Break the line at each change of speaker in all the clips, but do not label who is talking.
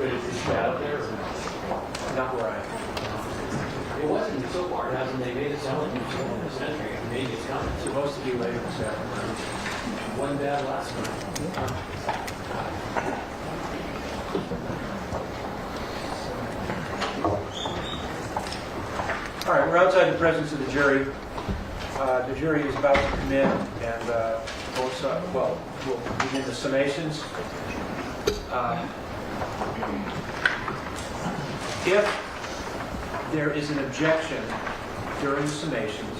But it's out there?
Not where I am.
It wasn't so far, hasn't they made it sound like it's in the century? Maybe it's coming.
It's supposed to be later this afternoon.
One bad last night.
All right, we're outside the presence of the jury. The jury is about to come in, and both sides, well, we'll begin the summations. If there is an objection during the summations,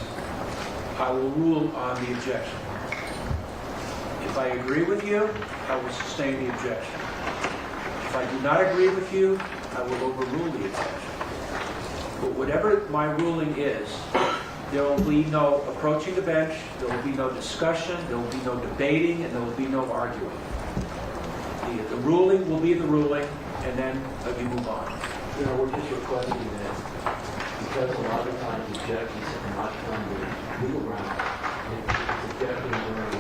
I will rule on the objection. If I agree with you, I will sustain the objection. If I do not agree with you, I will overrule the objection. But whatever my ruling is, there will be no approaching the bench, there will be no discussion, there will be no debating, and there will be no arguing. The ruling will be the ruling, and then we move on.
You know, we're just requesting that because a lot of times objections are not from the legal ground. It's objection during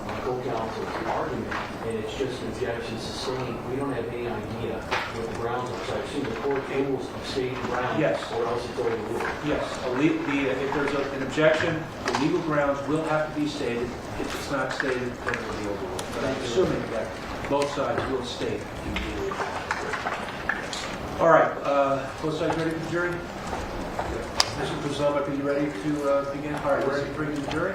my co-counsel's argument, and it's just an objection sustained. We don't have any idea what the grounds are. So I assume the court rules of state grounds,
Yes.
or else it's overruled.
Yes, if there's an objection, the legal grounds will have to be stated. If it's not stated, then it will be overruled. But I'm assuming that both sides will state the legal grounds. All right, both sides ready for the jury? Mr. Puzoma, are you ready to begin? All right, ready to bring to the jury?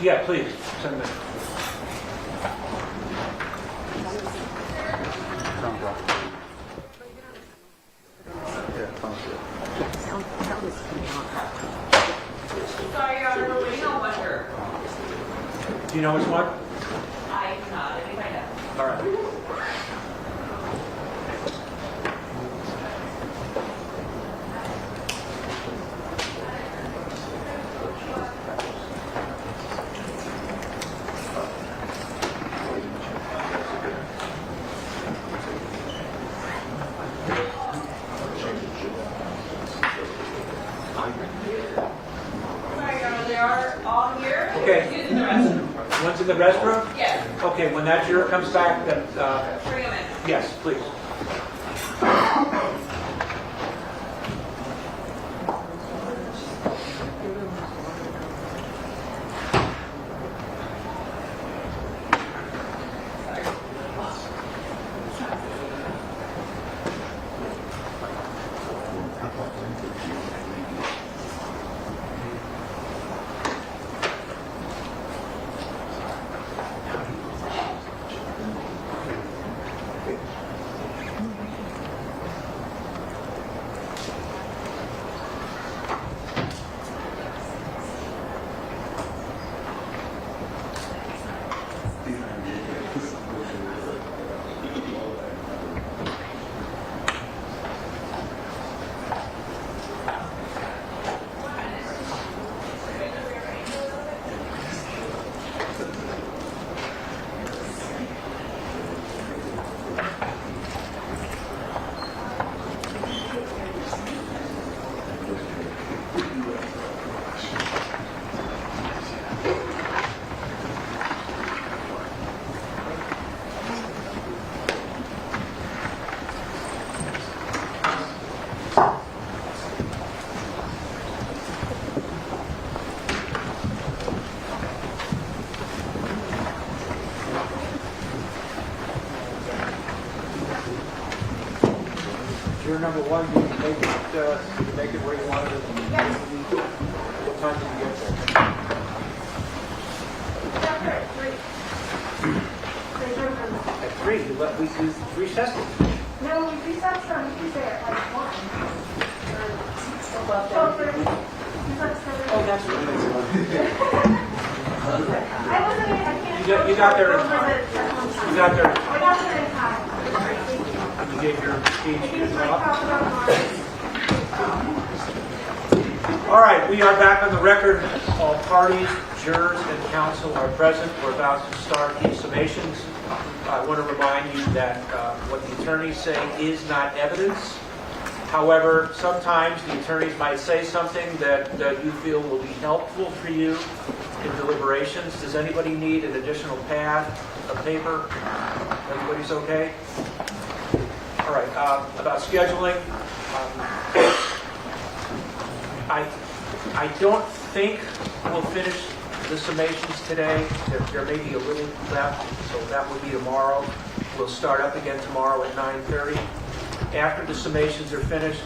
Yeah, please. Send them.
Sorry, Your Honor, we're waiting on one juror.
Do you know which one?
I do not. Let me find out.
All right.
Sorry, Your Honor, they are all here.
Okay.
Excuse in the restroom.
One's in the restroom?
Yes.
Okay, when that juror comes back, then,
Bring them in.
yes, please. Juror number one, did you make it where you wanted it?
Yes.
What time did you get there?
At 3.
At 3. We recessed it.
No, we recessed from Tuesday at like 1.
Oh, that's right.
I wasn't in, I can't.
You got there in time. You got there.
I got there in time.
You gave your speech.
Here's my talk about Mars.
All right, we are back on the record. All parties, jurors, and counsel are present. We're about to start the summations. I want to remind you that what the attorneys say is not evidence. However, sometimes the attorneys might say something that you feel will be helpful for you in deliberations. Does anybody need an additional pad of paper? Everybody's okay? All right, about scheduling. I don't think we'll finish the summations today. There may be a little left, so that will be tomorrow. We'll start up again tomorrow at 9:30. After the summations are finished,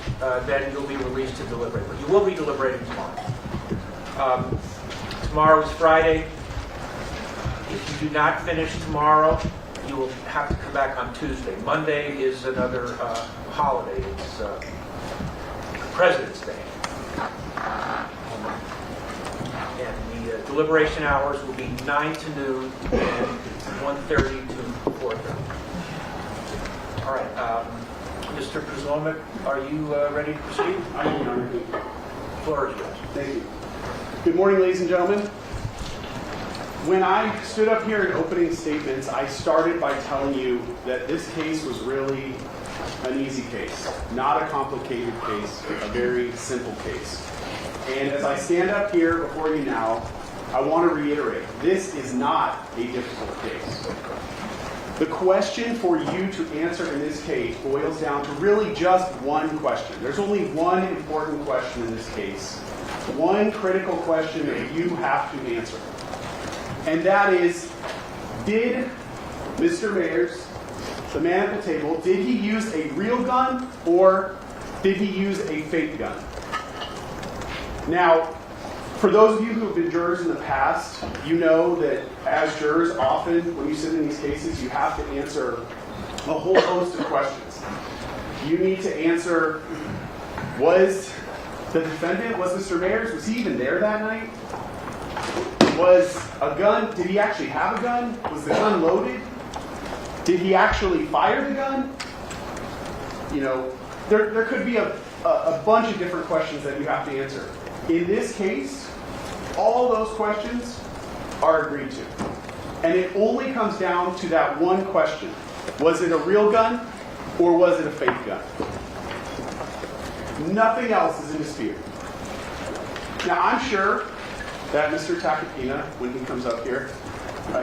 then you'll be released to deliberate. But you will be deliberating tomorrow. Tomorrow is Friday. If you do not finish tomorrow, you will have to come back on Tuesday. Monday is another holiday. It's President's Day. And the deliberation hours will be 9 to noon and 1:30 to 4:30. All right. Mr. Przlomek, are you ready to proceed?
I am, Your Honor.
Floor is yours.
Thank you. Good morning, ladies and gentlemen. When I stood up here in opening statements, I started by telling you that this case was really an easy case, not a complicated case, a very simple case. And as I stand up here before you now, I want to reiterate, this is not a difficult case. The question for you to answer in this case boils down to really just one question. There's only one important question in this case, one critical question that you have to answer. And that is, did Mr. Mayers, the man at the table, did he use a real gun or did he use a fake gun? Now, for those of you who have been jurors in the past, you know that as jurors, often when you sit in these cases, you have to answer a whole host of questions. You need to answer, was the defendant, was Mr. Mayers, was he even there that night? Was a gun, did he actually have a gun? Was the gun loaded? Did he actually fire the gun? You know, there could be a bunch of different questions that you have to answer. In this case, all those questions are agreed to. And it only comes down to that one question. Was it a real gun or was it a fake gun? Nothing else is in dispute. Now, I'm sure that Mr. Takapina, when he comes up here,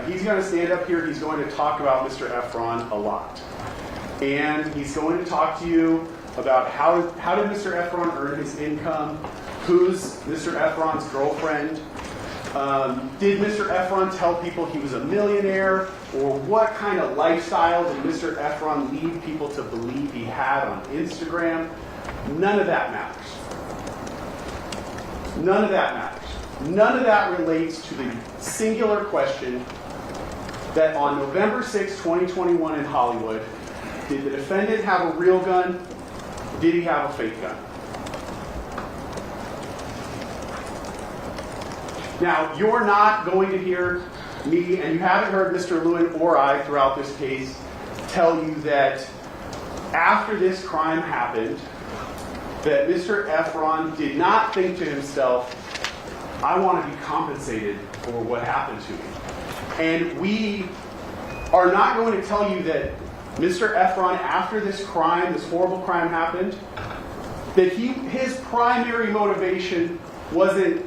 he's going to stand up here, he's going to talk about Mr. Ephron a lot. And he's going to talk to you about how did Mr. Ephron earn his income, who's Mr. Ephron's girlfriend, did Mr. Ephron tell people he was a millionaire, or what kind of lifestyle did Mr. Ephron lead people to believe he had on Instagram? None of that matters. None of that matters. None of that relates to the singular question that on November 6, 2021 in Hollywood, did the defendant have a real gun? Did he have a fake gun? Now, you're not going to hear me, and you haven't heard Mr. Lewin or I throughout this case tell you that after this crime happened, that Mr. Ephron did not think to himself, I want to be compensated for what happened to me. And we are not going to tell you that Mr. Ephron, after this crime, this horrible crime happened, that his primary motivation wasn't,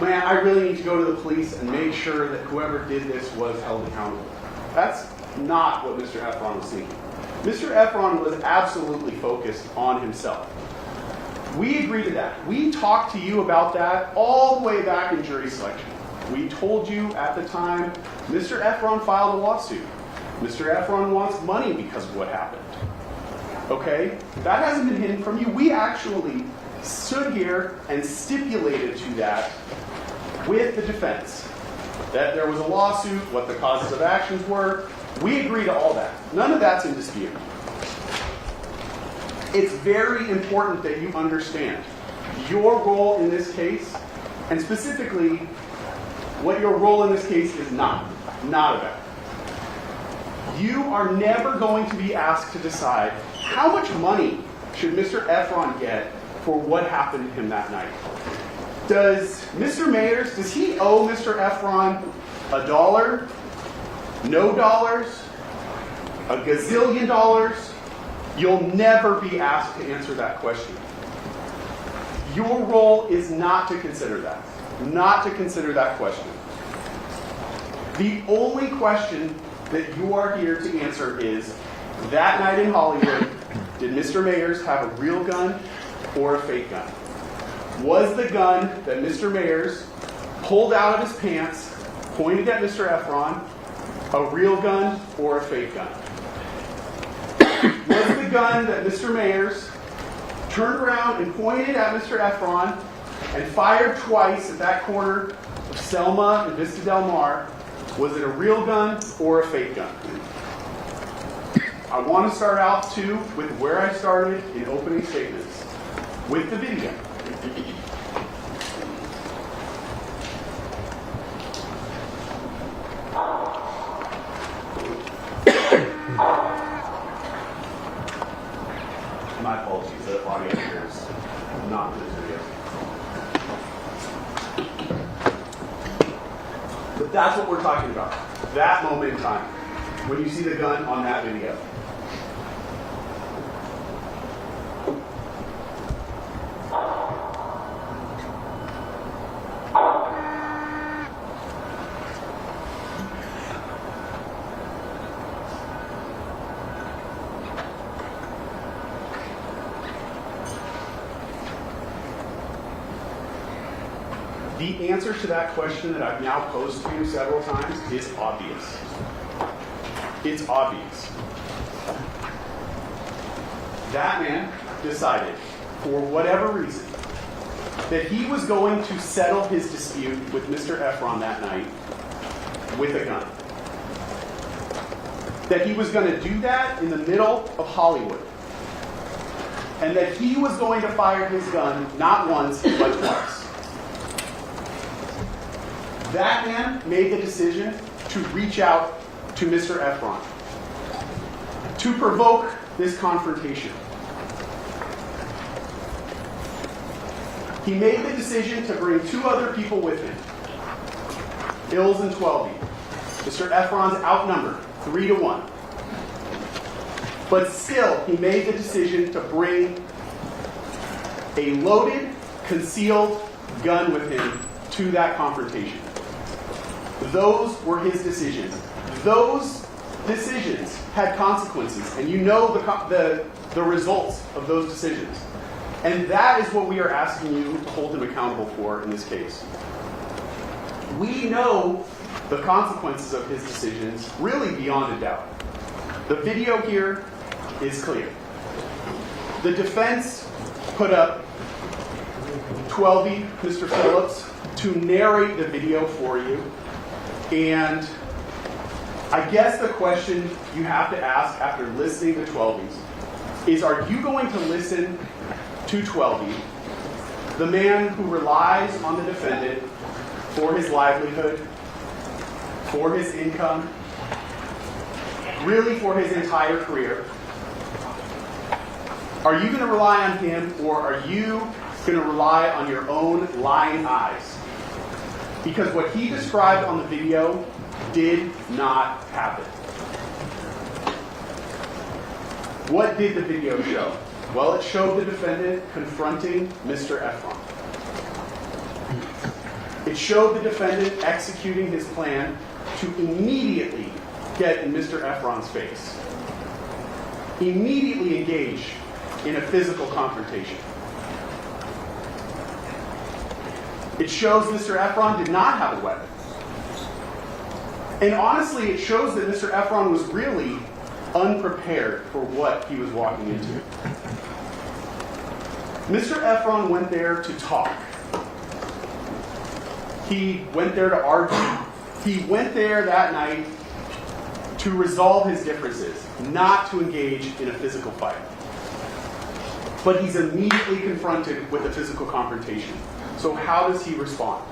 man, I really need to go to the police and make sure that whoever did this was held accountable. That's not what Mr. Ephron was thinking. Mr. Ephron was absolutely focused on himself. We agree to that. We talked to you about that all the way back in jury selection. We told you at the time, Mr. Ephron filed a lawsuit. Mr. Ephron wants money because of what happened. Okay? That hasn't been hidden from you. We actually stood here and stipulated to that with the defense. That there was a lawsuit, what the causes of actions were. We agree to all that. None of that's in dispute. It's very important that you understand your role in this case, and specifically what your role in this case is not about. You are never going to be asked to decide how much money should Mr. Ephron get for what happened to him that night. Does Mr. Mayers, does he owe Mr. Ephron $1, no dollars, a gazillion dollars? You'll never be asked to answer that question. Your role is not to consider that. Not to consider that question. The only question that you are here to answer is, that night in Hollywood, did Mr. Mayers have a real gun or a fake gun? Was the gun that Mr. Mayers pulled out of his pants, pointed at Mr. Ephron, a real gun or a fake gun? Was the gun that Mr. Mayers turned around and pointed at Mr. Ephron and fired twice at that corner of Selma and Vista Del Mar, was it a real gun or a fake gun? I want to start out, too, with where I started in opening statements, with the video. My apologies, the audio here is not this video. But that's what we're talking about. That moment in time, when you see the gun on that video. The answer to that question that I've now posed to you several times is obvious. It's obvious. That man decided, for whatever reason, that he was going to settle his dispute with Mr. Ephron that night with a gun. That he was going to do that in the middle of Hollywood. And that he was going to fire his gun not once, but twice. That man made the decision to reach out to Mr. Ephron, to provoke this confrontation. He made the decision to bring two other people with him, Ills and Twelvey. Mr. Ephron's outnumbered 3-1. But still, he made the decision to bring a loaded, concealed gun with him to that confrontation. Those were his decisions. Those decisions had consequences, and you know the results of those decisions. And that is what we are asking you to hold him accountable for in this case. We know the consequences of his decisions really beyond a doubt. The video here is clear. The defense put up Twelvey, Mr. Phillips, to narrate the video for you. And I guess the question you have to ask after listening to Twelvey's is, are you going to listen to Twelvey, the man who relies on the defendant for his livelihood, for his income, really for his entire career? Are you going to rely on him, or are you going to rely on your own lying eyes? Because what he described on the video did not happen. What did the video show? Well, it showed the defendant confronting Mr. Ephron. It showed the defendant executing his plan to immediately get in Mr. Ephron's face. Immediately engage in a physical confrontation. It shows Mr. Ephron did not have a weapon. And honestly, it shows that Mr. Ephron was really unprepared for what he was walking into. Mr. Ephron went there to talk. He went there to argue. He went there that night to resolve his differences, not to engage in a physical fight. But he's immediately confronted with a physical confrontation. So how does he respond?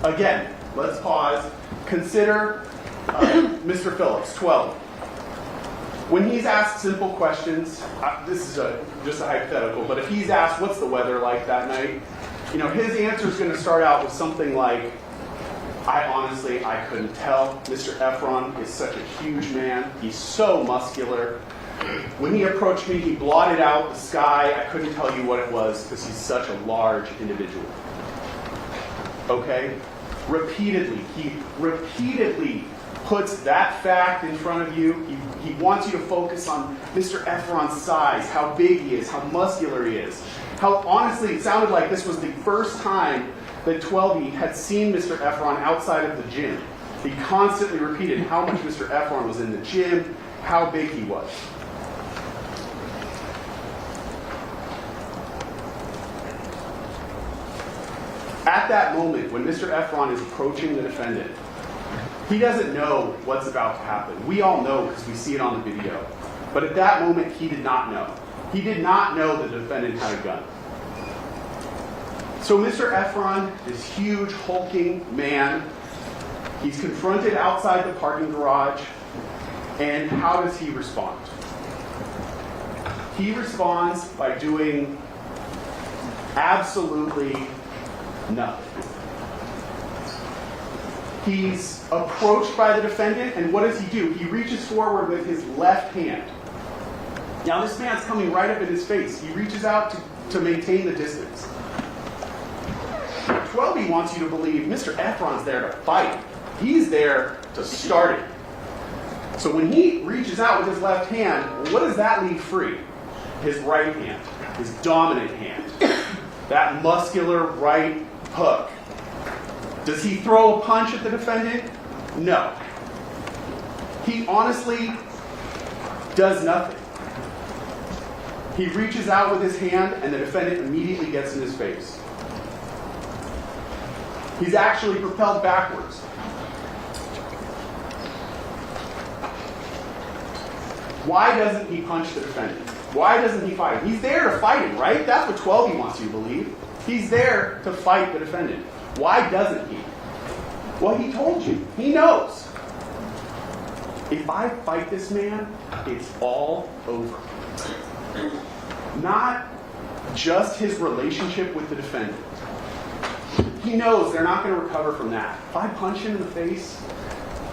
Again, let's pause. Consider Mr. Phillips, 12. When he's asked simple questions, this is just a hypothetical, but if he's asked, what's the weather like that night? His answer is going to start out with something like, I couldn't tell. Mr. Ephron is such a huge man. He's so muscular. When he approached me, he blotted out the sky. I couldn't tell you what it was because he's such a large individual. Okay? He repeatedly puts that fact in front of you. He wants you to focus on Mr. Ephron's size, how big he is, how muscular he is. How honestly, it sounded like this was the first time that 12E had seen Mr. Ephron outside of the gym. He constantly repeated how much Mr. Ephron was in the gym, how big he was. At that moment, when Mr. Ephron is approaching the defendant, he doesn't know what's about to happen. We all know because we see it on the video. But at that moment, he did not know. He did not know the defendant had a gun. So Mr. Ephron, this huge, hulking man, he's confronted outside the parking garage, and how does he respond? He responds by doing absolutely nothing. He's approached by the defendant, and what does he do? He reaches forward with his left hand. Now this man's coming right up in his face. He reaches out to maintain the distance. 12E wants you to believe Mr. Ephron's there to fight. He's there to start it. So when he reaches out with his left hand, what does that leave free? His right hand, his dominant hand. That muscular right hook. Does he throw a punch at the defendant? No. He honestly does nothing. He reaches out with his hand, and the defendant immediately gets in his face. He's actually propelled backwards. Why doesn't he punch the defendant? Why doesn't he fight him? He's there to fight him, right? That's what 12E wants you to believe. He's there to fight the defendant. Why doesn't he? Well, he told you. He knows. If I fight this man, it's all over. Not just his relationship with the defendant. He knows they're not going to recover from that. If I punch him in the face,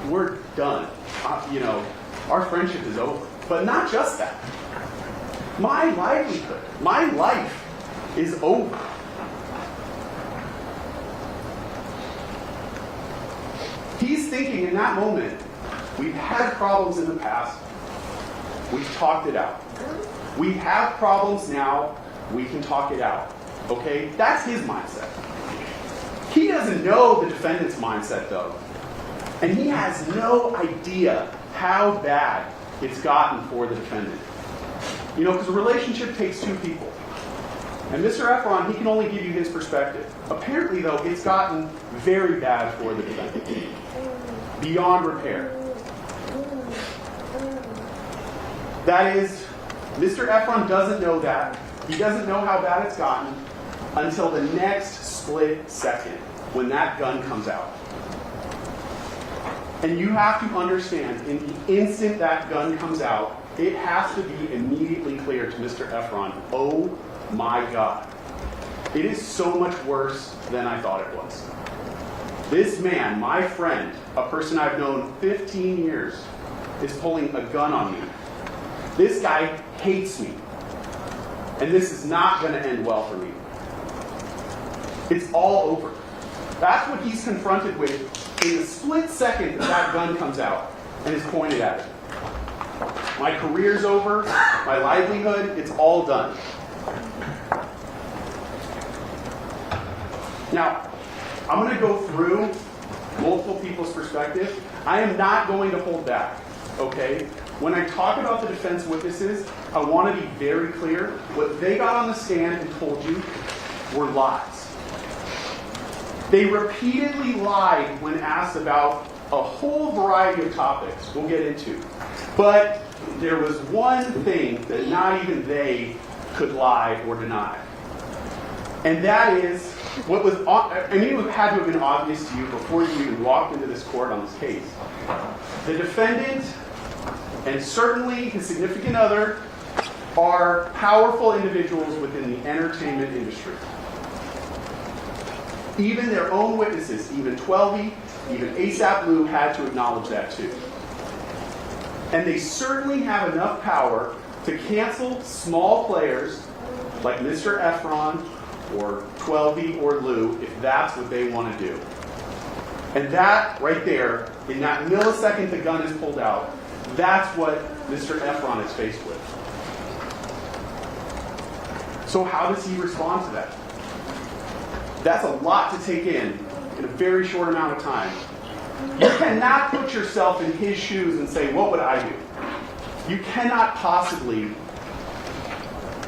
we're done. Our friendship is over. But not just that. My livelihood, my life is over. He's thinking in that moment, we've had problems in the past. We've talked it out. We have problems now. We can talk it out. Okay? That's his mindset. He doesn't know the defendant's mindset, though. And he has no idea how bad it's gotten for the defendant. Because a relationship takes two people. And Mr. Ephron, he can only give you his perspective. Apparently, though, it's gotten very bad for the defendant. Beyond repair. That is, Mr. Ephron doesn't know that. He doesn't know how bad it's gotten until the next split second when that gun comes out. And you have to understand, in the instant that gun comes out, it has to be immediately clear to Mr. Ephron, oh my God, it is so much worse than I thought it was. This man, my friend, a person I've known 15 years, is pulling a gun on me. This guy hates me. And this is not going to end well for me. It's all over. That's what he's confronted with in the split second that gun comes out and is pointed at him. My career's over, my livelihood, it's all done. Now, I'm going to go through multiple people's perspective. I am not going to hold back, okay? When I talk about the defense witnesses, I want to be very clear. What they got on the stand and told you were lies. They repeatedly lied when asked about a whole variety of topics we'll get into. But there was one thing that not even they could lie or deny. And that is what was, I mean, it had to have been obvious to you before you even walked into this court on this case. The defendant, and certainly his significant other, are powerful individuals within the entertainment industry. Even their own witnesses, even 12E, even ASAP Lou had to acknowledge that too. And they certainly have enough power to cancel small players like Mr. Ephron or 12E or Lou if that's what they want to do. And that right there, in that millisecond the gun is pulled out, that's what Mr. Ephron is faced with. So how does he respond to that? That's a lot to take in a very short amount of time. You cannot put yourself in his shoes and say, what would I do? You cannot possibly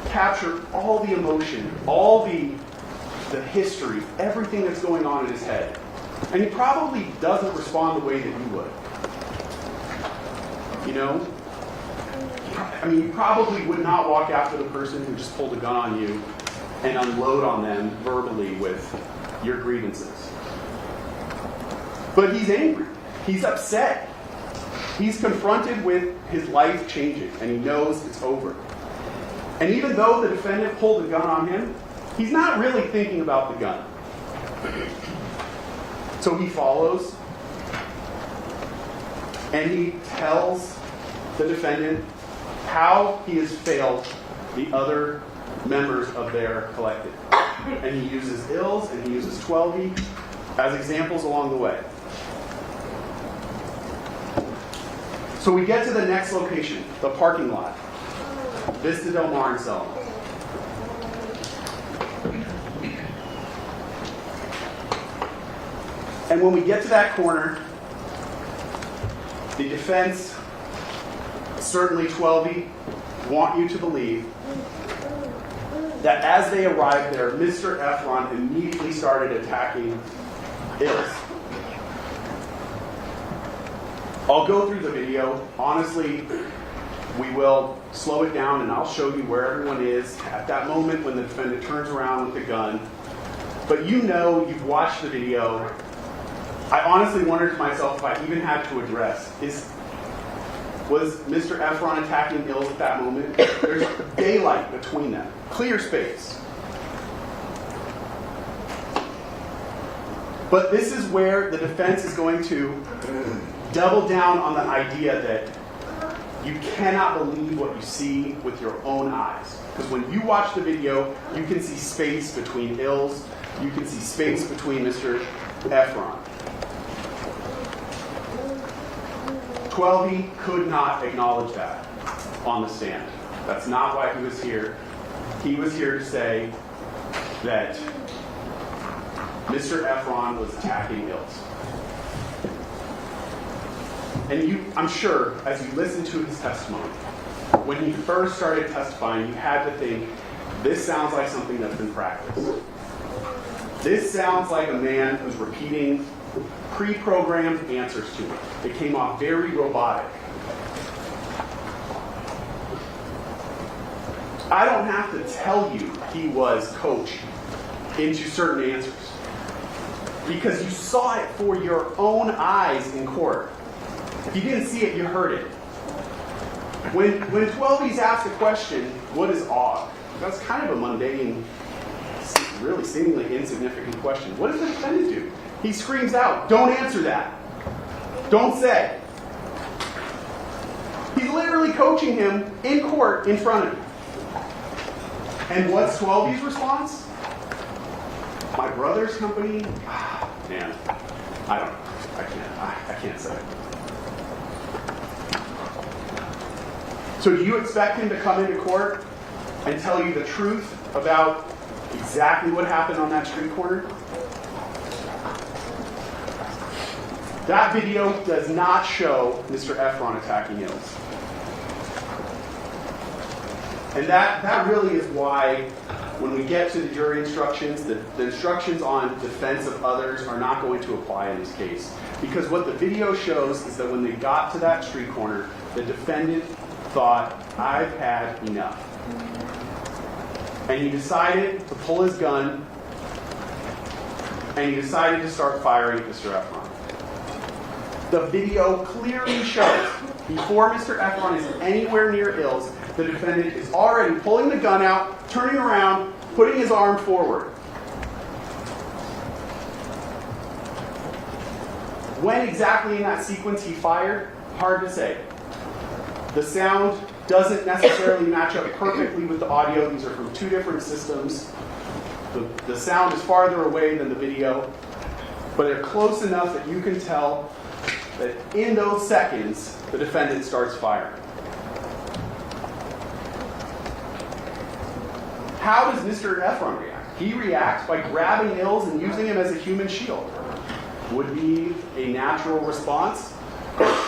capture all the emotion, all the history, everything that's going on in his head. And he probably doesn't respond the way that you would. You know? I mean, you probably would not walk after the person who just pulled a gun on you and unload on them verbally with your grievances. But he's angry. He's upset. He's confronted with his life changing, and he knows it's over. And even though the defendant pulled a gun on him, he's not really thinking about the gun. So he follows, and he tells the defendant how he has failed the other members of their collective. And he uses Ills and he uses 12E as examples along the way. So we get to the next location, the parking lot. Vista Del Mar in Selma. And when we get to that corner, the defense, certainly 12E, want you to believe that as they arrived there, Mr. Ephron immediately started attacking Ills. I'll go through the video. Honestly, we will slow it down and I'll show you where everyone is at that moment when the defendant turns around with the gun. But you know, you've watched the video. I honestly wondered to myself if I even had to address, was Mr. Ephron attacking Ills at that moment? There's daylight between them. Clear space. But this is where the defense is going to double down on the idea that you cannot believe what you see with your own eyes. Because when you watch the video, you can see space between Ills. You can see space between Mr. Ephron. 12E could not acknowledge that on the stand. That's not why he was here. He was here to say that Mr. Ephron was attacking Ills. And I'm sure, as you listen to his testimony, when he first started testifying, you had to think, this sounds like something that's been practiced. This sounds like a man who's repeating pre-programmed answers to it. It came off very robotic. I don't have to tell you he was coached into certain answers, because you saw it for your own eyes in court. If you didn't see it, you heard it. When 12E's asked a question, what is awe? That's kind of a mundane, really seemingly insignificant question. What does the defendant do? He screams out, don't answer that. Don't say. He's literally coaching him in court in front of you. And what's 12E's response? My brother's company? Man, I don't know. I can't say it. So do you expect him to come into court and tell you the truth about exactly what happened on that street corner? That video does not show Mr. Ephron attacking Ills. And that really is why when we get to the jury instructions, the instructions on defense of others are not going to apply in this case. Because what the video shows is that when they got to that street corner, the defendant thought, I've had enough. And he decided to pull his gun and he decided to start firing at Mr. Ephron. The video clearly shows, before Mr. Ephron is anywhere near Ills, the defendant is already pulling the gun out, turning around, putting his arm forward. When exactly in that sequence he fired, hard to say. The sound doesn't necessarily match up perfectly with the audio. These are from two different systems. The sound is farther away than the video, but they're close enough that you can tell that in those seconds, the defendant starts firing. How does Mr. Ephron react? He reacts by grabbing Ills and using him as a human shield. Would be a natural response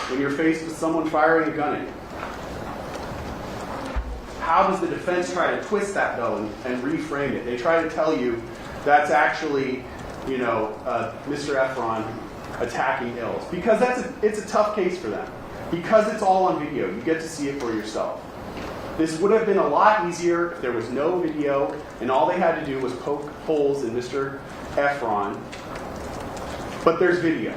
when you're faced with someone firing a gun at you. How does the defense try to twist that though and reframe it? They try to tell you that's actually, Mr. Ephron attacking Ills, because it's a tough case for them. Because it's all on video, you get to see it for yourself. This would have been a lot easier if there was no video and all they had to do was poke holes in Mr. Ephron. But there's video.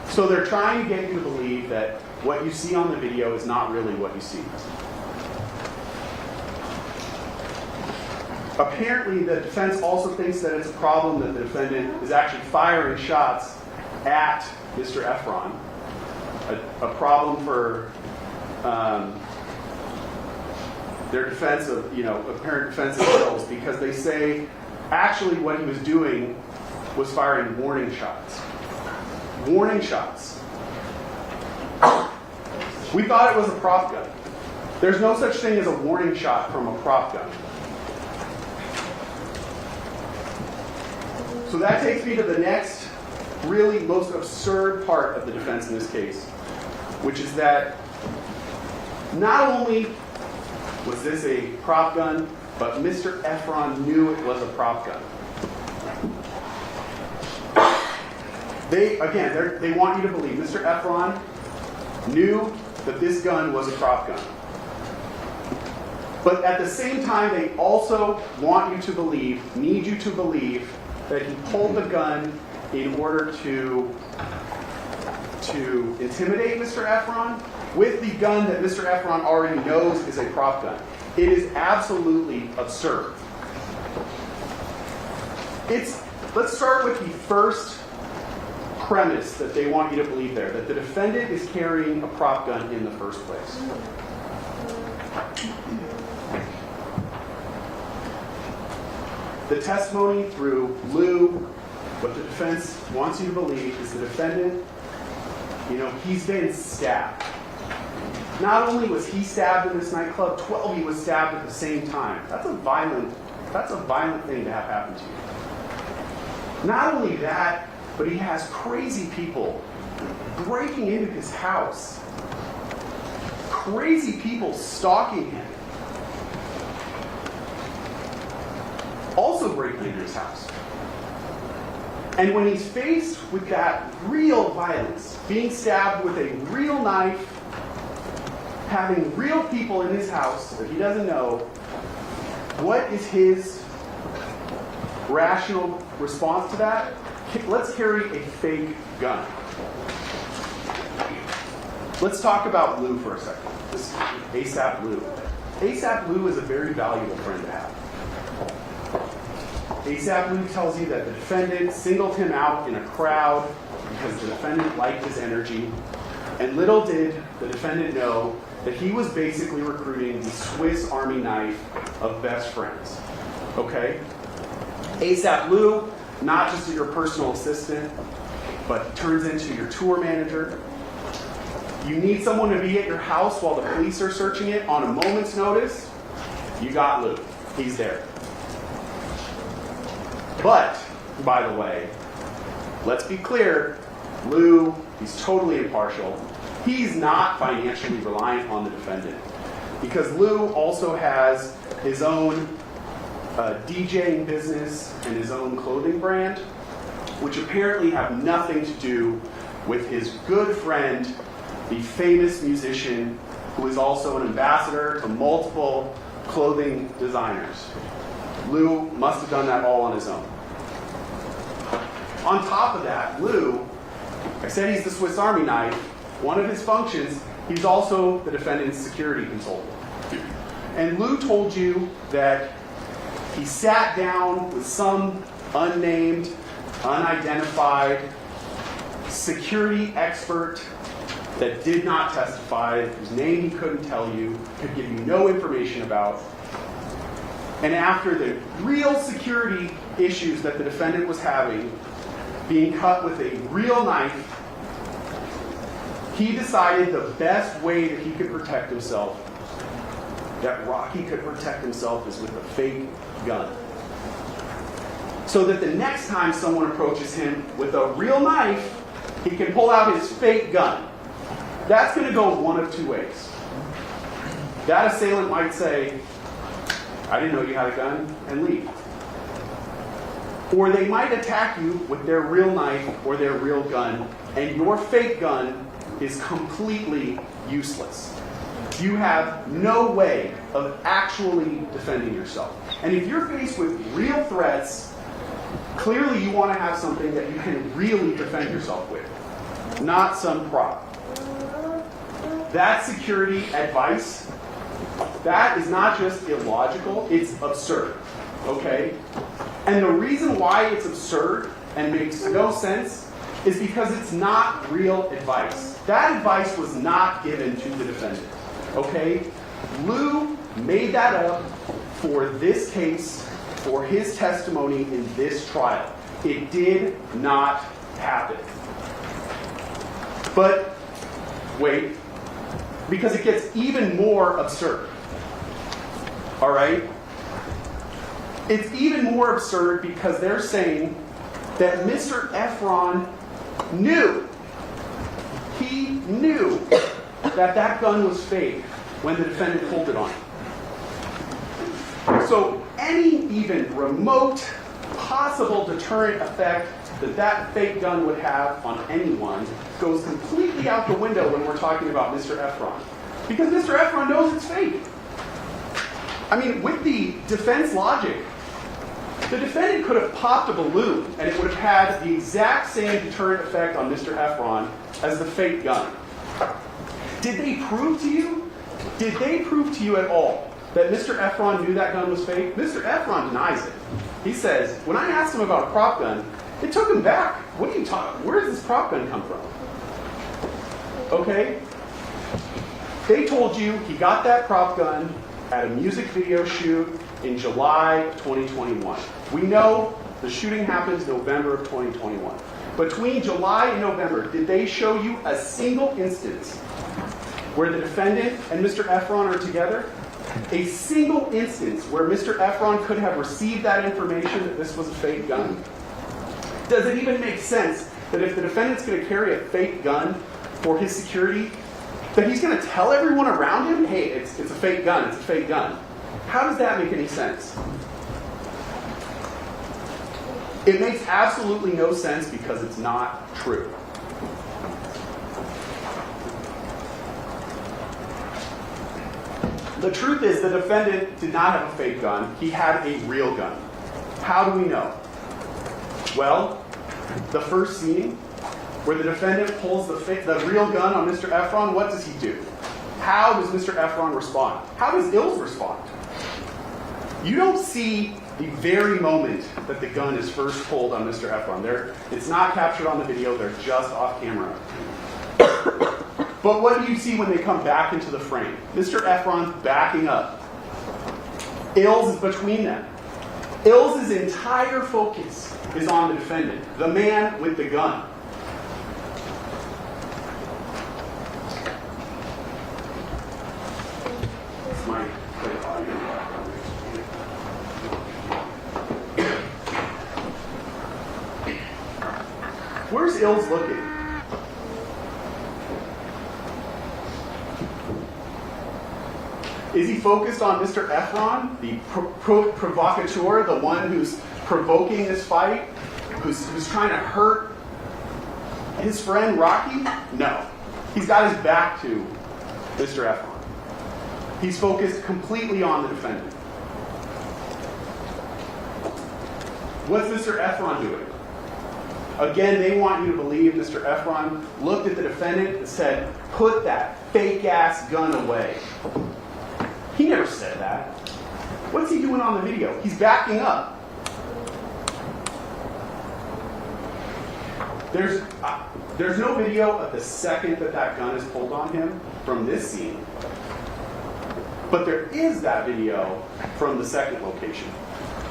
So they're trying to get you to believe that what you see on the video is not really what you see. Apparently, the defense also thinks that it's a problem that the defendant is actually firing shots at Mr. Ephron. A problem for their defense of, apparent defense of Ills, because they say actually what he was doing was firing warning shots. Warning shots. We thought it was a prop gun. There's no such thing as a warning shot from a prop gun. So that takes me to the next, really most absurd part of the defense in this case, which is that not only was this a prop gun, but Mr. Ephron knew it was a prop gun. They want you to believe Mr. Ephron knew that this gun was a prop gun. But at the same time, they also want you to believe, need you to believe, that he pulled the gun in order to intimidate Mr. Ephron with the gun that Mr. Ephron already knows is a prop gun. It is absolutely absurd. Let's start with the first premise that they want you to believe there, that the defendant is carrying a prop gun in the first place. The testimony through Lou, what the defense wants you to believe is the defendant, he's been stabbed. Not only was he stabbed in this nightclub, 12 was stabbed at the same time. That's a violent thing to have happen to you. Not only that, but he has crazy people breaking into his house. Crazy people stalking him. Also breaking into his house. And when he's faced with that real violence, being stabbed with a real knife, having real people in his house that he doesn't know, what is his rational response to that? Let's carry a fake gun. Let's talk about Lou for a second. This ASAP Lou. ASAP Lou is a very valuable friend to have. ASAP Lou tells you that the defendant singled him out in a crowd because the defendant liked his energy. And little did the defendant know that he was basically recruiting the Swiss Army knife of best friends. Okay? ASAP Lou, not just your personal assistant, but turns into your tour manager. You need someone to be at your house while the police are searching it on a moment's notice. You got Lou. He's there. But, by the way, let's be clear, Lou, he's totally impartial. He's not financially reliant on the defendant. Because Lou also has his own DJing business and his own clothing brand, which apparently have nothing to do with his good friend, the famous musician, who is also an ambassador to multiple clothing designers. Lou must have done that all on his own. On top of that, Lou, I said he's the Swiss Army knife. One of his functions, he's also the defendant's security consultant. And Lou told you that he sat down with some unnamed, unidentified security expert that did not testify, whose name he couldn't tell you, could give you no information about. And after the real security issues that the defendant was having, being cut with a real knife, he decided the best way that he could protect himself, that Rocky could protect himself, is with a fake gun. So that the next time someone approaches him with a real knife, he can pull out his fake gun. That's going to go one of two ways. That assailant might say, I didn't know you had a gun, and leave. Or they might attack you with their real knife or their real gun, and your fake gun is completely useless. You have no way of actually defending yourself. And if you're faced with real threats, clearly you want to have something that you can really defend yourself with, not some prop. That security advice, that is not just illogical, it's absurd. Okay? And the reason why it's absurd and makes no sense is because it's not real advice. That advice was not given to the defendant. Okay? Lou made that up for this case, for his testimony in this trial. It did not happen. But wait, because it gets even more absurd. All right? It's even more absurd because they're saying that Mr. Ephron knew. He knew that that gun was fake when the defendant pulled it on him. So any even remote possible deterrent effect that that fake gun would have on anyone goes completely out the window when we're talking about Mr. Ephron. Because Mr. Ephron knows it's fake. I mean, with the defense logic, the defendant could have popped a balloon and it would have had the exact same deterrent effect on Mr. Ephron as the fake gun. Did they prove to you? Did they prove to you at all that Mr. Ephron knew that gun was fake? Mr. Ephron denies it. He says, when I asked him about a prop gun, it took him back. What are you talking? Where does this prop gun come from? Okay? They told you he got that prop gun at a music video shoot in July of 2021. We know the shooting happens November of 2021. Between July and November, did they show you a single instance where the defendant and Mr. Ephron are together? A single instance where Mr. Ephron could have received that information that this was a fake gun? Does it even make sense that if the defendant's going to carry a fake gun for his security, that he's going to tell everyone around him, hey, it's a fake gun, it's a fake gun? How does that make any sense? It makes absolutely no sense because it's not true. The truth is the defendant did not have a fake gun. He had a real gun. How do we know? Well, the first scene where the defendant pulls the real gun on Mr. Ephron, what does he do? How does Mr. Ephron respond? How does Ills respond? You don't see the very moment that the gun is first pulled on Mr. Ephron. It's not captured on the video. They're just off camera. But what do you see when they come back into the frame? Mr. Ephron's backing up. Ills is between them. Ills' entire focus is on the defendant, the man with the gun. This might play audio. Where's Ills looking? Is he focused on Mr. Ephron, the provocateur, the one who's provoking this fight, who's trying to hurt his friend Rocky? No. He's got his back to Mr. Ephron. He's focused completely on the defendant. What's Mr. Ephron doing? Again, they want you to believe Mr. Ephron looked at the defendant and said, "Put that fake-ass gun away." He never said that. What's he doing on the video? He's backing up. There's no video of the second that that gun is pulled on him from this scene. But there is that video from the second location.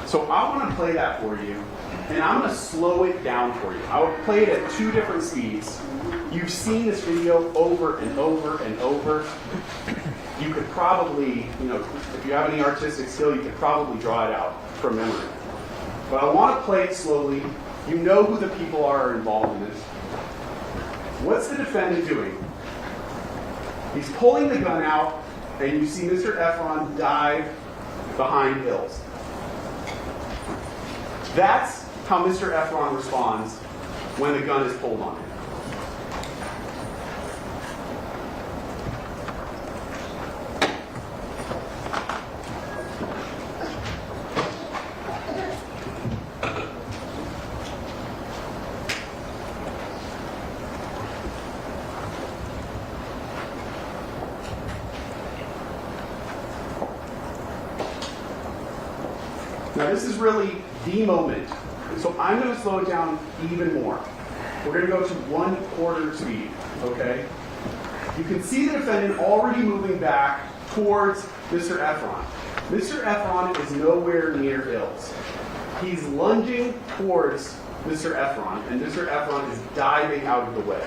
So I want to play that for you, and I'm going to slow it down for you. I will play it at 2 different speeds. You've seen this video over and over and over. You could probably, if you have any artistic skill, you could probably draw it out from memory. But I want to play it slowly. You know who the people are involved in this. What's the defendant doing? He's pulling the gun out, and you see Mr. Ephron dive behind Hills. That's how Mr. Ephron responds when the gun is pulled on him. Now this is really the moment. So I'm going to slow it down even more. We're going to go to 1/4 speed, okay? You can see the defendant already moving back towards Mr. Ephron. Mr. Ephron is nowhere near Hills. He's lunging towards Mr. Ephron, and Mr. Ephron is diving out of the way.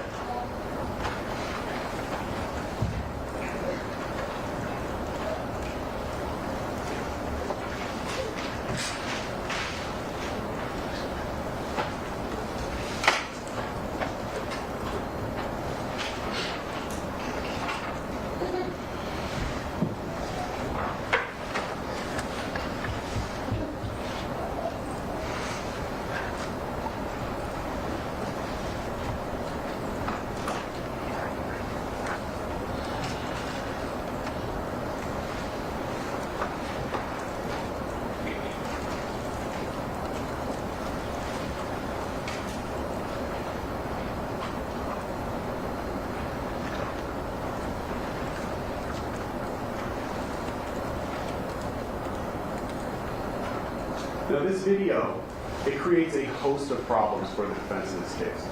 Now this video, it creates a host of problems for the defense in this case.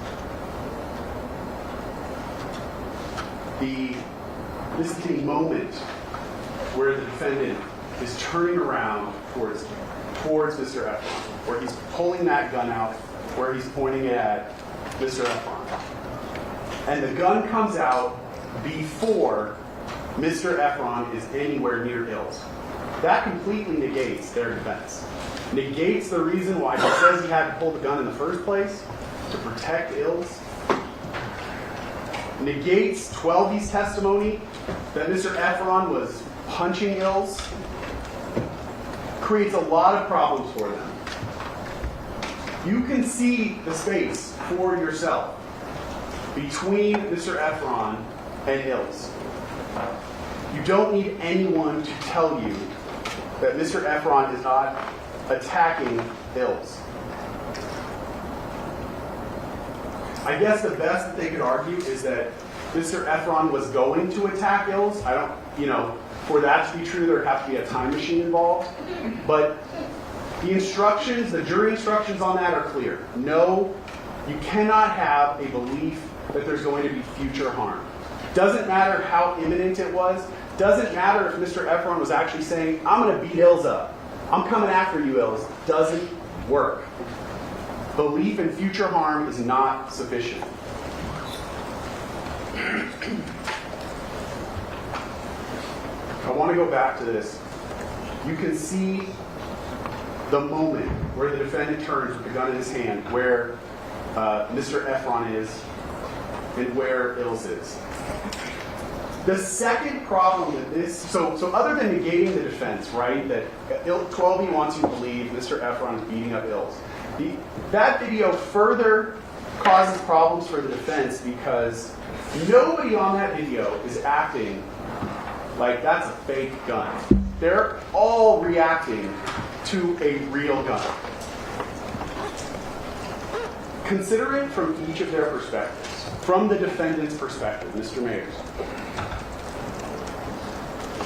This is the moment where the defendant is turning around towards Mr. Ephron, where he's pulling that gun out, where he's pointing it at Mr. Ephron. And the gun comes out before Mr. Ephron is anywhere near Hills. That completely negates their defense. Negates the reason why he says he had to pull the gun in the first place, to protect Hills. Negates 12B's testimony that Mr. Ephron was punching Hills. Creates a lot of problems for them. You can see the space for yourself between Mr. Ephron and Hills. You don't need anyone to tell you that Mr. Ephron is not attacking Hills. I guess the best that they could argue is that Mr. Ephron was going to attack Hills. For that to be true, there would have to be a time machine involved. But the instructions, the jury instructions on that are clear. No, you cannot have a belief that there's going to be future harm. Doesn't matter how imminent it was. Doesn't matter if Mr. Ephron was actually saying, "I'm going to beat Hills up. I'm coming after you, Hills." Doesn't work. Belief in future harm is not sufficient. I want to go back to this. You can see the moment where the defendant turns with the gun in his hand, where Mr. Ephron is and where Hills is. The second problem with this, so other than negating the defense, right, that 12B wants you to believe Mr. Ephron is beating up Hills, that video further causes problems for the defense because nobody on that video is acting like that's a fake gun. They're all reacting to a real gun. Consider it from each of their perspectives. From the defendant's perspective, Mr. Mayers.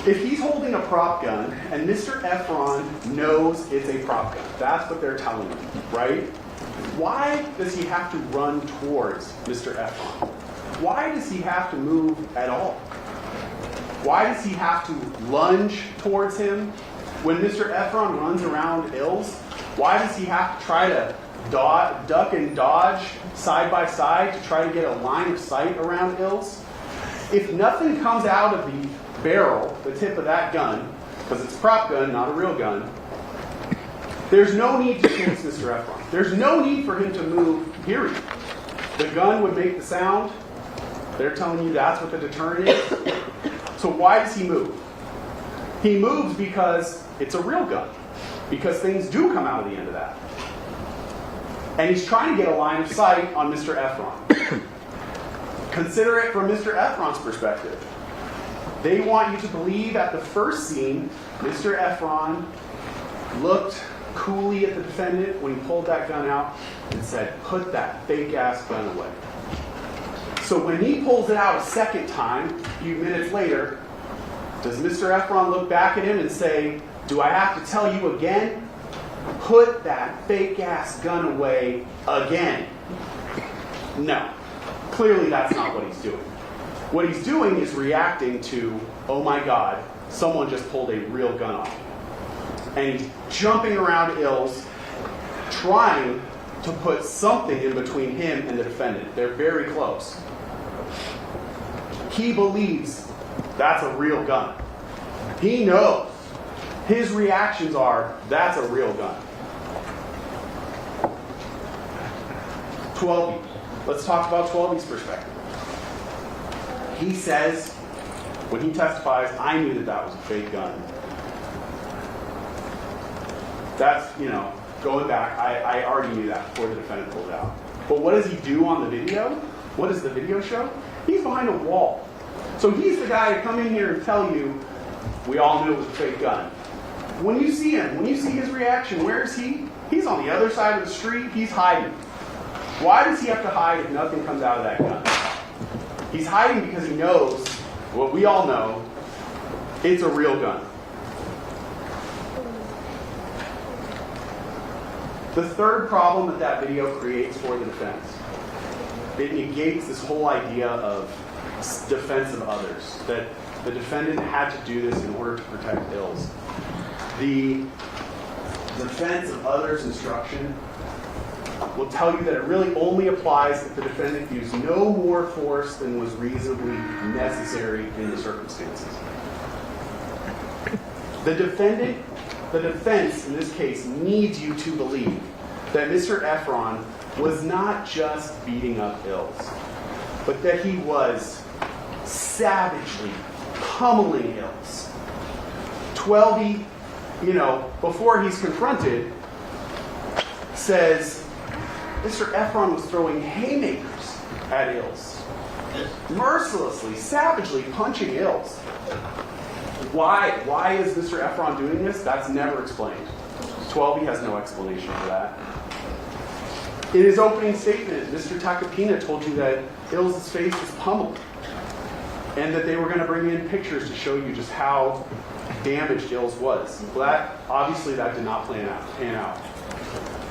If he's holding a prop gun and Mr. Ephron knows it's a prop gun, that's what they're telling him, right? Why does he have to run towards Mr. Ephron? Why does he have to move at all? Why does he have to lunge towards him? When Mr. Ephron runs around Ills, why does he have to try to duck and dodge side by side to try to get a line of sight around Ills? If nothing comes out of the barrel, the tip of that gun, because it's a prop gun, not a real gun, there's no need to chase Mr. Ephron. There's no need for him to move, period. The gun would make the sound. They're telling you that's what the deterrent is. So why does he move? He moves because it's a real gun. Because things do come out of the end of that. And he's trying to get a line of sight on Mr. Ephron. Consider it from Mr. Ephron's perspective. They want you to believe at the first scene, Mr. Ephron looked coolly at the defendant when he pulled that gun out and said, "Put that fake-ass gun away." So when he pulls it out a second time, a few minutes later, does Mr. Ephron look back at him and say, "Do I have to tell you again? Put that fake-ass gun away again"? No. Clearly that's not what he's doing. What he's doing is reacting to, oh my God, someone just pulled a real gun off. And he's jumping around Ills, trying to put something in between him and the defendant. They're very close. He believes that's a real gun. He knows. His reactions are, that's a real gun. 12E. Let's talk about 12E's perspective. He says, when he testifies, I knew that that was a fake gun. That's, going back, I already knew that before the defendant pulled it out. But what does he do on the video? What does the video show? He's behind a wall. So he's the guy to come in here and tell you, we all knew it was a fake gun. When you see him, when you see his reaction, where is he? He's on the other side of the street. He's hiding. Why does he have to hide if nothing comes out of that gun? He's hiding because he knows, what we all know, it's a real gun. The third problem that video creates for the defense, it negates this whole idea of defense of others, that the defendant had to do this in order to protect Ills. The defense of others instruction will tell you that it really only applies if the defendant used no more force than was reasonably necessary in the circumstances. The defense in this case needs you to believe that Mr. Ephron was not just beating up Ills, but that he was savagely pummeling Ills. 12E, before he's confronted, says Mr. Ephron was throwing haymakers at Ills, mercilessly, savagely punching Ills. Why is Mr. Ephron doing this? That's never explained. 12E has no explanation for that. In his opening statement, Mr. Takapina told you that Ills' face was pummeled and that they were going to bring in pictures to show you just how damaged Ills was. Well, obviously that did not pan out.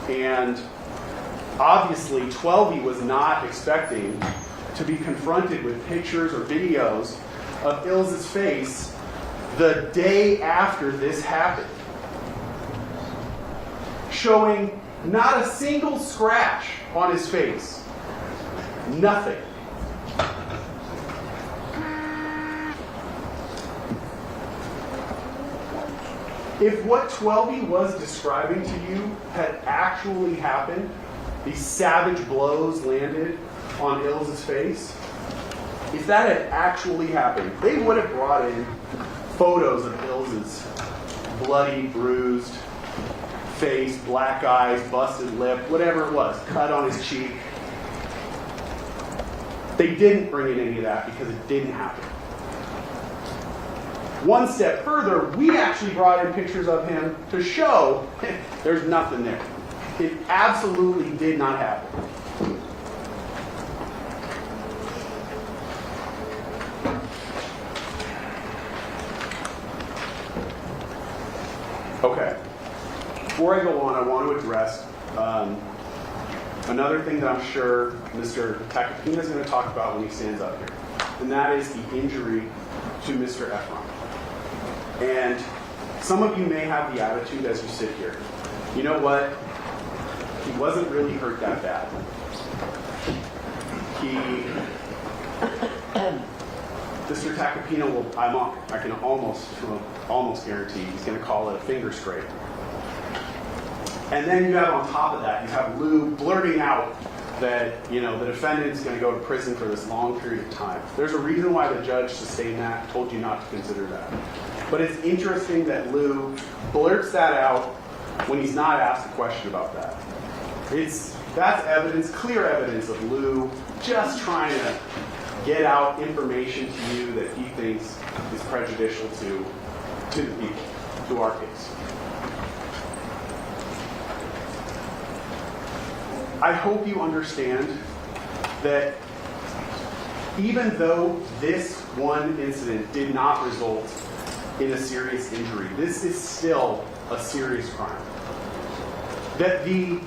And obviously 12E was not expecting to be confronted with pictures or videos of Ills' face the day after this happened, showing not a single scratch on his face. Nothing. If what 12E was describing to you had actually happened, these savage blows landed on Ills' face, if that had actually happened, they would have brought in photos of Ills' bloody, bruised face, black eyes, busted lip, whatever it was, cut on his cheek. They didn't bring in any of that because it didn't happen. One step further, we actually brought in pictures of him to show there's nothing there. It absolutely did not happen. Okay. Before I go on, I want to address another thing that I'm sure Mr. Tacopina is going to talk about when he stands up here, and that is the injury to Mr. Ephron. And some of you may have the attitude as you sit here, you know what? He wasn't really hurt that bad. Mr. Tacopina will, I can almost guarantee he's going to call it a finger scrape. And then you have on top of that, you have Lou blurting out that, the defendant's going to go to prison for this long period of time. There's a reason why the judge sustained that, told you not to consider that. But it's interesting that Lou blurts that out when he's not asked a question about that. That's evidence, clear evidence of Lou just trying to get out information to you that he thinks is prejudicial to the people, to our case. I hope you understand that even though this one incident did not result in a serious injury, this is still a serious crime. That the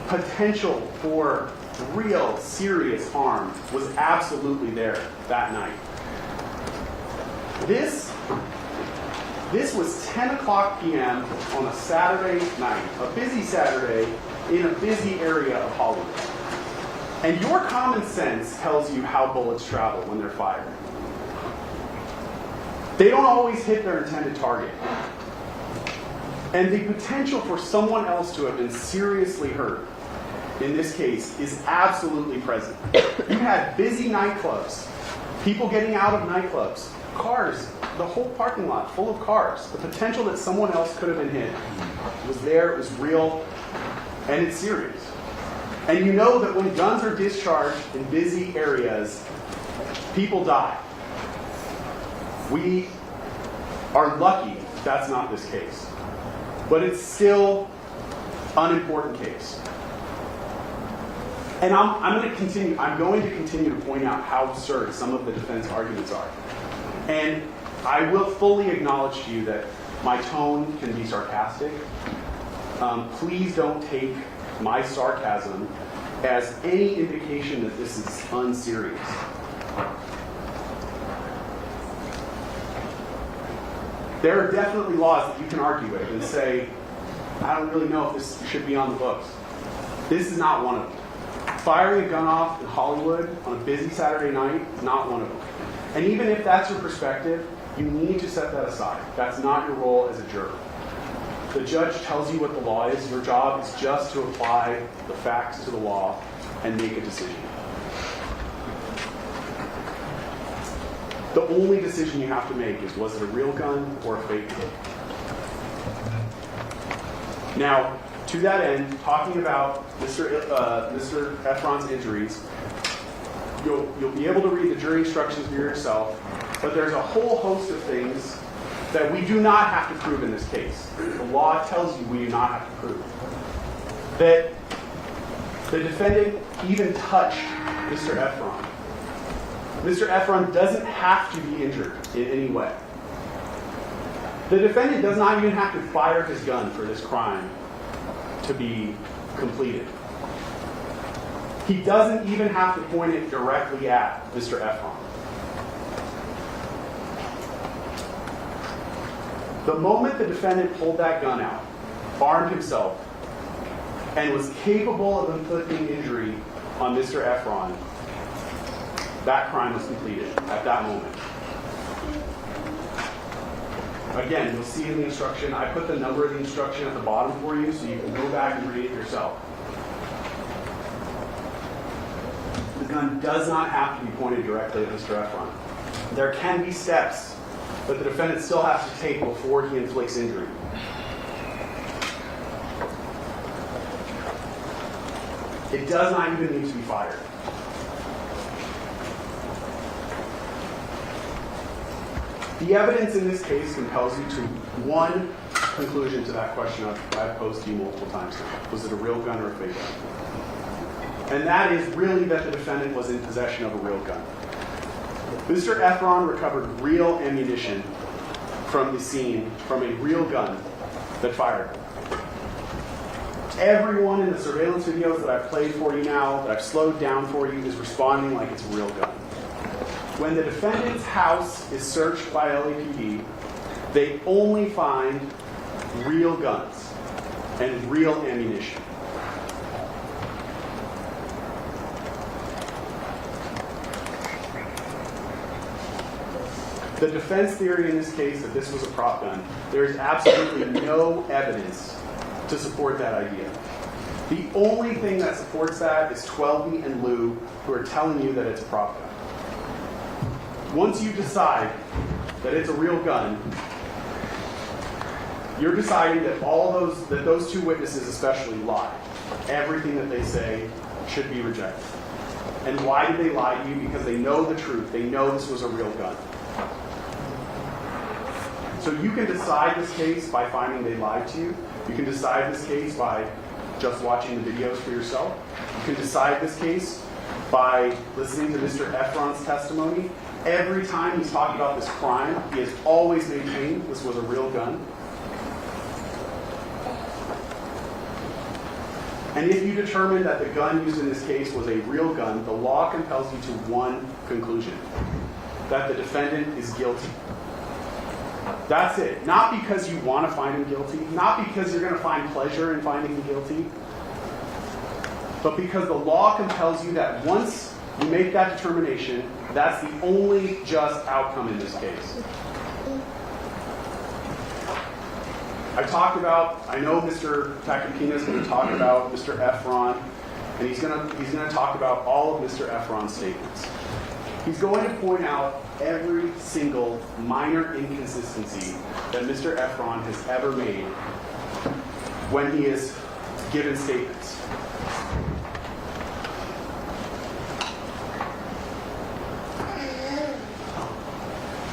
potential for real serious harm was absolutely there that night. This was 10 o'clock p.m. on a Saturday night, a busy Saturday in a busy area of Hollywood. And your common sense tells you how bullets travel when they're fired. They don't always hit their intended target. And the potential for someone else to have been seriously hurt in this case is absolutely present. You had busy nightclubs, people getting out of nightclubs, cars, the whole parking lot full of cars. The potential that someone else could have been hit was there, it was real, and it's serious. And you know that when guns are discharged in busy areas, people die. We are lucky that's not this case. But it's still an important case. And I'm going to continue to point out how absurd some of the defense arguments are. And I will fully acknowledge to you that my tone can be sarcastic. Please don't take my sarcasm as any indication that this is unserious. There are definitely laws that you can argue with and say, I don't really know if this should be on the books. This is not one of them. Firing a gun off in Hollywood on a busy Saturday night, not one of them. And even if that's your perspective, you need to set that aside. That's not your role as a juror. The judge tells you what the law is. Your job is just to apply the facts to the law and make a decision. The only decision you have to make is, was it a real gun or a fake gun? Now, to that end, talking about Mr. Ephron's injuries, you'll be able to read the jury instructions for yourself, but there's a whole host of things that we do not have to prove in this case. The law tells you we do not have to prove. That the defendant even touched Mr. Ephron. Mr. Ephron doesn't have to be injured in any way. The defendant does not even have to fire his gun for this crime to be completed. He doesn't even have to point it directly at Mr. Ephron. The moment the defendant pulled that gun out, armed himself, and was capable of inflicting injury on Mr. Ephron, that crime was completed at that moment. Again, you'll see in the instruction, I put the number of the instruction at the bottom for you so you can go back and read it yourself. The gun does not have to be pointed directly at Mr. Ephron. There can be steps that the defendant still has to take before he inflicts injury. It does not even need to be fired. The evidence in this case compels you to one conclusion to that question I've posed to you multiple times now. Was it a real gun or a fake gun? And that is really that the defendant was in possession of a real gun. Mr. Ephron recovered real ammunition from the scene, from a real gun, that fired him. Everyone in the surveillance videos that I've played for you now, that I've slowed down for you, is responding like it's a real gun. When the defendant's house is searched by LAPD, they only find real guns and real ammunition. The defense theory in this case that this was a prop gun, there is absolutely no evidence to support that idea. The only thing that supports that is Twelby and Lou, who are telling you that it's a prop gun. Once you decide that it's a real gun, you're deciding that those two witnesses especially lied. Everything that they say should be rejected. And why did they lie to you? Because they know the truth. They know this was a real gun. So you can decide this case by finding they lied to you. You can decide this case by just watching the videos for yourself. You can decide this case by listening to Mr. Ephron's testimony. Every time he's talked about this crime, he has always maintained this was a real gun. And if you determine that the gun used in this case was a real gun, the law compels you to one conclusion: that the defendant is guilty. That's it. Not because you want to find him guilty, not because you're going to find pleasure in finding him guilty, but because the law compels you that once you make that determination, that's the only just outcome in this case. I know Mr. Takapina is going to talk about Mr. Ephron, and he's going to talk about all of Mr. Ephron's statements. He's going to point out every single minor inconsistency that Mr. Ephron has ever made when he has given statements.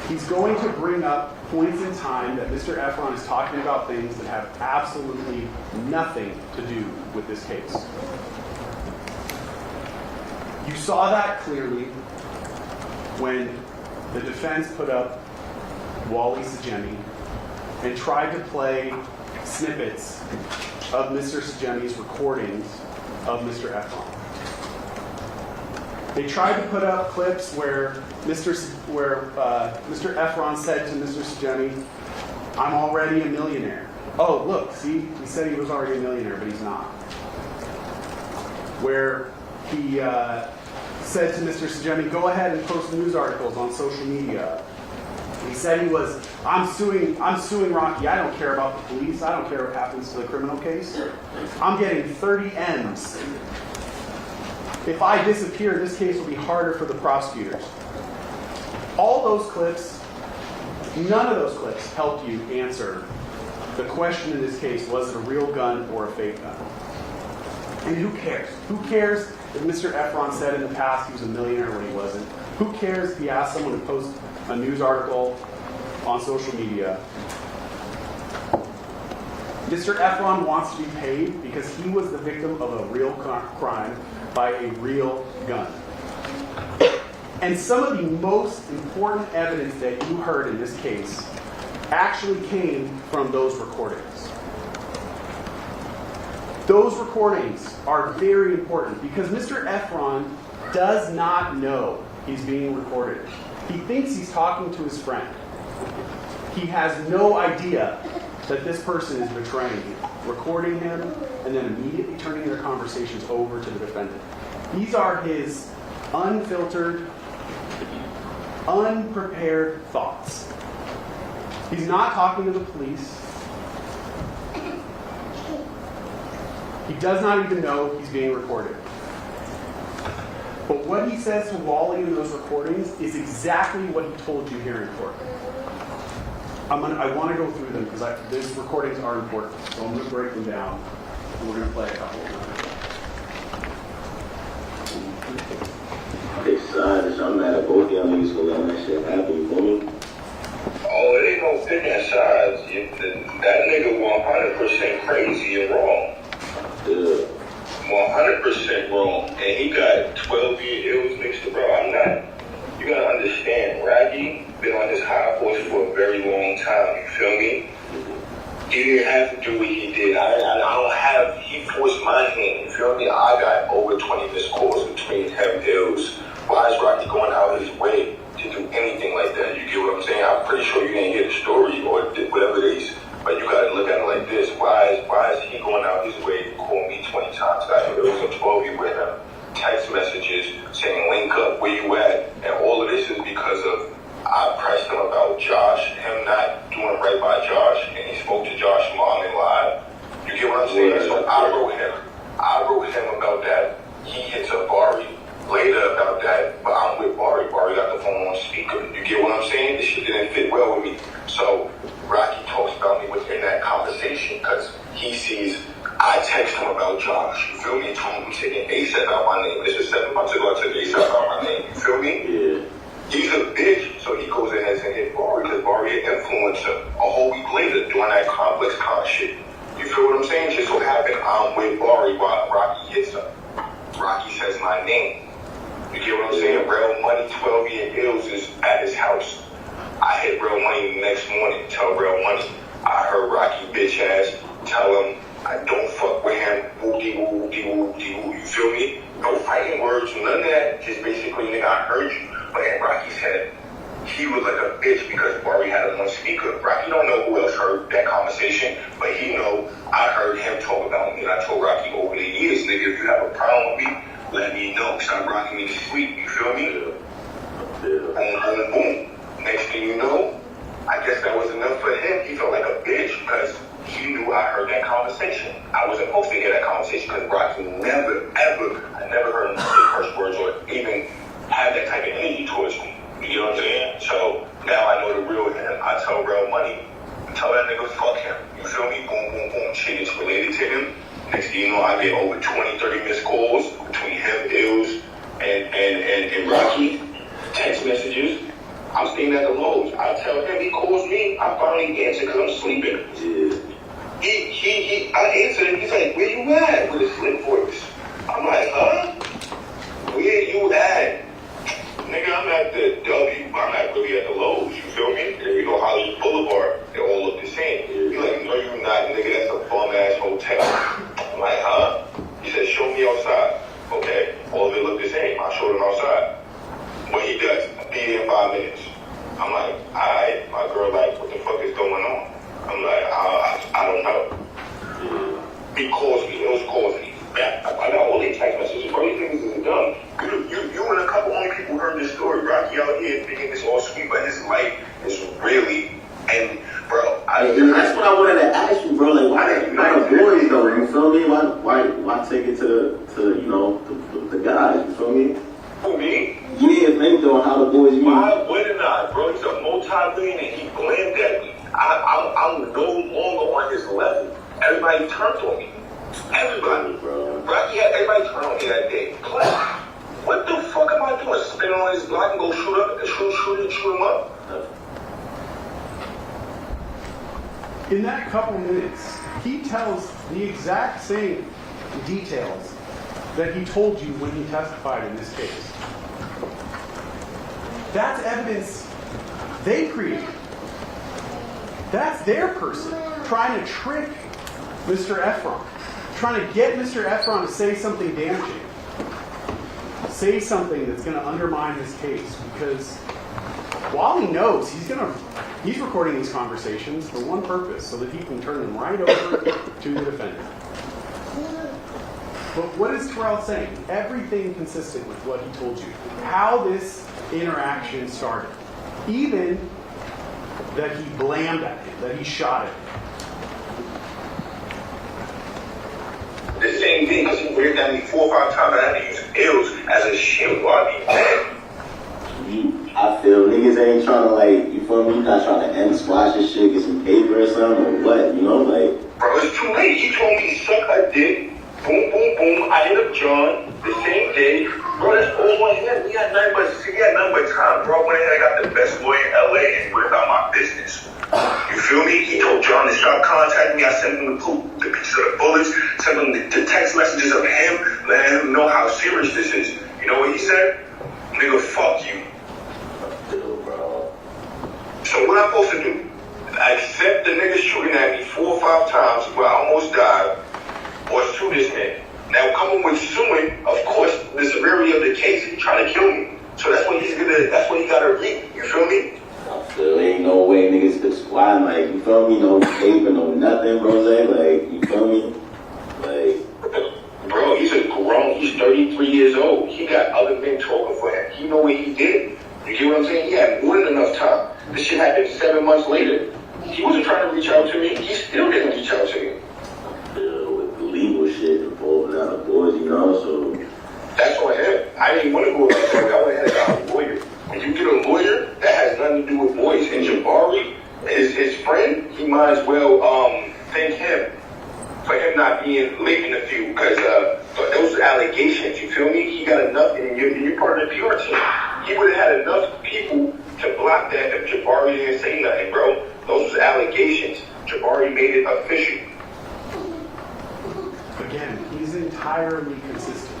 He's going to bring up points in time that Mr. Ephron is talking about things that have absolutely nothing to do with this case. You saw that clearly when the defense put up Wally Sajemi and tried to play snippets of Mr. Sajemi's recordings of Mr. Ephron. They tried to put up clips where Mr. Ephron said to Mr. Sajemi, "I'm already a millionaire." Oh, look, see, he said he was already a millionaire, but he's not. Where he said to Mr. Sajemi, "Go ahead and post news articles on social media." He said I'm suing Rocky. I don't care about the police. I don't care what happens to the criminal case. I'm getting 30 M's. If I disappear, this case will be harder for the prosecutors. All those clips, none of those clips helped you answer the question in this case: was it a real gun or a fake gun? And who cares? Who cares if Mr. Ephron said in the past he was a millionaire when he wasn't? Who cares if he asked someone to post a news article on social media? Mr. Ephron wants to be paid because he was the victim of a real crime by a real gun. And some of the most important evidence that you heard in this case actually came from those recordings. Those recordings are very important because Mr. Ephron does not know he's being recorded. He thinks he's talking to his friend. He has no idea that this person is betraying him, recording him, and then immediately turning their conversations over to the defendant. These are his unfiltered, unprepared thoughts. He's not talking to the police. He does not even know he's being recorded. But what he says to Wally in those recordings is exactly what he told you here in court. I want to go through them because these recordings are important. So I'm going to break them down. And we're going to play a couple of them.
They signed, I'm mad at both y'all niggas for letting that shit happen, you feel me?
Oh, it ain't no picking sides. That nigga 100% crazy and wrong.
Yeah.
100% wrong. And he got 12 years mixed up, bro. I'm not. You gotta understand, Racky been on this high horse for a very long time. You feel me? He didn't have to do what he did. I don't have, he forced my hand, you feel me? I got over 20 missed calls between him deals. Why is Rocky going out his way to do anything like that? You get what I'm saying? I'm pretty sure you didn't hear the story or whatever it is, but you gotta look at it like this. Why is he going out his way to call me 20 times? I hear those 12 with him. Text messages saying link up, where you at? And all of this is because of I pressed him about Josh, him not doing right by Josh, and he spoke to Josh's mom and lied. You get what I'm saying? So I wrote him about that. He hits up Bari later about that, but I'm with Bari. Bari got the phone on speaker. You get what I'm saying? This shit didn't fit well with me. So Rocky talks about me within that conversation because he sees I text him about Josh. You feel me? Told him taking ASAP out my name. This was 7 months ago. I took ASAP out my name. You feel me?
Yeah.
He's a bitch, so he goes ahead and hit Bari because Bari influenced him a whole week later doing that complex con shit. You feel what I'm saying? Just so happened I'm with Bari while Rocky hits him. Rocky says my name. You get what I'm saying? Real Money 12-year deals is at his house. I hit Real Money the next morning, tell Real Money. I heard Rocky bitch ass tell him I don't fuck with him. Whoop-de-woo. You feel me? No fighting words, none of that. Just basically, nigga, I heard you. But in Rocky's head, he was like a bitch because Bari had him on speaker. Rocky don't know who else heard that conversation, but he know I heard him talk about me. And I told Rocky over the years, nigga, if you have a problem with me, let me know. Stop rocking me to sleep. You feel me? Boom, boom, boom. Next thing you know, I guess that was enough for him. He felt like a bitch because he knew I heard that conversation. I wasn't supposed to hear that conversation because Rocky never, ever, I never heard him say curse words or even have that type of energy towards me. You know what I'm saying? So now I know the real him. I tell Real Money, tell that nigga fuck him. You feel me? Boom, boom, boom. Shit is related to him. Next thing you know, I get over 20, 30 missed calls between him, Ills, and Rocky. Text messages. I'm staying at the Lowe's. I tell him, he calls me. I finally answer because I'm sleeping. I answered him. He's like, where you at? With a slim voice. I'm like, huh? Where you at? Nigga, I'm at the W. I'm not really at the Lowe's. You feel me? You know, Hollywood Boulevard. They all look the same. He's like, no, you're not, nigga. That's a bum-ass hotel. I'm like, huh? He said, show me outside. Okay. All of it look the same. I showed him outside. What he does, be there in 5 minutes. I'm like, alright. My girl like, what the fuck is going on? I'm like, I don't know. He calls me. He calls me. I got all these text messages. Bro, these niggas is dumb. You and a couple only people heard this story. Rocky out here thinking it's all sweet, but his life is really, and bro,
that's what I wanted to ask you, bro. Like, why the boys though? You feel me? Why take it to you know the guys? You feel me?
Who, me?
You didn't think though how the boys meet.
Why wouldn't I, bro? He's a multi-millionaire. He blamed at me. I'm no longer on his level. Everybody turned on me. Everybody,
bro.
Rocky had everybody turn on me that day. Plus, what the fuck am I doing? Spin on his block and go shoot him up?
In that couple minutes, he tells the exact same details that he told you when he testified in this case. That's evidence they created. That's their person trying to trick Mr. Ephron. Trying to get Mr. Ephron to say something damaging. Say something that's going to undermine his case. Because while he knows he's recording these conversations for one purpose, so that he can turn them right over to the defendant. But what is Terell saying? Everything consistent with what he told you. How this interaction started. Even that he blamed at him, that he shot at him.
The same thing, because he ran at me 4 or 5 times. I had to use ills as a shield while I be dead.
I feel niggas ain't trying to, like, you feel me? Not trying to end squash this shit, get some paper or something, or what, you know, like.
Bro, it's too late. He told me to suck a dick. Boom, boom, boom. I hit up John the same day. Bro, that's all on him. We had nothing but time. Bro, I went ahead and got the best lawyer in LA and went about my business. You feel me? He told John to stop contacting me. I sent him the pictures of the bullets, sent him the text messages of him, letting him know how serious this is. You know what he said? Nigga, fuck you. So what am I supposed to do? Except the nigga shooting at me 4 or 5 times where I almost died, or sue this man. Now coming with suing, of course, the severity of the case, he's trying to kill me. So that's what he gotta reap. You feel me?
There ain't no way niggas could squat, like, you feel me? No paper, no nothing, bro. Like, you feel me? Like,
bro, he's a grown, he's 33 years old. He got other men talking for him. He know what he did. You get what I'm saying? He had more than enough time. This shit happened 7 months later. He wasn't trying to reach out to me. He still didn't reach out to me.
with the legal shit involving out of boys, you know, so.
That's on him. I didn't want to go like that. I went ahead and got a lawyer. When you get a lawyer, that has nothing to do with boys. And Jabari, his friend, he might as well thank him for him not being late in the field, because those allegations, you feel me? He got enough, and you're part of the PR team. He would have had enough people to block that if Jabari didn't say nothing, bro. Those was allegations. Jabari made it official.
Again, he's entirely consistent.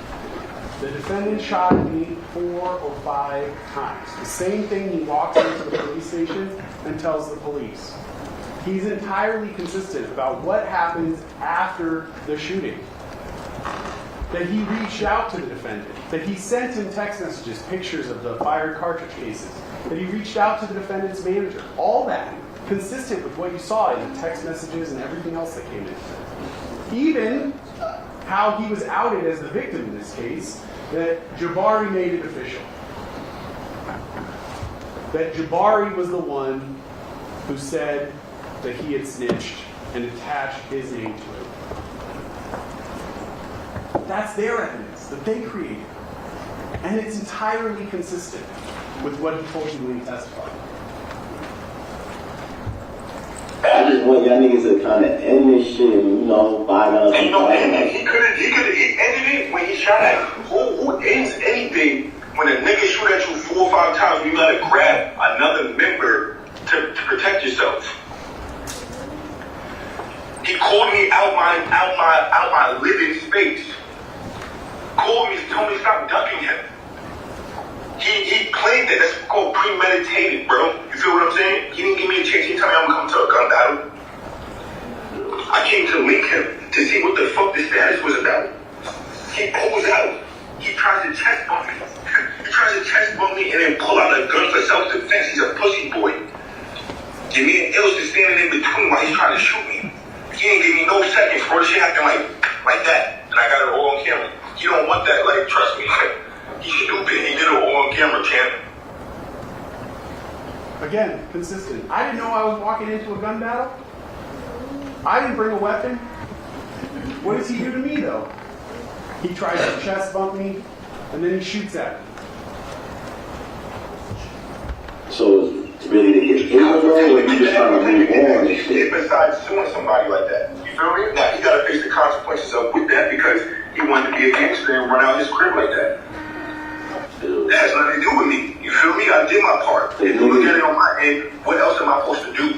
The defendant shot at me 4 or 5 times. The same thing he walks into the police station and tells the police. He's entirely consistent about what happens after the shooting. That he reached out to the defendant. That he sent him text messages, pictures of the fired cartridge cases. That he reached out to the defendant's manager. All that consistent with what you saw in the text messages and everything else that came in. Even how he was outed as the victim in this case, that Jabari made it official. That Jabari was the one who said that he had snitched and attached his name to it. That's their evidence that they created. And it's entirely consistent with what he told you when he testified.
I just want y'all niggas to kind of end this shit, you know, by now.
And you know, he ended it when he shot at you. Who ends anything when a nigga shoot at you 4 or 5 times? You gotta grab another member to protect yourself. He called me out my living space. Called me, told me to stop ducking him. He claimed that. That's called premeditated, bro. You feel what I'm saying? He didn't give me a chance. He didn't tell me I'm coming to a gun battle. I came to link him to see what the fuck the status was about. He pulls out. He tries to chest bump me. He tries to chest bump me and then pull out a gun for self-defense. He's a pussy boy. Give me an Ilse is standing in between while he's trying to shoot me. He ain't give me no seconds, bro. This shit happened like that. And I got it all on camera. You don't want that, like, trust me. He's stupid. He did it all on camera, champ.
Again, consistent. I didn't know I was walking into a gun battle. I didn't bring a weapon. What does he do to me, though? He tries to chest bump me, and then he shoots at me.
So it's really to get in, bro, or you just trying to move on and shit?
Besides suing somebody like that. You feel me? Now, he got to face the consequences of with that because he wanted to be a gangster and run out his crib like that. That has nothing to do with me. You feel me? I did my part. If you look at it on my end, what else am I supposed to do?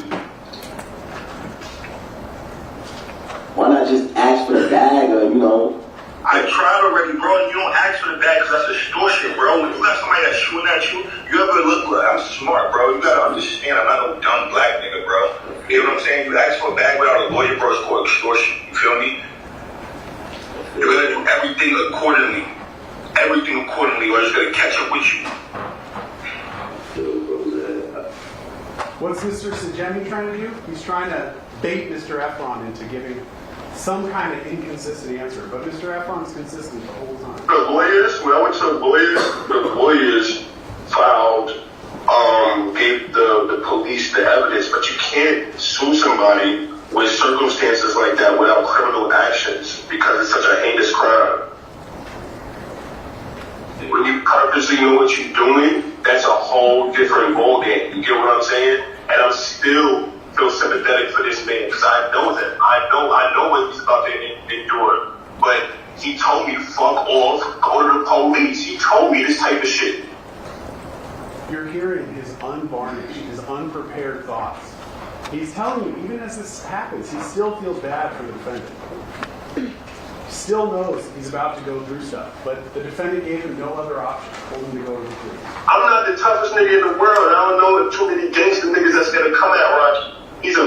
Why not just ask for the bag or, you know?
I tried already, bro, and you don't ask for the bag because that's extortion, bro. When you got somebody that's shooting at you, you ever look like, I'm smart, bro. You gotta understand I'm not no dumb black nigga, bro. You know what I'm saying? You ask for a bag without a lawyer, bro, it's called extortion. You feel me? You're gonna do everything accordingly. Everything accordingly, or it's gonna catch up with you.
What's Mr. Sajemi trying to do? He's trying to bait Mr. Ephron into giving some kind of inconsistent answer, but Mr. Ephron's consistent the whole time.
The lawyers, when I went to the lawyers found, gave the police the evidence, but you can't sue somebody with circumstances like that without criminal actions because it's such a heinous crime. When you purposely know what you're doing, that's a whole different ballgame. You get what I'm saying? And I'm still feel sympathetic for this man because I know that. I know what he's about to endure. But he told me, fuck off, go to the police. He told me this type of shit.
You're hearing his unvarnished, his unprepared thoughts. He's telling you, even as this happens, he still feels bad for the defendant. He still knows he's about to go through stuff, but the defendant gave him no other option, told him to go to the police.
I'm not the toughest nigga in the world. I don't know too many gangster niggas that's gonna come at Rocky. He's a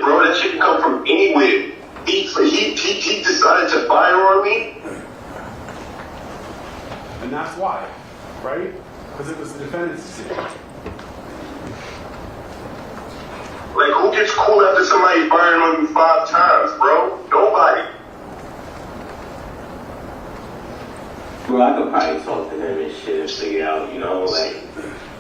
shit, bro. That shit can come from anywhere. He decided to fire on me.
And that's why, right? Because it was the defendant's decision.
Like, who gets cool after somebody firing on you 5 times, bro? Nobody.
Bro, I could probably talk to him and shit and figure out, you know, like,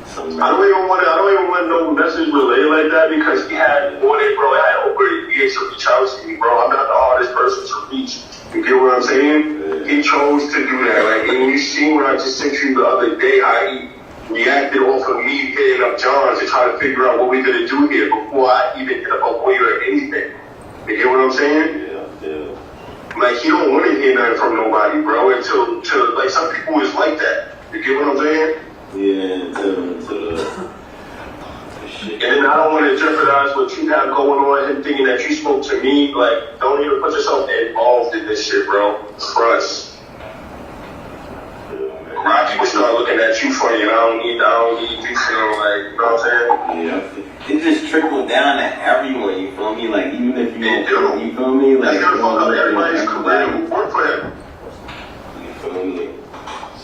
some...
I don't even want no message relayed like that because he had more than, bro, I had over years to reach out to me, bro. I'm not the hardest person to reach. You get what I'm saying? He chose to do that. Like, and you see what I just sent you the other day, how he reacted off of me hitting up John to try to figure out what we're going to do here before I even hit up a lawyer or anything. You get what I'm saying?
Yeah.
Like, he don't want to hear nothing from nobody, bro, until like, some people is like that. You get what I'm saying?
Yeah, until the shit.
And I don't want to jeopardize what you have going on, him thinking that you spoke to me. Like, don't even put yourself involved in this shit, bro. Trust. A lot of people start looking at you funny, and I don't need you feeling like, you know what I'm saying?
Yeah. It just trickled down to everyone, you feel me? Like, even if you
It
don't,
do.
you feel me? Like,
That's gonna fuck up everybody's career who work for him.
you feel me?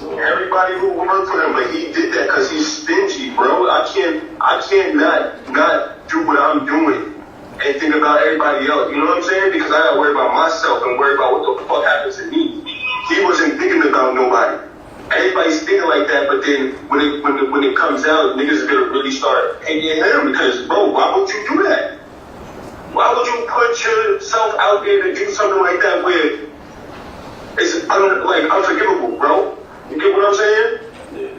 So,
Everybody who worked for him, but he did that because he's stingy, bro. I can't not do what I'm doing and think about everybody else. You know what I'm saying? Because I gotta worry about myself and worry about what the fuck happens to me. He wasn't thinking about nobody. Everybody's thinking like that, but then when it comes out, niggas are gonna really start hating him because, bro, why would you do that? Why would you put yourself out there to do something like that where it's unforgivable, bro? You get what I'm saying?
yeah.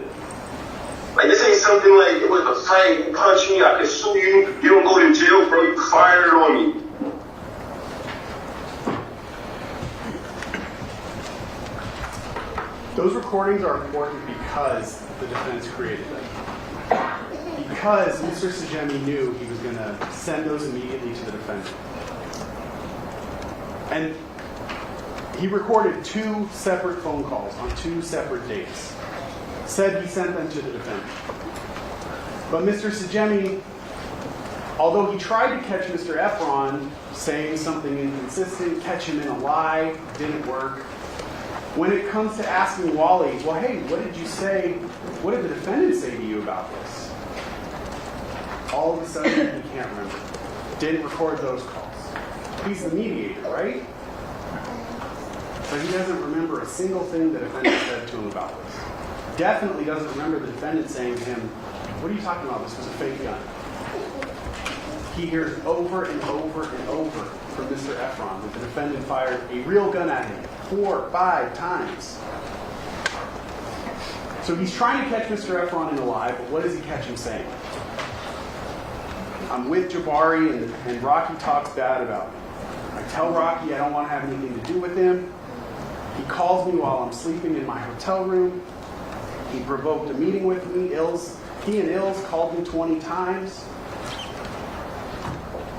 Like, this ain't something like it was a fight, you punch me, I can sue you, you don't go to jail, bro, you fired on me.
Those recordings are important because the defense created them. Because Mr. Sajemi knew he was going to send those immediately to the defendant. And he recorded 2 separate phone calls on 2 separate dates. Said he sent them to the defendant. But Mr. Sajemi, although he tried to catch Mr. Ephron saying something inconsistent, catch him in a lie, didn't work. When it comes to asking Wally, well, hey, what did you say? What did the defendant say to you about this? All of a sudden, he can't remember. Didn't record those calls. He's the mediator, right? But he doesn't remember a single thing the defendant said to him about this. Definitely doesn't remember the defendant saying to him, what are you talking about? This was a fake gun. He hears over and over and over from Mr. Ephron that the defendant fired a real gun at him 4 or 5 times. So he's trying to catch Mr. Ephron in a lie, but what does he catch him saying? I'm with Jabari and Rocky talks bad about me. I tell Rocky I don't want to have anything to do with him. He calls me while I'm sleeping in my hotel room. He provoked a meeting with me. He and Ills called me 20 times.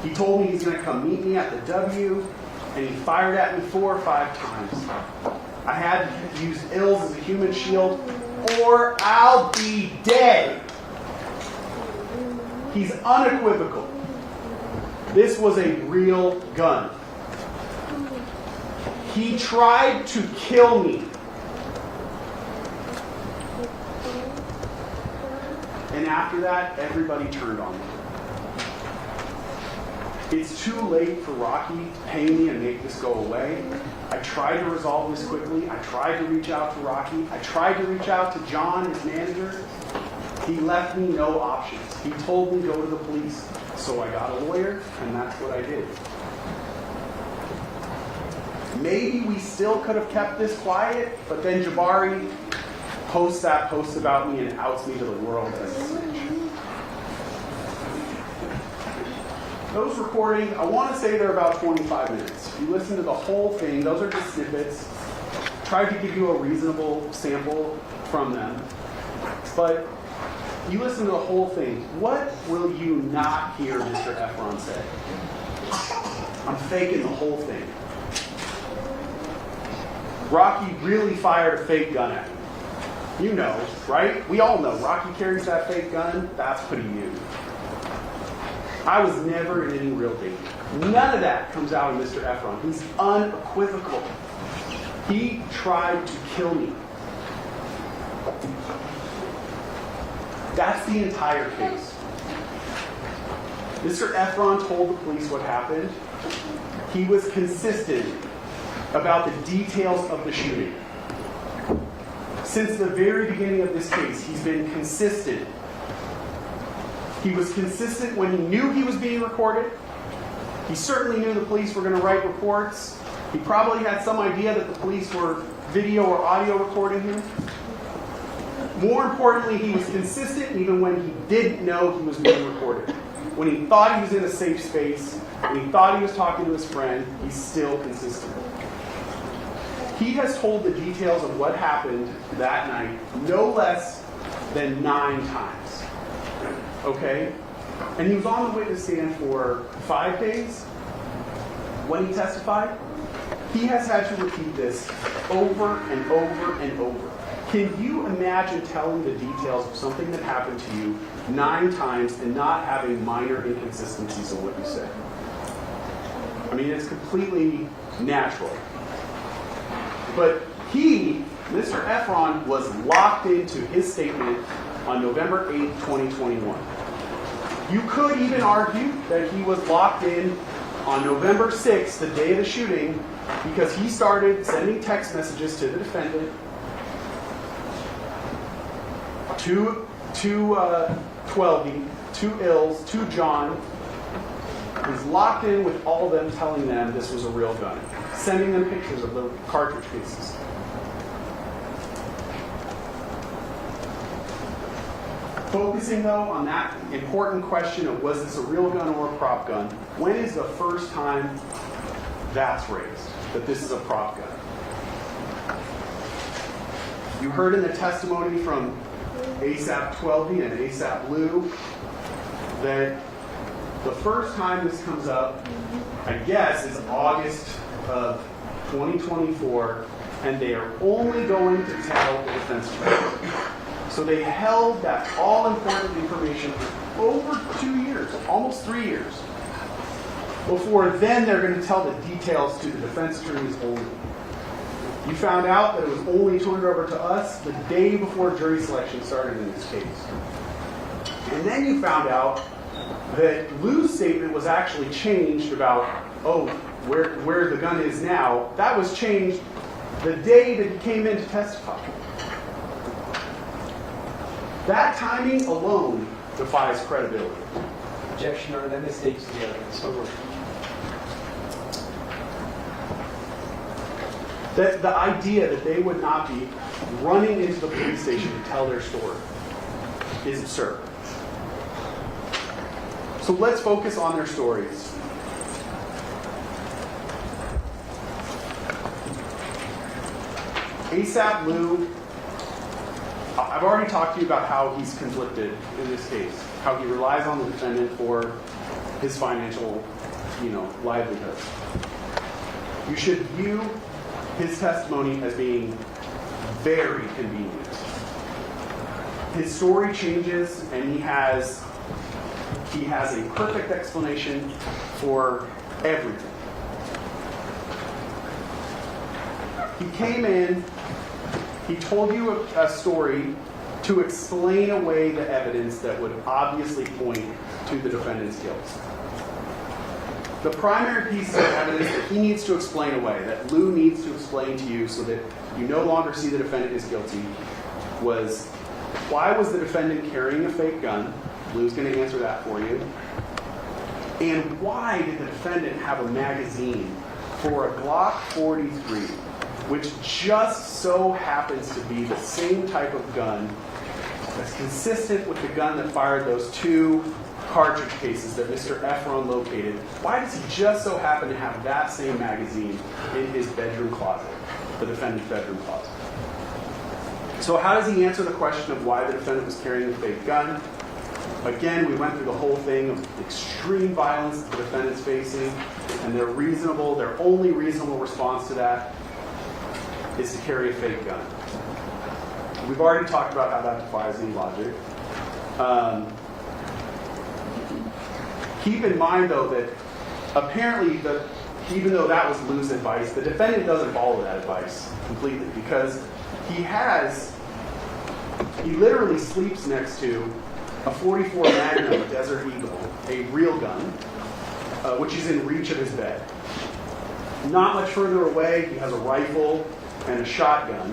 He told me he's going to come meet me at the W, and he fired at me 4 or 5 times. I had to use Ills as a human shield, or I'll be dead. He's unequivocal. This was a real gun. He tried to kill me. And after that, everybody turned on me. It's too late for Rocky to pay me and make this go away. I tried to resolve this quickly. I tried to reach out to Rocky. I tried to reach out to John, his manager. He left me no options. He told me go to the police. So I got a lawyer, and that's what I did. Maybe we still could have kept this quiet, but then Jabari posts that post about me and outs me to the world as a snitch. Those recordings, I want to say they're about 25 minutes. If you listen to the whole thing, those are just snippets. Tried to give you a reasonable sample from them. But you listen to the whole thing, what will you not hear Mr. Ephron say? I'm faking the whole thing. Rocky really fired a fake gun at me. You know, right? We all know. Rocky carries that fake gun. That's what he knew. I was never in any real danger. None of that comes out of Mr. Ephron. He's unequivocal. He tried to kill me. That's the entire case. Mr. Ephron told the police what happened. He was consistent about the details of the shooting. Since the very beginning of this case, he's been consistent. He was consistent when he knew he was being recorded. He certainly knew the police were going to write reports. He probably had some idea that the police were video or audio recording him. More importantly, he was consistent even when he didn't know he was being recorded. When he thought he was in a safe space, when he thought he was talking to his friend, he's still consistent. He has told the details of what happened that night no less than 9 times. Okay? And he was on the witness stand for 5 days when he testified. He has had to repeat this over and over and over. Can you imagine telling the details of something that happened to you 9 times and not having minor inconsistencies in what you said? I mean, it's completely natural. But he, Mr. Ephron, was locked into his statement on November 8, 2021. You could even argue that he was locked in on November 6th, the day of the shooting, because he started sending text messages to the defendant, to 12, to Ills, to John. He was locked in with all of them telling them this was a real gun, sending them pictures of the cartridge cases. Focusing, though, on that important question of was this a real gun or a prop gun, when is the first time that's raised, that this is a prop gun? You heard in the testimony from ASAP 12 and ASAP Lou that the first time this comes up, I guess, is August of 2024, and they are only going to tell the defense attorney. So they held that all-important information for over 2 years, almost 3 years, before then they're going to tell the details to the defense attorneys only. You found out that it was only turned over to us the day before jury selection started in this case. And then you found out that Lou's statement was actually changed about, where the gun is now. That was changed the day that he came in to testify. That timing alone defies credibility.
Objection, Your Honor, that mistakes the evidence.
That the idea that they would not be running into the police station to tell their story is absurd. So let's focus on their stories. ASAP Lou, I've already talked to you about how he's conflicted in this case, how he relies on the defendant for his financial, livelihood. You should view his testimony as being very convenient. His story changes, and he has a perfect explanation for everything. He came in, he told you a story to explain away the evidence that would obviously point to the defendant's guilt. The primary piece of evidence that he needs to explain away, that Lou needs to explain to you so that you no longer see the defendant is guilty, was why was the defendant carrying a fake gun? Lou's going to answer that for you. And why did the defendant have a magazine for a Glock 43, which just so happens to be the same type of gun that's consistent with the gun that fired those 2 cartridge cases that Mr. Ephron located? Why does he just so happen to have that same magazine in his bedroom closet, the defendant's bedroom closet? So how does he answer the question of why the defendant was carrying a fake gun? Again, we went through the whole thing of extreme violence that the defendant's facing, and their only reasonable response to that is to carry a fake gun. We've already talked about how that defies any logic. Keep in mind, though, that apparently, even though that was Lou's advice, the defendant doesn't follow that advice completely, because he literally sleeps next to a .44 Magnum Desert Eagle, a real gun, which is in reach of his bed. Not much further away, he has a rifle and a shotgun.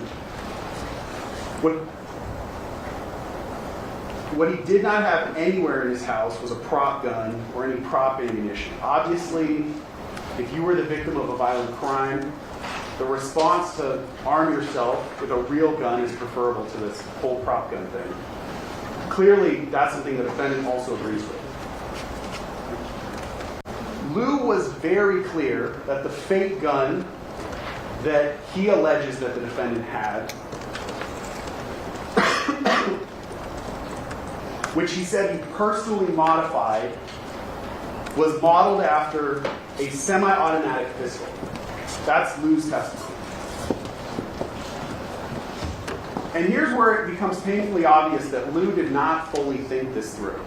What he did not have anywhere in his house was a prop gun or any prop ammunition. Obviously, if you were the victim of a violent crime, the response to arm yourself with a real gun is preferable to this whole prop gun thing. Clearly, that's something the defendant also agrees with. Lou was very clear that the fake gun that he alleges that the defendant had, which he said he personally modified, was modeled after a semi-automatic pistol. That's Lou's testimony. And here's where it becomes painfully obvious that Lou did not fully think this through.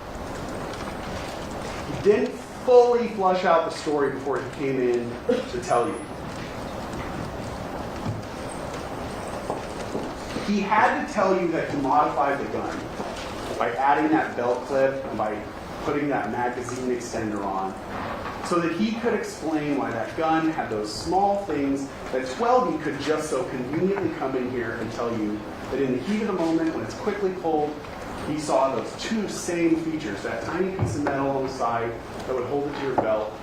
He didn't fully flush out the story before he came in to tell you. He had to tell you that he modified the gun by adding that belt clip and by putting that magazine extender on, so that he could explain why that gun had those small things that Twelby could just so conveniently come in here and tell you that in the heat of the moment, when it's quickly pulled, he saw those two same features, that tiny piece of metal on the side that would hold it to your belt,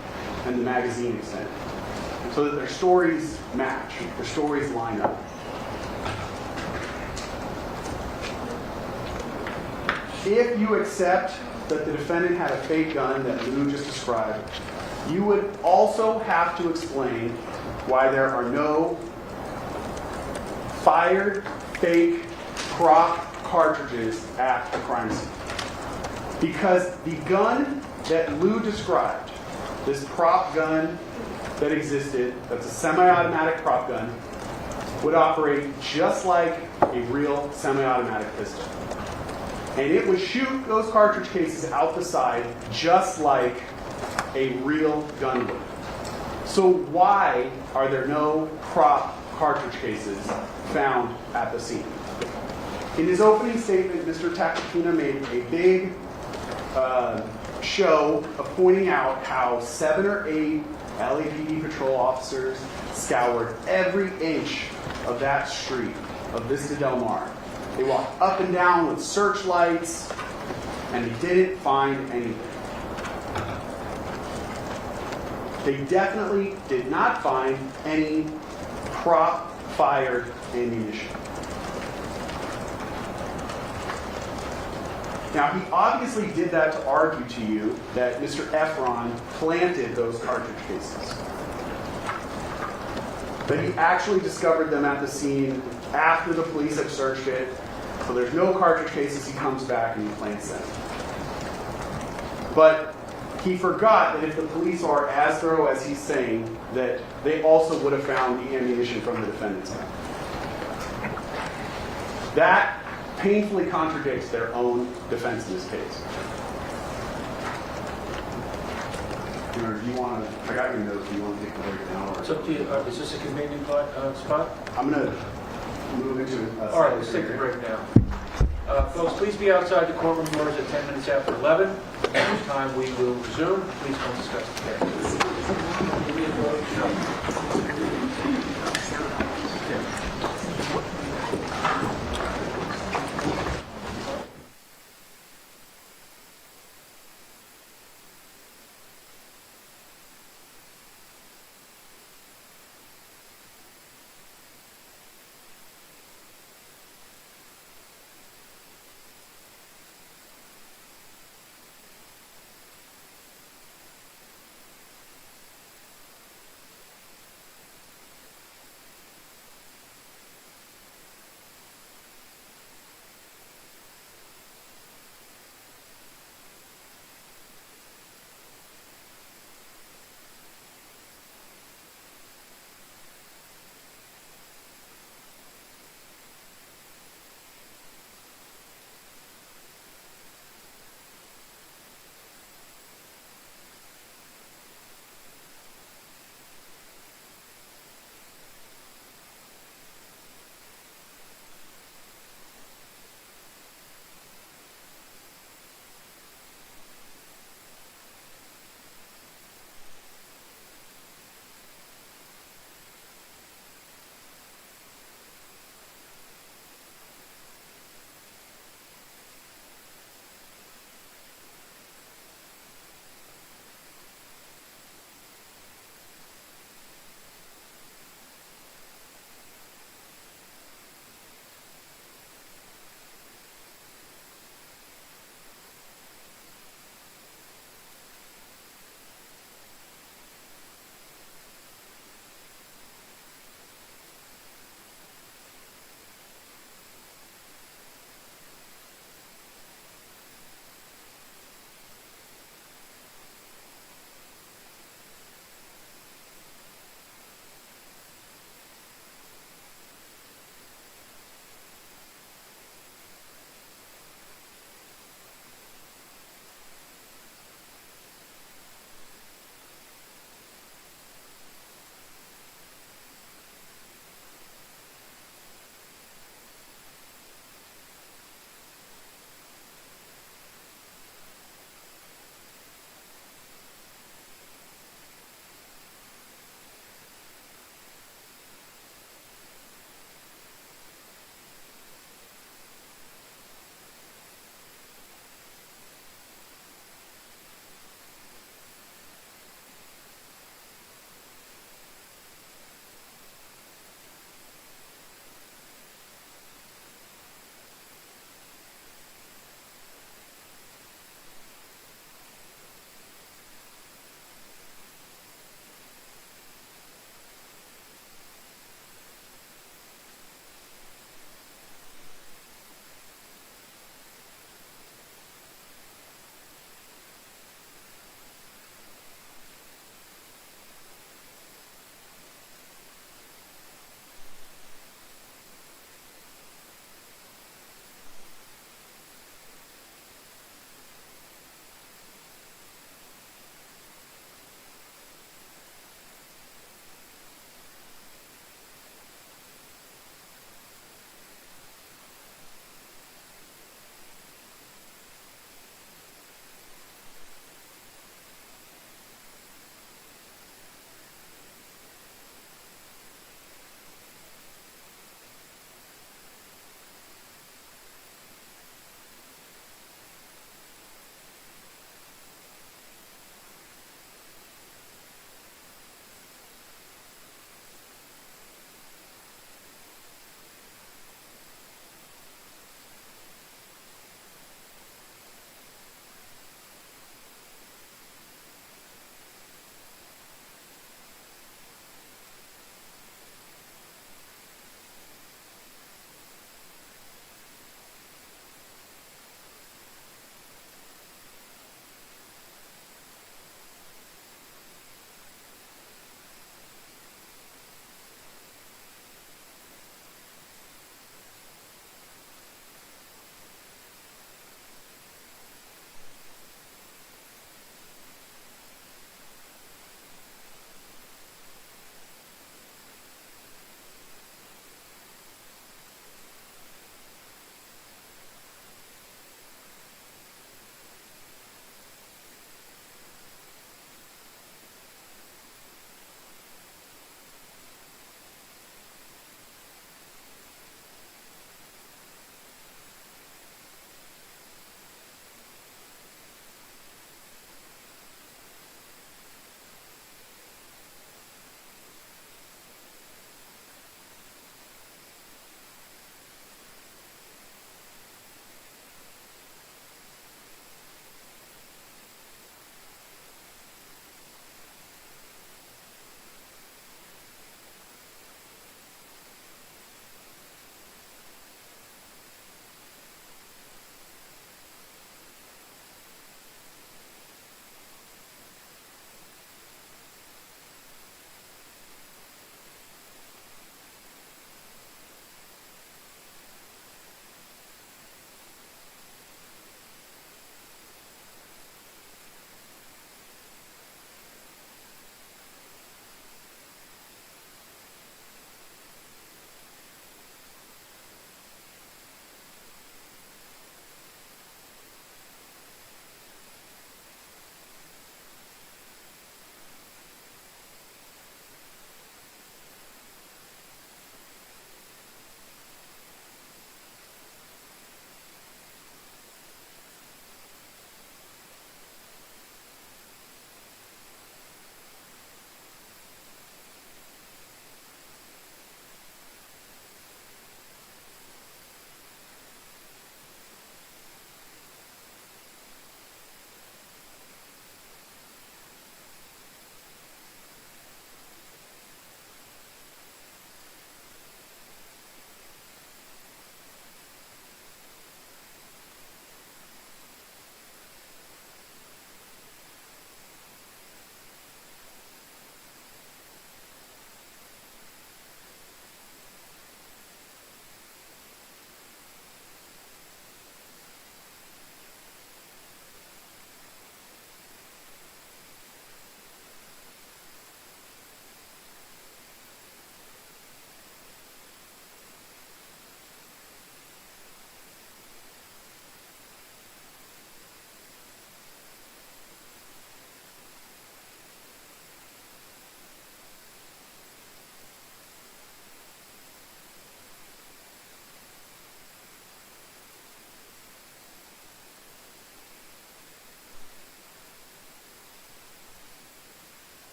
and the magazine extender, so that their stories match, their stories line up. If you accept that the defendant had a fake gun that Lou just described, you would also have to explain why there are no fired, fake, prop cartridges at the crime scene. Because the gun that Lou described, this prop gun that existed, that's a semi-automatic prop gun, would operate just like a real semi-automatic pistol. And it would shoot those cartridge cases out the side just like a real gun would. So why are there no prop cartridge cases found at the scene? In his opening statement, Mr. Takakina made a big show of pointing out how 7 or 8 LAPD patrol officers scoured every inch of that street of Vista Del Mar. They walked up and down with searchlights, and they didn't find anything. They definitely did not find any prop-fired ammunition. Now, he obviously did that to argue to you that Mr. Ephron planted those cartridge cases. But he actually discovered them at the scene after the police had searched it. So there's no cartridge cases. He comes back and he plants them. But he forgot that if the police are as thorough as he's saying, that they also would have found the ammunition from the defendant's gun. That painfully contradicts their own defense in this case. Do you want to, I got your notes, do you want to take the break now? Or?
It's up to you. Is this a convenient spot?
I'm going to move into it.
All right, let's take a break now. Folks, please be outside the courtroom doors at 10 minutes after 11. At which time we will resume. Please don't discuss the case.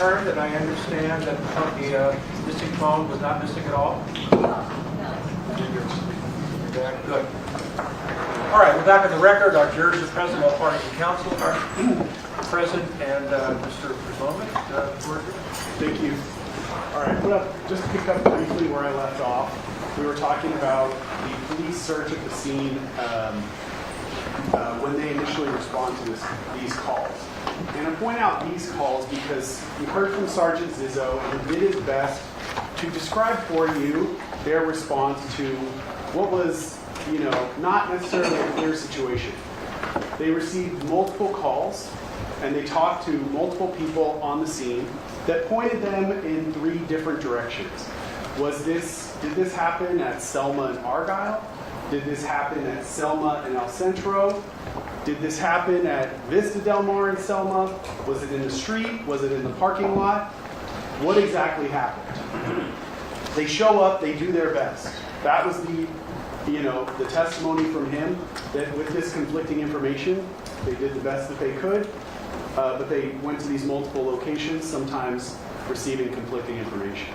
return, that I understand that the missing phone was not missing at all? Good. All right, we're back on the record. Our jurors are present, all parties and counsel are present, and Mr. Prislovic,
Thank you. All right, I'm going to just pick up briefly where I left off. We were talking about the police search of the scene when they initially respond to these calls. And I point out these calls because you heard from Sergeant Zizzo, and he did his best to describe for you their response to what was, not necessarily a clear situation. They received multiple calls, and they talked to multiple people on the scene that pointed them in 3 different directions. Did this happen at Selma and Argyle? Did this happen at Selma and El Centro? Did this happen at Vista Del Mar and Selma? Was it in the street? Was it in the parking lot? What exactly happened? They show up, they do their best. That was the testimony from him, that with this conflicting information, they did the best that they could, but they went to these multiple locations, sometimes receiving conflicting information.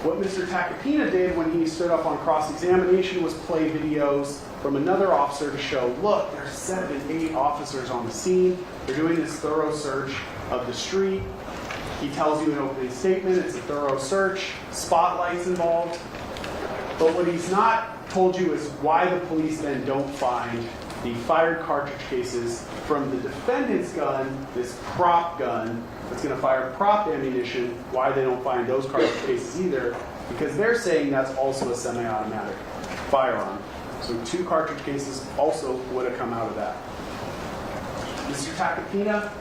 What Mr. Tacopina did when he stood up on cross-examination was play videos from another officer to show, look, there's 7, 8 officers on the scene. They're doing this thorough search of the street. He tells you in opening statement, it's a thorough search, spotlights involved. But what he's not told you is why the police then don't find the fired cartridge cases from the defendant's gun, this prop gun that's going to fire prop ammunition, why they don't find those cartridge cases either, because they're saying that's also a semi-automatic firearm. So 2 cartridge cases also would have come out of that. Mr. Tacopina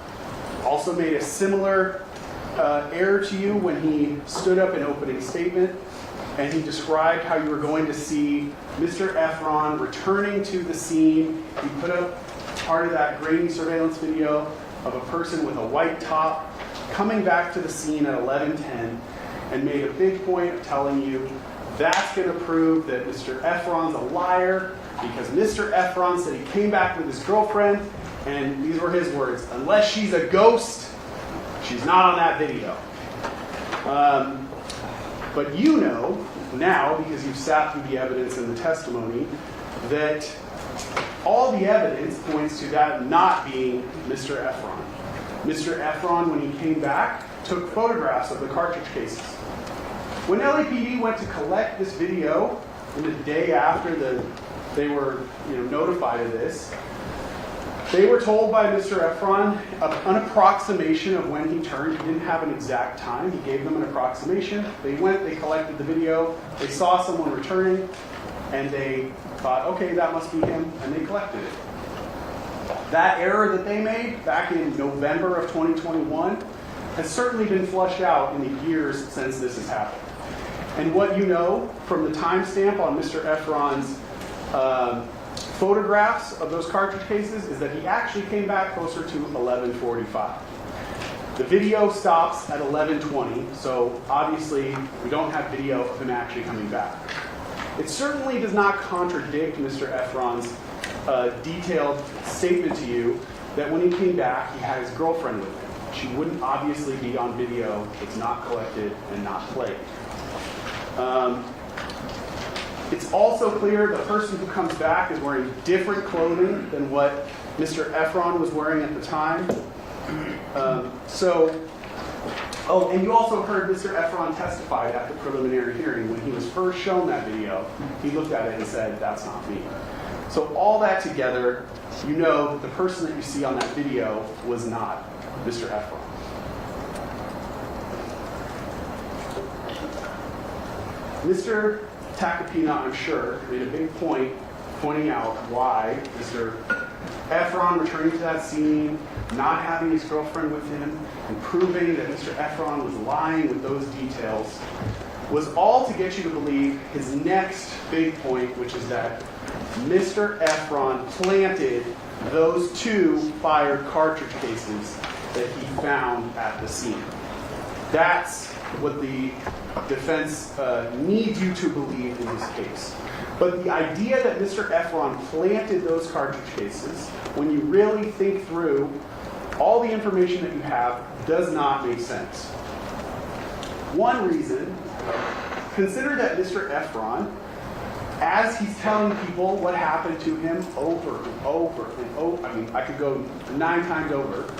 also made a similar error to you when he stood up in opening statement, and he described how you were going to see Mr. Ephron returning to the scene. He put up part of that grainy surveillance video of a person with a white top coming back to the scene at 11:10, and made a big point of telling you that's going to prove that Mr. Ephron's a liar, because Mr. Ephron said he came back with his girlfriend, and these were his words, unless she's a ghost, she's not on that video. But you know now, because you've sat through the evidence and the testimony, that all the evidence points to that not being Mr. Ephron. Mr. Ephron, when he came back, took photographs of the cartridge cases. When LAPD went to collect this video, in the day after they were notified of this, they were told by Mr. Ephron an approximation of when he turned. He didn't have an exact time. He gave them an approximation. They went, they collected the video, they saw someone returning, and they thought, okay, that must be him, and they collected it. That error that they made back in November of 2021 has certainly been flushed out in the years since this has happened. And what you know from the timestamp on Mr. Ephron's photographs of those cartridge cases is that he actually came back closer to 11:45. The video stops at 11:20, so obviously we don't have video of him actually coming back. It certainly does not contradict Mr. Ephron's detailed statement to you that when he came back, he had his girlfriend with him. She wouldn't obviously be on video. It's not collected and not played. It's also clear the person who comes back is wearing different clothing than what Mr. Ephron was wearing at the time. And you also heard Mr. Ephron testify at the preliminary hearing. When he was first shown that video, he looked at it and said, that's not me. So all that together, you know that the person that you see on that video was not Mr. Ephron. Mr. Tacopina, I'm sure, made a big point pointing out why Mr. Ephron returning to that scene, not having his girlfriend with him, and proving that Mr. Ephron was lying with those details, was all to get you to believe his next big point, which is that Mr. Ephron planted those 2 fired cartridge cases that he found at the scene. That's what the defense needs you to believe in this case. But the idea that Mr. Ephron planted those cartridge cases, when you really think through all the information that you have does not make sense. One reason, consider that Mr. Ephron, as he's telling people what happened to him over and over and over, I mean, I could go 9 times over,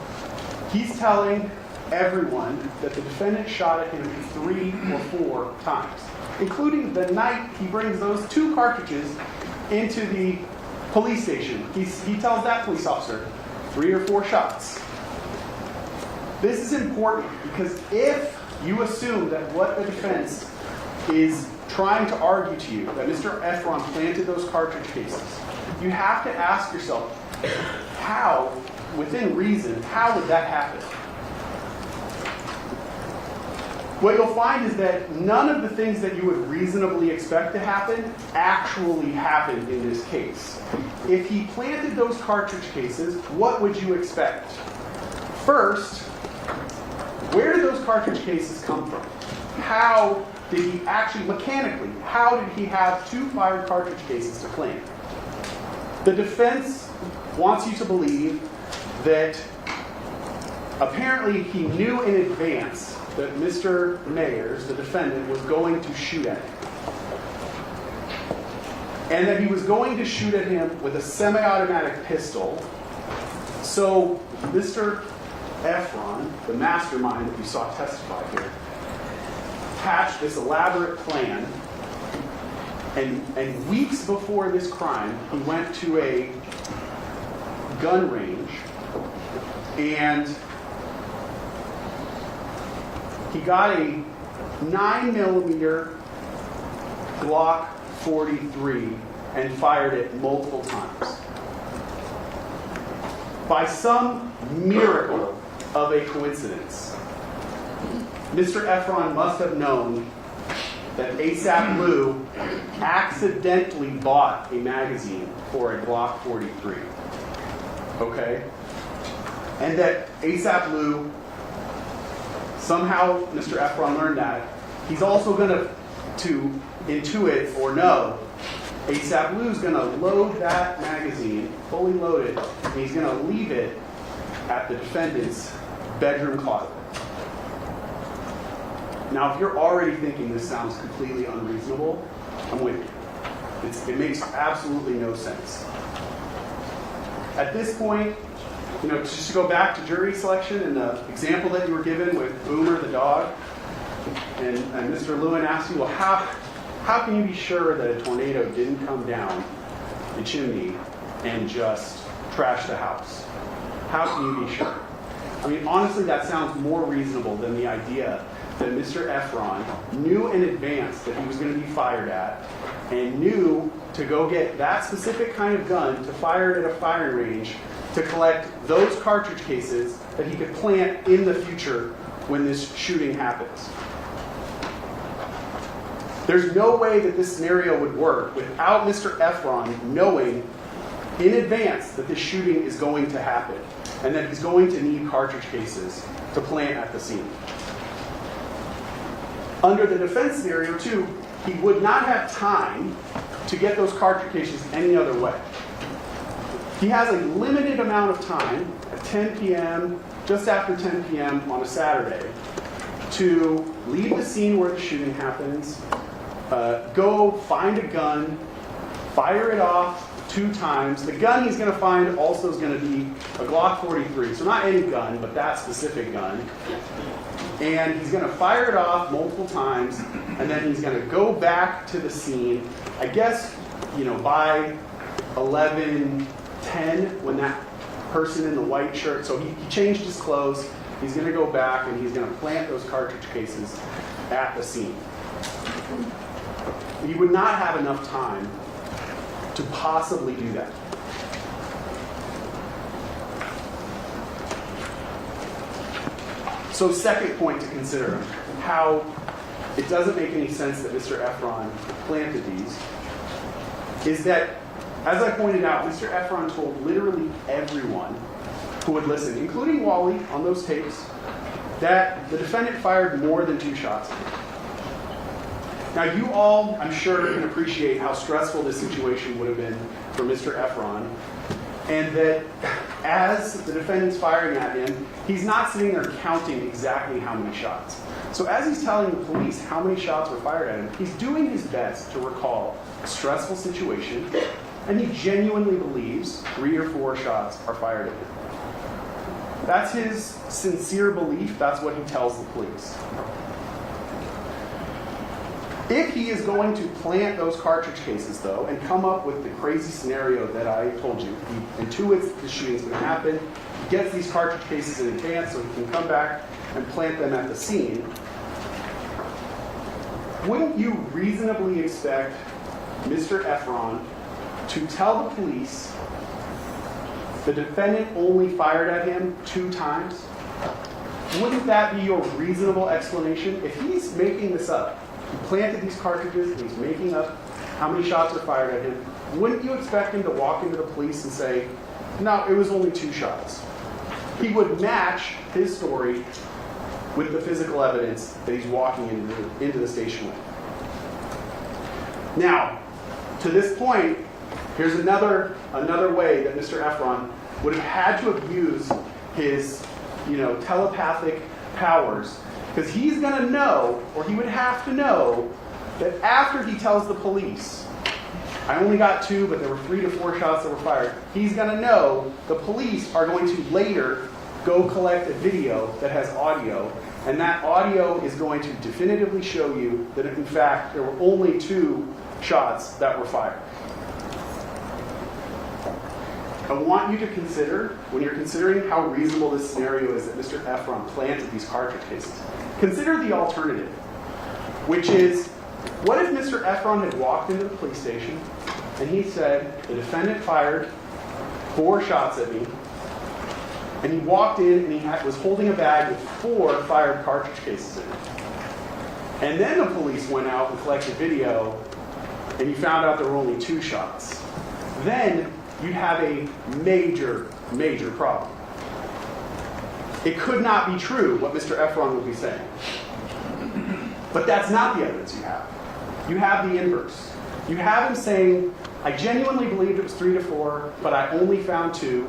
he's telling everyone that the defendant shot at him 3 or 4 times, including the night he brings those 2 cartridges into the police station. He tells that police officer 3 or 4 shots. This is important because if you assume that what the defense is trying to argue to you, that Mr. Ephron planted those cartridge cases, you have to ask yourself, how, within reason, how would that happen? What you'll find is that none of the things that you would reasonably expect to happen actually happened in this case. If he planted those cartridge cases, what would you expect? First, where did those cartridge cases come from? How did he actually, mechanically, how did he have 2 fired cartridge cases to plant? The defense wants you to believe that apparently he knew in advance that Mr. Mayers, the defendant, was going to shoot at him. And that he was going to shoot at him with a semi-automatic pistol. So Mr. Ephron, the mastermind that you saw testify here, hatched this elaborate plan. And weeks before this crime, he went to a gun range and he got a 9mm Glock 43 and fired it multiple times. By some miracle of a coincidence, Mr. Ephron must have known that ASAP Lou accidentally bought a magazine for a Glock 43. Okay? And that ASAP Lou, somehow Mr. Ephron learned that. He's also going to intuit or know ASAP Lou's going to load that magazine, fully loaded, and he's going to leave it at the defendant's bedroom closet. Now, if you're already thinking this sounds completely unreasonable, I'm with you. It makes absolutely no sense. At this point, just to go back to jury selection and the example that you were given with Boomer the dog, and Mr. Lewin asked you, well, how can you be sure that a tornado didn't come down the chimney and just trash the house? How can you be sure? I mean, honestly, that sounds more reasonable than the idea that Mr. Ephron knew in advance that he was going to be fired at and knew to go get that specific kind of gun to fire it at a firing range to collect those cartridge cases that he could plant in the future when this shooting happens. There's no way that this scenario would work without Mr. Ephron knowing in advance that this shooting is going to happen and that he's going to need cartridge cases to plant at the scene. Under the defense scenario, too, he would not have time to get those cartridge cases any other way. He has a limited amount of time at 10 p.m., just after 10 p.m. on a Saturday, to leave the scene where the shooting happens, go find a gun, fire it off 2 times. The gun he's going to find also is going to be a Glock 43. So not any gun, but that specific gun. And he's going to fire it off multiple times, and then he's going to go back to the scene. I guess, by 11:10, when that person in the white shirt, so he changed his clothes, he's going to go back and he's going to plant those cartridge cases at the scene. He would not have enough time to possibly do that. So second point to consider, how it doesn't make any sense that Mr. Ephron planted these, is that, as I pointed out, Mr. Ephron told literally everyone who would listen, including Wally on those tapes, that the defendant fired more than 2 shots at him. Now, you all, I'm sure, can appreciate how stressful this situation would have been for Mr. Ephron, and that as the defendant's firing at him, he's not sitting there counting exactly how many shots. So as he's telling the police how many shots were fired at him, he's doing his best to recall a stressful situation, and he genuinely believes 3 or 4 shots are fired at him. That's his sincere belief. That's what he tells the police. If he is going to plant those cartridge cases, though, and come up with the crazy scenario that I told you, he intuits the shooting's going to happen, he gets these cartridge cases in advance so he can come back and plant them at the scene, wouldn't you reasonably expect Mr. Ephron to tell the police the defendant only fired at him 2 times? Wouldn't that be your reasonable explanation? If he's making this up, he planted these cartridges and he's making up how many shots were fired at him, wouldn't you expect him to walk into the police and say, no, it was only 2 shots? He would match his story with the physical evidence that he's walking into the station with. Now, to this point, here's another way that Mr. Ephron would have had to have used his, telepathic powers, because he's going to know, or he would have to know, that after he tells the police, I only got 2, but there were 3 to 4 shots that were fired, he's going to know the police are going to later go collect a video that has audio, and that audio is going to definitively show you that, in fact, there were only 2 shots that were fired. I want you to consider, when you're considering how reasonable this scenario is that Mr. Ephron planted these cartridge cases, consider the alternative, which is, what if Mr. Ephron had walked into the police station and he said, the defendant fired 4 shots at me, and he walked in and he was holding a bag with 4 fired cartridge cases in it. And then the police went out and collected video and you found out there were only 2 shots. Then you'd have a major, major problem. It could not be true what Mr. Ephron would be saying. But that's not the evidence you have. You have the inverse. You have him saying, I genuinely believed it was 3 to 4, but I only found 2.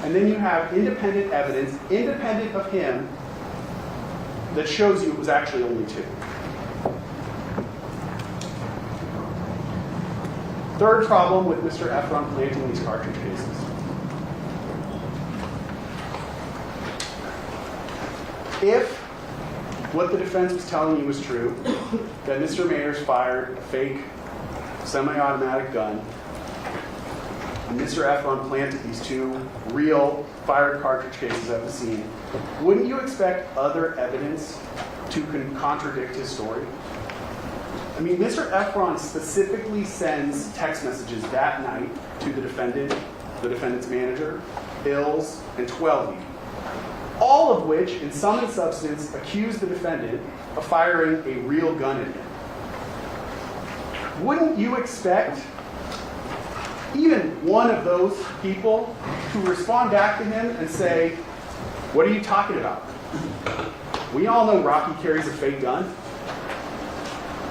And then you have independent evidence, independent of him, that shows you it was actually only 2. Third problem with Mr. Ephron planting these cartridge cases. If what the defense was telling you was true, that Mr. Mayers fired a fake semi-automatic gun, and Mr. Ephron planted these 2 real fired cartridge cases at the scene, wouldn't you expect other evidence to contradict his story? I mean, Mr. Ephron specifically sends text messages that night to the defendant's manager, Ills, and Twelve, all of which, in sum and substance, accuse the defendant of firing a real gun at him. Wouldn't you expect even one of those people to respond back to him and say, what are you talking about? We all know Rocky carries a fake gun.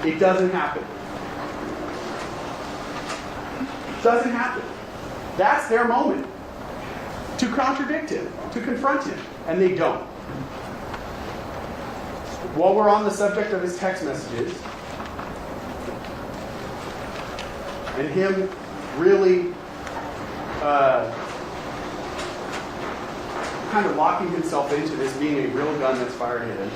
It doesn't happen. It doesn't happen. That's their moment to contradict him, to confront him, and they don't. While we're on the subject of his text messages, and him really kind of locking himself into this being a real gun that's fired at him,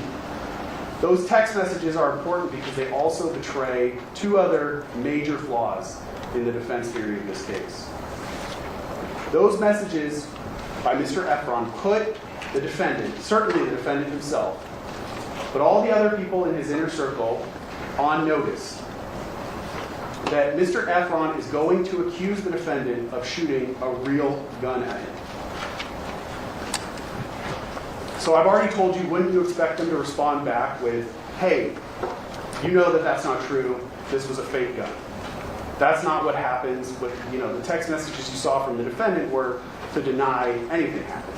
those text messages are important because they also betray 2 other major flaws in the defense theory of this case. Those messages by Mr. Ephron put the defendant, certainly the defendant himself, but all the other people in his inner circle on notice that Mr. Ephron is going to accuse the defendant of shooting a real gun at him. So I've already told you, wouldn't you expect them to respond back with, hey, you know that that's not true, this was a fake gun. That's not what happens with, the text messages you saw from the defendant were to deny anything happened.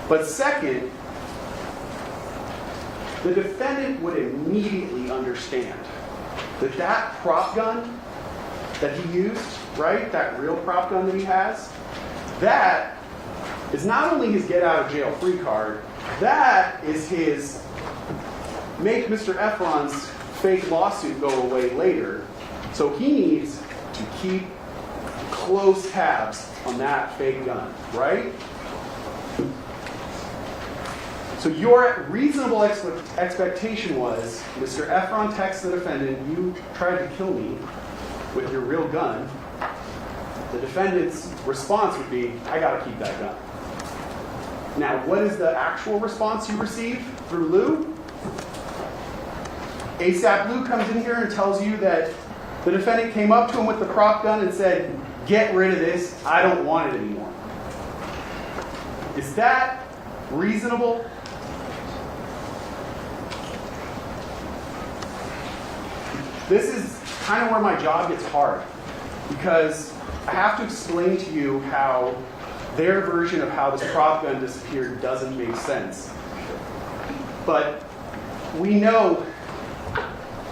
But second, the defendant would immediately understand that that prop gun that he used, right, that real prop gun that he has, that is not only his get out of jail free card, that is his make Mr. Ephron's fake lawsuit go away later. So he needs to keep close tabs on that fake gun, right? So your reasonable expectation was, Mr. Ephron texts the defendant, you tried to kill me with your real gun. The defendant's response would be, I gotta keep that gun. Now, what is the actual response you receive through Lou? ASAP Lou comes in here and tells you that the defendant came up to him with the prop gun and said, get rid of this, I don't want it anymore. Is that reasonable? This is kind of where my job gets hard, because I have to explain to you how their version of how this prop gun disappeared doesn't make sense. But we know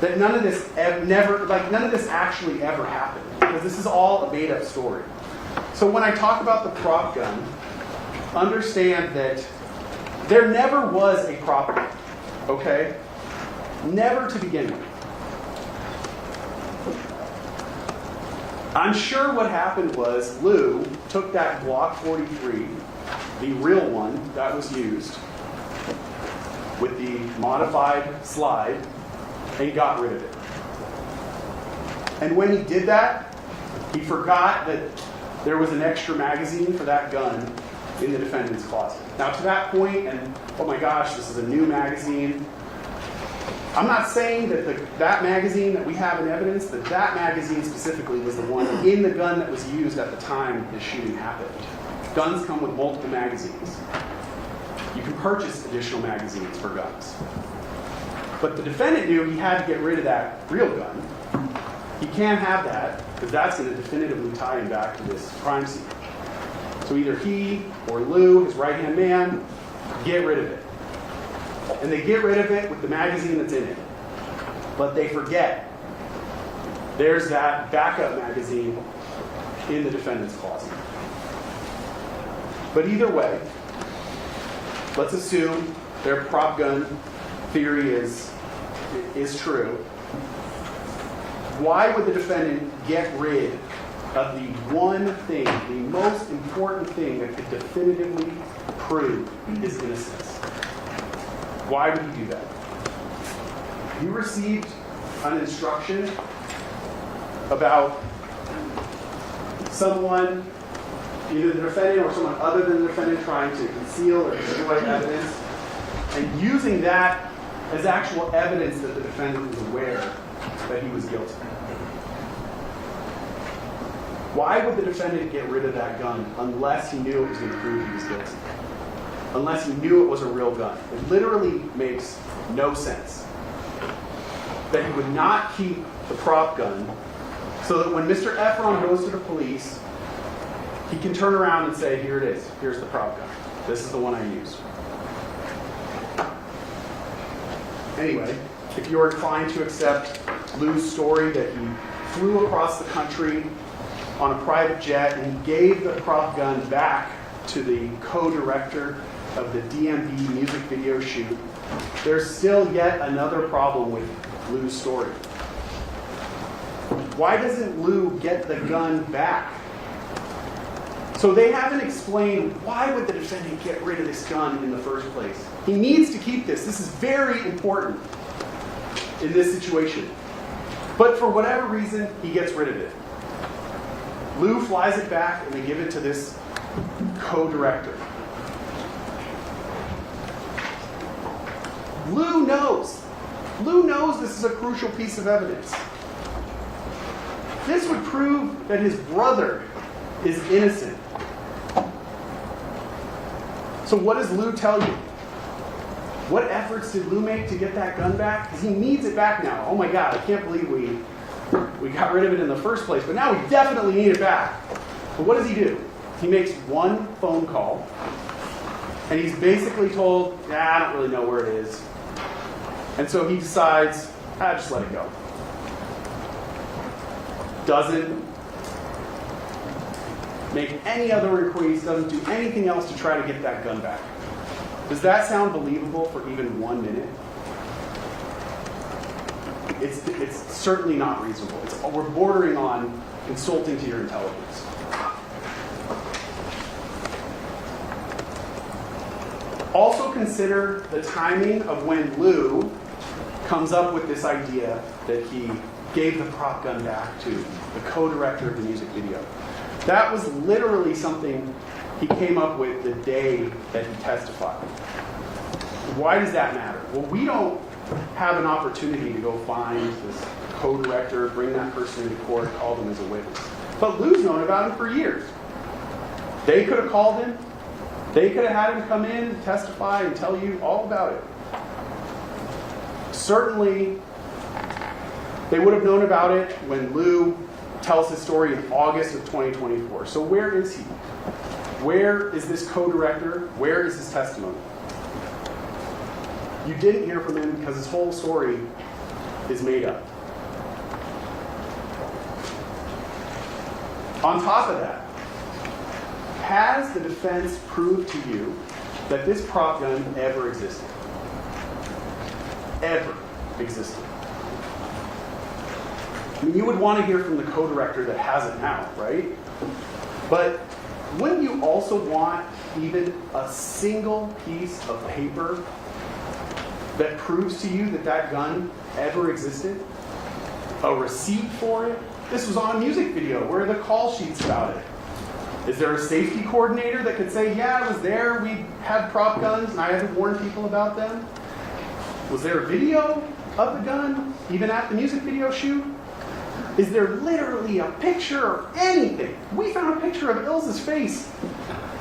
that none of this actually ever happened, because this is all a made-up story. So when I talk about the prop gun, understand that there never was a prop gun, okay? Never to begin with. I'm sure what happened was Lou took that Glock 43, the real one that was used, with the modified slide, and got rid of it. And when he did that, he forgot that there was an extra magazine for that gun in the defendant's closet. Now to that point, and oh my gosh, this is a new magazine, I'm not saying that that magazine that we have in evidence, that magazine specifically was the one in the gun that was used at the time the shooting happened. Guns come with multiple magazines. You can purchase additional magazines for guns. But the defendant knew he had to get rid of that real gun. He can't have that, because that's going to definitively tie him back to this crime scene. So either he or Lou, his right-hand man, get rid of it. And they get rid of it with the magazine that's in it. But they forget there's that backup magazine in the defendant's closet. But either way, let's assume their prop gun theory is true. Why would the defendant get rid of the one thing, the most important thing that could definitively prove his innocence? Why would he do that? He received an instruction about someone, either the defendant or someone other than the defendant, trying to conceal or destroy evidence, and using that as actual evidence that the defendant was aware that he was guilty. Why would the defendant get rid of that gun unless he knew it was going to prove he was guilty? Unless he knew it was a real gun. It literally makes no sense that he would not keep the prop gun so that when Mr. Ephron goes to the police, he can turn around and say, here it is, here's the prop gun. This is the one I used. Anyway, if you're inclined to accept Lou's story that he flew across the country on a private jet and gave the prop gun back to the co-director of the DMV music video shoot, there's still yet another problem with Lou's story. Why doesn't Lou get the gun back? So they haven't explained why would the defendant get rid of this gun in the first place. He needs to keep this. This is very important in this situation. But for whatever reason, he gets rid of it. Lou flies it back and they give it to this co-director. Lou knows. Lou knows this is a crucial piece of evidence. This would prove that his brother is innocent. So what does Lou tell you? What efforts did Lou make to get that gun back? Because he needs it back now. Oh my God, I can't believe we got rid of it in the first place, but now we definitely need it back. But what does he do? He makes one phone call, and he's basically told, I don't really know where it is. And so he decides, just let it go. make any other inquiries, doesn't do anything else to try to get that gun back. Does that sound believable for even 1 minute? It's certainly not reasonable. We're bordering on insulting to your intelligence. Also consider the timing of when Lou comes up with this idea that he gave the prop gun back to the co-director of the music video. That was literally something he came up with the day that he testified. Why does that matter? Well, we don't have an opportunity to go find this co-director, bring that person into court, call them as a witness. But Lou's known about him for years. They could have called him. They could have had him come in and testify and tell you all about it. Certainly, they would have known about it when Lou tells his story in August of 2024. So where is he? Where is this co-director? Where is his testimony? You didn't hear from him because his whole story is made up. On top of that, has the defense proved to you that this prop gun ever existed? Ever existed? I mean, you would want to hear from the co-director that has it now, right? But wouldn't you also want even a single piece of paper that proves to you that that gun ever existed? A receipt for it? This was on a music video. Where are the call sheets about it? Is there a safety coordinator that could say, yeah, I was there, we had prop guns, and I had to warn people about them? Was there a video of the gun, even at the music video shoot? Is there literally a picture or anything? We found a picture of Ilse's face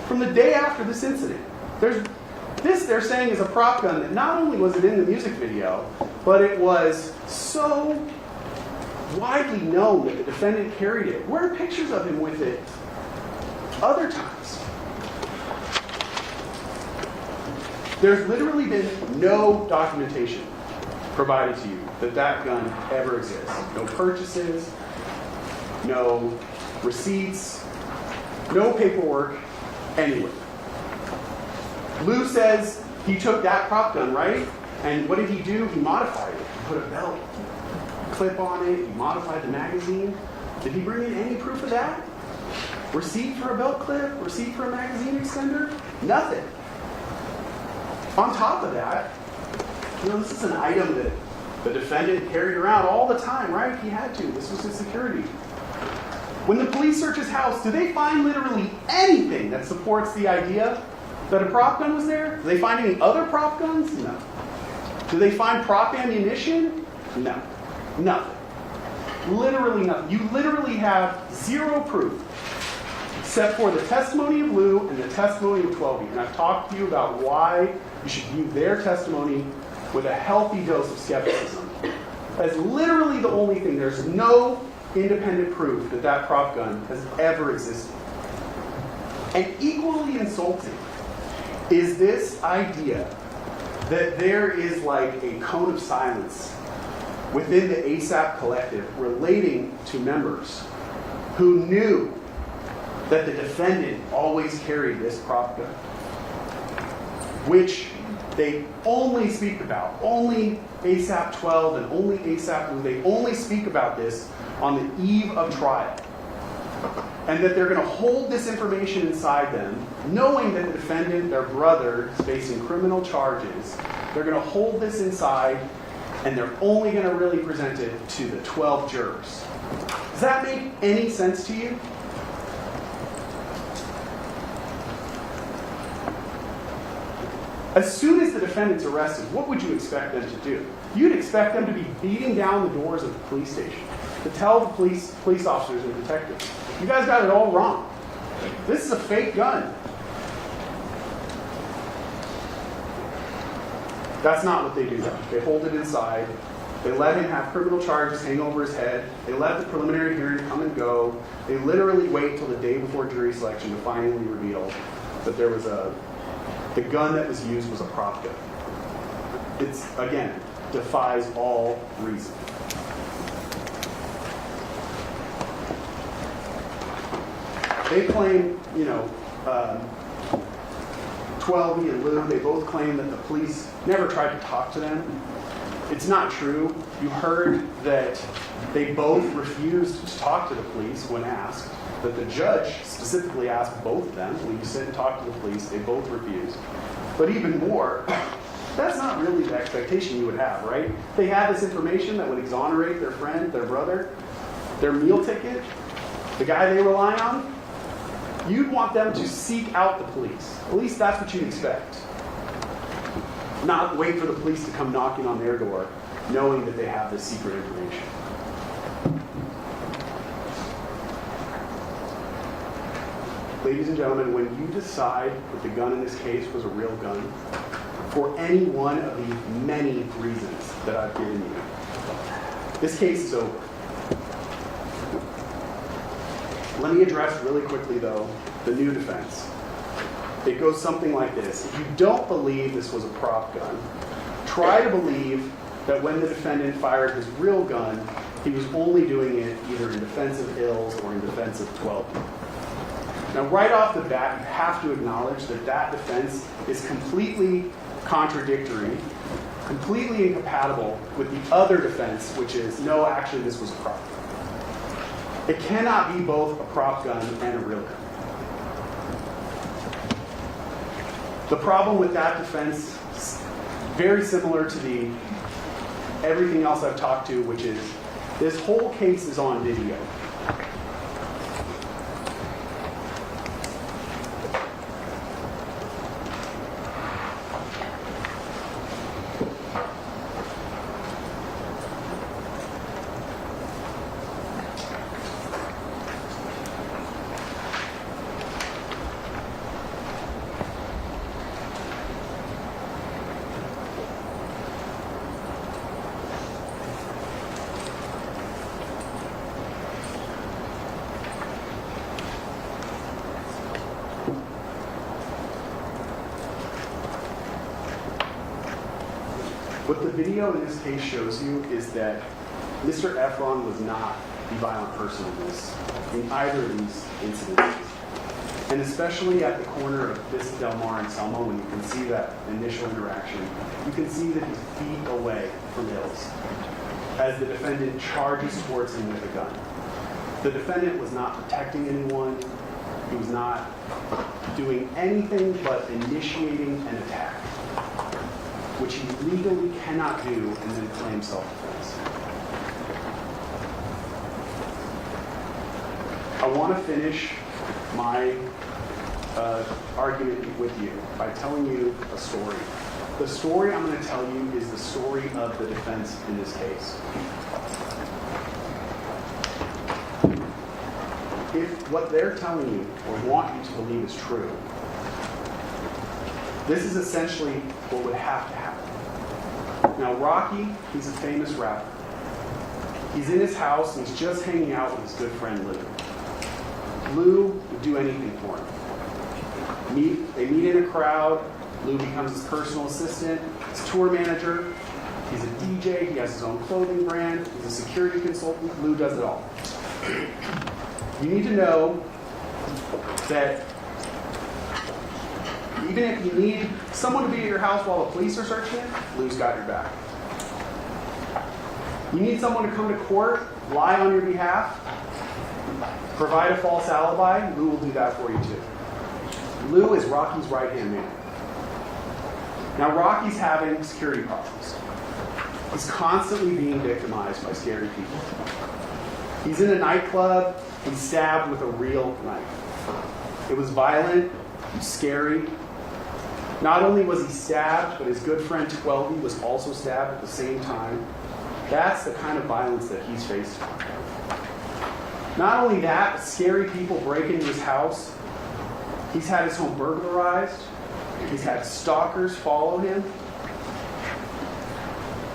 from the day after this incident. This, they're saying, is a prop gun that not only was it in the music video, but it was so widely known that the defendant carried it. Where are pictures of him with it other times? There's literally been no documentation provided to you that that gun ever exists. No purchases, no receipts, no paperwork anywhere. Lou says he took that prop gun, right? And what did he do? He modified it. He put a belt clip on it. He modified the magazine. Did he bring in any proof of that? Receipt for a belt clip? Receipt for a magazine extender? Nothing. On top of that, this is an item that the defendant carried around all the time, right? He had to. This was his security. When the police search his house, do they find literally anything that supports the idea that a prop gun was there? Do they find any other prop guns? No. Do they find prop ammunition? No. Nothing. Literally nothing. You literally have zero proof except for the testimony of Lou and the testimony of 12E. And I've talked to you about why you should view their testimony with a healthy dose of skepticism. That's literally the only thing. There's no independent proof that that prop gun has ever existed. And equally insulting is this idea that there is like a cone of silence within the ASAP collective relating to members who knew that the defendant always carried this prop gun, which they only speak about. Only ASAP 12 and only ASAP Lou, they only speak about this on the eve of trial. And that they're going to hold this information inside them, knowing that the defendant, their brother, is facing criminal charges. They're going to hold this inside, and they're only going to really present it to the 12 jurors. Does that make any sense to you? As soon as the defendant's arrested, what would you expect them to do? You'd expect them to be beating down the doors of the police station to tell the police officers and detectives, you guys got it all wrong. This is a fake gun. That's not what they do though. They hold it inside. They let him have criminal charges hang over his head. They let the preliminary hearing come and go. They literally wait till the day before jury selection to finally reveal that there was the gun that was used was a prop gun. It's, again, defies all reason. They claim, 12 and Lou, they both claim that the police never tried to talk to them. It's not true. You heard that they both refused to talk to the police when asked, that the judge specifically asked both of them, will you sit and talk to the police? They both refused. But even more, that's not really the expectation you would have, right? They had this information that would exonerate their friend, their brother, their meal ticket, the guy they rely on. You'd want them to seek out the police. At least that's what you'd expect. Not wait for the police to come knocking on their door, knowing that they have this secret information. Ladies and gentlemen, when you decide that the gun in this case was a real gun, for any one of the many reasons that I've given you, this case is over. Let me address really quickly, though, the new defense. It goes something like this. If you don't believe this was a prop gun, try to believe that when the defendant fired his real gun, he was only doing it either in defense of ills or in defense of 12. Now, right off the bat, you have to acknowledge that that defense is completely contradictory, completely incompatible with the other defense, which is, no, actually, this was a prop gun. It cannot be both a prop gun and a real gun. The problem with that defense is very similar to everything else I've talked to, which is this whole case is on video. What the video in this case shows you is that Mr. Ephron was not the violent person in either of these incidents. And especially at the corner of Vista Del Mar and Selma, when you can see that initial interaction, you can see that he's feet away from Hills as the defendant charges towards him with a gun. The defendant was not protecting anyone. He was not doing anything but initiating an attack, which he legally cannot do and then claim self-defense. I want to finish my argument with you by telling you a story. The story I'm going to tell you is the story of the defense in this case. If what they're telling you or want you to believe is true, this is essentially what would have to happen. Now, Rocky, he's a famous rapper. He's in his house and he's just hanging out with his good friend Lou. Lou would do anything for him. They meet in a crowd. Lou becomes his personal assistant, his tour manager. He's a DJ. He has his own clothing brand. He's a security consultant. Lou does it all. You need to know that even if you need someone to be at your house while the police are searching it, Lou's got your back. You need someone to come to court, lie on your behalf, provide a false alibi, Lou will do that for you too. Lou is Rocky's right-hand man. Now, Rocky's having security problems. He's constantly being victimized by scary people. He's in a nightclub. He's stabbed with a real knife. It was violent, it was scary. Not only was he stabbed, but his good friend Twelvey was also stabbed at the same time. That's the kind of violence that he's faced. Not only that, but scary people break into his house. He's had his home burglarized. He's had stalkers follow him.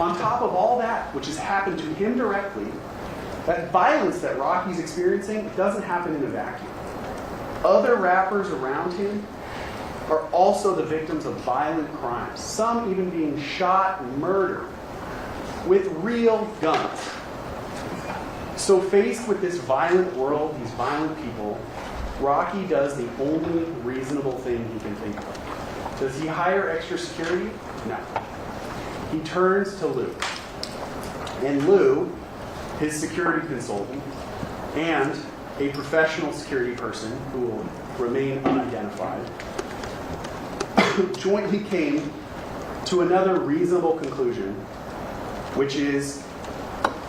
On top of all that, which has happened to him directly, that violence that Rocky's experiencing doesn't happen in a vacuum. Other rappers around him are also the victims of violent crimes, some even being shot and murdered with real guns. So faced with this violent world, these violent people, Rocky does the only reasonable thing he can think of. Does he hire extra security? No. He turns to Lou. And Lou, his security consultant, and a professional security person who will remain unidentified, jointly came to another reasonable conclusion, which is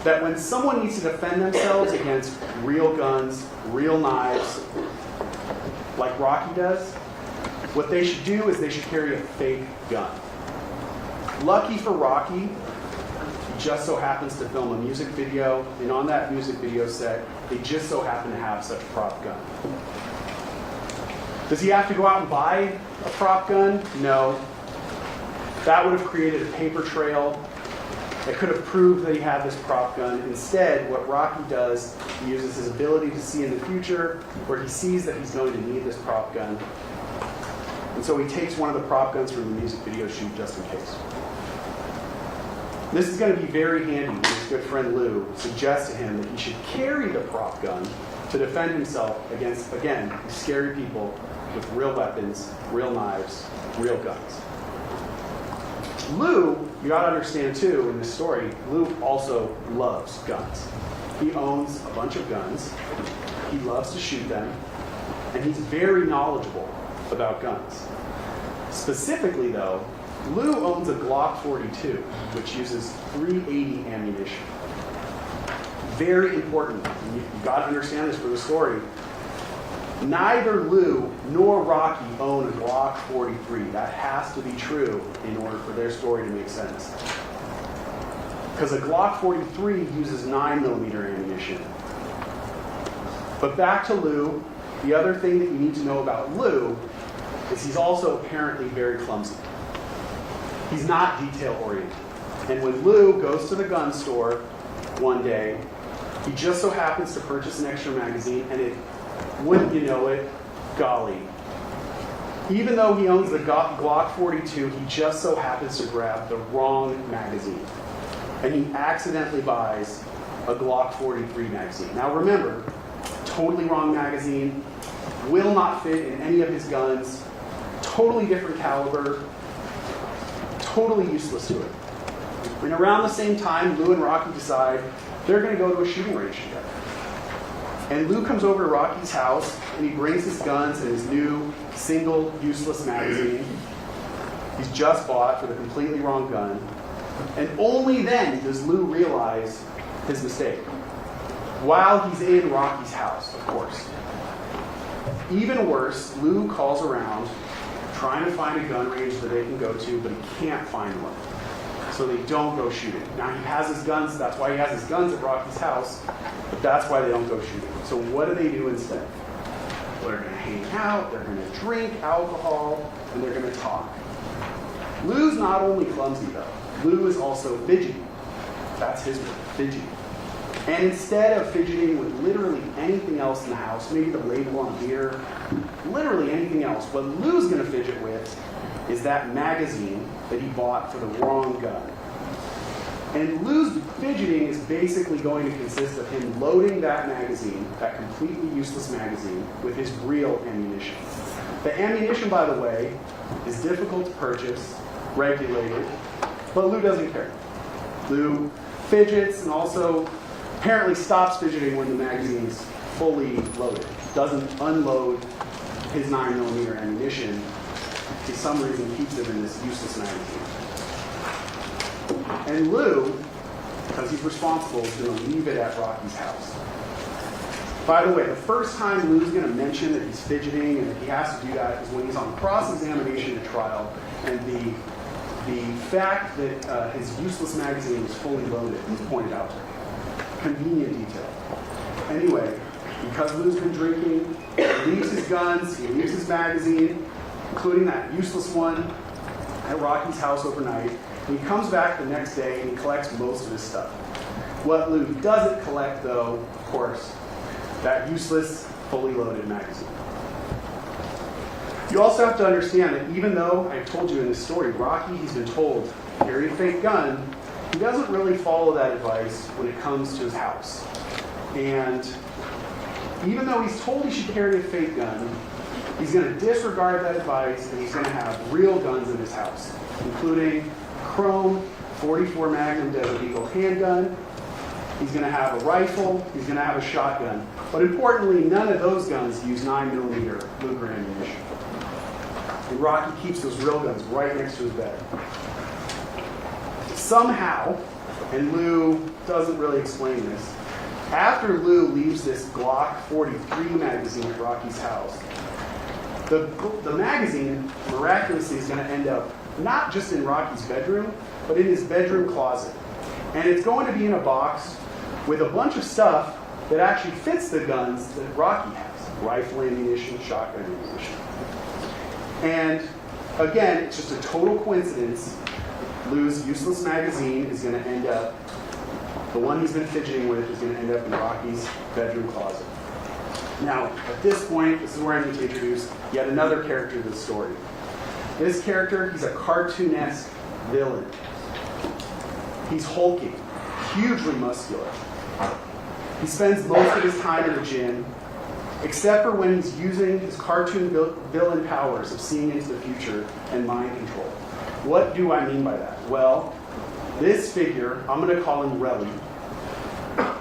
that when someone needs to defend themselves against real guns, real knives, like Rocky does, what they should do is they should carry a fake gun. Lucky for Rocky, he just so happens to film a music video, and on that music video set, they just so happen to have such a prop gun. Does he have to go out and buy a prop gun? No. That would have created a paper trail that could have proved that he had this prop gun. Instead, what Rocky does, he uses his ability to see in the future, where he sees that he's going to need this prop gun. And so he takes one of the prop guns from the music video shoot just in case. This is going to be very handy when his good friend Lou suggests to him that he should carry the prop gun to defend himself against, again, these scary people with real weapons, real knives, real guns. Lou, you got to understand too, in this story, Lou also loves guns. He owns a bunch of guns. He loves to shoot them. And he's very knowledgeable about guns. Specifically, though, Lou owns a Glock 42, which uses .380 ammunition. Very important. You've got to understand this for the story. Neither Lou nor Rocky own a Glock 43. That has to be true in order for their story to make sense. Because a Glock 43 uses 9mm ammunition. But back to Lou, the other thing that you need to know about Lou is he's also apparently very clumsy. He's not detail-oriented. And when Lou goes to the gun store one day, he just so happens to purchase an extra magazine, and it, wouldn't you know it, golly. Even though he owns the Glock 42, he just so happens to grab the wrong magazine. And he accidentally buys a Glock 43 magazine. Now remember, totally wrong magazine, will not fit in any of his guns, totally different caliber, totally useless to it. And around the same time, Lou and Rocky decide they're going to go to a shooting range together. And Lou comes over to Rocky's house, and he brings his guns and his new single useless magazine he's just bought for the completely wrong gun. And only then does Lou realize his mistake. While he's in Rocky's house, of course. Even worse, Lou calls around trying to find a gun range that they can go to, but he can't find one. So they don't go shooting. Now he has his guns, that's why he has his guns at Rocky's house, but that's why they don't go shooting. So what do they do instead? Well, they're going to hang out, they're going to drink alcohol, and they're going to talk. Lou's not only clumsy though, Lou is also fidgety. That's his word, fidgety. And instead of fidgeting with literally anything else in the house, maybe the label on beer, literally anything else, what Lou's going to fidget with is that magazine that he bought for the wrong gun. And Lou's fidgeting is basically going to consist of him loading that magazine, that completely useless magazine, with his real ammunition. The ammunition, by the way, is difficult to purchase, regulated, but Lou doesn't care. Lou fidgets and also apparently stops fidgeting when the magazine's fully loaded. Doesn't unload his 9mm ammunition. For some reason, keeps it in this useless magazine. And Lou, because he's responsible, is going to leave it at Rocky's house. By the way, the first time Lou's going to mention that he's fidgeting and that he has to do that is when he's on cross-examination at trial, and the fact that his useless magazine was fully loaded is pointed out to him. Convenient detail. Anyway, because Lou's been drinking, he leaves his guns, he leaves his magazine, including that useless one, at Rocky's house overnight. And he comes back the next day and he collects most of his stuff. What Lou doesn't collect, though, of course, that useless, fully loaded magazine. You also have to understand that even though, I told you in this story, Rocky, he's been told, carry a fake gun, he doesn't really follow that advice when it comes to his house. And Even though he's told he should carry a fake gun, he's going to disregard that advice, and he's going to have real guns in his house, including chrome 44 Magnum Desert Eagle handgun. He's going to have a rifle. He's going to have a shotgun. But importantly, none of those guns use 9mm Luger ammunition. And Rocky keeps those real guns right next to his bed. Somehow, and Lou doesn't really explain this, after Lou leaves this Glock 43 magazine at Rocky's house, the magazine miraculously is going to end up not just in Rocky's bedroom, but in his bedroom closet. And it's going to be in a box with a bunch of stuff that actually fits the guns that Rocky has. Rifle ammunition, shotgun ammunition. And again, it's just a total coincidence. Lou's useless magazine is going to end up, the one he's been fidgeting with is going to end up in Rocky's bedroom closet. Now, at this point, this is where I need to introduce yet another character to the story. This character, he's a cartoonesque villain. He's hulking, hugely muscular. He spends most of his time in the gym, except for when he's using his cartoon villain powers of seeing into the future and mind control. What do I mean by that? Well, this figure, I'm going to call him Relli,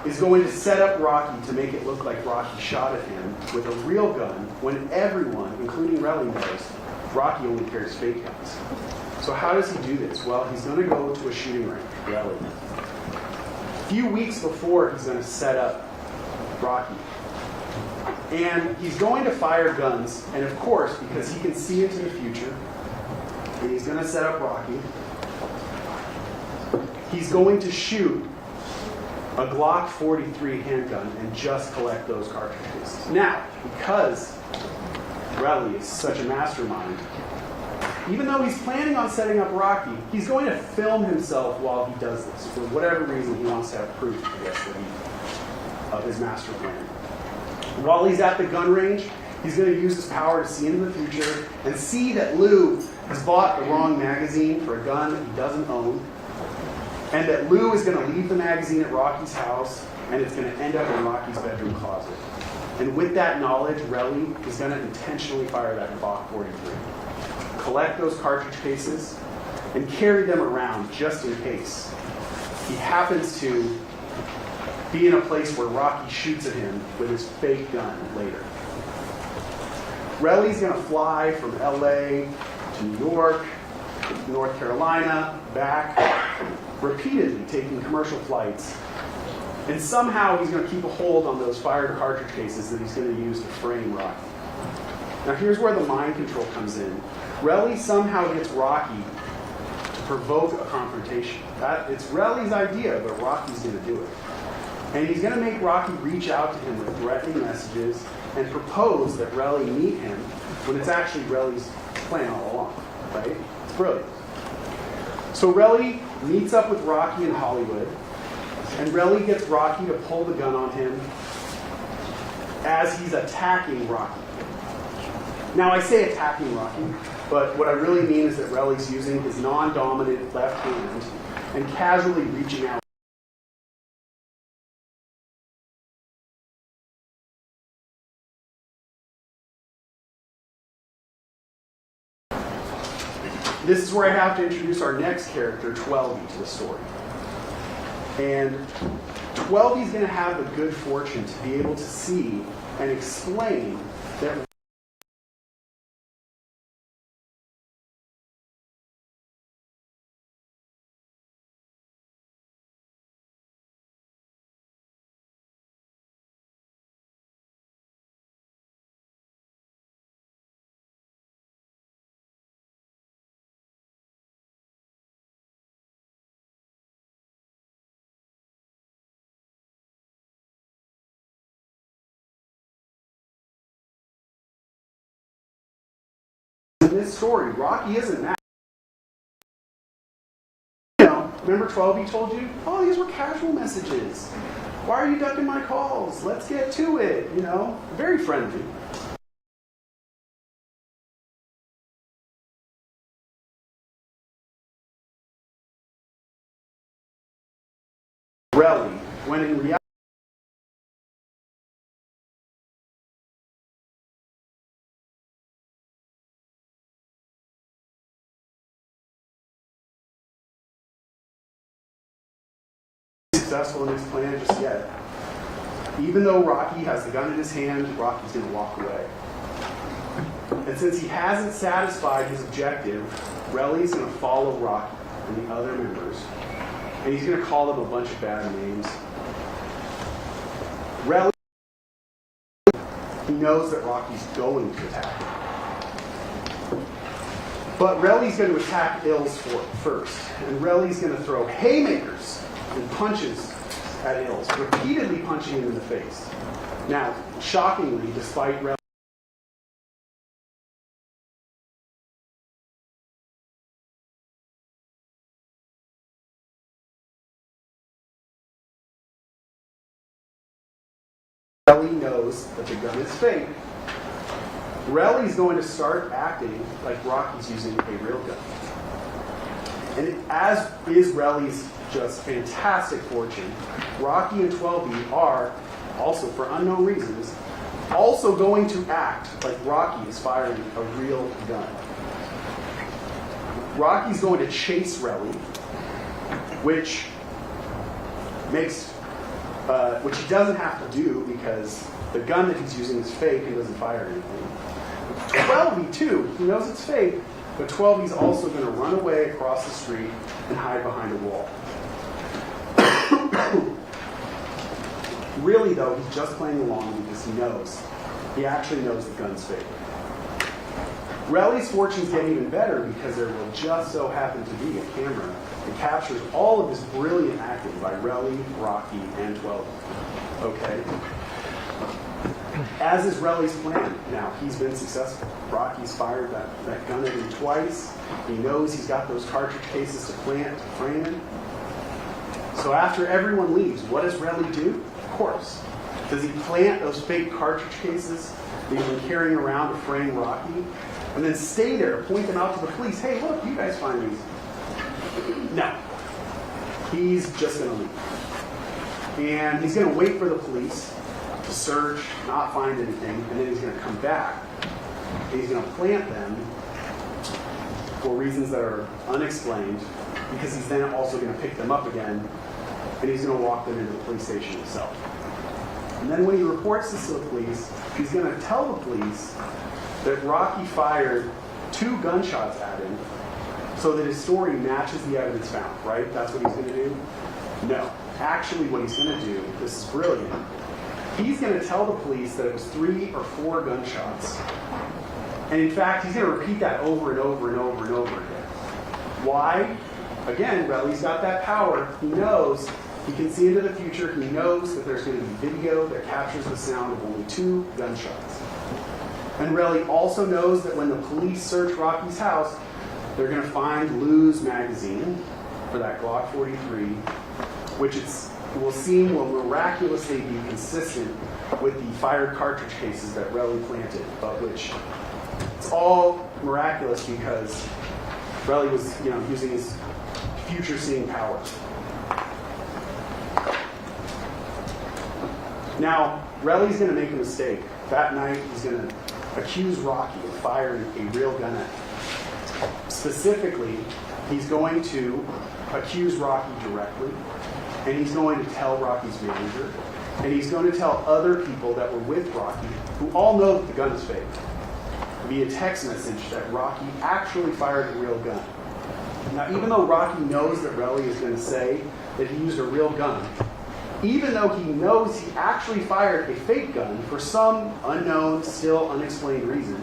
is going to set up Rocky to make it look like Rocky shot at him with a real gun when everyone, including Relli, knows Rocky only carries fake guns. So how does he do this? Well, he's going to go to a shooting range, Relli. A few weeks before, he's going to set up Rocky. And he's going to fire guns, and of course, because he can see into the future, and he's going to set up Rocky, he's going to shoot a Glock 43 handgun and just collect those cartridges. Now, because Relli is such a mastermind, even though he's planning on setting up Rocky, he's going to film himself while he does this. For whatever reason, he wants to have proof, I guess, of his master plan. While he's at the gun range, he's going to use his power to see into the future and see that Lou has bought the wrong magazine for a gun that he doesn't own, and that Lou is going to leave the magazine at Rocky's house, and it's going to end up in Rocky's bedroom closet. And with that knowledge, Relli is going to intentionally fire that Glock 43. Collect those cartridge cases and carry them around just in case he happens to be in a place where Rocky shoots at him with his fake gun later. Relli's going to fly from LA to New York, North Carolina, back, repeatedly taking commercial flights. And somehow he's going to keep a hold on those fired cartridge cases that he's going to use to frame Rocky. Now here's where the mind control comes in. Relli somehow gets Rocky to provoke a confrontation. It's Relli's idea, but Rocky's going to do it. And he's going to make Rocky reach out to him with threatening messages and propose that Relli meet him when it's actually Relli's plan all along. Right? It's brilliant. So Relli meets up with Rocky in Hollywood, and Relli gets Rocky to pull the gun on him as he's attacking Rocky. Now, I say attacking Rocky, but what I really mean is that Relli's using his non-dominant left hand and casually reaching out. This is where I have to introduce our next character, 12 to the story. And 12 is going to have the good fortune to be able to see and explain that in this story, Rocky isn't mad. Remember 12 told you? Oh, these were casual messages. Why are you ducking my calls? Let's get to it. Very friendly. Relli, when in reality, successful in his plan just yet. Even though Rocky has the gun in his hand, Rocky's going to walk away. And since he hasn't satisfied his objective, Relli's going to follow Rocky and the other members, and he's going to call them a bunch of bad names. Relli, he knows that Rocky's going to attack him. But Relli's going to attack Ills first, and Relli's going to throw haymakers and punches at Ills, repeatedly punching him in the face. Now, shockingly, despite Relli knows that the gun is fake, Relli's going to start acting like Rocky's using a real gun. And as is Relli's just fantastic fortune, Rocky and 12E are, also for unknown reasons, also going to act like Rocky is firing a real gun. Rocky's going to chase Relli, which he doesn't have to do because the gun that he's using is fake and doesn't fire anything. 12E too, he knows it's fake, but 12E's also going to run away across the street and hide behind a wall. Really though, he's just playing along because he actually knows the gun's fake. Relli's fortunes get even better because there will just so happen to be a camera that captures all of this brilliant acting by Relli, Rocky, and 12E. Okay? As is Relli's plan. Now, he's been successful. Rocky's fired that gun at him twice. He knows he's got those cartridge cases to plant to frame him. So after everyone leaves, what does Relli do? Of course. Does he plant those fake cartridge cases that he's been carrying around to frame Rocky? And then stay there, point them out to the police. Hey, look, you guys find these. No. He's just going to leave. And he's going to wait for the police to search, not find anything, and then he's going to come back. And he's going to plant them for reasons that are unexplained, because he's then also going to pick them up again, and he's going to walk them into the police station himself. And then when he reports this to the police, he's going to tell the police that Rocky fired 2 gunshots at him so that his story matches the evidence found, right? That's what he's going to do? No. Actually, what he's going to do, this is brilliant, he's going to tell the police that it was 3 or 4 gunshots. And in fact, he's going to repeat that over and over and over and over again. Why? Again, Relli's got that power. He knows, he can see into the future, he knows that there's going to be video that captures the sound of only 2 gunshots. And Relli also knows that when the police search Rocky's house, they're going to find Lou's magazine for that Glock 43, which will miraculously be consistent with the fired cartridge cases that Relli planted, but which it's all miraculous because Relli was, using his future-seeing power. Now, Relli's going to make a mistake. That night, he's going to accuse Rocky of firing a real gun at him. Specifically, he's going to accuse Rocky directly, and he's going to tell Rocky's manager, and he's going to tell other people that were with Rocky, who all know that the gun is fake, via text message that Rocky actually fired a real gun. Now, even though Rocky knows that Relli is going to say that he used a real gun, even though he knows he actually fired a fake gun for some unknown, still unexplained reason,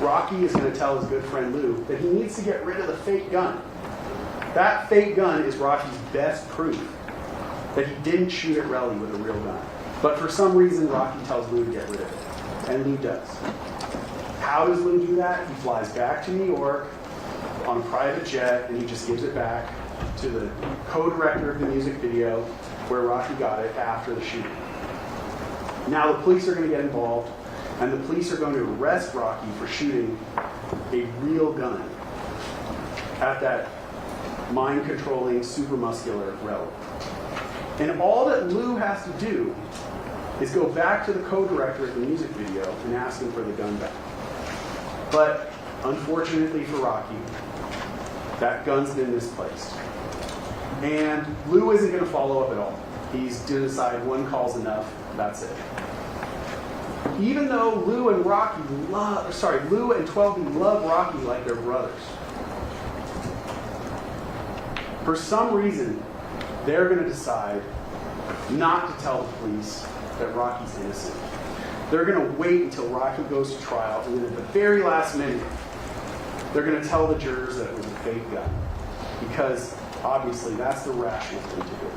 Rocky is going to tell his good friend Lou that he needs to get rid of the fake gun. That fake gun is Rocky's best proof that he didn't shoot at Relli with a real gun. But for some reason, Rocky tells Lou to get rid of it. And Lou does. How does Lou do that? He flies back to New York on a private jet, and he just gives it back to the co-director of the music video where Rocky got it after the shooting. Now the police are going to get involved, and the police are going to arrest Rocky for shooting a real gun at that mind-controlling, super muscular Relli. And all that Lou has to do is go back to the co-director of the music video and ask him for the gun back. But unfortunately for Rocky, that gun's been misplaced. And Lou isn't going to follow up at all. He's decided one call's enough, that's it. Even though Lou and 12B love Rocky like they're brothers, for some reason, they're going to decide not to tell the police that Rocky's innocent. They're going to wait until Rocky goes to trial, and then at the very last minute, they're going to tell the jurors that it was a fake gun. Because, obviously, that's the rational thing to do.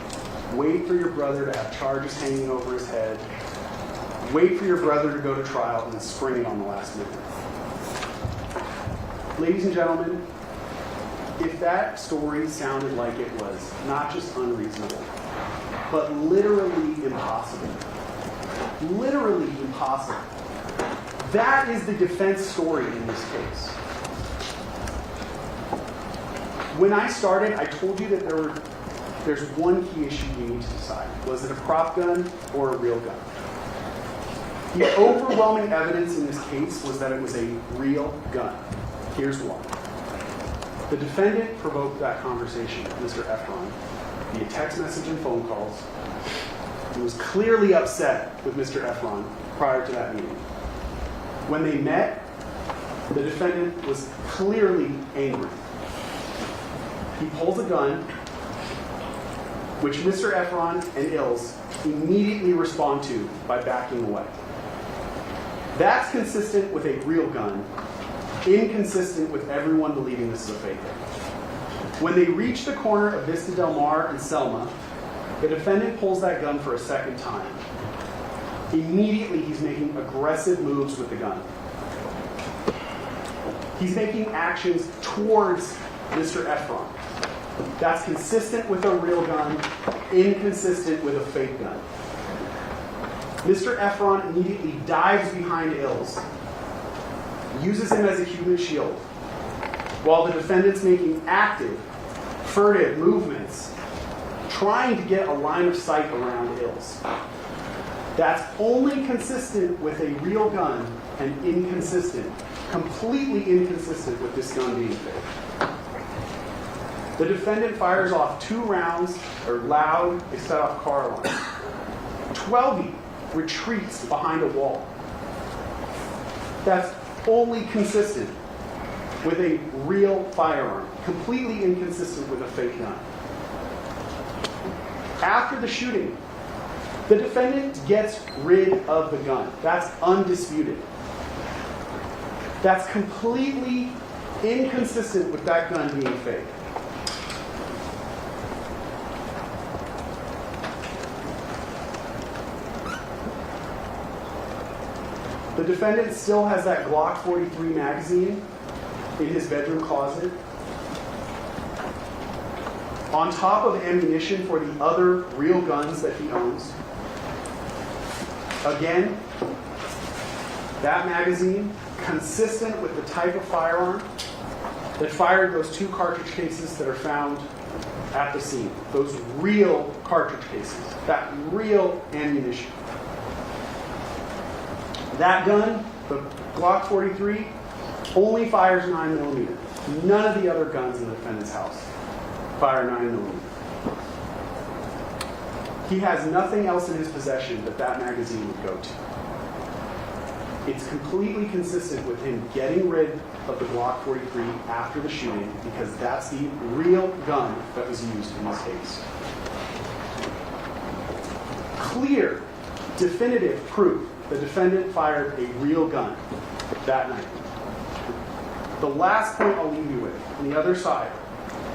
Wait for your brother to have charges hanging over his head. Wait for your brother to go to trial, and then spring it on the last minute. Ladies and gentlemen, if that story sounded like it was not just unreasonable, but literally impossible, that is the defense story in this case. When I started, I told you that there's one key issue you need to decide. Was it a prop gun or a real gun? The overwhelming evidence in this case was that it was a real gun. Here's why. The defendant provoked that conversation with Mr. Ephron via text message and phone calls. He was clearly upset with Mr. Ephron prior to that meeting. When they met, the defendant was clearly angry. He pulls a gun, which Mr. Ephron and Ills immediately respond to by backing away. That's consistent with a real gun, inconsistent with everyone believing this is a fake gun. When they reach the corner of Vista Del Mar and Selma, the defendant pulls that gun for a second time. Immediately, he's making aggressive moves with the gun. He's making actions towards Mr. Ephron. That's consistent with a real gun, inconsistent with a fake gun. Mr. Ephron immediately dives behind Ills, uses him as a human shield, while the defendant's making active, furtive movements, trying to get a line of sight around Ills. That's only consistent with a real gun and inconsistent, completely inconsistent with this gun being fake. The defendant fires off 2 rounds, or loud, they set off car alarms. 12B retreats behind a wall. That's only consistent with a real firearm, completely inconsistent with a fake gun. After the shooting, the defendant gets rid of the gun. That's undisputed. That's completely inconsistent with that gun being fake. The defendant still has that Glock 43 magazine in his bedroom closet. On top of ammunition for the other real guns that he owns. Again, that magazine, consistent with the type of firearm that fired those 2 cartridge cases that are found at the scene. Those real cartridge cases. That real ammunition. That gun, the Glock 43, only fires 9mm. None of the other guns in the defendant's house fire 9mm. He has nothing else in his possession that that magazine would go to. It's completely consistent with him getting rid of the Glock 43 after the shooting because that's the real gun that was used in this case. Clear, definitive proof the defendant fired a real gun that night. The last point I'll leave you with, on the other side,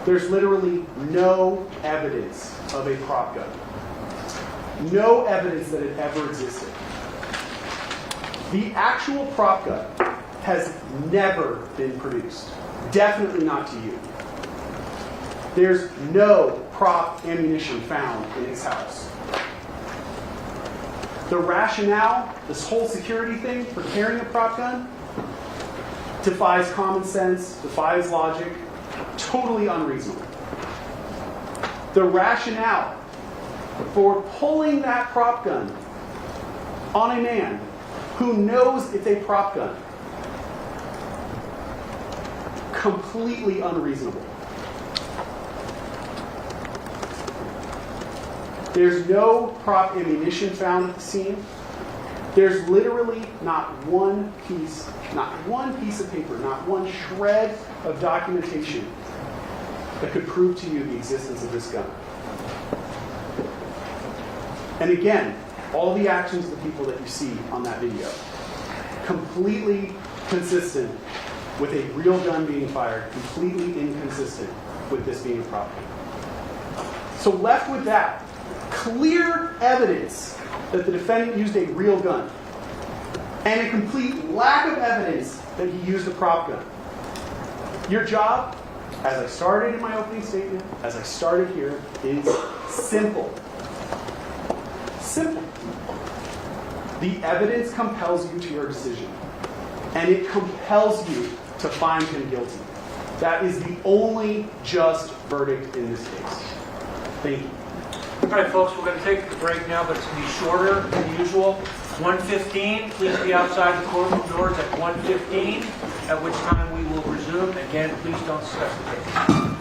there's literally no evidence of a prop gun. No evidence that it ever existed. The actual prop gun has never been produced. Definitely not to you. There's no prop ammunition found in his house. The rationale, this whole security thing for carrying a prop gun, defies common sense, defies logic, totally unreasonable. The rationale for pulling that prop gun on a man who knows it's a prop gun, completely unreasonable. There's no prop ammunition found at the scene. There's literally not one piece of paper, not one shred of documentation that could prove to you the existence of this gun. And again, all the actions of the people that you see on that video, completely consistent with a real gun being fired, completely inconsistent with this being a prop gun. So left with that, clear evidence that the defendant used a real gun, and a complete lack of evidence that he used a prop gun. Your job, as I started in my opening statement, as I started here, is simple. Simple. The evidence compels you to your decision, and it compels you to find him guilty. That is the only just verdict in this case. Thank you.
All right, folks, we're going to take the break now, but it's going to be shorter than usual. 1:15, please be outside the courtroom doors at 1:15, at which time we will resume. Again, please don't discuss the case.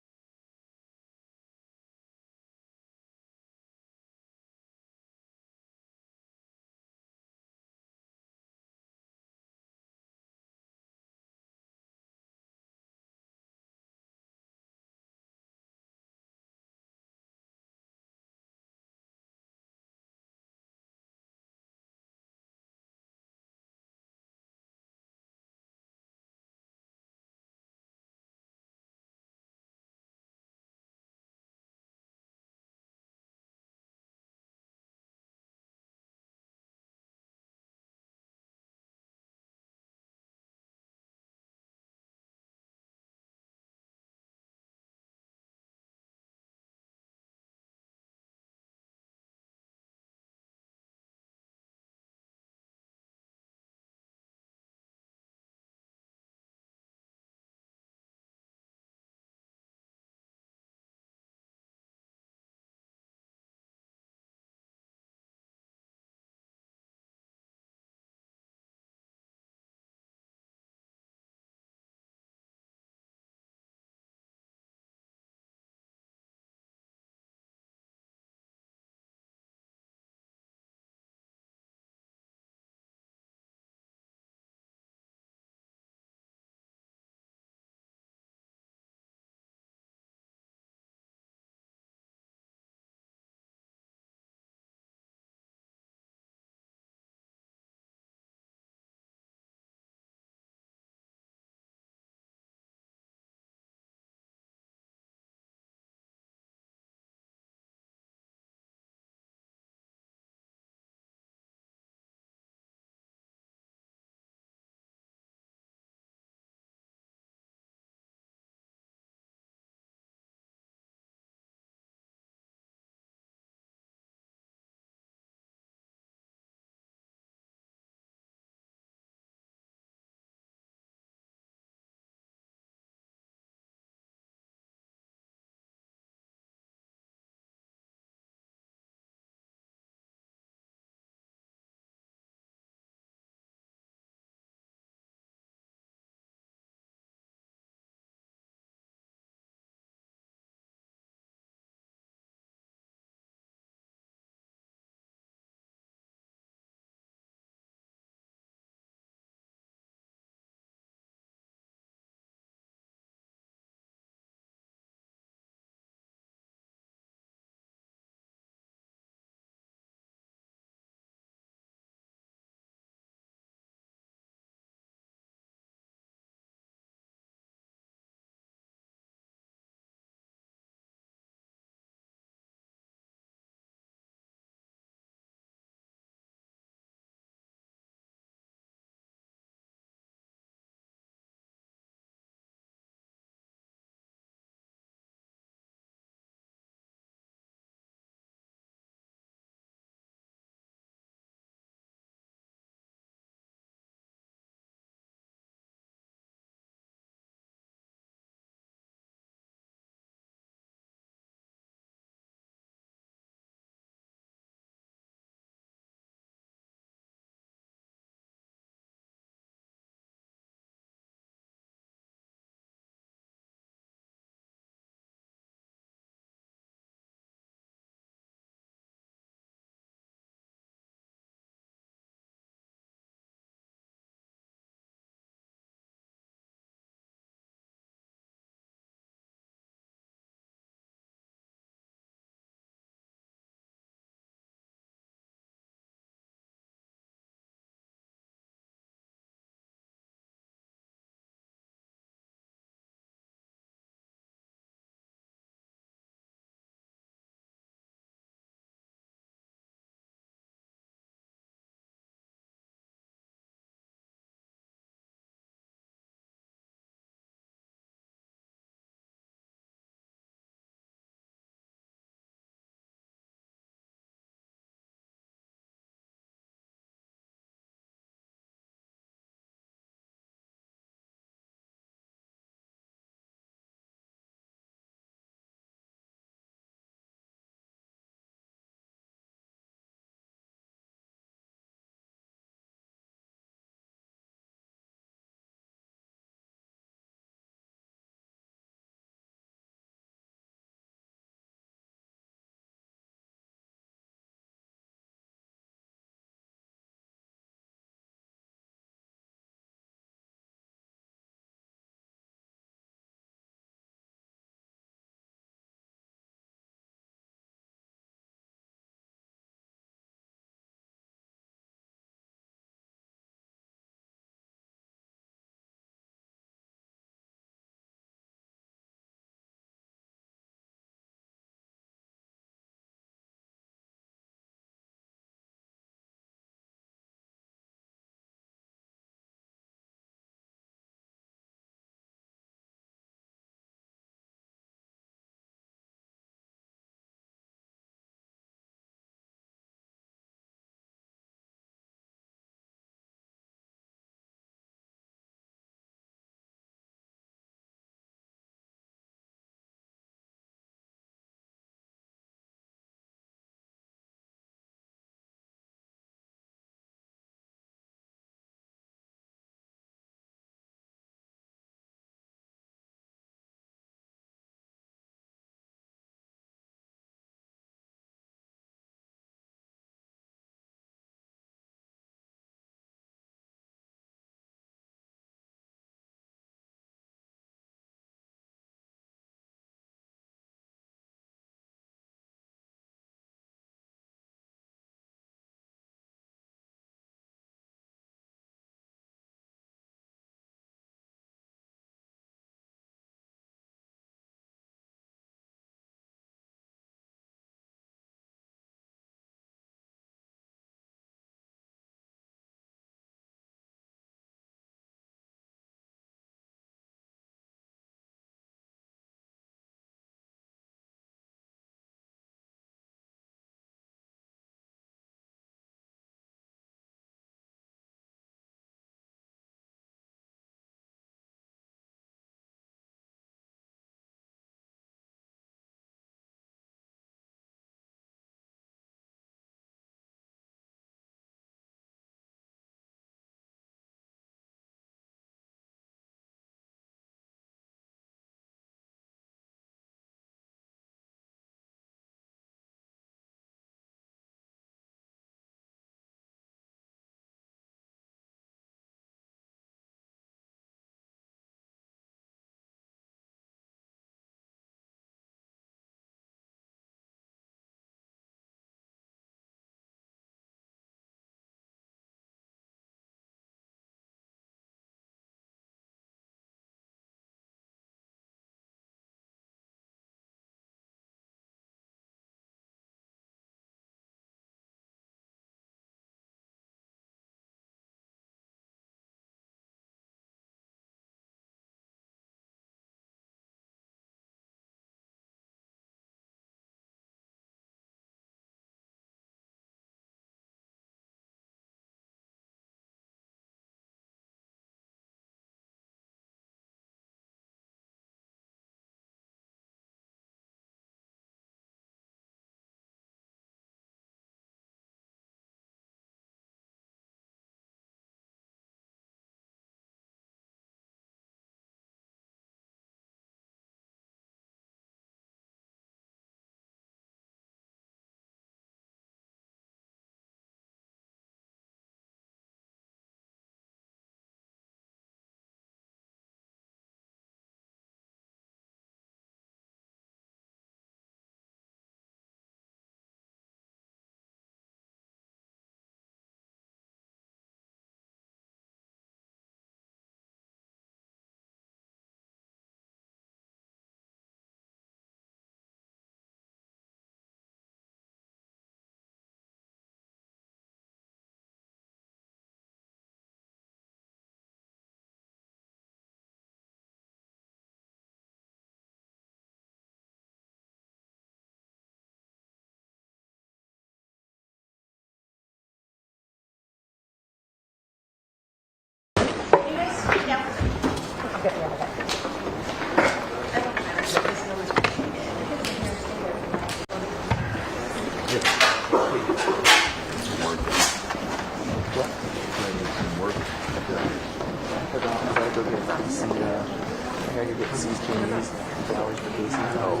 see, I could get seized keys, hours for cases. Oh,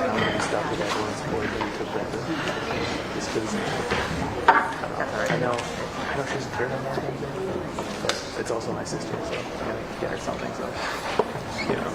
and stuff that everyone's board that he took back just because I know she's third on that thing, but it's also my sister, so I gotta get her something, so, you know.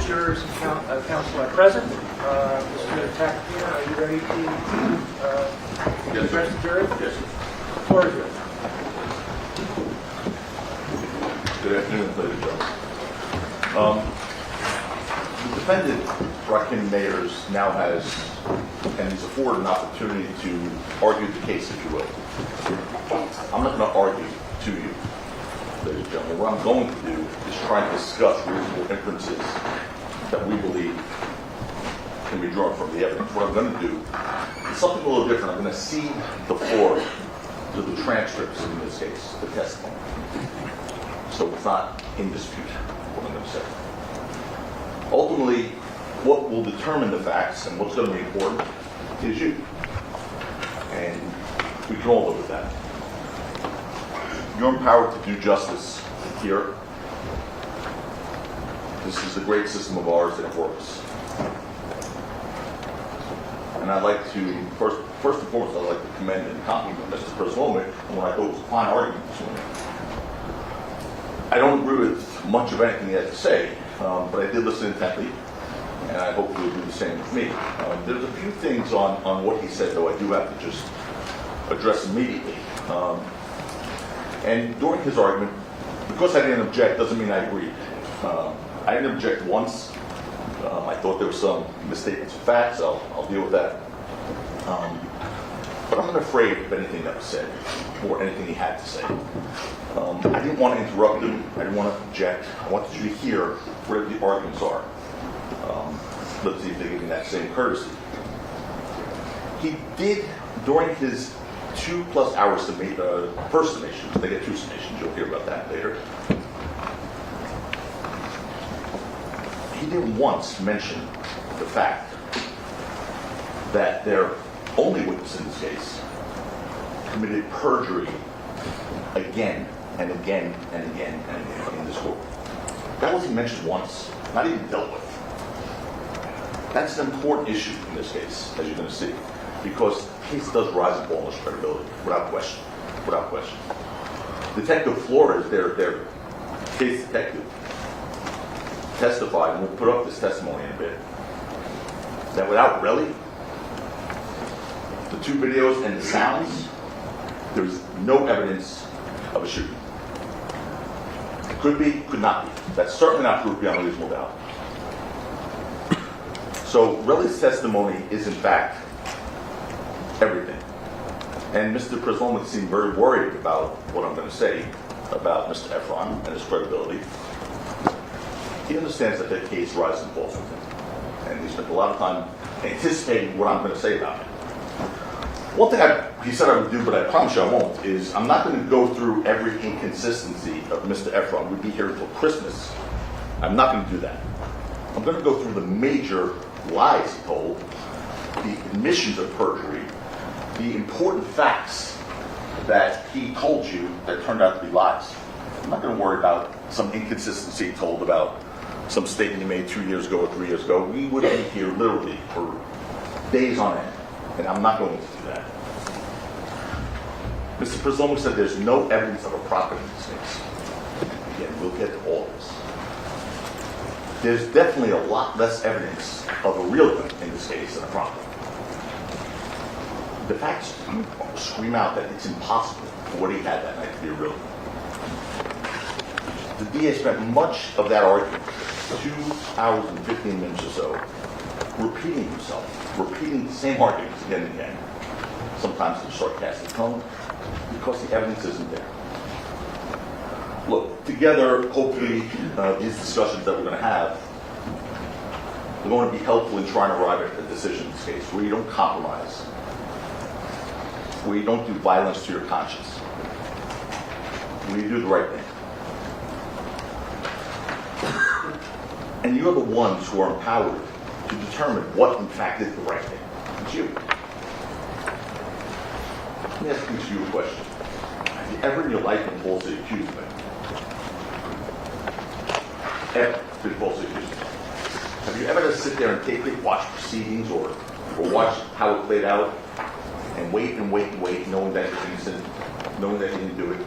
Jurors and counsel are present. Mr. Tapia, are you ready to address the jury?
Yes.
The floor is yours.
Good afternoon, ladies and gentlemen. The defendant, Rakim Mayers, now has, and he's afforded an opportunity to argue the case, if you will. I'm not going to argue to you, ladies and gentlemen. What I'm going to do is try and discuss reasonable inferences that we believe can be drawn from the evidence. What I'm going to do is something a little different. I'm going to cede the floor to the transcripts in this case, the testimony. So it's not in dispute, what I'm going to say. Ultimately, what will determine the facts and what's going to be important is you. And we can all live with that. You're empowered to do justice here. This is a great system of ours and it works. And I'd like to, first and foremost, I'd like to commend and compliment Mr. President on what I thought was a fine argument this morning. I don't agree with much of anything he had to say, but I did listen intently, and I hope you'll do the same with me. There's a few things on what he said, though, I do have to just address immediately. And during his argument, because I didn't object doesn't mean I agreed. I didn't object once. I thought there were some misstatements of facts. I'll deal with that. But I'm not afraid of anything that was said or anything he had to say. I didn't want to interrupt him. I didn't want to object. I wanted you to hear where the arguments are. Let's see if they give me that same courtesy. He did, during his 2+ hours to make the first summation. They get 2 summations. You'll hear about that later. He didn't once mention the fact that their only witness in this case committed perjury again and again and again and again in this court. That wasn't mentioned once, not even dealt with. That's an important issue in this case, as you're going to see, because the case does rise and fall in its credibility, without question. Without question. Detective Flores, their case detective, testified, and we'll put up this testimony in a bit, that without Relli, the 2 videos and the sounds, there's no evidence of a shooting. Could be, could not be. That's certainly not proof beyond a reasonable doubt. So Relli's testimony is in fact everything. And Mr. Preslomik seemed very worried about what I'm going to say about Mr. Ephron and his credibility. He understands that that case rises and falls with him. And he spent a lot of time anticipating what I'm going to say about it. One thing he said I would do, but I promise you I won't, is I'm not going to go through every inconsistency of Mr. Ephron. We'd be here until Christmas. I'm not going to do that. I'm going to go through the major lies he told, the admissions of perjury, the important facts that he told you that turned out to be lies. I'm not going to worry about some inconsistency he told about some statement he made 2 years ago or 3 years ago. We would be here literally for days on end, and I'm not going to do that. Mr. Preslomik said there's no evidence of a property in this case. Again, we'll get to all this. There's definitely a lot less evidence of a real gun in this case than a property. The facts scream out that it's impossible for what he had that night to be a real gun. The DA spent much of that argument, 2 hours and 15 minutes or so, repeating himself, repeating the same arguments again and again, sometimes in a sarcastic tone, because the evidence isn't there. Look, together, hopefully, these discussions that we're going to have, we're going to be helpful in trying to arrive at a decision in this case, where you don't compromise, where you don't do violence to your conscience, where you do the right thing. And you're the ones who are empowered to determine what, in fact, is the right thing. It's you. Let me ask you a question. Have you ever in your life been falsely accused of it? Ever been falsely accused of it? Have you ever just sit there and take it, watch proceedings, or watch how it played out, and wait and wait and wait, knowing that you're innocent, knowing that you didn't do it?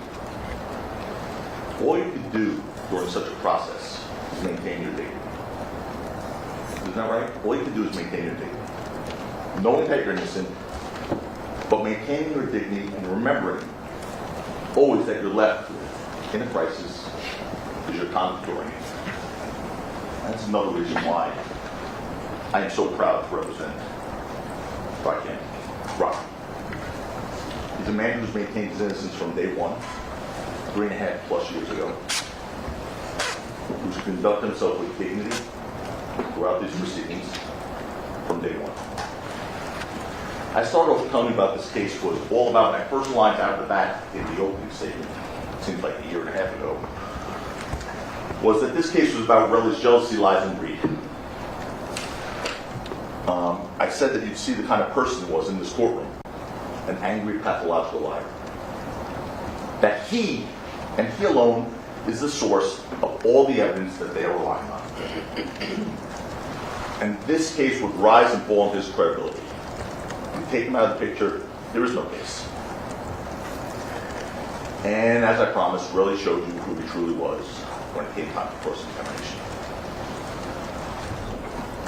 All you can do during such a process is maintain your dignity. Isn't that right? All you can do is maintain your dignity. Knowing that you're innocent, but maintaining your dignity and remembering always that you're left in a crisis is your conduct during it. That's another reason why I am so proud to represent Rakim. He's a man who's maintained his innocence from day one, 3.5+ years ago, who's conducted himself with dignity throughout these proceedings from day one. I started off telling you about this case was all about my first lines out of the bat in the opening statement, it seems like 1.5 years ago, was that this case was about Relli's jealousy, lies, and greed. I said that you'd see the kind of person he was in this courtroom, an angry, pathological liar. That he, and he alone, is the source of all the evidence that they are relying on. And this case would rise and fall on his credibility. You take him out of the picture, there is no case. And as I promised, Relli showed you who he truly was when it came time for cross-examination.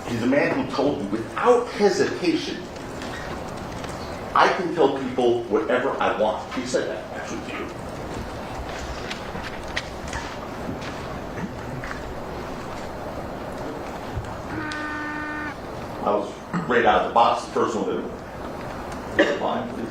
He's a man who told you without hesitation, I can tell people whatever I want. He said that, actually, to you. I was right out of the box, the first one that line, please.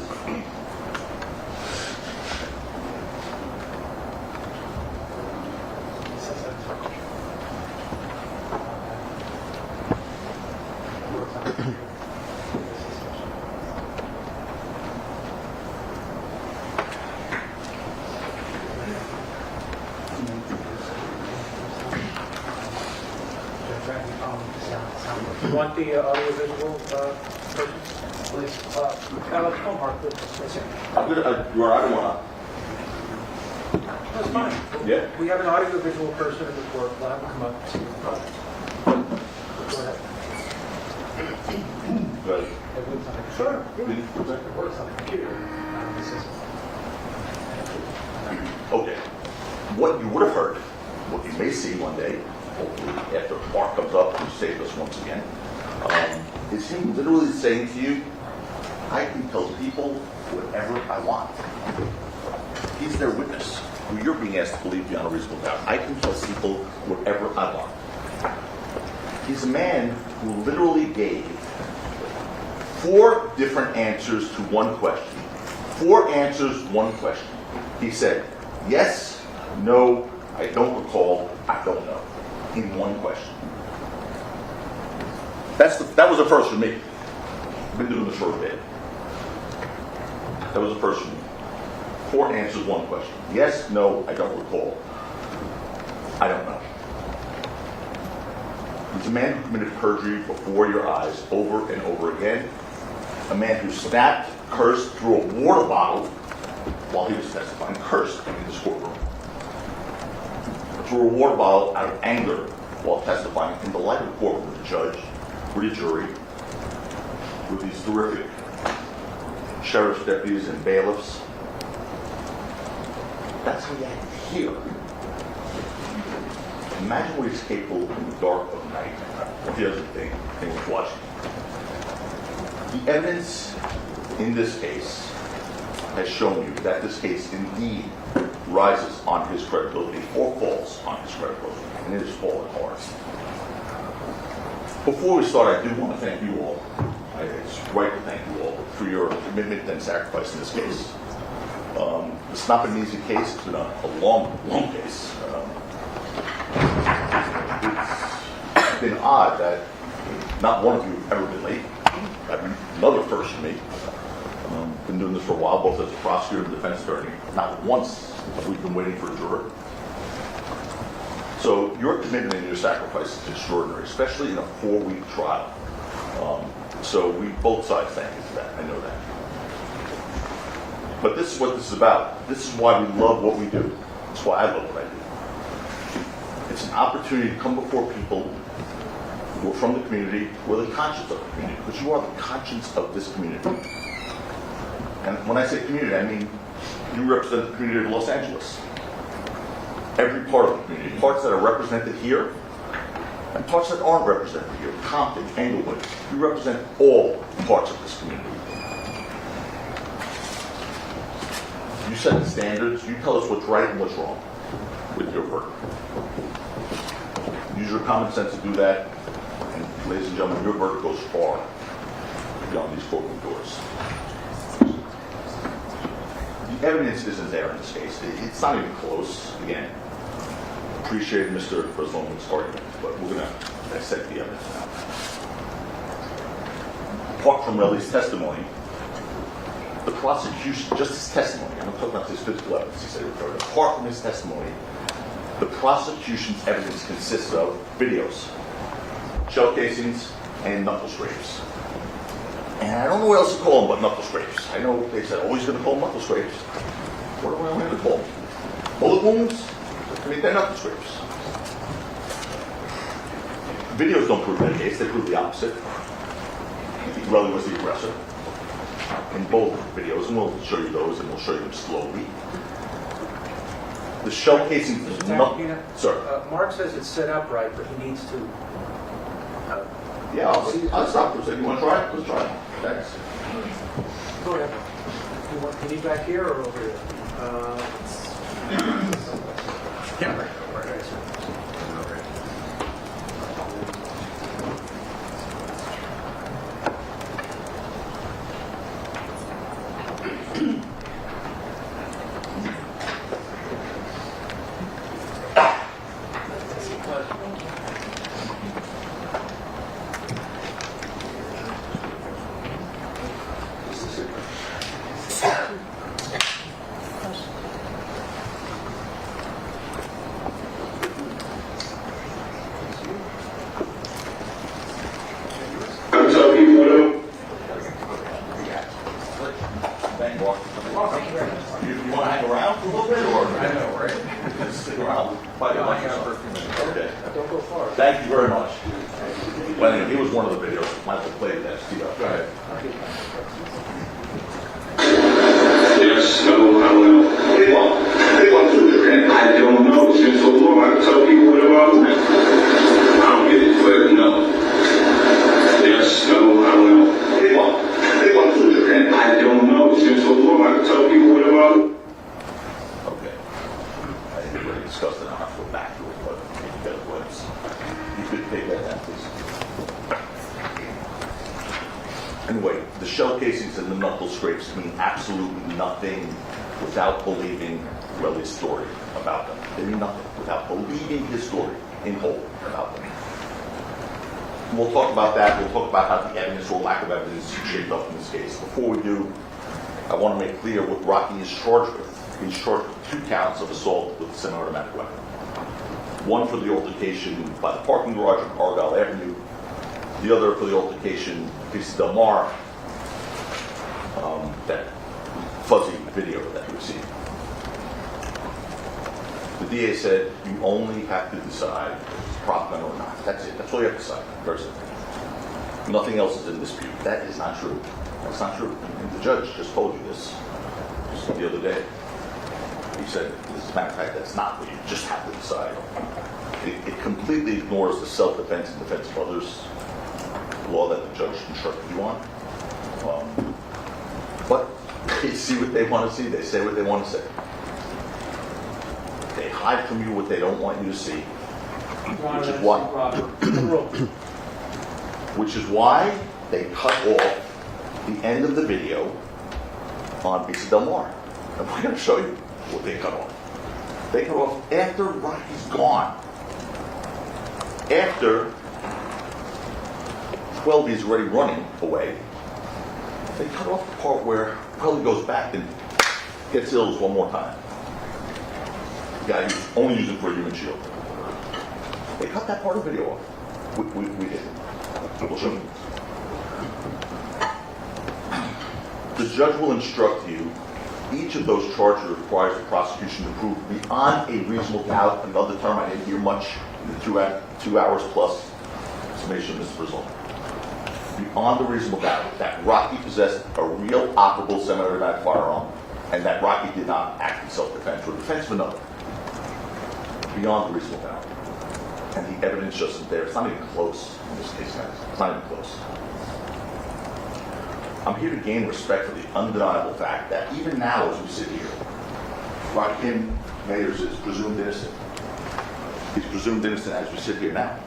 You want the audiovisual person? Please. Alex, come on, please. That's it.
I'm good. You're all right, I don't want
That's fine.
Yeah.
We have an audiovisual person in the court. We'll have him come up to the front. Go ahead.
to. Good.
Sure.
It works on the computer.
Okay. What you would have heard, what you may see one day, hopefully after Mark comes up to save us once again, is him literally saying to you, I can tell people whatever I want. He's their witness, who you're being asked to believe beyond a reasonable doubt. I can tell people whatever I want. He's a man who literally gave 4 different answers to one question. 4 answers, one question. He said, yes, no, I don't recall, I don't know, in one question. That was a first for me. I've been doing this for a bit. That was a first for me. 4 answers, one question. Yes, no, I don't recall, I don't know. He's a man who committed perjury before your eyes over and over again. A man who snapped, cursed, threw a water bottle while he was testifying, cursed in this courtroom. Threw a water bottle out of anger while testifying in the light of the courtroom with the judge, with the jury, with these terrific sheriff's deputies and bailiffs. That's how you had to hear. Imagine what he's capable in the dark of night. If he doesn't think anyone's watching. The evidence in this case has shown you that this case indeed rises on his credibility or falls on his credibility, and it has fallen hard. Before we start, I do want to thank you all. It's right to thank you all for your commitment and sacrifice in this case. It's not been an easy case. It's been a long, long case. It's been odd that not one of you have ever been late. Another first for me. Been doing this for a while, both as a prosecutor and defense attorney. Not once have we been waiting for a juror. So your commitment and your sacrifice is extraordinary, especially in a 4-week trial. So we both sides thank you for that. I know that. But this is what this is about. This is why we love what we do. That's why I love what I do. It's an opportunity to come before people who are from the community, who are the conscience of the community, because you are the conscience of this community. And when I say community, I mean you represent the community of Los Angeles. Every part of the community. Parts that are represented here, and parts that aren't represented here. Compton, Englewood. You represent all parts of this community. You set the standards. You tell us what's right and what's wrong with your work. Use your common sense to do that. And ladies and gentlemen, your verdict goes far beyond these courtroom doors. The evidence isn't there in this case. It's not even close. Again, appreciate Mr. President's argument, but we're going to dissect the evidence now. Apart from Relli's testimony, the prosecution, just his testimony, I'm not talking about his physical evidence, he said, apart from his testimony, the prosecution's evidence consists of videos, shell casings, and knuckle scrapes. And I don't know what else to call them but knuckle scrapes. I know they said, oh, he's going to call them knuckle scrapes. What am I going to call them? Bullet wounds? I mean, they're knuckle scrapes. Videos don't prove that case, they prove the opposite. Relli was the aggressor in both videos, and we'll show you those, and we'll show you them slowly. The shell casing is not... Sir?
Mark says it's set up right, but he needs to...
Yeah, I'll stop for a second. You want to try it? Let's try it. Thanks.
Go ahead. You need back here or over here? Yeah, right.
Mark. You want to hang around for a little bit, or? I know, right? Stick around. Okay.
Don't go far.
Thank you very much. Well, anyway, he was one of the videos. Michael played that. Steve, go ahead.
Yes, no, I don't know. They want to do it. I don't know. Since so long, I tell people whatever I want. I don't get it, but no. Yes, no, I don't know. They want to do it. I don't know. Since so long, I tell people whatever I want.
Okay. I think we already discussed it. I don't have to go back to it, but if you get a glimpse, you could take that down, please. Anyway, the shell casings and the knuckle scrapes mean absolutely nothing without believing Relli's story about them. They mean nothing without believing his story in whole about them. We'll talk about that. We'll talk about how the evidence or lack of evidence shaped up in this case. Before we do, I want to make clear what Rocky is charged with. He's charged with 2 counts of assault with a semi-automatic weapon. One for the altercation by the parking garage on Argyle Avenue. The other for the altercation, Piece Del Mar, that fuzzy video that you received. The DA said you only have to decide if it's prop gun or not. That's it. That's all you have to decide. Very simple. Nothing else is in dispute. That is not true. That's not true. And the judge just told you this just the other day. He said, as a matter of fact, that's not what you just have to decide. It completely ignores the self-defense and defense of others law that the judge instructed you on. But they see what they want to see. They say what they want to say. They hide from you what they don't want you to see. Which is why they cut off the end of the video on Piece Del Mar. And we're going to show you what they cut off. They cut off after Rocky's gone. After 12 is already running away, they cut off the part where Relli goes back and gets Ills one more time. The guy who's only using for a human shield. They cut that part of the video off. We did. We'll show you. The judge will instruct you. Each of those charges requires the prosecution to prove beyond a reasonable doubt, another term I didn't hear much in the 2 hours plus summation of this result. Beyond a reasonable doubt that Rocky possessed a real operable semi-automatic firearm and that Rocky did not act in self-defense or defense of another. Beyond a reasonable doubt. And the evidence just isn't there. It's not even close in this case, guys. It's not even close. I'm here to gain respect for the undeniable fact that even now as we sit here, Rakim Mayers is presumed innocent. He's presumed innocent as we sit here now.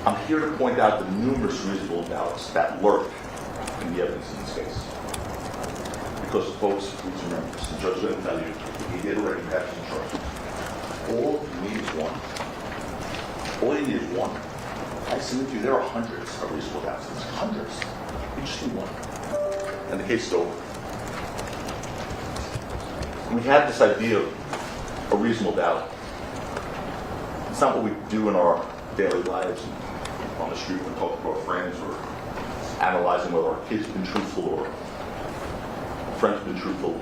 I'm here to point out the numerous reasonable doubts that lurk in the evidence in this case. Because, folks, please remember this. The judge is going to tell you he did already have some charges. All you need is one. All you need is one. I submit to you, there are hundreds of reasonable doubts. There's hundreds. You just need one. And the case is over. We have this idea of a reasonable doubt. It's not what we do in our daily lives on the street when we talk to our friends or analyzing whether our kids have been truthful or friends have been truthful.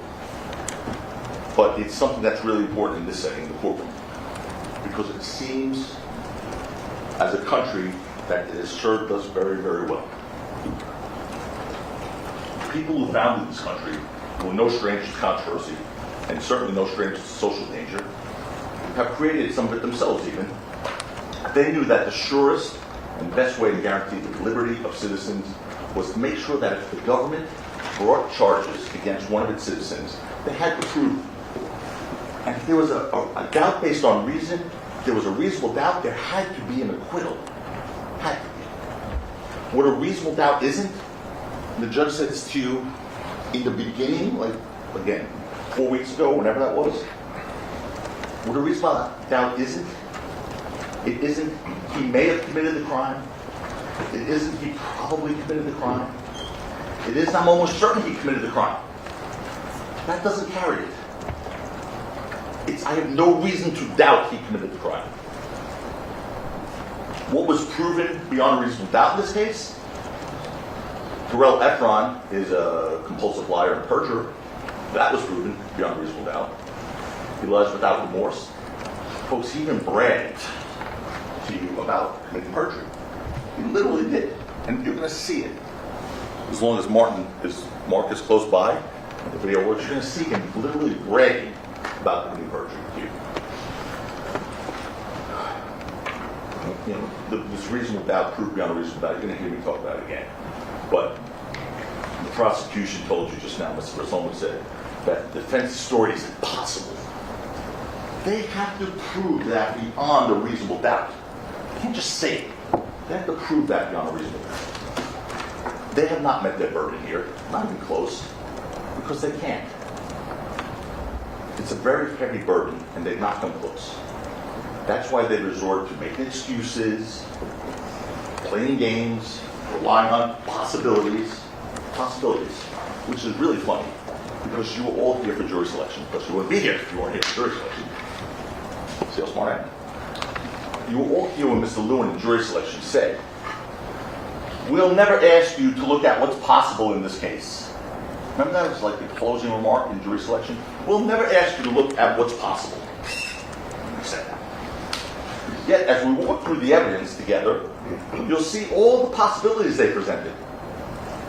But it's something that's really important in this setting, the courtroom. Because it seems, as a country, that it has served us very, very well. People who founded this country were no strangers to controversy, and certainly no strangers to social danger, have created some of it themselves even. They knew that the surest and best way to guarantee the liberty of citizens was to make sure that if the government brought charges against one of its citizens, they had to prove. And if there was a doubt based on reason, if there was a reasonable doubt, there had to be an acquittal. Had to be. What a reasonable doubt isn't, the judge said this to you in the beginning, like, again, 4 weeks ago, whenever that was. What a reasonable doubt isn't, it isn't he may have committed the crime. It isn't he probably committed the crime. It isn't I'm almost certain he committed the crime. That doesn't carry it. It's I have no reason to doubt he committed the crime. What was proven beyond reasonable doubt in this case? Terell Ephron is a compulsive liar and perjurer. That was proven beyond reasonable doubt. He lies without remorse. Folks, he even bragged to you about committing perjury. He literally did. And you're going to see it. As long as Mark is close by, the video works, you're going to see him literally bragging about committing perjury to you. You know, this reasonable doubt, proof beyond a reasonable doubt, you're going to hear me talk about it again. But the prosecution told you just now, Mr. Rosalmo said, that the defense's story is impossible. They have to prove that beyond a reasonable doubt. They can't just say it. They have to prove that beyond a reasonable doubt. They have not met their burden here, not even close, because they can't. It's a very heavy burden, and they've not come close. That's why they resort to making excuses, playing games, relying on possibilities, which is really funny, because you were all here for jury selection, because you wouldn't be here if you weren't here for jury selection. See how smart I am? You were all here when Mr. Lewin in jury selection said, "We'll never ask you to look at what's possible in this case." Remember that? It was like the closing remark in jury selection. "We'll never ask you to look at what's possible." He said that. Yet, as we walk through the evidence together, you'll see all the possibilities they presented.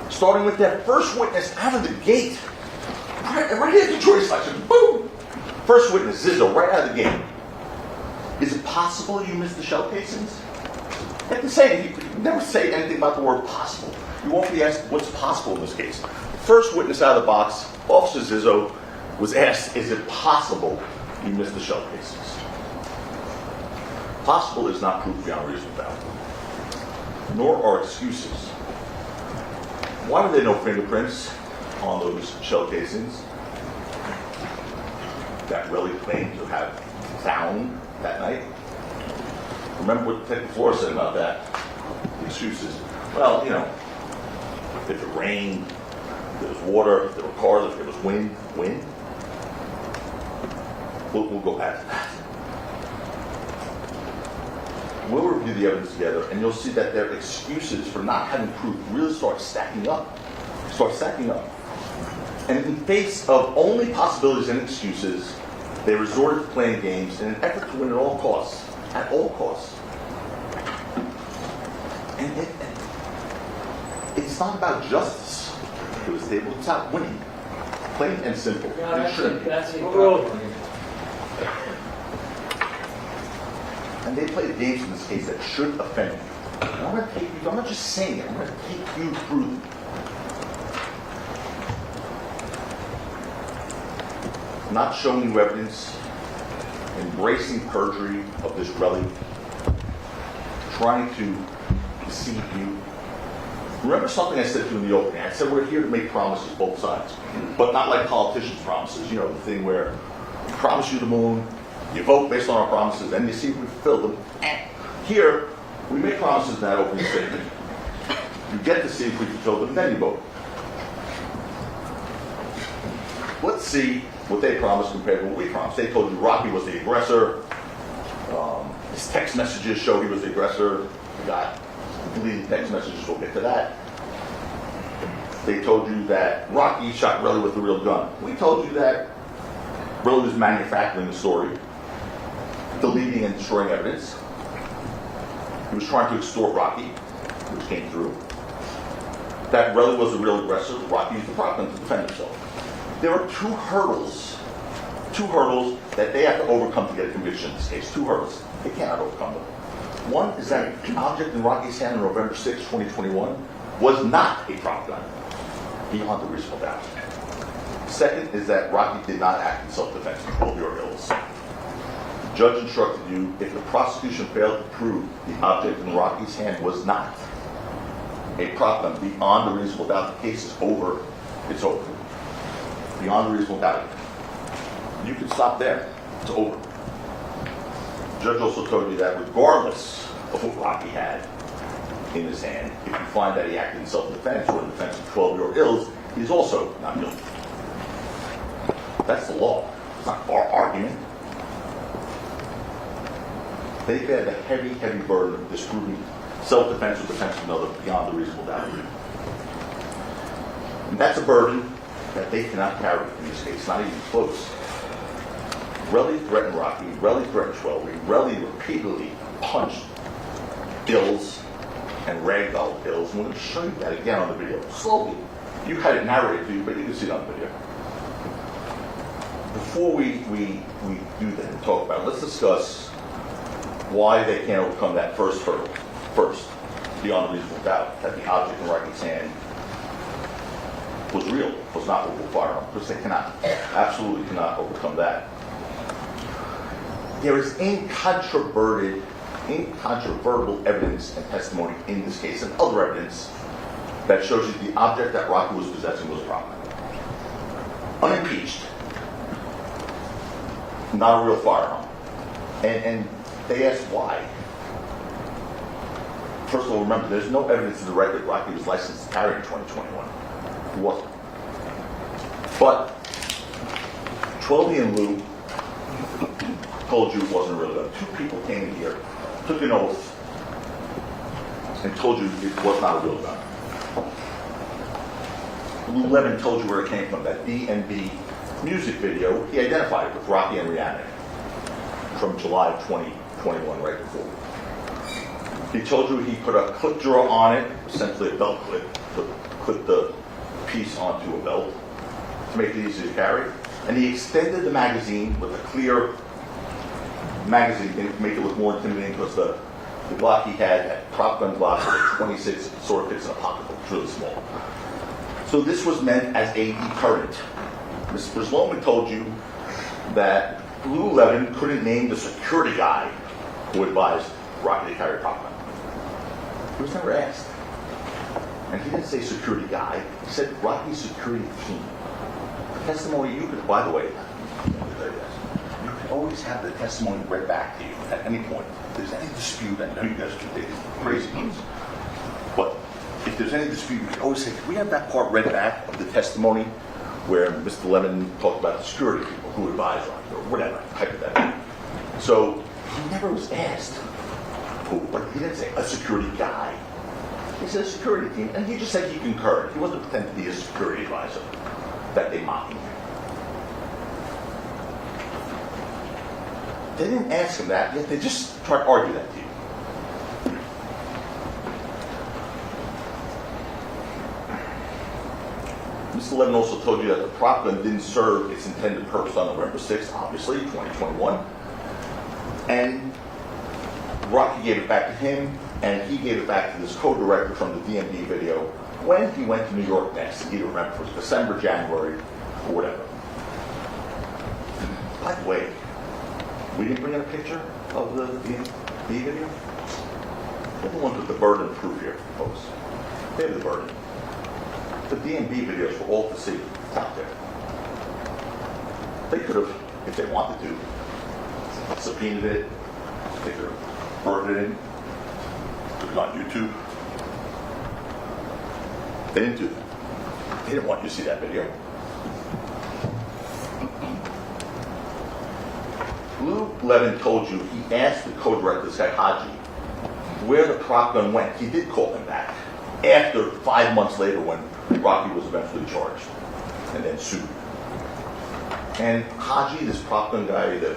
Starting with that first witness out of the gate. Right after jury selection. Boom! First witness, Zizzo, right out of the gate. Is it possible you missed the shell casings? They didn't say anything. You never say anything about the word possible. You won't be asked what's possible in this case. First witness out of the box, Officer Zizzo, was asked, is it possible you missed the shell casings? Possible is not proof beyond reasonable doubt. Nor are excuses. Why were there no fingerprints on those shell casings that Relli claimed to have found that night? Remember what Detective Flores said about that? The excuses. Well, you know, if it rained, if there was water, if there were cars, if there was wind. We'll go past that. We'll review the evidence together, and you'll see that their excuses for not having proof really start stacking up. And in face of only possibilities and excuses, they resorted to playing games in an effort to win at all costs. At all costs. And it's not about justice. It was about winning. Plain and simple. And they played games in this case that should offend you. And I'm going to take you, I'm not just saying it, I'm going to take you through them. Not showing you evidence, embracing perjury of this Relli, trying to deceive you. Remember something I said to you in the opening. I said we're here to make promises, both sides, but not like politicians' promises. You know, the thing where we promise you the moon, you vote based on our promises, and you see if we fulfill them. Here, we make promises in that opening statement. You get to see if we fulfill them, then you vote. Let's see what they promised compared to what we promised. They told you Rocky was the aggressor. His text messages show he was the aggressor. We got deleted text messages. We'll get to that. They told you that Rocky shot Relli with a real gun. We told you that Relli was manufacturing the story, deleting and destroying evidence. He was trying to extort Rocky, which came through. That Relli was the real aggressor. Rocky used the prop gun to defend himself. There are two hurdles that they have to overcome to get a conviction in this case. Two hurdles. They cannot overcome them. One is that the object in Rocky's hand on November 6, 2021 was not a prop gun, beyond a reasonable doubt. Second is that Rocky did not act in self-defense, control your ills. The judge instructed you, if the prosecution failed to prove the object in Rocky's hand was not a prop gun, beyond a reasonable doubt, the case is over. It's over. Beyond a reasonable doubt. You can stop there. It's over. The judge also told you that regardless of what Rocky had in his hand, if you find that he acted in self-defense or in defense of 12-year-old ills, he's also not guilty. That's the law. It's not our argument. They bear the heavy burden of disproving self-defense or defense of another beyond a reasonable doubt. And that's a burden that they cannot carry in this case, not even close. Relli threatened Rocky, Relli threatened Schwelby, Relli repeatedly punched Bills and ragdoll Bills, and we're going to show you that again on the video. Slowly. You had it narrated to you, but you can see it on the video. Before we do that and talk about it, let's discuss why they can't overcome that first hurdle. First, beyond reasonable doubt, that the object in Rocky's hand was real, was not a firearm, because they absolutely cannot overcome that. There is incontrovertible evidence and testimony in this case, and other evidence that shows you the object that Rocky was possessing was a problem. Unimpeached, not a real firearm. And they asked why. First of all, remember, there's no evidence in the record Rocky was licensed to carry in 2021. He wasn't. But Schwelby and Lou told you it wasn't a real gun. Two people came in here, took an oath, and told you it was not a real gun. Lou Levin told you where it came from. That D&B music video, he identified it with Rocky and Rihanna from July of 2021, right before. He told you he put a clip drawer on it, essentially a belt clip, to clip the piece onto a belt to make it easy to carry. And he extended the magazine with a clear magazine to make it look more intimidating, because the Glock he had, that prop gun Glock, with a 26, sort of fits in a pocketbook. It's really small. So this was meant as a deterrent. Mr. Sloman told you that Lou Levin couldn't name the security guy who advised Rocky to carry a prop gun. He was never asked. And he didn't say security guy. He said Rocky's security team. The testimony you could, by the way, you could always have the testimony read back to you at any point. If there's any dispute, I know you guys can take crazy ones, but if there's any dispute, you can always say, can we have that part read back of the testimony where Mr. Levin talked about the security people who advised Rocky, or whatever, hypothetically. So he never was asked who, but he didn't say a security guy. He said a security team, and he just said he concurred. He wasn't pretending to be a security advisor that they mocked him. They didn't ask him that, yet they just tried to argue that to you. Mr. Levin also told you that the prop gun didn't serve its intended purpose on November 6th, obviously, 2021. And Rocky gave it back to him, and he gave it back to this co-director from the DMV video when he went to New York next. He didn't remember if it was December, January, or whatever. By the way, we didn't bring in a picture of the DMV video? They're the ones with the burden of proof here, folks. They have the burden. The DMV videos for all to see. It's out there. They could have, if they wanted to, subpoenaed it. They could have burned it in. Put it on YouTube. They didn't do that. They didn't want you to see that video. Lou Levin told you he asked the co-director, this guy Haji, where the prop gun went. He did call him back after 5 months later when Rocky was eventually charged and then sued. And Haji, this prop gun guy, the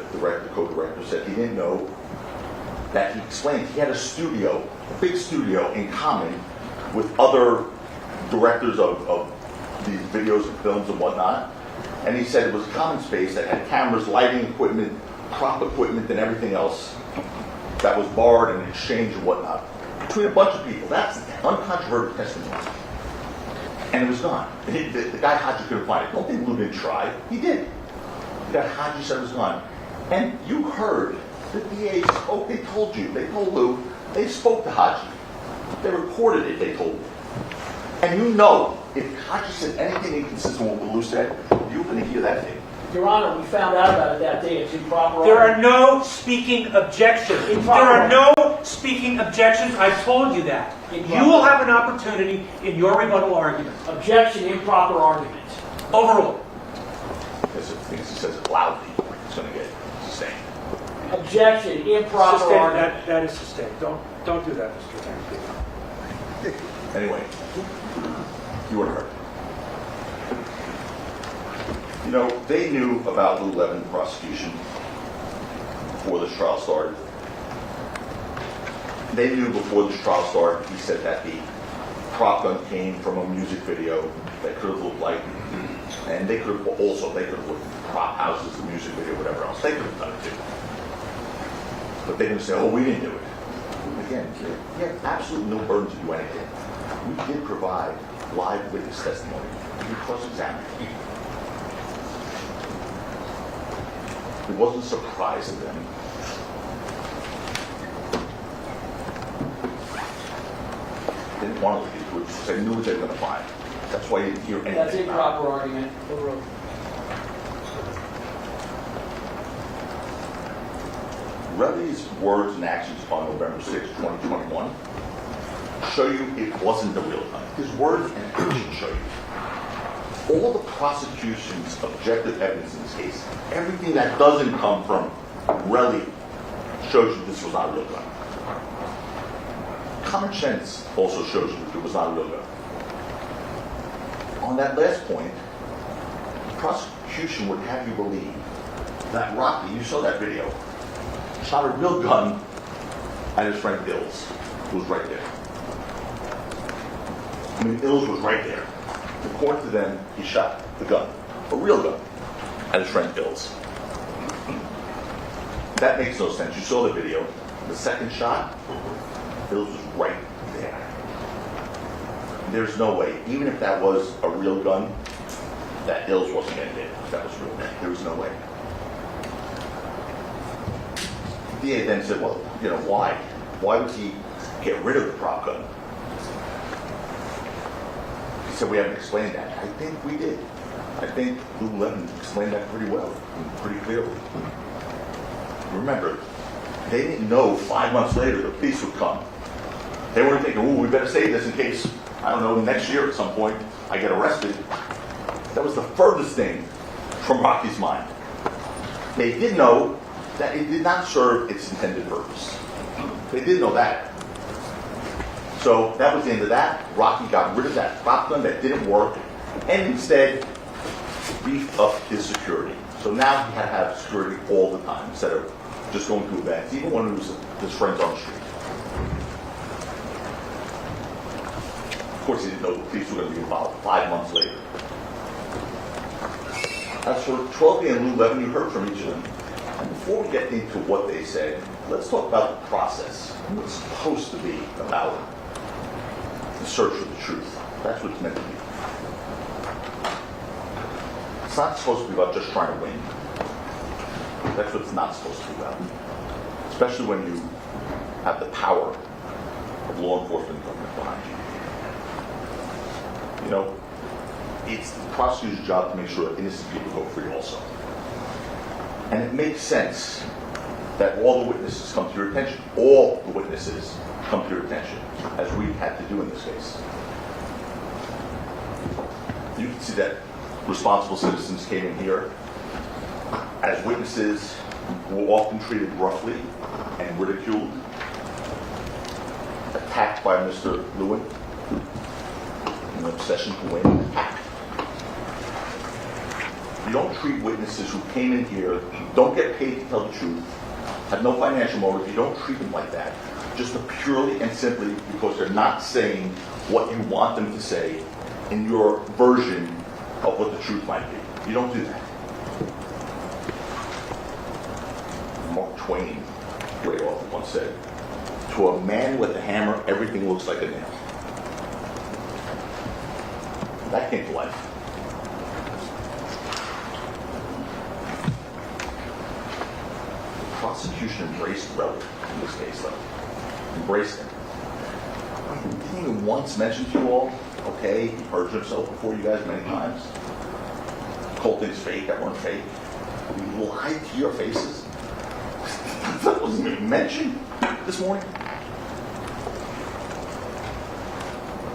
co-director, said he didn't know that. He explained he had a studio, a big studio in common with other directors of these videos and films and whatnot. And he said it was a common space that had cameras, lighting equipment, prop equipment, and everything else that was borrowed and exchanged and whatnot between a bunch of people. That's uncontroverted testimony. And it was gone. The guy Haji couldn't find it. Don't think Lou didn't try. He did. The guy Haji said it was gone. And you heard the DA spoke. They told you. They told Lou. They spoke to Haji. They recorded it. They told you. And you know, if Haji said anything inconsistent with what Lou said, you're going to hear that thing.
Your Honor, we found out about it that day. It's improper.
There are no speaking objections. There are no speaking objections. I told you that. You will have an opportunity in your rebuttal argument.
Objection, improper argument.
Overruled.
Because if he says it loudly, he's going to get sustained.
Objection, improper
Sustained.
argument.
That is sustained. Don't do that, Mr. Attorney.
Anyway, you were heard. You know, they knew about Lou Levin prosecution before this trial started. They knew before this trial started, he said that the prop gun came from a music video that could have looked like, and they could have looked at prop houses, the music video, whatever else. They could have done it too. But they didn't say, oh, we didn't do it. Again, you have absolutely no burden to do anything. We did provide live witness testimony. We cross-examined. It wasn't a surprise to them. They didn't want to look into it because they knew what they were going to find. That's why you didn't hear anything.
That's a
about
proper argument. Overruled.
Relli's words and actions on November 6, 2021 show you it wasn't a real gun. His words and actions show you. All the prosecution's objective evidence in this case, everything that doesn't come from Relli shows you this was not a real gun. Common sense also shows you it was not a real gun. On that last point, the prosecution would have you believe that Rocky, you saw that video, shot a real gun at his friend Ills, who was right there. I mean, Ills was right there. According to them, he shot the gun, a real gun, at his friend Ills. That makes no sense. You saw the video. The second shot, Ills was right there. There's no way, even if that was a real gun, that Ills wasn't getting hit. That was real. There was no way. The DA then said, well, you know, why? Why would he get rid of the prop gun? He said, we haven't explained that. I think we did. I think Lou Levin explained that pretty well, and pretty clearly. Remember, they didn't know 5 months later the police would come. They weren't thinking, ooh, we better save this in case, I don't know, next year at some point I get arrested. That was the furthest thing from Rocky's mind. They did know that it did not serve its intended purpose. They did know that. So that was the end of that. Rocky got rid of that prop gun that didn't work and instead beefed up his security. So now he had to have security all the time instead of just going to events, even when he was his friends on the street. Of course, he didn't know the police were going to be involved 5 months later. As for Trelby and Lou Levin, you heard from each of them. And before we get into what they said, let's talk about the process. What's supposed to be about the search for the truth. That's what it's meant to be. It's not supposed to be about just trying to win. That's what it's not supposed to be about. Especially when you have the power of law enforcement government behind you. You know, it's the prosecutor's job to make sure that innocent people go free also. And it makes sense that all the witnesses come to your attention. All the witnesses come to your attention, as we had to do in this case. You can see that responsible citizens came in here as witnesses were often treated roughly and ridiculed, attacked by Mr. Lewin, an obsession to win, attacked. You don't treat witnesses who came in here, don't get paid to tell the truth, have no financial motive, you don't treat them like that. Just purely and simply because they're not saying what you want them to say in your version of what the truth might be. You don't do that. Mark Twain, way off, once said, to a man with a hammer, everything looks like a nail. That came to life. The prosecution embraced Relli in this case, though. Embraced him. He didn't even once mention to you all, okay, he perjured himself before you guys many times. The whole thing's fake, that weren't fake. He lied to your faces. That wasn't even mentioned this morning.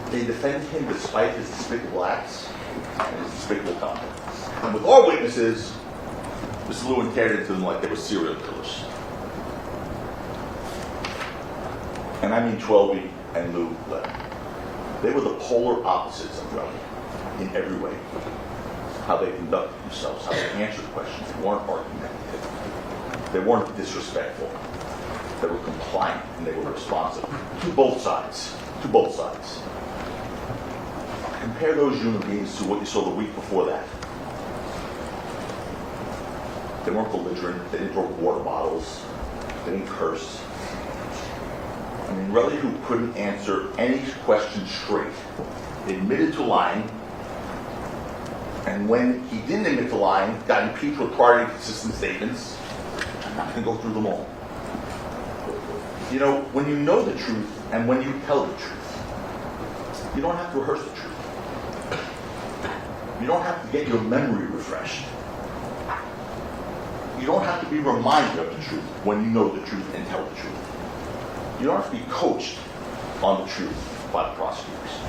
They defend him despite his despicable acts and his despicable conduct. And with our witnesses, Mr. Lewin carried it to them like they were serial killers. And I mean Trelby and Lou Levin. They were the polar opposites of Relli in every way. how they conducted themselves, how they answered questions. They weren't argumentative. They weren't disrespectful. They were compliant and they were responsive to both sides. To both sides. Compare those human beings to what you saw the week before that. They weren't belligerent. They didn't throw water bottles. They didn't curse. I mean, Relli, who couldn't answer any question straight, admitted to lying, and when he didn't admit to lying, got impeached with prior inconsistent statements. I'm not going to go through them all. You know, when you know the truth and when you tell the truth, you don't have to rehearse the truth. You don't have to get your memory refreshed. You don't have to be reminded of the truth when you know the truth and tell the truth. You don't have to be coached on the truth by the prosecutors.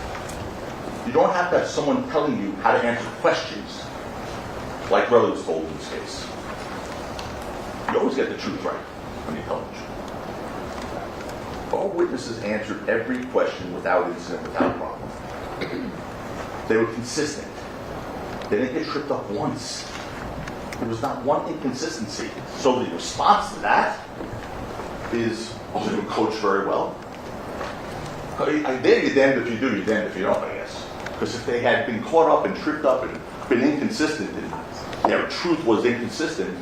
You don't have to have someone telling you how to answer questions like Relli was told in this case. You always get the truth right when you tell the truth. All witnesses answered every question without incident, without problem. They were consistent. They didn't get tripped up once. There was not one inconsistency. So the response to that is, they were coached very well. You're damned if you do, you're damned if you don't, I guess. Because if they had been caught up and tripped up and been inconsistent, and their truth was inconsistent,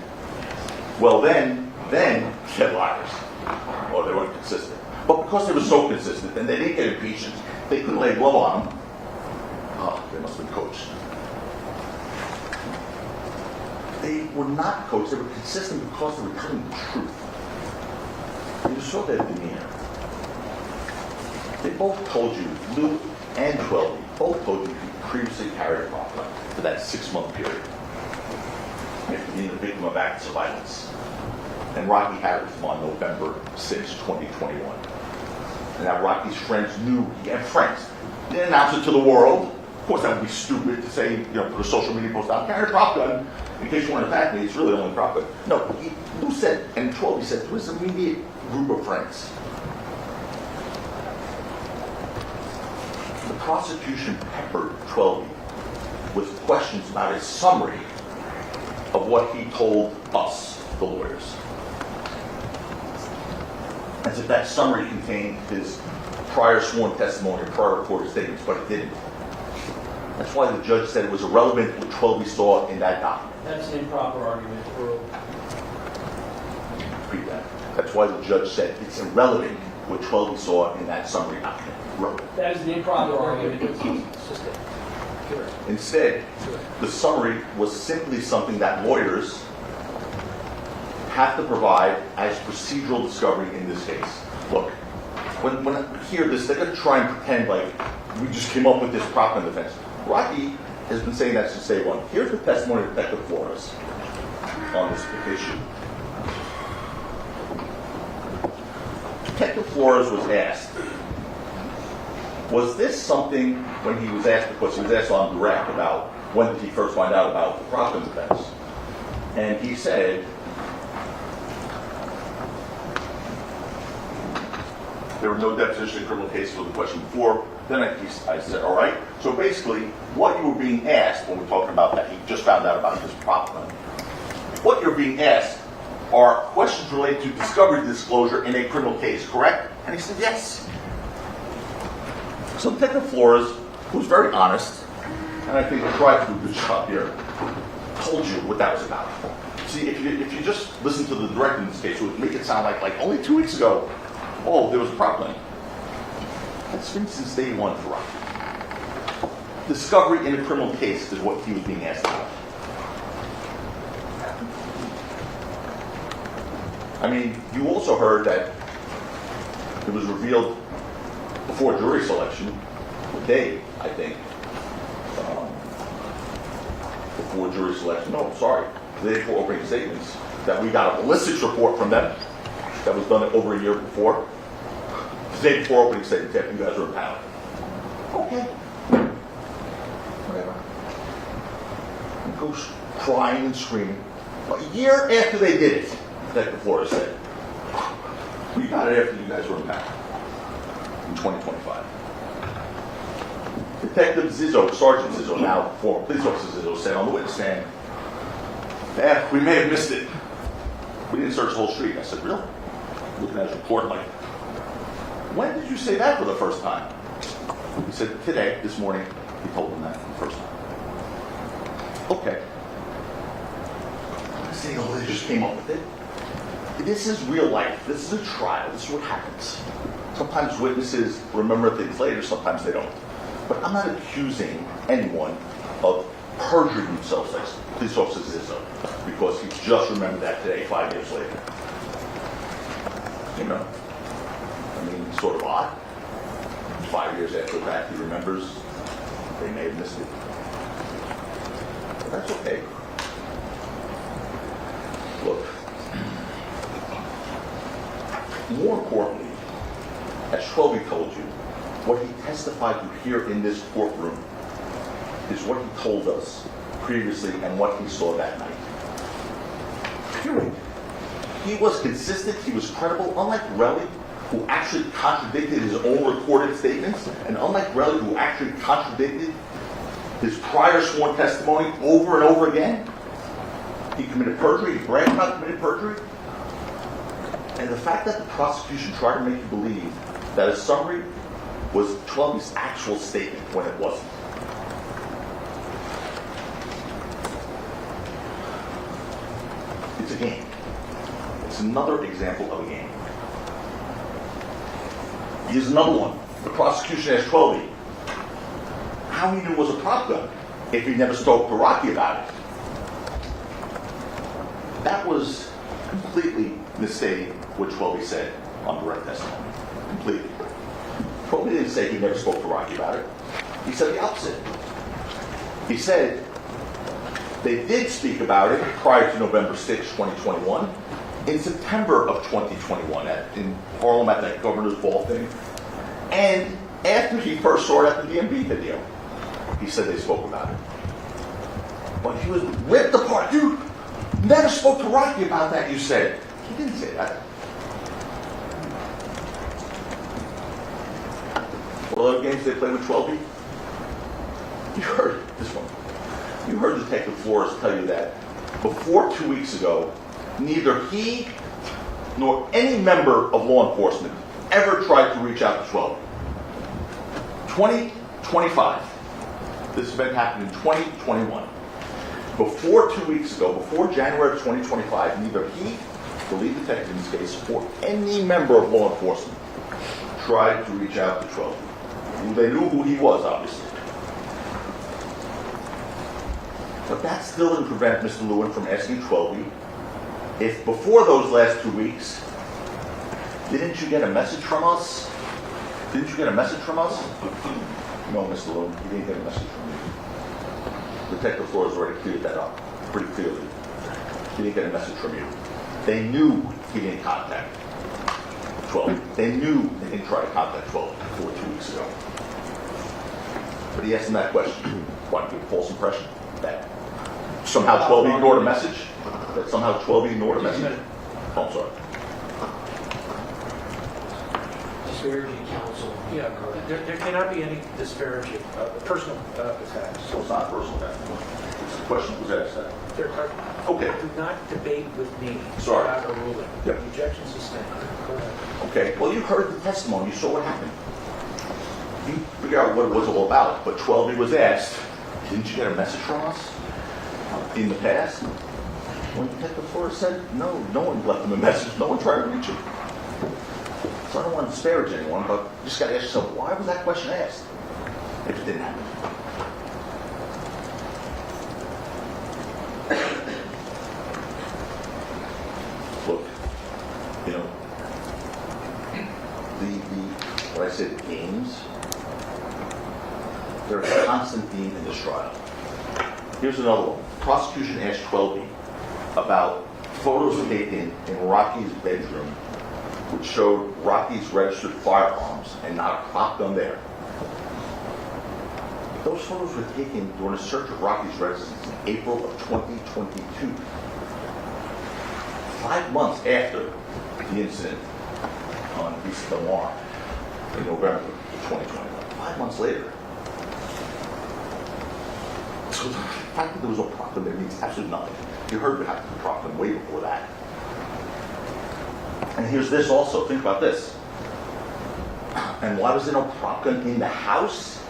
well then they're liars. Or they weren't consistent. But because they were so consistent and they didn't get impeached, they couldn't lay low on them. Oh, they must have been coached. They were not coached, they were consistent because they were telling the truth. And you saw their demeanor. They both told you, Lou and Twelve, both told you he previously carried a problem for that 6-month period. After being the victim of acts of violence. And Rocky had it with him on November 6, 2021. And now Rocky's friends knew he had friends. They didn't announce it to the world. Of course, that would be stupid to say, put a social media post out, carry a prop gun. In case you want to attack me, it's really only a prop gun. No, Lou said, and 12, he said to his immediate group of friends. The prosecution peppered 12 with questions about a summary of what he told us, the lawyers. As if that summary contained his prior sworn testimony or prior recorded statements, but it didn't. That's why the judge said it was irrelevant what 12 saw in that document.
That's an improper argument.
Repeat that. That's why the judge said it's irrelevant what 12 saw in that summary document. Irrelevant.
That is an improper argument.
Instead, the summary was simply something that lawyers have to provide as procedural discovery in this case. Look, when I hear this, they're going to try and pretend like we just came up with this prop gun defense. Rocky has been saying that since day one. Here's the testimony of Detective Flores on this issue. Detective Flores was asked, was this something, when he was asked, because he was asked on direct about when did he first find out about the prop gun defense, and he said, there were no deposition in criminal cases with the question before. Then I said, all right. So basically, what you were being asked when we're talking about that, he just found out about this prop gun. What you're being asked are questions related to discovery disclosure in a criminal case, correct? And he said, yes. So Detective Flores, who was very honest, and I think he tried to do a good job here, told you what that was about. See, if you just listen to the director in this case, it would make it sound like only 2 weeks ago, oh, there was a prop gun. That's been since day one for Rocky. Discovery in a criminal case is what he was being asked about. I mean, you also heard that it was revealed before jury selection, a day, I think, before jury selection. No, sorry, the day before opening statements, that we got a ballistics report from them that was done over a year before. The day before opening statements, after you guys were impounded. Okay. Whatever. And goes crying and screaming. A year after they did it, Detective Flores said, we got it after you guys were impounded in 2025. Detective Zizzo, Sergeant Zizzo, now former police officer Zizzo, said on the witness stand, we may have missed it. We didn't search the whole street. I said, really? Looking at his report, I'm like, when did you say that for the first time? He said, today, this morning, he told him that for the first time. Okay. I'm not saying, oh, they just came up with it. This is real life. This is a trial. This is what happens. Sometimes witnesses remember things later, sometimes they don't. But I'm not accusing anyone of perjuring themselves like police officer Zizzo because he just remembered that today, 5 years later. You know? I mean, it's sort of odd. 5 years after the fact, he remembers they may have missed it. But that's okay. Look, more importantly, as Schwelbe told you, what he testified to here in this courtroom is what he told us previously and what he saw that night. Period. He was consistent, he was credible, unlike Relli, who actually contradicted his own recorded statements, and unlike Relli, who actually contradicted his prior sworn testimony over and over again. He committed perjury, he bragged about committing perjury. And the fact that the prosecution tried to make you believe that a summary was Schwelbe's actual statement when it wasn't. It's a game. It's another example of a game. Here's another one. The prosecution asked Schwelbe how he knew it was a prop gun if he never spoke to Rocky about it. That was completely misstating what Schwelbe said on direct testimony. Completely. Schwelbe didn't say he never spoke to Rocky about it. He said the opposite. He said they did speak about it prior to November 6, 2021, in September of 2021 in Harlem at that governor's ball thing, and after he first saw it at the DMV video. He said they spoke about it. But he was ripped apart. You never spoke to Rocky about that, you said. He didn't say that. Well, other games they play with Schwelbe? You heard this one. You heard Detective Flores tell you that before 2 weeks ago, neither he nor any member of law enforcement ever tried to reach out to Schwelbe. 2025. This event happened in 2021. Before 2 weeks ago, before January of 2025, neither he, the lead detective in this case, or any member of law enforcement tried to reach out to Schwelbe. They knew who he was, obviously. But that still didn't prevent Mr. Lewin from asking Schwelbe if before those last 2 weeks, didn't you get a message from us? Didn't you get a message from us? No, Mr. Lewin, you didn't get a message from me. Detective Flores already cleared that up pretty clearly. He didn't get a message from you. They knew he didn't contact Schwelbe. They knew they didn't try to contact Schwelbe before 2 weeks ago. But he asked him that question. Why give a false impression? That somehow Schwelbe ignored a message? That somehow Schwelbe ignored a message? Oh, I'm sorry.
Disparaging counsel.
Yeah, there cannot be any disparaging, personal attacks.
So it's not personal attack. It's a question that was asked that. Okay.
Do not debate with me
Sorry.
about a ruling.
Yep.
The objection sustained. Go ahead.
Okay, well, you heard the testimony. You saw what happened. You figure out what it was all about. But Schwelbe was asked, didn't you get a message from us in the past? When Detective Flores said, no one left him a message. No one tried to reach him. So I don't want to disparage anyone, but you just got to ask yourself, why was that question asked if it didn't happen? Look, you know, what I said, games, they're a constant theme in this trial. Here's another one. Prosecution asked Schwelbe about photos taken in Rocky's bedroom which showed Rocky's registered firearms and not a prop gun there. Those photos were taken during a search of Rocky's residence in April of 2022. 5 months after the incident on East Del Mar in November of 2021. 5 months later. So the fact that there was no Proclam there means absolutely nothing. You heard what happened to Proclam way before that. And here's this also. Think about this. And why was there no Proclam in the house?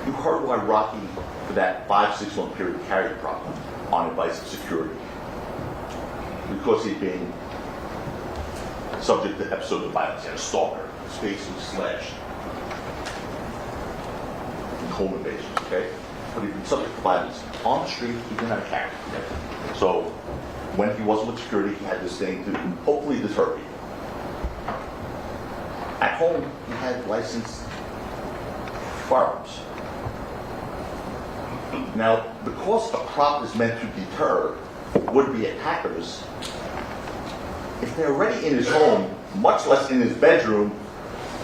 You heard why Rocky, for that 5-6 month period, carried the Proclam on advice of security. Because he'd been subject to episodes of violence. He had a stalker. His face was slashed. And home invasions, okay? But he'd been subject to violence. On the street, he didn't have a character. So when he wasn't with security, he had this thing to hopefully deter people. At home, he had licensed firearms. Now, because a prop is meant to deter would-be attackers, if they're already in his home, much less in his bedroom,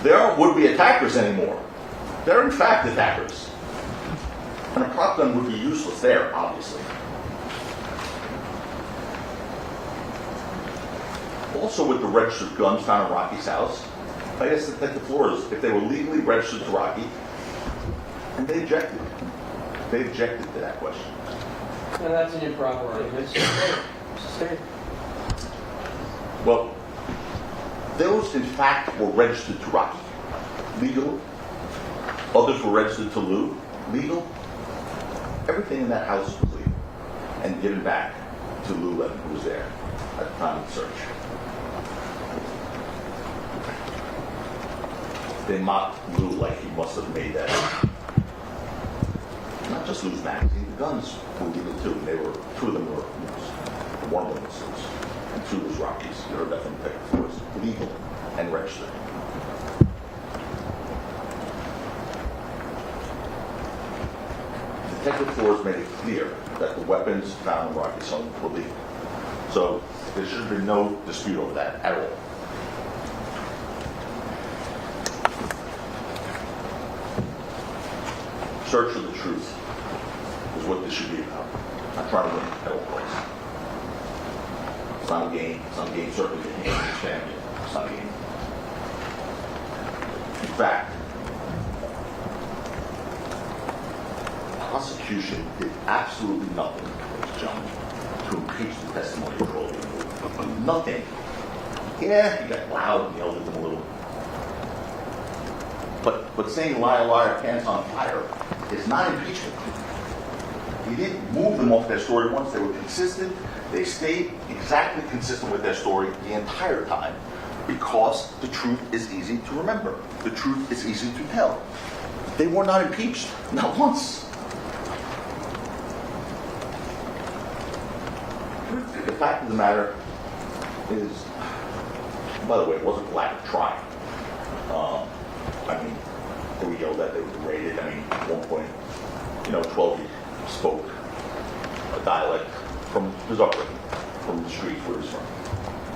they aren't would-be attackers anymore. They're in fact attackers. And a prop gun would be useless there, obviously. Also with the registered guns found in Rocky's house, I guess the detective floors, if they were legally registered to Rocky, and they objected. They objected to that question.
No, that's an improper argument.
Well, those in fact were registered to Rocky, legal. Others were registered to Lou, legal. Everything in that house was legal and given back to Lou Levin, who was there at the time of the search. They mocked Lou like he must have made that up. Not just Lou's magazine, the guns were legal too. And they were, two of them were Lou's. One of them was Lou's, and two was Rocky's. You heard that from the detective force. Legal and registered. Detective Flores made it clear that the weapons found in Rocky's home were legal. So there should have been no dispute over that at all. Search for the truth is what this should be about. Not trying to win at all costs. It's not a game. It's not a game. Certainly the game is family. It's not a game. In fact, prosecution did absolutely nothing, ladies and gentlemen, to impeach the testimony of Terell. Nothing. Yeah, he got loud and yelled at them a little. But saying liar, liar, pants on fire is not impeachment. He didn't move them off their story once. They were consistent. They stayed exactly consistent with their story the entire time because the truth is easy to remember. The truth is easy to tell. They were not impeached, not once. The fact of the matter is, by the way, it wasn't lack of trying. I mean, they were yelled at, they were berated. I mean, at one point, 12 spoke a dialect from his upbringing, from the street where he's from.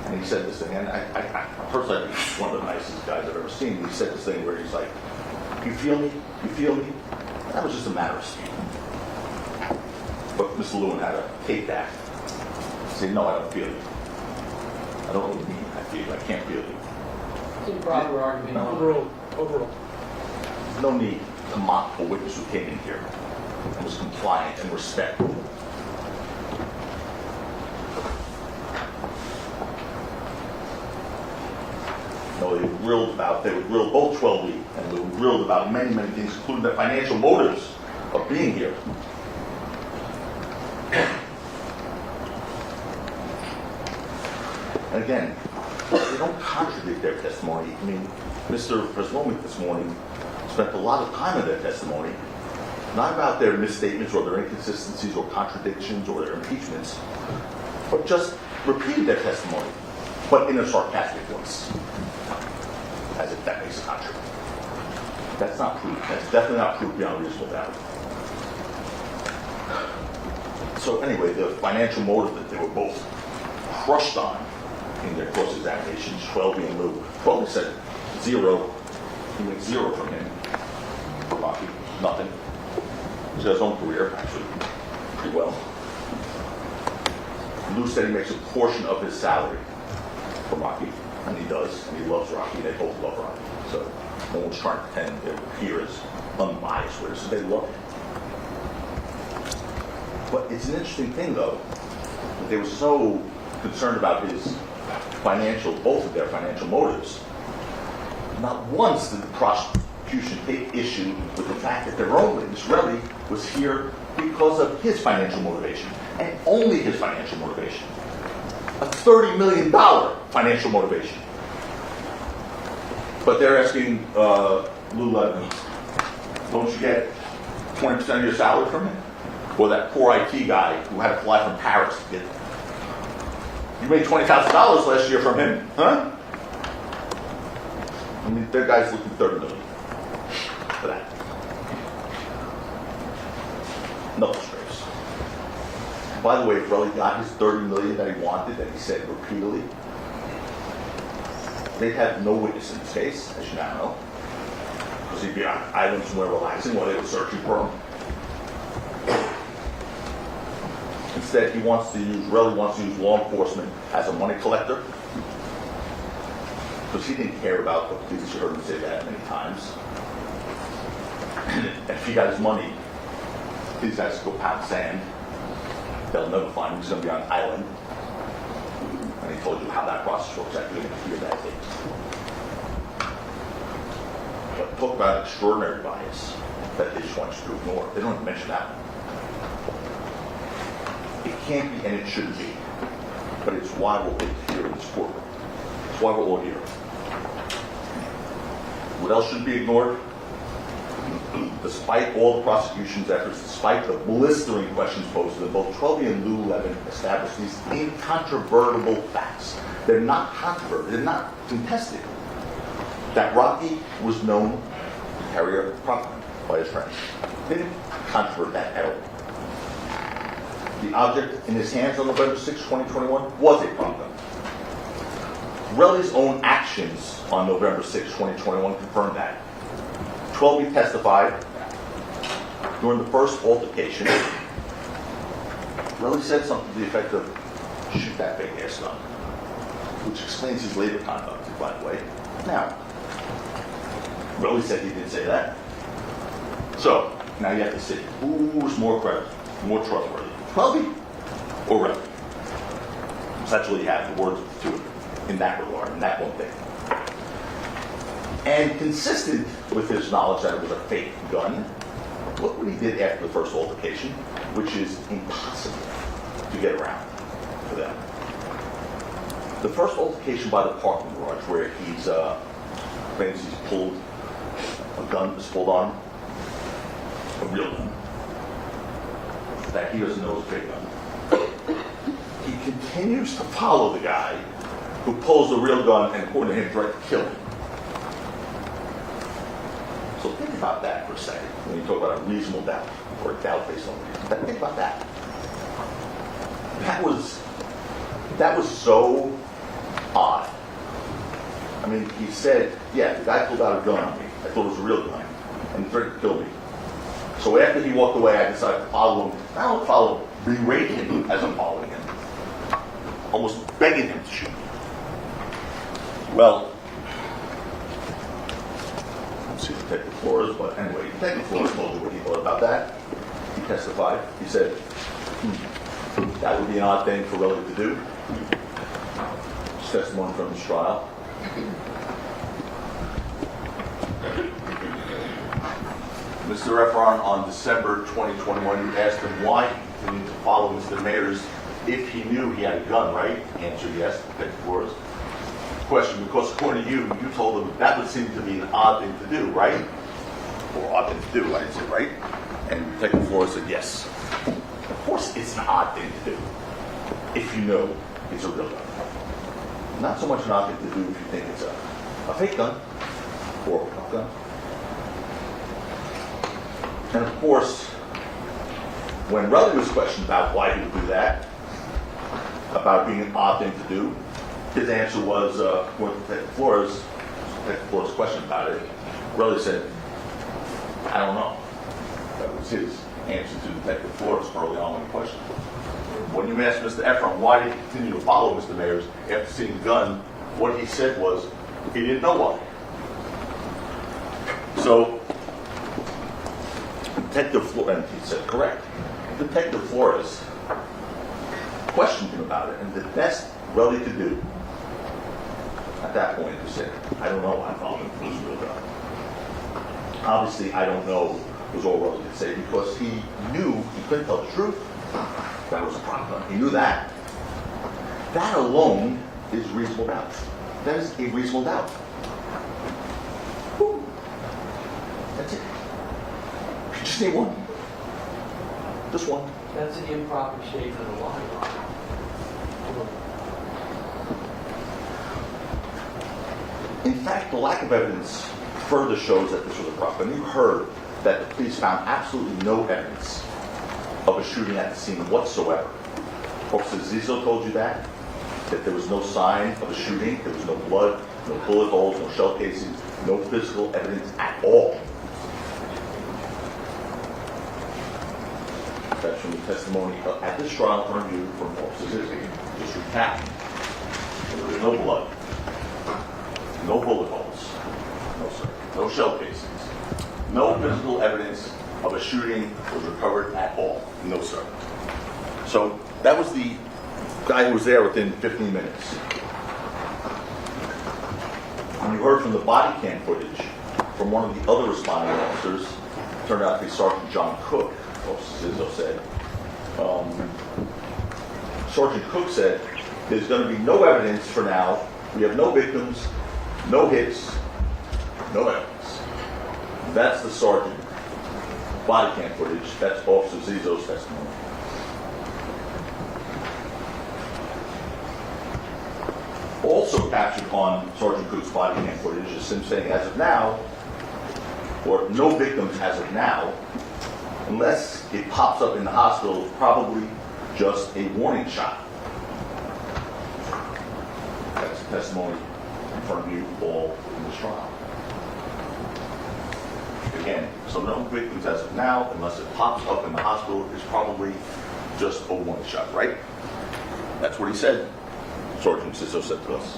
And he said this thing, and I personally, I think he's one of the nicest guys I've ever seen. He said this thing where he's like, "You feel me? You feel me?" And that was just a matter of speaking. But Mr. Lewin had to take that. Say, "No, I don't feel you. I don't really mean I feel you. I can't feel you."
It's an improper argument.
Overruled.
No need to mock a witness who came in here and was compliant and respectful. No, they were grilled both 12 weeks, and they were grilled about many, many things, including the financial motives of being here. And again, they don't contradict their testimony. I mean, Mr. Preslomic this morning spent a lot of time in their testimony, not about their misstatements or their inconsistencies or contradictions or their impeachments, but just repeated their testimony, but in a sarcastic voice, as if that makes a contradiction. That's not proof. That's definitely not proof beyond reasonable doubt. So anyway, the financial motive that they were both crushed on in their cross-examinations, 12 and Lou. 12 said 0. He went 0 from him. Rocky, nothing. He's got his own career, actually, pretty well. Lou said he makes a portion of his salary from Rocky, and he does, and he loves Rocky. They both love Rocky. So no one's trying to pretend they would appear as unbiased witnesses. They love him. But it's an interesting thing, though, that they were so concerned about his both of their financial motives. Not once did the prosecution take issue with the fact that their own witness, Relli, was here because of his financial motivation, and only his financial motivation. A $30 million financial motivation. But they're asking Lou, don't you get 20% of your salary from him? Or that poor IT guy who had to fly from Paris to get it. You made $20,000 last year from him, huh? I mean, that guy's looking $30 million for that. No disgrace. By the way, if Relli got his $30 million that he wanted, that he said repeatedly, they'd have no witness in this case, as you now know, because he'd be on island somewhere relaxing while they were searching for him. Instead, Relli wants to use law enforcement as a money collector, because he didn't care about the police. You heard him say that many times. If he got his money, these guys go pound sand. They'll never find him. He's going to be on an island. And he told you how that process works after you're going to hear that thing. But talk about extraordinary bias that they just want you to ignore. They don't even mention that one. It can't be, and it shouldn't be. But it's why we're here in this courtroom. It's why we're all here. What else should be ignored? Despite all the prosecution's efforts, despite the blistering questions posed to them, both Trelby and Lou Levin established these incontrovertible facts. They're not controverted. They're not contested. That Rocky was known to carry a prop gun by his friends. They didn't controvert that at all. The object in his hands on November 6, 2021 was a prop gun. Relli's own actions on November 6, 2021 confirmed that. Trelby testified during the first altercation. Relli said something to the effect of, shoot that big ass gun, which explains his later conduct, by the way. Now, Relli said he didn't say that. So, now you have to see, who's more credible, more trustworthy, Trelby or Relli? So that's what you have, the words of the two of them, in that regard, in that one thing. And consistent with his knowledge that it was a fake gun, look what he did after the first altercation, which is impossible to get around for them. The first altercation by the parking garage, where he's claims he's pulled a gun, is pulled on a real gun that he doesn't know is a fake gun. He continues to follow the guy who pulls the real gun and, according to him, tried to kill him. So think about that for a second when you talk about a reasonable doubt or a doubt based on reason. Think about that. That was so odd. I mean, he said, yeah, the guy pulled out a gun on me. I thought it was a real gun. And he threatened to kill me. So after he walked away, I decided to follow him. I don't follow him, berate him as I'm following him. Almost begging him to shoot me. Well, let's see Detective Flores, but anyway, Detective Flores told you what he thought about that. He testified. He said, that would be an odd thing for Relli to do. It's testimony from his trial. Mr. Ephron, on December 2021, you asked him why he continued to follow Mr. Mayers if he knew he had a gun, right? Answer, yes, Detective Flores. Question, because according to you, you told him that would seem to be an odd thing to do, right? Or odd thing to do, I didn't say right. And Detective Flores said yes. Of course it's an odd thing to do if you know it's a real gun. Not so much an odd thing to do if you think it's a fake gun or a prop gun. And of course, when Relli was questioned about why he would do that, about being an odd thing to do, his answer was, when Detective Flores questioned about it, Relli said, I don't know. That was his answer to Detective Flores early on in the question. When you asked Mr. Ephron why did he continue to follow Mr. Mayers after seeing the gun, what he said was, he didn't know why. So, Detective Flores, and he said correct. Detective Flores questioned him about it, and the best Relli could do at that point was say, I don't know, I found it was real gun. Obviously, I don't know was all Relli could say because he knew he couldn't tell the truth. That was a prop gun. He knew that. That alone is reasonable doubt. That is a reasonable doubt. Whew. That's it. Just name one. Just one.
That's an improper statement of lie.
In fact, the lack of evidence further shows that this was a prop gun. You heard that the police found absolutely no evidence of a shooting at the scene whatsoever. Officer Zizzo told you that there was no sign of a shooting, there was no blood, no bullet holes, no shell casings, no physical evidence at all. That's from the testimony at this trial in front of you from Officer Zizzo. Just recap. There was no blood, no bullet holes, no sir, no shell casings, no physical evidence of a shooting was recovered at all. No, sir. So that was the guy who was there within 15 minutes. And you heard from the body cam footage from one of the other responding officers, turned out to be Sergeant John Cook, Officer Zizzo said. Sergeant Cook said, there's going to be no evidence for now. We have no victims, no hits, no evidence. That's the sergeant. Body cam footage, that's Officer Zizzo's testimony. Also captured on Sergeant Cook's body cam footage is him saying, as of now, or no victims as of now, unless it pops up in the hospital, it's probably just a warning shot. That's the testimony in front of you all in this trial. Again, so no victims as of now, unless it pops up in the hospital, it's probably just a warning shot, right? That's what he said. Sergeant Zizzo said to us.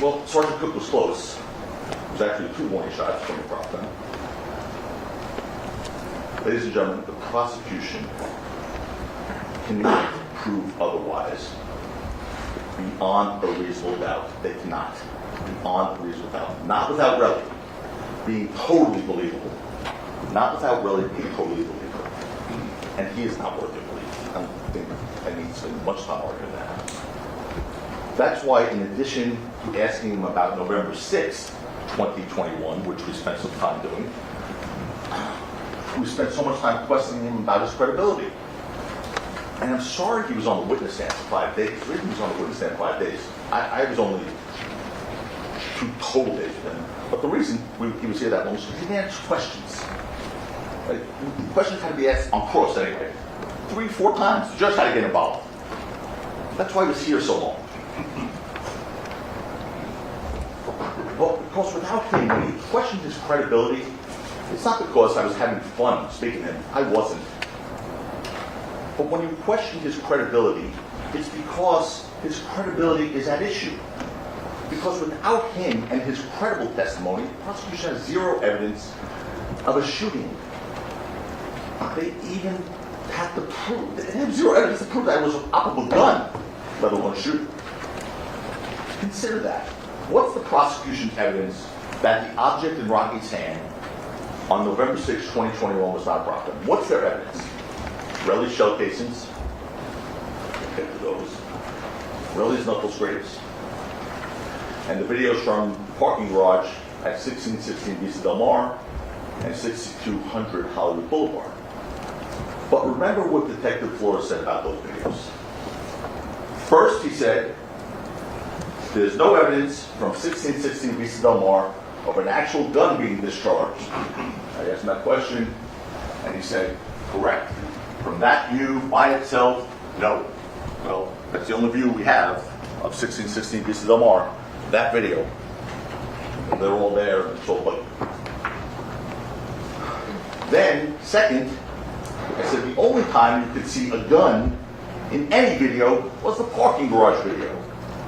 Well, Sergeant Cook was close. It was actually 2 warning shots from the prop gun. Ladies and gentlemen, the prosecution cannot prove otherwise beyond a reasonable doubt. They cannot. Beyond a reasonable doubt. Not without Relli being totally believable. Not without Relli being totally believable. And he is not worth your belief. I don't think I need to spend much time arguing that. That's why, in addition to asking him about November 6th, 2021, which we spent some time doing, we spent so much time questioning him about his credibility. And I'm sorry he was on the witness stand for 5 days. The reason he was on the witness stand for 5 days, I was only 2 total days with him. But the reason he was here that long was because he didn't answer questions. Like, the questions had to be asked on cross anyway. 3, 4 times. The judge had to get involved. That's why he was here so long. Well, because without him, when you questioned his credibility, it's not because I was having fun speaking to him. I wasn't. But when you question his credibility, it's because his credibility is at issue. Because without him and his credible testimony, the prosecution has 0 evidence of a shooting. They even have to prove, they have 0 evidence to prove that it was an operable gun, let alone shooting. Consider that. What's the prosecution's evidence that the object in Rocky's hand on November 6, 2021 was not a prop gun? What's their evidence? Relli's shell casings. Get to those. Relli's knuckle scrapes. And the videos from the parking garage at 1616 Vista Del Mar and 6200 Hollywood Boulevard. But remember what Detective Flores said about those videos. First, he said, there's no evidence from 1616 Vista Del Mar of an actual gun being discharged. I asked him that question, and he said, correct. From that view by itself, no. Well, that's the only view we have of 1616 Vista Del Mar, that video. And they're all there, and it's all like. Then, second, I said the only time you could see a gun in any video was the parking garage video.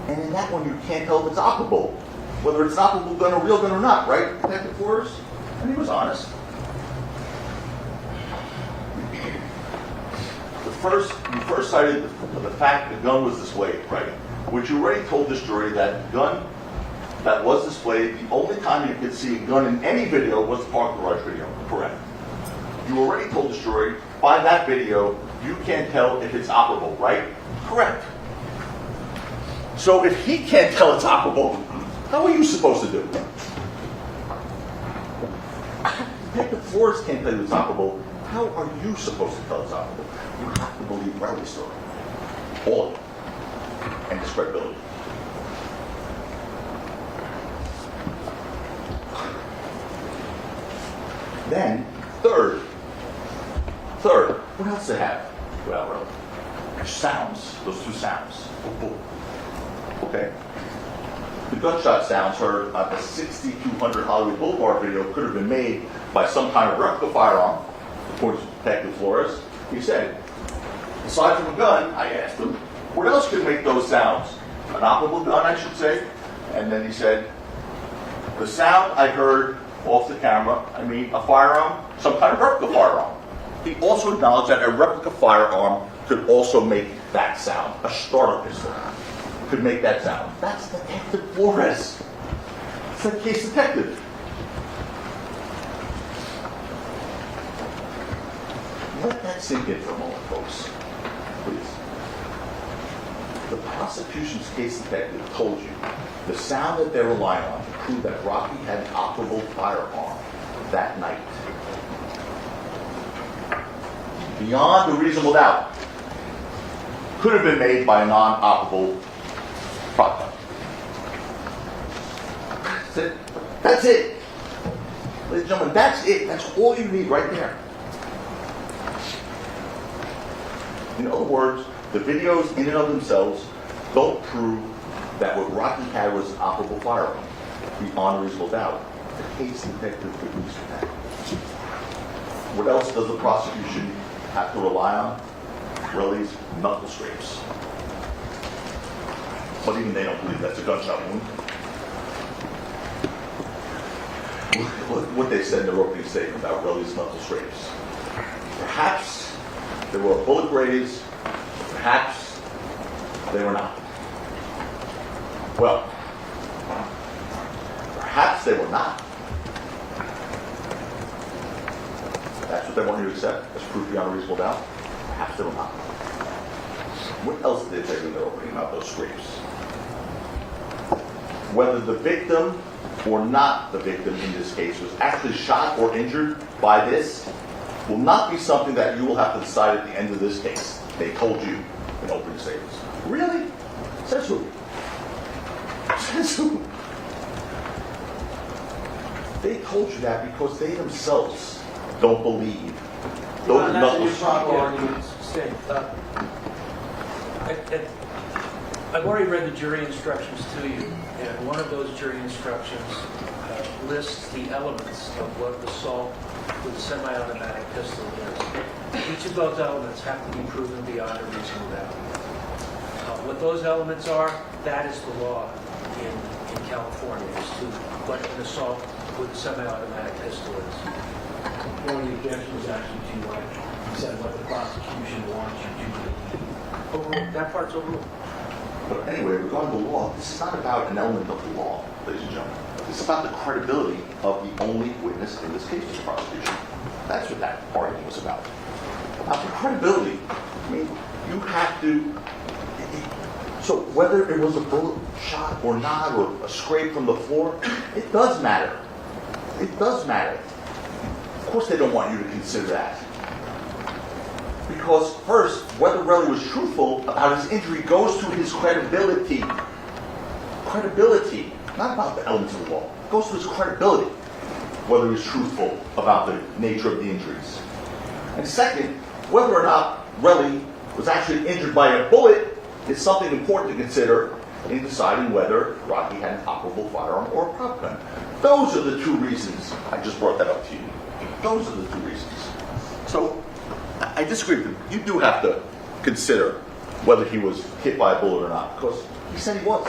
And in that one, you can't tell if it's operable, whether it's an operable gun, a real gun or not, right, Detective Flores? And he was honest. first cited the fact the gun was displayed, right? Which you already told this jury that the gun that was displayed, the only time you could see a gun in any video was the parking garage video, correct? You already told this jury, by that video, you can't tell if it's operable, right? Correct. So if he can't tell it's operable, how are you supposed to do it? Detective Flores can't tell you it's operable. How are you supposed to tell it's operable? You have to believe Relli's story. All of it. And his credibility. Then, third, what else they have? Well, sounds, those two sounds. Okay? The gunshot sounds heard on the 6200 Hollywood Boulevard video could have been made by some kind of replica firearm, according to Detective Flores. He said, aside from a gun, I asked him, what else could make those sounds? An operable gun, I should say. And then he said, the sound I heard off the camera, I mean a firearm, some kind of replica firearm. He also acknowledged that a replica firearm could also make that sound. A starter pistol could make that sound. That's Detective Flores. It's the case detective. Let that sink in for a moment, folks. Please. The prosecution's case detective told you the sound that they're relying on to prove that Rocky had an operable firearm that night, beyond a reasonable doubt, could have been made by a non-operable prop gun. That's it. That's it. Ladies and gentlemen, that's it. That's all you need right there. In other words, the videos in and of themselves don't prove that what Rocky had was an operable firearm, beyond a reasonable doubt. The case detective produced that. What else does the prosecution have to rely on? Relli's knuckle scrapes. But even they don't believe that's a gunshot wound. What they said in their opening statement about Relli's knuckle scrapes. Perhaps they were bullet graze, perhaps they were not. Well, perhaps they were not. That's what they want you to accept as proof beyond a reasonable doubt. Perhaps they were not. What else did they say in their opening about those scrapes? Whether the victim or not the victim in this case was actually shot or injured by this will not be something that you will have to decide at the end of this case. They told you in opening statements. Really? Says who? Says who? They told you that because they themselves don't believe those knuckles.
I've already read the jury instructions to you, and one of those jury instructions lists the elements of what assault with a semi-automatic pistol is. Each of those elements have to be proven beyond a reasonable doubt. What those elements are, that is the law in California, as to what an assault with a semi-automatic pistol is.
One of the objections actually to what you said, what the prosecution wants you to believe.
Overruled. That part's overruled.
But anyway, regarding the law, this is not about an element of the law, ladies and gentlemen. It's about the credibility of the only witness in this case to the prosecution. That's what that argument was about. Now, for credibility, I mean, you have to... So whether it was a bullet shot or not, or a scrape from the floor, it does matter. It does matter. Of course they don't want you to consider that. Because first, whether Relli was truthful about his injury goes to his credibility. Credibility, not about the elements of the law. It goes to his credibility, whether he's truthful about the nature of the injuries. And second, whether or not Relli was actually injured by a bullet is something important to consider in deciding whether Rocky had an operable firearm or a prop gun. Those are the two reasons I just brought that up to you. Those are the two reasons. So, I disagree with you. You do have to consider whether he was hit by a bullet or not, because he said he was.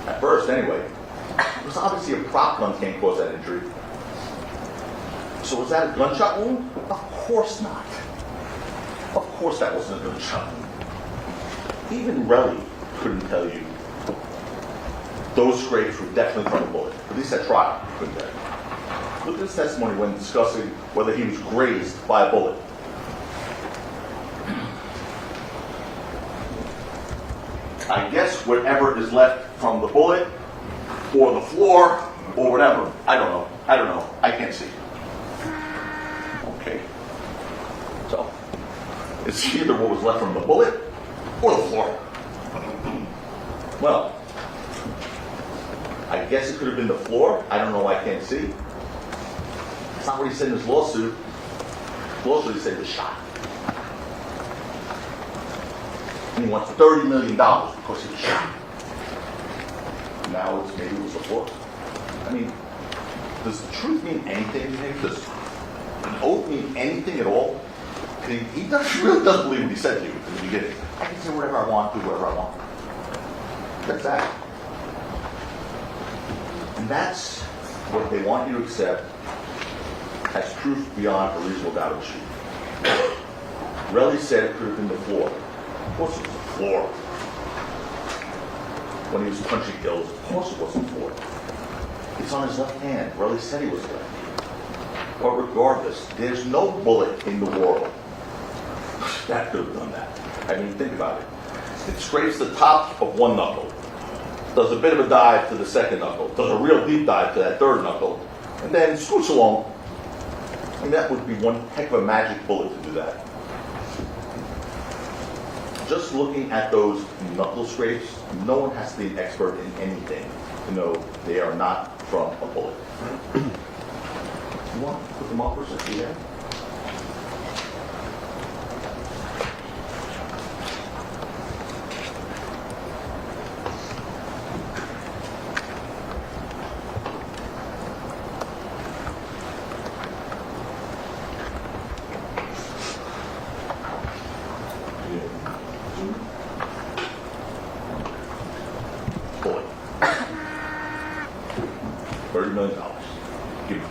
At first, anyway. It was obviously a prop gun can't cause that injury. So was that a gunshot wound? Of course not. Of course that wasn't a gunshot. Even Relli couldn't tell you those scrapes were definitely from a bullet. At least at trial, he couldn't tell you. Look at his testimony when discussing whether he was grazed by a bullet. I guess whatever is left from the bullet, or the floor, or whatever. I don't know. I can't see. Okay. So, it's either what was left from the bullet, or the floor. Well, I guess it could have been the floor. I don't know. I can't see. It's not what he said in his lawsuit. Lawsuit, he said the shot. And he wants $30 million because he was shot. Now it's maybe it was the floor. I mean, does the truth mean anything to him? Does an oath mean anything at all? He really doesn't believe what he said to you in the beginning. I can say whatever I want, do whatever I want. That's that. And that's what they want you to accept as truth beyond a reasonable doubt of the truth. Relli said it could have been the floor. Of course it was the floor. When he was punching Gills, of course it wasn't the floor. It's on his left hand. Relli said he was left. But regardless, there's no bullet in the world that could have done that. I mean, think about it. It scrapes the top of one knuckle, does a bit of a dive to the second knuckle, does a real deep dive to that third knuckle, and then scoots along. And that would be one heck of a magic bullet to do that. Just looking at those knuckle scrapes, no one has to be an expert in anything to know they are not from a bullet. You want to put them up or something? Yeah. Bullet. $30 million. Give me.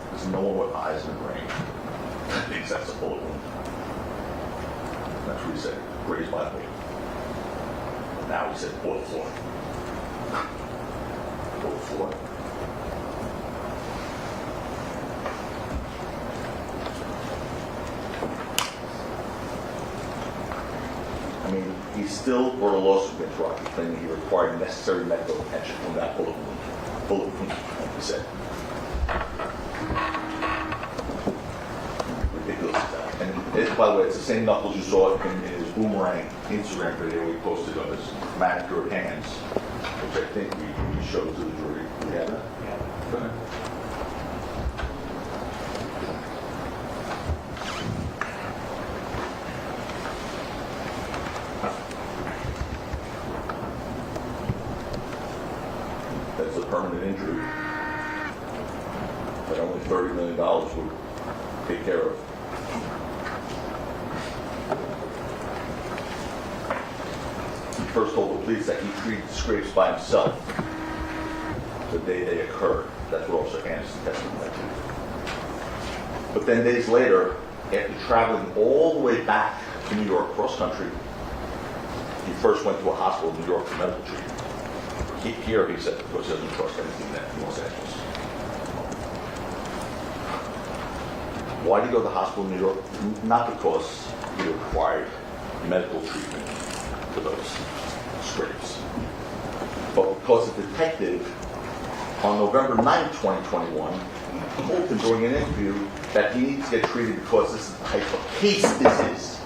There's no one with eyes and a brain that thinks that's a bullet wound. That's what he said. Grazed by a bullet. Now he said, or the floor. Or the floor. I mean, he still brought a lawsuit against Rocky, claiming he required necessary medical attention from that bullet wound. Bullet wound, like he said. Ridiculous as that. And by the way, it's the same knuckles you saw in his Boomerang Instagram video he posted on his manicured hands, which I think we showed to the jury. We have that? Yeah. Go ahead. That's a permanent injury that only $30 million would take care of. He first told the police that he treated the scrapes by himself the day they occurred. That's what Officer Anderson testified to. But then days later, after traveling all the way back to New York cross country, he first went to a hospital in New York for medical treatment. Here, he said, because he doesn't trust anything in Los Angeles. Why did he go to the hospital in New York? Not because he required medical treatment for those scrapes, but because the detective on November 9, 2021, told him during an interview that he needs to get treated because this is the type of case this is.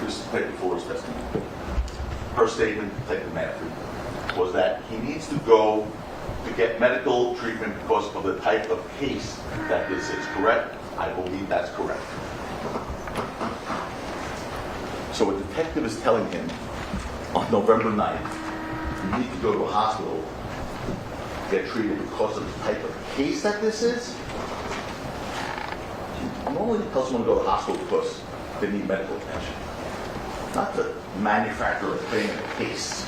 This is Detective Fuller's testimony. Her statement, Detective Manfred, was that he needs to go to get medical treatment because of the type of case that this is. Correct? I believe that's correct. So a detective is telling him on November 9th, you need to go to a hospital to get treated because of the type of case that this is? Normally he tells someone to go to the hospital because they need medical attention. Not to manufacture a thing in a case.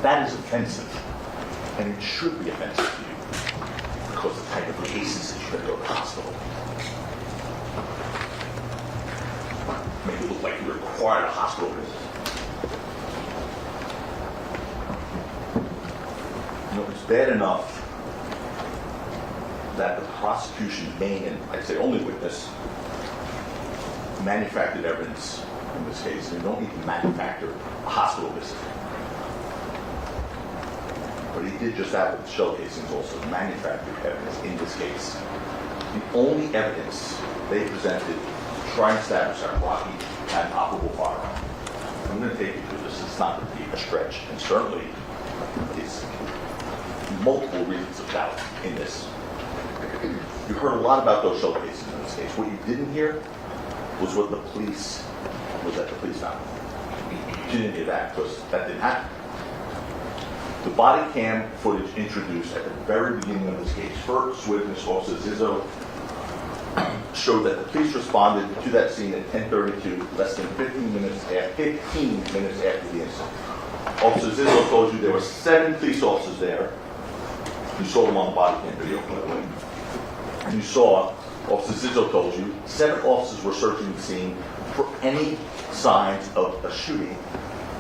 That is offensive. And it should be offensive to you because the type of cases that you could go to the hospital. Make it look like you required a hospital visit. You know, it's bad enough that the prosecution's main, and I'd say only witness, manufactured evidence in this case. You don't need to manufacture a hospital visit. But he did just that with the shell casings also, manufactured evidence in this case. The only evidence they presented to try and establish that Rocky had an operable firearm. I'm going to take you through this. It's not going to be a stretch, and certainly it's multiple reasons of doubt in this. You heard a lot about those shell casings in this case. What you didn't hear was what the police found. You didn't hear that because that didn't happen. The body cam footage introduced at the very beginning of this case, first witness Officer Zizzo showed that the police responded to that scene at 10:32, less than 15 minutes after the incident. Officer Zizzo told you there were 7 police officers there. You saw them on the body cam video, by the way. And you saw, Officer Zizzo told you, 7 officers were searching the scene for any signs of a shooting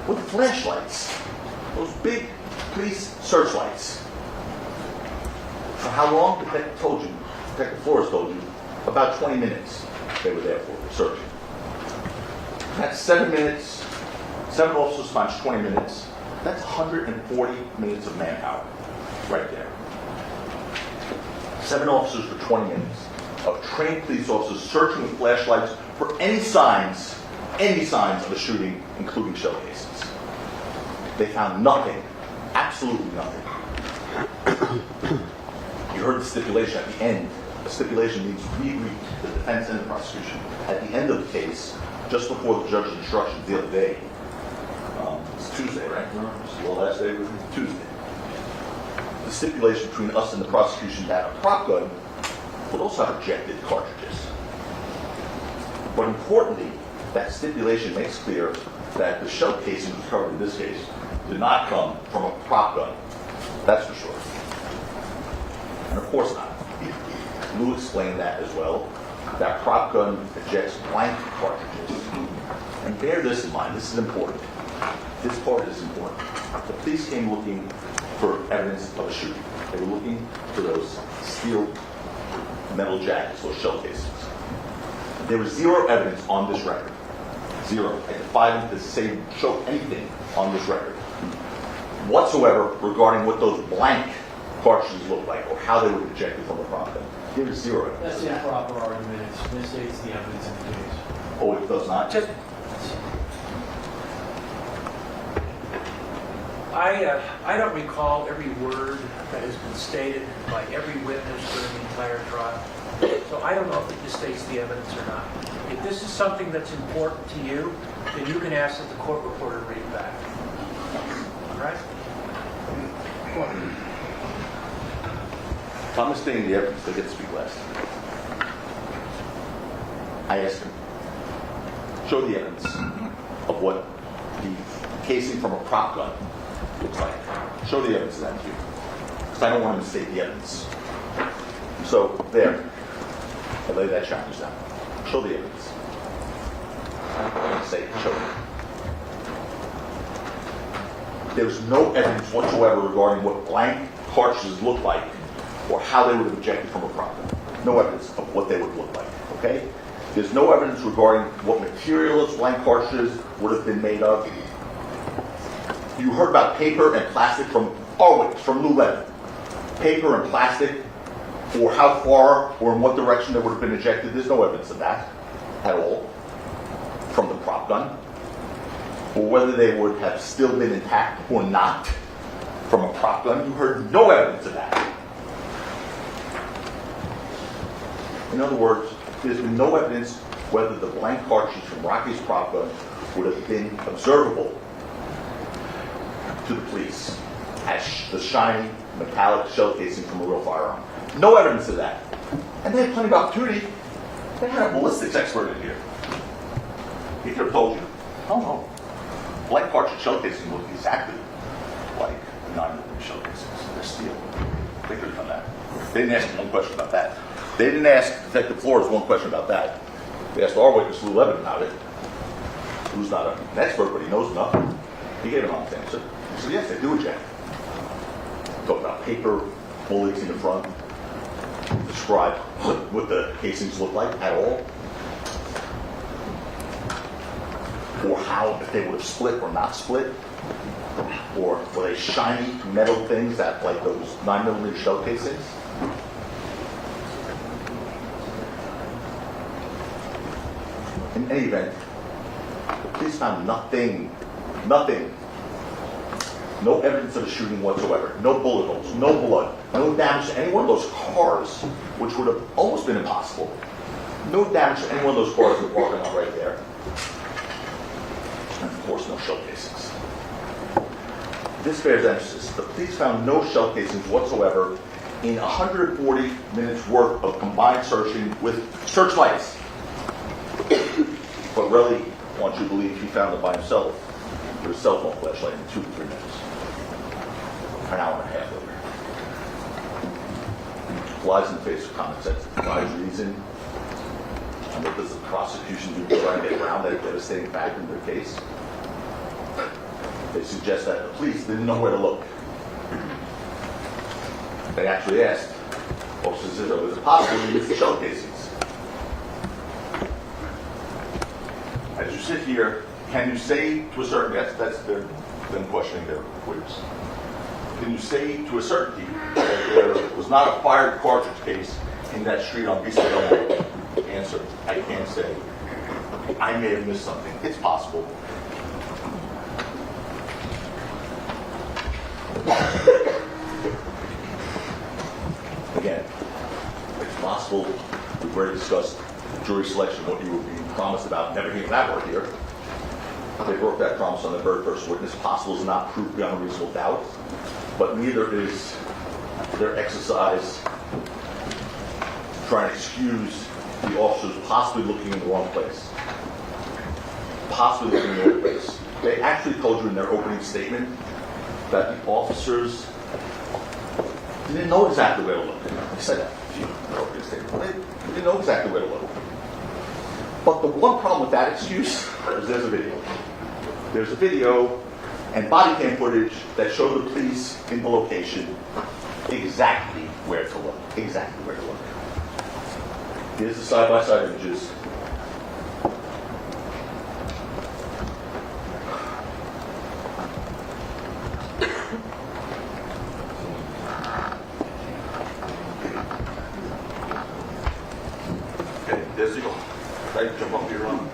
with flashlights. Those big police searchlights. For how long? Detective Flores told you, about 20 minutes they were there for searching. That's 7 minutes. 7 officers times 20 minutes. That's 140 minutes of manpower right there. 7 officers for 20 minutes of trained police officers searching with flashlights for any signs of a shooting, including shell casings. They found nothing, absolutely nothing. You heard the stipulation at the end. The stipulation means we agreed, the defense and the prosecution. At the end of the case, just before the judge's instructions the other day, it's Tuesday, right? It's the last day was Tuesday. The stipulation between us and the prosecution that a prop gun would also have ejected cartridges. But importantly, that stipulation makes clear that the shell casing recovered in this case did not come from a prop gun. That's for sure. And of course not. Lou explained that as well. That prop gun ejects blank cartridges. And bear this in mind. This is important. This part is important. The police came looking for evidence of a shooting. They were looking for those steel metal jackets, those shell casings. There was zero evidence on this record. Zero. I defy them to show anything on this record whatsoever regarding what those blank cartridges look like or how they were ejected from the prop gun. There is zero evidence.
That's the improper argument. It misstates the evidence in the case.
Oh, it does not?
I don't recall every word that has been stated by every witness during the entire trial. So I don't know if it misstates the evidence or not. If this is something that's important to you, then you can ask that the court reporter read it back. All right?
If I'm misstating the evidence, they get to speak last. I asked him, show the evidence of what the casing from a prop gun looks like. Show the evidence of that to you. Because I don't want to mistake the evidence. So, there. I lay that challenge down. Show the evidence. Say, show it. There's no evidence whatsoever regarding what blank cartridges look like or how they would have ejected from a prop gun. No evidence of what they would look like, okay? There's no evidence regarding what material those blank cartridges would have been made of. You heard about paper and plastic from Lou Levin. Paper and plastic, or how far or in what direction they would have been ejected. There's no evidence of that at all from the prop gun. Or whether they would have still been intact or not from a prop gun. You heard no evidence of that. In other words, there's been no evidence whether the blank cartridge from Rocky's prop gun would have been observable to the police as the shiny metallic shell casing from a real firearm. No evidence of that. And they had plenty of opportunity. They had a ballistics expert in here. He could have told you, oh no, blank cartridge shell casing look exactly like 9mm shell casings. They're steel. They could have done that. They didn't ask him one question about that. They didn't ask Detective Flores one question about that. They asked our witness, Lou Levin, about it, who's not an expert, but he knows enough. He gave an honest answer. He said, yes, they do eject. Talk about paper, bullets in the front. Describe what the casings look like at all. Or how, if they would have split or not split. Or were they shiny metal things that, like those 9mm shell casings? In any event, the police found nothing, no evidence of a shooting whatsoever, no bullet holes, no blood, no damage to any one of those cars, which would have almost been impossible. No damage to any one of those cars that were parking lot right there. And of course, no shell casings. This bears emphasis. The police found no shell casings whatsoever in 140 minutes worth of combined searching with searchlights. But Relli wants you to believe he found it by himself with a cell phone flashlight in 2 to 3 minutes. An hour and a half later. Flies in the face of common sense. It provides reason. And what does the prosecution do to try and get around that devastating fact in their case? They suggest that the police didn't know where to look. They actually asked, Officer Zizzo, is it possible to use the shell casings? As you sit here, can you say to a certain, that's them questioning their witness. Can you say to a certainty that there was not a fired cartridge case in that street on Vista Del Mar? Answer, I can't say. I may have missed something. It's possible. Again, it's possible. We've already discussed jury selection, what you were being promised about, never hearing that word here. They broke that promise on the very first witness. Possible is not proof beyond a reasonable doubt, but neither is their exercise trying to excuse the officers possibly looking in the wrong place. Possibly looking in the wrong place. They actually told you in their opening statement that the officers didn't know exactly where to look. They said that in their opening statement. They didn't know exactly where to look. But the one problem with that excuse is there's a video. There's a video and body cam footage that showed the police in the location exactly where to look. Exactly where to look. Here's the side-by-side images. Okay, there's the goal. Right, jump up here on.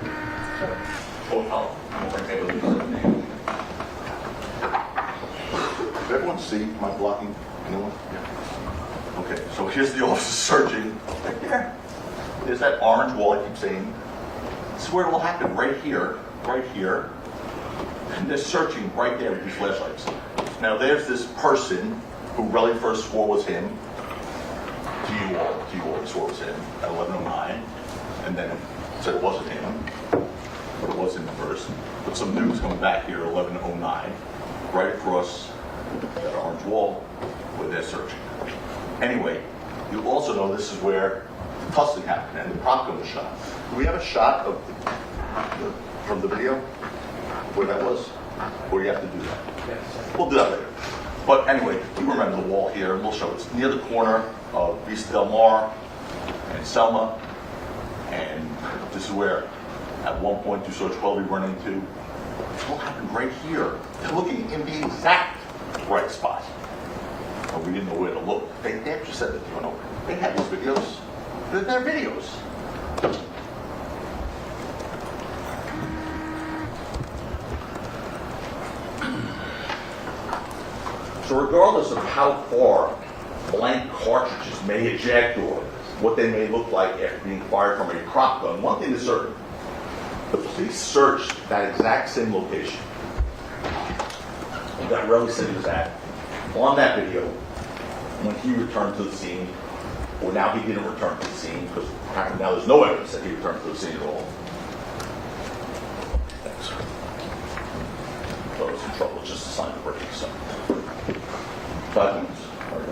Did everyone see my blocking? Anyone? Yeah. Okay, so here's the officer searching. Right there. There's that orange wall I keep saying. This is where it will happen, right here, right here. And they're searching right there with these flashlights. Now there's this person who Relli first swore was him. To you all, he swore was him at 11:09. And then said it wasn't him, but it was him first. But some news coming back here at 11:09, right across that orange wall where they're searching. Anyway, you also know this is where the tussling happened and the prop gun was shot. Do we have a shot of from the video where that was? Or do you have to do that?
Yes.
We'll do that later. But anyway, you remember the wall here, and we'll show it. It's near the corner of Vista Del Mar and Selma. And this is where, at one point, 212 we run into. What happened right here? They're looking in the exact right spot. But we didn't know where to look. They actually said that, you know, they had these videos. They're videos. So regardless of how far blank cartridges may eject or what they may look like after being fired from a prop gun, one thing is certain. The police searched that exact same location that Relli said he was at on that video when he returned to the scene, or now he didn't return to the scene because apparently now there's no evidence that he returned to the scene at all. Thanks. Thought I was in trouble, it's just a sign of breaking, so. 5 minutes. Right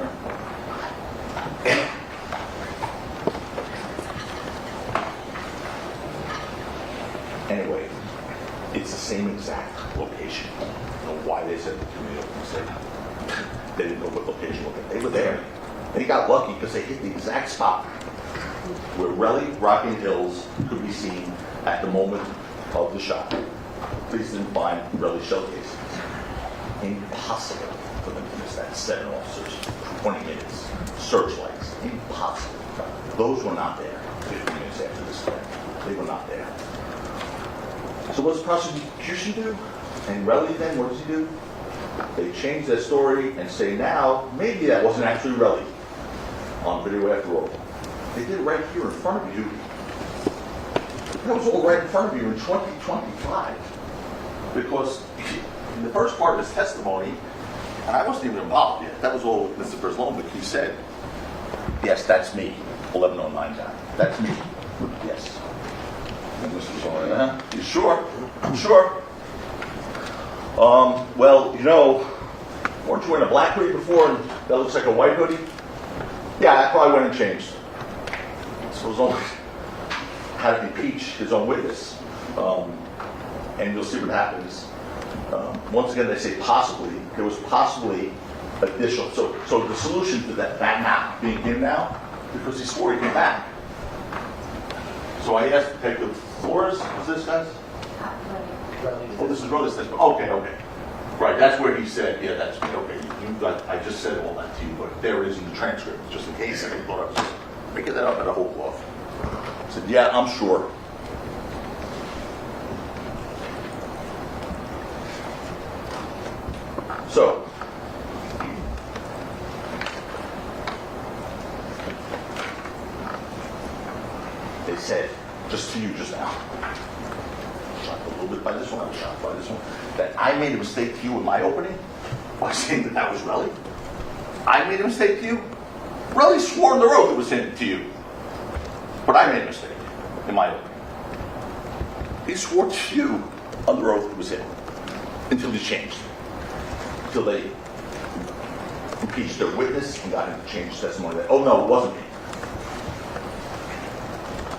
there. same exact location. I don't know why they said the community mistake. They didn't know what location was. They were there. And he got lucky because they hit the exact spot where Relli, Rocking Hills could be seen at the moment of the shot. Police didn't find Relli shell casings. Impossible for them to miss that. 7 officers, 20 minutes, searchlights. Impossible. Those were not there 15 minutes after this event. They were not there. So what does prosecution do? And Relli then, what does he do? They change their story and say now, maybe that wasn't actually Relli on video after all. They did it right here in front of you. That was all right in front of you in 2025. Because in the first part of his testimony, and I wasn't even involved yet, that was all Mr. Brzlovic, he said, yes, that's me, 1109 guy. That's me. Yes. And Mr. Brzlovic, you sure? I'm sure. Well, you know, weren't you wearing a black hoodie before and that looks like a white hoodie? Yeah, I probably went and changed. So it was only how to impeach his own witness. And you'll see what happens. Once again, they say possibly. There was possibly additional. So the solution to that now, being him now, because he swore he came back. So I asked Detective Flores, was this guys? Oh, this is Relli's testimony. Okay. Right, that's where he said, yeah, that's me. Okay, you got, I just said all that to you, but there is in the transcript, just in case I thought I was just making that up at a whole cloth. I said, yeah, I'm sure. So, they said, just to you just now, shocked a little bit by this one, I was shocked by this one, that I made a mistake to you in my opening by saying that was Relli. I made a mistake to you. Relli swore on the oath it was him to you. But I made a mistake in my opening. He swore to you under oath it was him. Until he changed. Until they impeached their witness and got him to change testimony that, oh no, it wasn't me.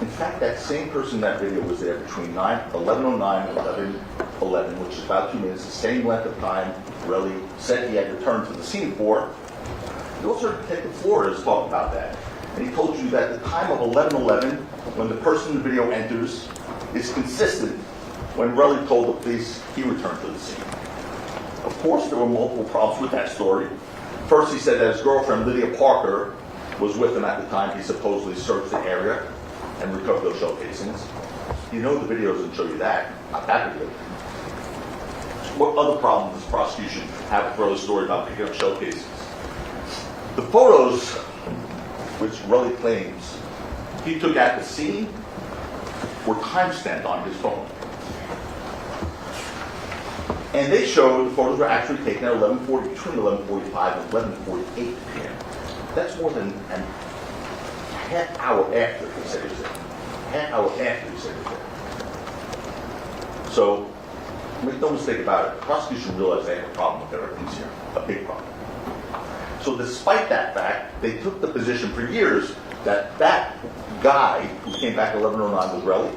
In fact, that same person in that video was there between 11:09 and 11:11, which is about 2 minutes, the same length of time Relli said he had returned to the scene for. You also heard Detective Flores talk about that. And he told you that the time of 11:11, when the person in the video enters, is consistent when Relli told the police he returned to the scene. Of course, there were multiple problems with that story. First, he said that his girlfriend, Lydia Parker, was with him at the time he supposedly searched the area and recovered those shell casings. You know the video doesn't show you that, not that video. What other problem does the prosecution have with Relli's story about picking up shell casings? The photos, which Relli claims he took at the scene, were time-stamped on his phone. And they showed the photos were actually taken at between 11:45 and 11:48 p.m. That's more than a half hour after he said he was there. Half hour after he said he was there. So, make no mistake about it, the prosecution realized they had a problem with their evidence here, a big problem. So despite that fact, they took the position for years that that guy who came back at 11:09 was Relli,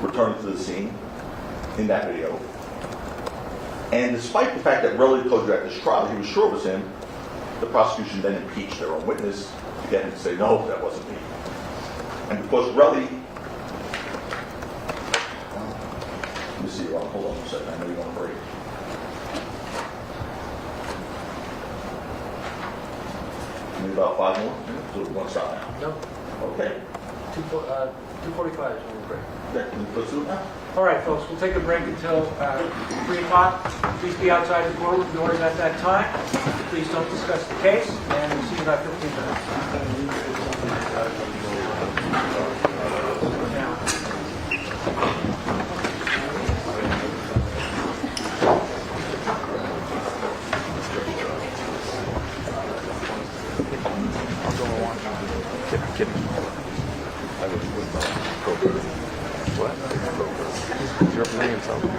returned to the scene in that video. And despite the fact that Relli told you at this trial he was sure it was him, the prosecution then impeached their own witness to get him to say, no, that wasn't me. And because Relli, let me see, hold on a second, I know you want to break. Maybe about 5 more? So we want to stop now?
No.
Okay.
2:45 is when we break.
Okay, let's do it now.
All right, folks, we'll take a break until 3 o'clock. Please be outside the courtroom doors at that time. Please don't discuss the case, and we'll see you in about 15 minutes.
Kidding. I would what? You're playing something.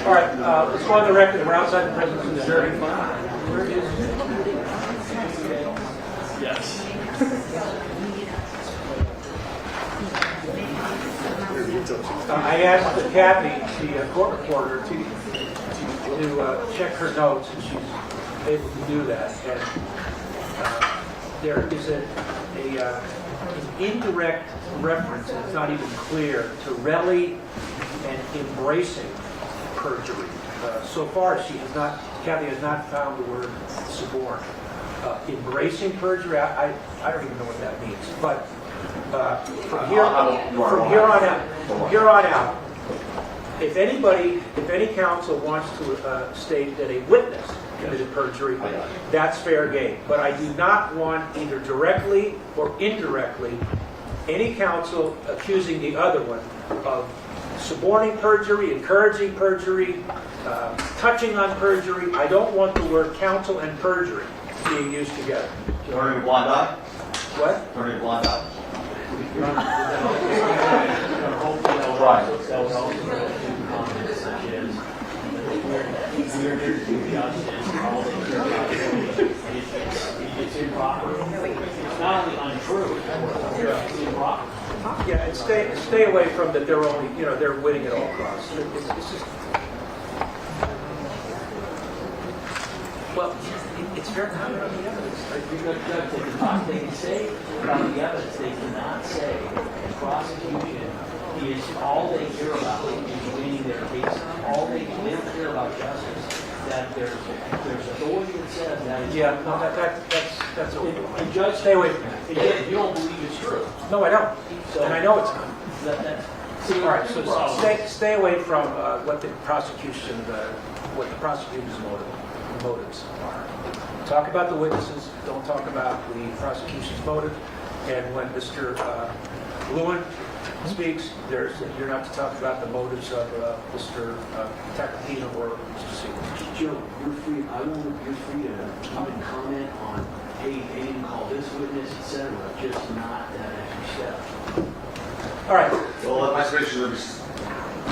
All right, let's go on the record. We're outside the presence of the jury.
Yes.
I asked Kathy, the court reporter, to check her notes, and she's able to do that. And there is an indirect reference, and it's not even clear, to Relli and embracing perjury. So far, Kathy has not found the word suborn. Embracing perjury, I don't even know what that means. But from here on out, if any counsel wants to state that a witness committed perjury, that's fair game. But I do not want either directly or indirectly any counsel accusing the other one of suborning perjury, encouraging perjury, touching on perjury. I don't want the word counsel and perjury being used together.
Turning a blind eye?
What?
Turning a blind eye?
It's improper. It's not only untrue, it's improper.
Yeah, and stay away from that. They're only, they're winning at all costs. It's just, well, it's very common on the evidence.
Because they can say about the evidence, they cannot say prosecution is all they care about is winning their case. All they don't care about justice. That there's authority that says that is
that's over.
the judge
Stay away from that.
If you don't believe it's true.
No, I don't. And I know it's not.
See,
All right, so stay away from what the prosecutor's motives are. Talk about the witnesses. Don't talk about the prosecution's motive. And when Mr. Lewin speaks, you're not to talk about the motives of Mr. Tacopina or Mr. Siegel.
Joe, you're free. You're free to even comment on, hey, they didn't call this witness, etc. Just not that extra step.
All right.
Well, my explanation will be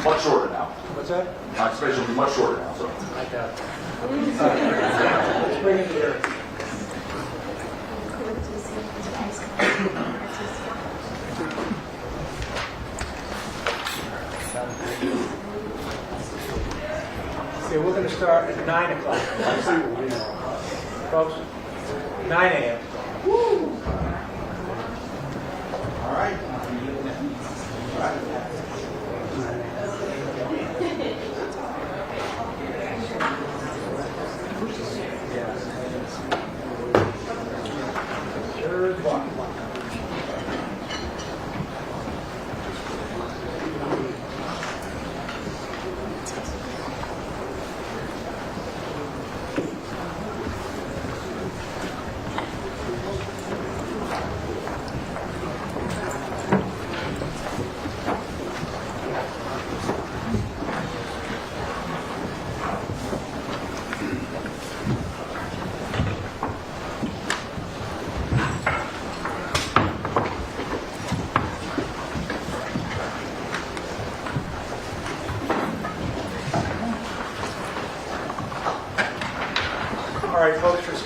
much shorter now.
What's that?
My explanation will be much shorter now, so.
I doubt it. Let's bring it here. Okay, we're going to start at 9 o'clock. Folks, 9 a.m.
All right.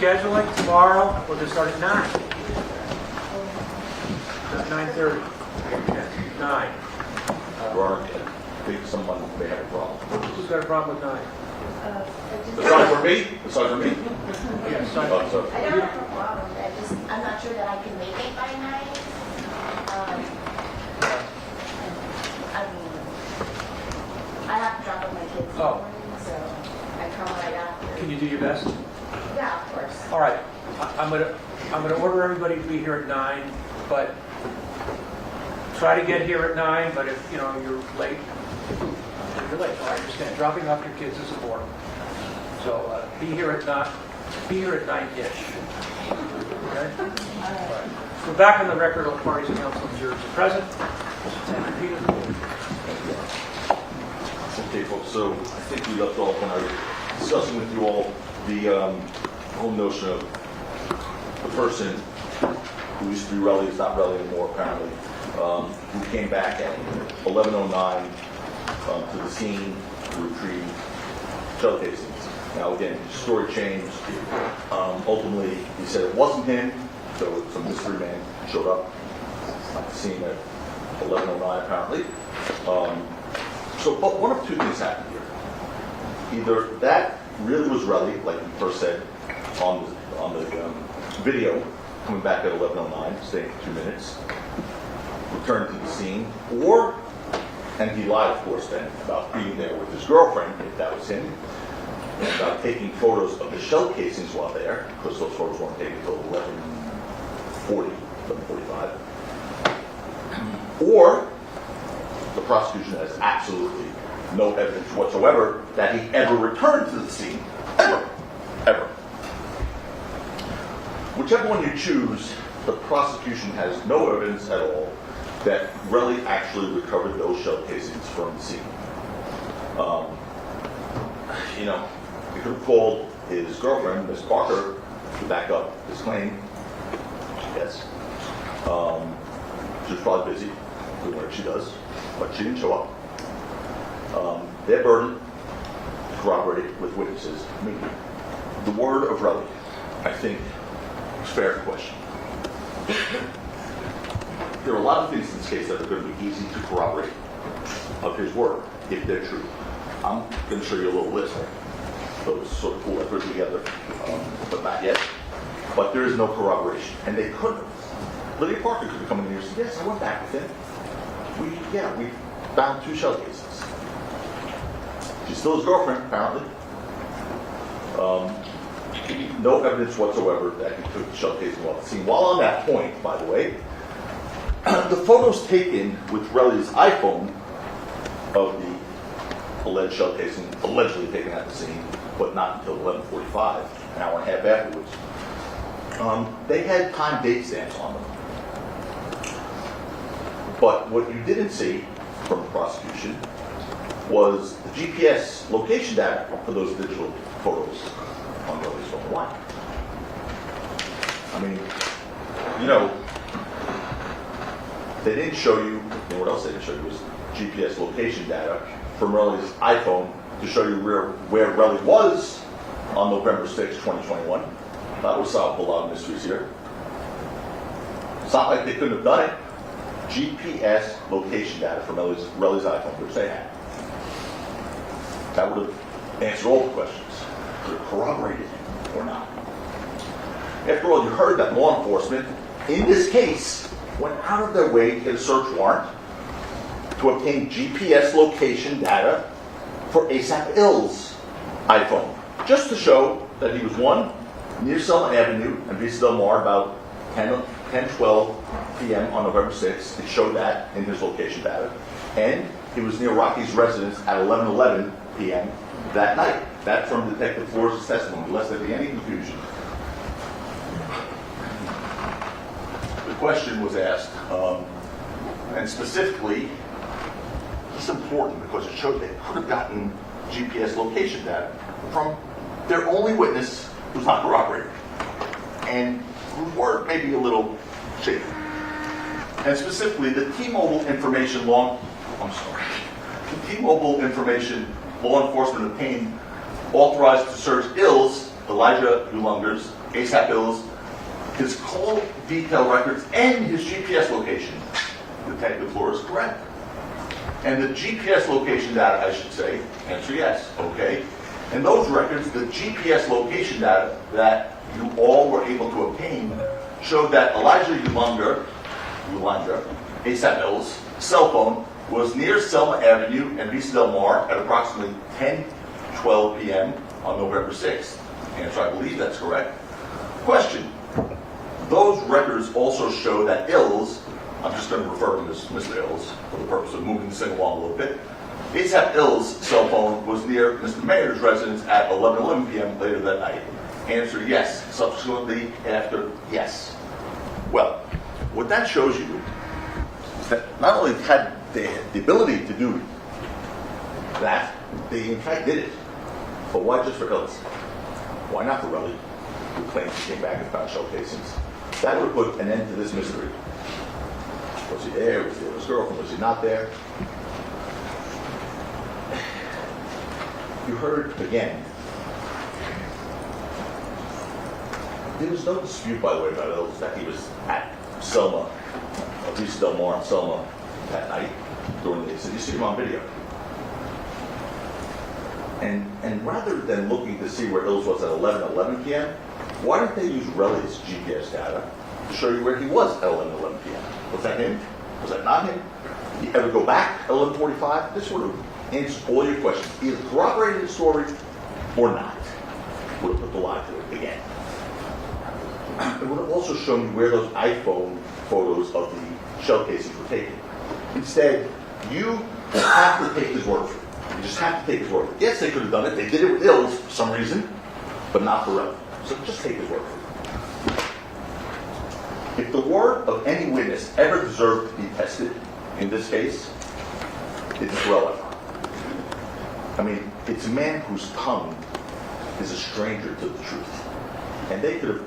scheduling tomorrow, we're going to start at 9. 9:30. 9.
Or I think someone may have a problem.
Who's got a problem with 9?
Aside from me? Aside from me?
Yes,
Oh, sorry.
I don't have a problem, I'm not sure that I can make it by 9. I mean, I have to drop off my kids in the
Oh.
morning, so I come right after.
Can you do your best?
Yeah, of course.
All right. I'm gonna order everybody to be here at 9, but try to get here at 9, but if, you're late, you're late. I understand. Dropping off your kids is important. So be here at 9-ish. Okay? All right. We're back on the record. All parties and counsel observers are present. And Peter.
Okay, folks, so I think we left off when I was discussing with you all the whole notion of the person who used to be Relli is not Relli anymore, apparently, who came back at 11:09 to the scene to retrieve shell casings. Now, again, his story changed. Ultimately, he said it wasn't him, so some mystery man showed up at the scene at 11:09, apparently. But one of two things happened here. Either that really was Relli, like he first said on the video, coming back at 11:09, staying for 2 minutes, returned to the scene, and he lied, of course, then about being there with his girlfriend, if that was him, and about taking photos of the shell casings while there, because those photos weren't taken until 11:45. Or the prosecution has absolutely no evidence whatsoever that he ever returned to the scene. Ever. Whichever one you choose, the prosecution has no evidence at all that Relli actually recovered those shell casings from the scene. He could have called his girlfriend, Miss Parker, to back up his claim. Yes. She was probably busy doing what she does, but she didn't show up. Their burden to corroborate it with witnesses. I mean, the word of Relli, I think, is fair to question. There are a lot of things in this case that are going to be easy to corroborate of his word, if they're true. I'm going to show you a little list. Those sort of cool I put together, but not yet. But there is no corroboration, and they couldn't have. Lydia Parker could have come in here and said, yes, I went back with him. We found 2 shell cases. She's still his girlfriend, apparently. No evidence whatsoever that he took the shell casing off the scene. While on that point, by the way, the photos taken with Relli's iPhone of the alleged shell casing, allegedly taken at the scene, but not until 11:45, an hour and a half afterwards, they had time date stamps on them. But what you didn't see from the prosecution was the GPS location data for those digital photos on Relli's phone. Why? I mean, they didn't show you, what else they didn't show you was GPS location data from Relli's iPhone to show you where Relli was on November 6, 2021. That would solve a lot of mysteries here. It's not like they couldn't have done it. GPS location data from Relli's iPhone, which they had. That would have answered all the questions. Could have corroborated him or not. After all, you heard that law enforcement, in this case, went out of their way to get a search warrant to obtain GPS location data for ASAP Ill's iPhone, just to show that he was, one, near Selma Avenue and Vista Del Mar about 10:12 p.m. on November 6th. It showed that in his location data. And he was near Rocky's residence at 11:11 p.m. that night. That from Detective Flores' testimony, lest there be any confusion. The question was asked, and specifically, it's important because it showed they could have gotten GPS location data from their only witness who's not corroborated, and whose word may be a little shaky. And specifically, the T-Mobile information law enforcement obtained authorized to search Elijah Ulunger's ASAP Ills, his call detail records, and his GPS location. Detective Flores is correct. And the GPS location data, I should say, answer yes, okay? And those records, the GPS location data that you all were able to obtain showed that Elijah Ulanga, ASAP Ills' cell phone was near Selma Avenue and Vista Del Mar at approximately 10:12 p.m. on November 6th. Answer, I believe that's correct. Question, those records also show that Ills, I'm just going to refer to him as Mr. Ills for the purpose of moving this thing along a little bit. ASAP Ills' cell phone was near Mr. Mayers' residence at 11:11 p.m. later that night. Answer, yes. Subsequently after, yes. Well, what that shows you is that not only had they had the ability to do that, they in fact did it. But why just for Ills? Why not for Relli, who claims he came back and found shell casings? That would put an end to this mystery. Was he there? Was he with his girlfriend? Was he not there? You heard again. There was no dispute, by the way, about Ills that he was at Selma, Vista Del Mar and Selma that night during the incident. You see him on video. And rather than looking to see where Ills was at 11:11 p.m., why didn't they use Relli's GPS data to show you where he was at 11:11 p.m.? Was that him? Was that not him? Did he ever go back at 11:45? This would have answered all your questions. Either corroborated the story or not. Would have put the lie to it again. It would have also shown you where those iPhone photos of the shell casings were taken. Instead, you have to take his word for it. You just have to take his word for it. Yes, they could have done it. They did it with Ills for some reason, but not for Relli. So just take his word for it. If the word of any witness ever deserved to be tested in this case, it's Terell Ephron. I mean, it's a man whose tongue is a stranger to the truth. And they could have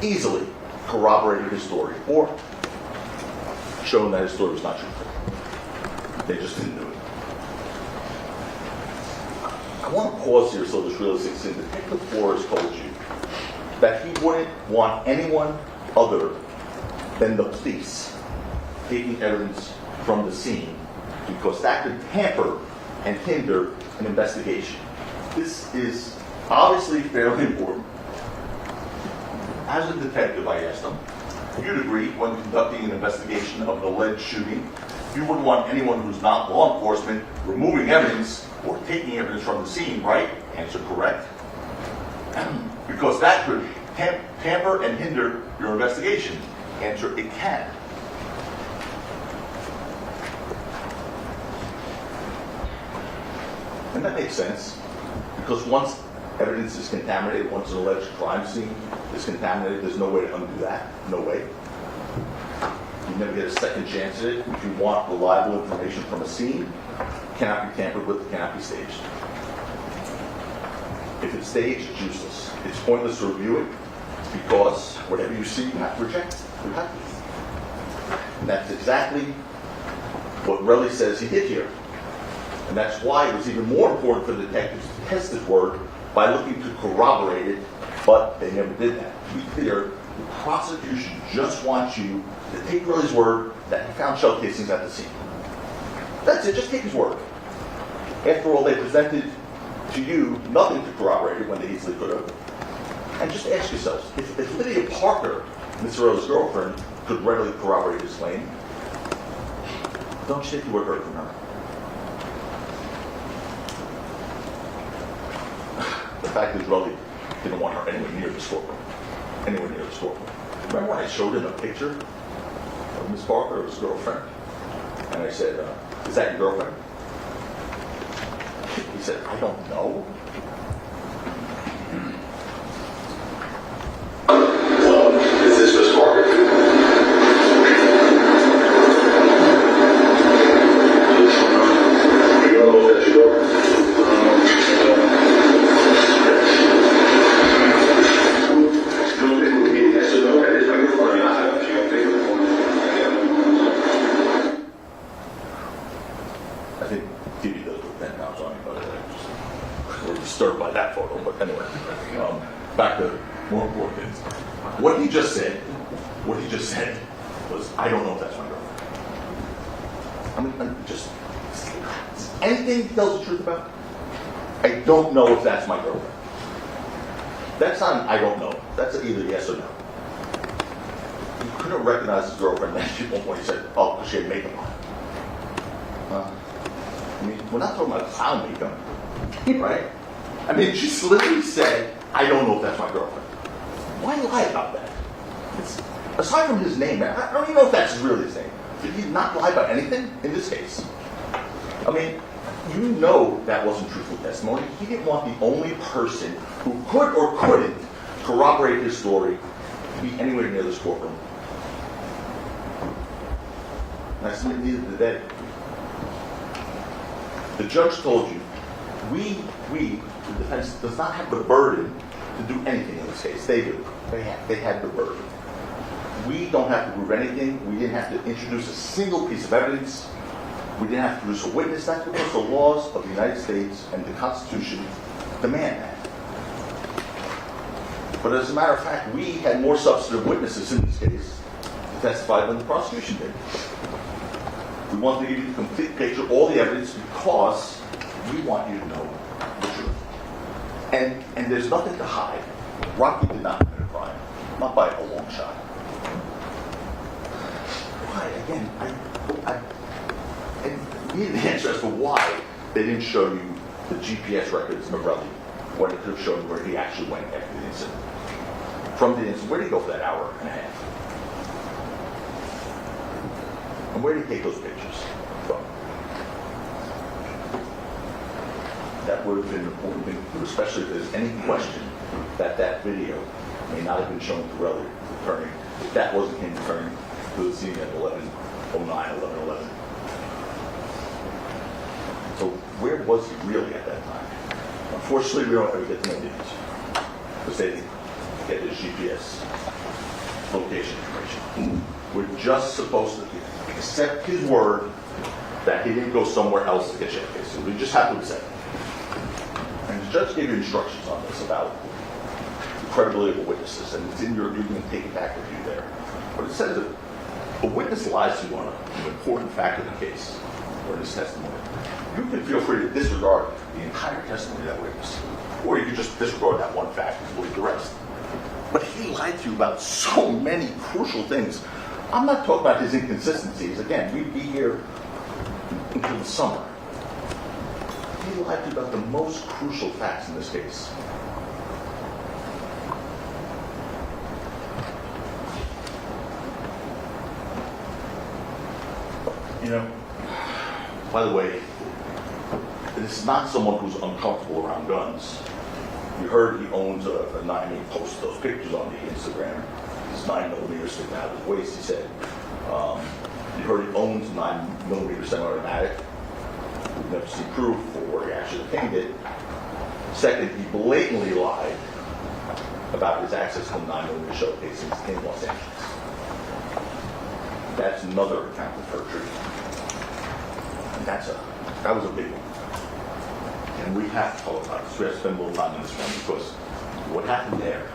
easily corroborated his story or shown that his story was not truthful. They just didn't do it. I want to pause here so this really sinks in. Detective Flores told you that he wouldn't want anyone other than the police taking evidence from the scene because that could hamper and hinder an investigation. This is obviously fairly important. As a detective, I asked him, you'd agree when conducting an investigation of an alleged shooting, you wouldn't want anyone who's not law enforcement removing evidence or taking evidence from the scene, right? Answer, correct. Because that could hamper and hinder your investigation. Answer, it can. And that makes sense, because once evidence is contaminated, once an alleged crime scene is contaminated, there's no way to undo that. No way. You never get a second chance at it. If you want reliable information from a scene, it cannot be tampered with, it cannot be staged. If it's staged, it's useless. It's pointless to review it, because whatever you see, you have to reject. You have to. And that's exactly what Relli says he did here. And that's why it was even more important for the detectives to test his word by looking to corroborate it, but they never did that. To be clear, the prosecution just wants you to take Relli's word that he found shell casings at the scene. That's it, just take his word. After all, they presented to you nothing to corroborate it when they easily could have. And just ask yourselves, if Lydia Parker, Ms. Rose' girlfriend, could readily corroborate his claim, don't you think you would have heard from her? The fact is, Relli didn't want her anywhere near the courtroom. Anywhere near the courtroom. Remember when I showed him a picture of Ms. Parker, his girlfriend? And I said, is that your girlfriend? He said, I don't know.
Is this Ms. Parker? You don't know if that's your girlfriend?
I think TV does put 10 pounds on you, but we're disturbed What he just said was, I don't know if that's my girlfriend. I mean, just anything he tells the truth about. I don't know if that's my girlfriend. That's not an I don't know. That's either yes or no. He couldn't recognize his girlfriend. At one point he said, oh, because she had makeup on. I mean, we're not talking about clown makeup, right? I mean, she literally said, I don't know if that's my girlfriend. Why lie about that? Aside from his name, I don't even know if that's really his name. Did he not lie about anything in this case? I mean, you know that wasn't truthful testimony. He didn't want the only person who could or couldn't corroborate his story to be anywhere near this courtroom. And I submit neither did they. The judge told you, we, the defense, does not have the burden to do anything in this case. They do. They had the burden. We don't have to prove anything. We didn't have to introduce a single piece of evidence. We didn't have to produce a witness. That's because the laws of the United States and the Constitution demand that. But as a matter of fact, we had more substantive witnesses in this case to testify than the prosecution did. We wanted to give you the complete picture, all the evidence, because we want you to know the truth. And there's nothing to hide. Rocky did not commit a crime, not by a long shot. Why? Again, I need an answer as to why they didn't show you the GPS records of Relli, when it could have shown where he actually went after the incident. From the incident, where did he go for that hour and a half? And where did he take those pictures from? That would have been an important thing to do, especially if there's any question that that video may not have been shown to Relli returning. If that wasn't him returning to the scene at 11:11. So where was he really at that time? Unfortunately, we don't ever get to know the answer, because they didn't get his GPS location information. We're just supposed to accept his word that he didn't go somewhere else to get GPS. So we just have to accept it. And the judge gave you instructions on this about the credibility of the witnesses, and it's in your, you can take it back with you there. But it says that a witness lies to you on an important fact of the case, or his testimony. You can feel free to disregard the entire testimony of that witness, or you can just disregard that one fact and believe the rest. But he lied to you about so many crucial things. I'm not talking about his inconsistencies. Again, we'd be here until the summer. He lied to you about the most crucial facts in this case. You know, by the way, this is not someone who's uncomfortable around guns. You heard he owns a 9, he posted those pictures on the Instagram. His 9mm sticking out of his waist, he said. You heard he owns a 9mm semi-automatic. We've never seen proof or he actually obtained it. Second, he blatantly lied about his access to 9mm shell casings in Los Angeles. That's another account of perjury. And that was a big one. And we have to talk about this. We have to spend a little time on this one because what happened there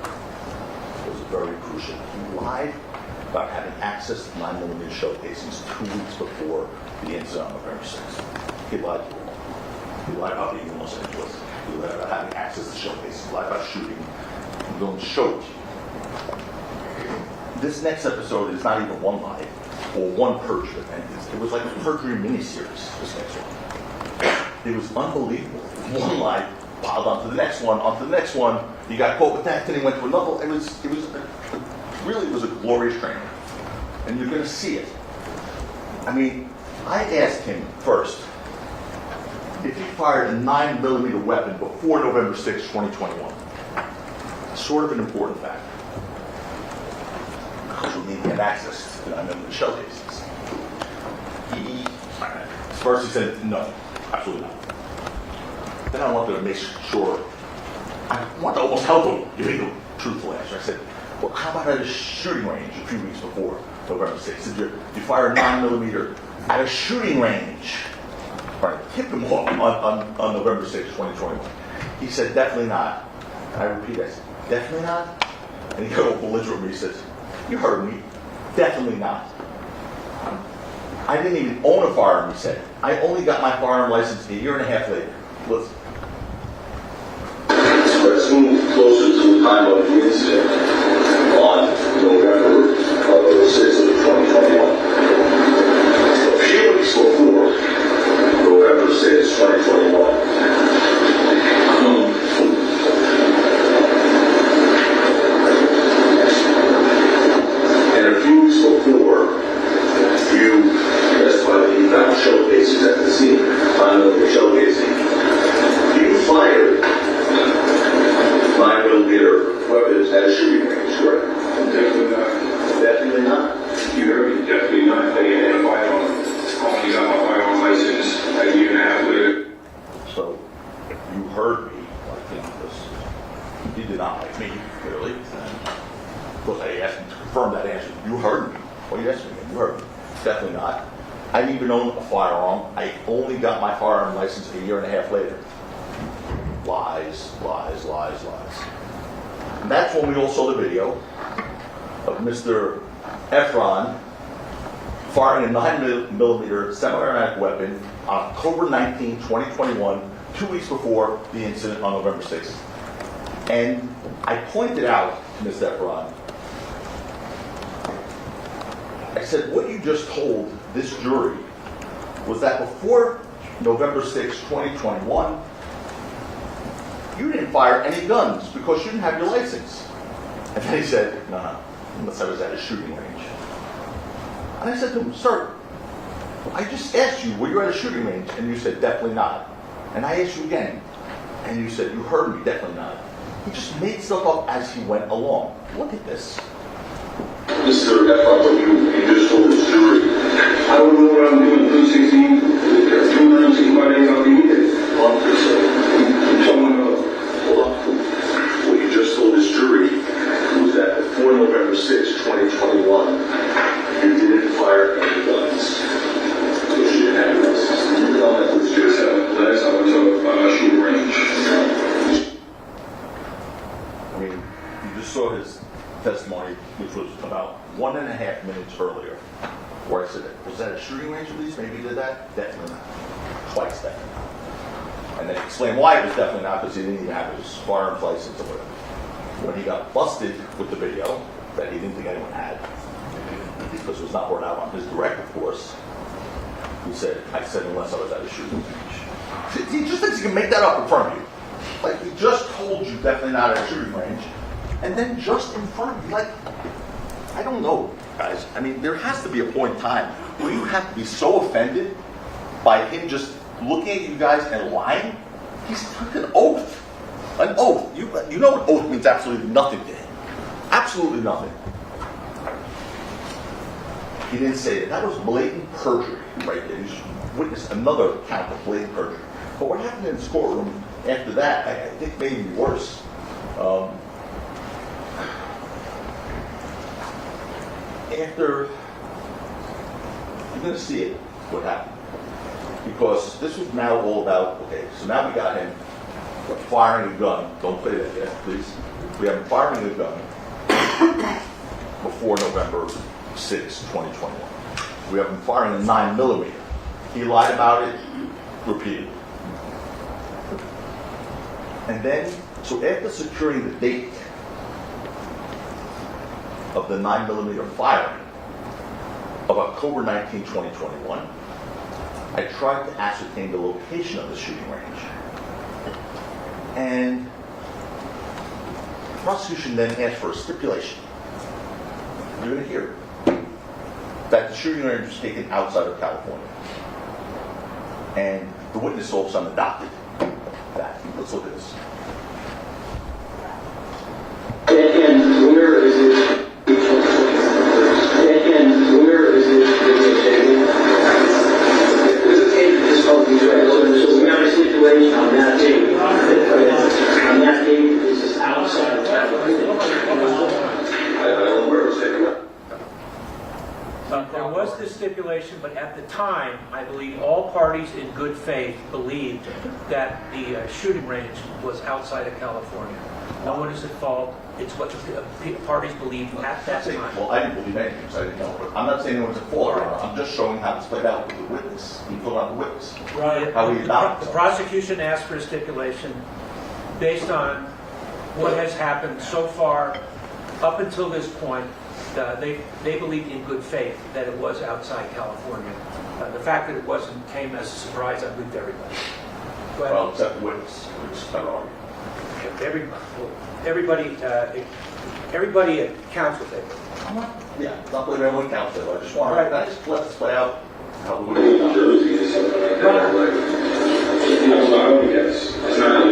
was very crucial. He lied about having access to 9mm shell casings 2 weeks before the incident on November 6th. He lied to them. He lied about being in Los Angeles. He lied about having access to shell casings. He lied about shooting. I'm going to show it to you. This next episode is not even one lie or one perjury event. It was like a perjury miniseries, this next one. It was unbelievable. One lie piled onto the next one, He got caught with that, then he went to another. It was a glorious training. And you're going to see it. I mean, I asked him first if he fired a 9mm weapon before November 6, 2021. Sort of an important fact. Because we need to have access to 9mm shell casings. First he said, no, absolutely not. Then I wanted to make sure, I wanted to almost help him give me the truthful answer. I said, well, how about at a shooting range a few weeks before November 6th? Did you fire a 9mm at a shooting range? Right, tipped him off on November 6th, 2021. He said, definitely not. And I repeat, I said, definitely not? And he got all belligerent with me. He says, "You heard me. Definitely not. I didn't even own a firearm," he said. "I only got my firearm license a year and a half later." Listen.
Let's move closer to the time of the incident on November 6th of 2021. A few weeks before November 6th, 2021. And a few weeks before, you testified that you found shell casings at the scene. Found the shell casing. You fired 9mm weapons at a shooting range, correct? Definitely not. Definitely not? You heard me? Definitely not. I had a firearm. I only got my firearm license a year and a half later.
So, you heard me, like, this. He did not like me, clearly. And of course, I asked him to confirm that answer. You heard me. Well, you asked me again. You heard me. Definitely not. I didn't even own a firearm. I only got my firearm license a year and a half later. Lies, lies, lies, lies. And that's when we all saw the video of Mr. Ephron firing a 9mm semi-automatic weapon on October 19, 2021, 2 weeks before the incident on November 6th. And I pointed out to Mr. Ephron, I said, what you just told this jury was that before November 6, 2021, you didn't fire any guns because you didn't have your license. And then he said, no, unless I was at a shooting range. And I said to him, sir, I just asked you, were you at a shooting range? And you said, definitely not. And I asked you again, and you said, you heard me, definitely not. He just made stuff up as he went along. Look at this.
Mr. Ephron, when you just told this jury, I don't know what I'm doing, 316, 265 days I'll be here. What you just told this jury was that before November 6, 2021, you didn't fire any guns. Because you didn't have your license. You tell that to this jury. Last time I told a shooting range.
I mean, you just saw his testimony, which was about 1.5 minutes earlier, where I said, was that a shooting range at least? Maybe he did that? Definitely not. Twice definitely not. And then explain why it was definitely not, because he didn't even have his firearms license or whatever. When he got busted with the video that he didn't think anyone had, because it was not brought out on his direct, of course, he said, I said unless I was at a shooting range. He just thinks he can make that up in front of you. Like, he just told you definitely not at a shooting range, and then just in front of you, like, I don't know, guys. I mean, there has to be a point in time where you have to be so offended by him just looking at you guys and lying. He's took an oath. An oath. You know an oath means absolutely nothing to him. Absolutely nothing. He didn't say that. That was blatant perjury right there. You witnessed another count of blatant perjury. But what happened in this courtroom after that, I think made me worse. After, you're going to see it, what happened. Because this was now all about, okay, so now we got him firing a gun. Don't play that yet, please. We have him firing a gun before November 6, 2021. We have him firing a 9mm. He lied about it repeatedly. And then, so after securing the date of the 9mm firing of October 19, 2021, I tried to ascertain the location of the shooting range. And the prosecution then asked for a stipulation. You're going to hear that the shooting range was taken outside of California. And the witness all of a sudden adopted that. Let's look at this.
And where is it? And where is it? So we got a situation on that date. On that date, this is outside of California. I don't know where it was taken.
There was this stipulation, but at the time, I believe all parties in good faith believed that the shooting range was outside of California. No one is at fault. It's what the parties believed at that time.
Well, I didn't believe anything, so I didn't know. But I'm not saying anyone's at fault or not. I'm just showing how it's played out with the witness. He put on the witness.
Right.
How he adopted
The
it.
prosecution asked for a stipulation based on what has happened so far up until this point. They believed in good faith that it was outside California. The fact that it wasn't came as a surprise, I believe, to everybody. Go ahead.
Well, except the witness, which is better argument.
Everybody at counsel table.
Yeah, not believing everyone counts it. I just want
Right.
to just let this play out how the
New
witness.
Jersey is something like that. Like, I would guess. It's not.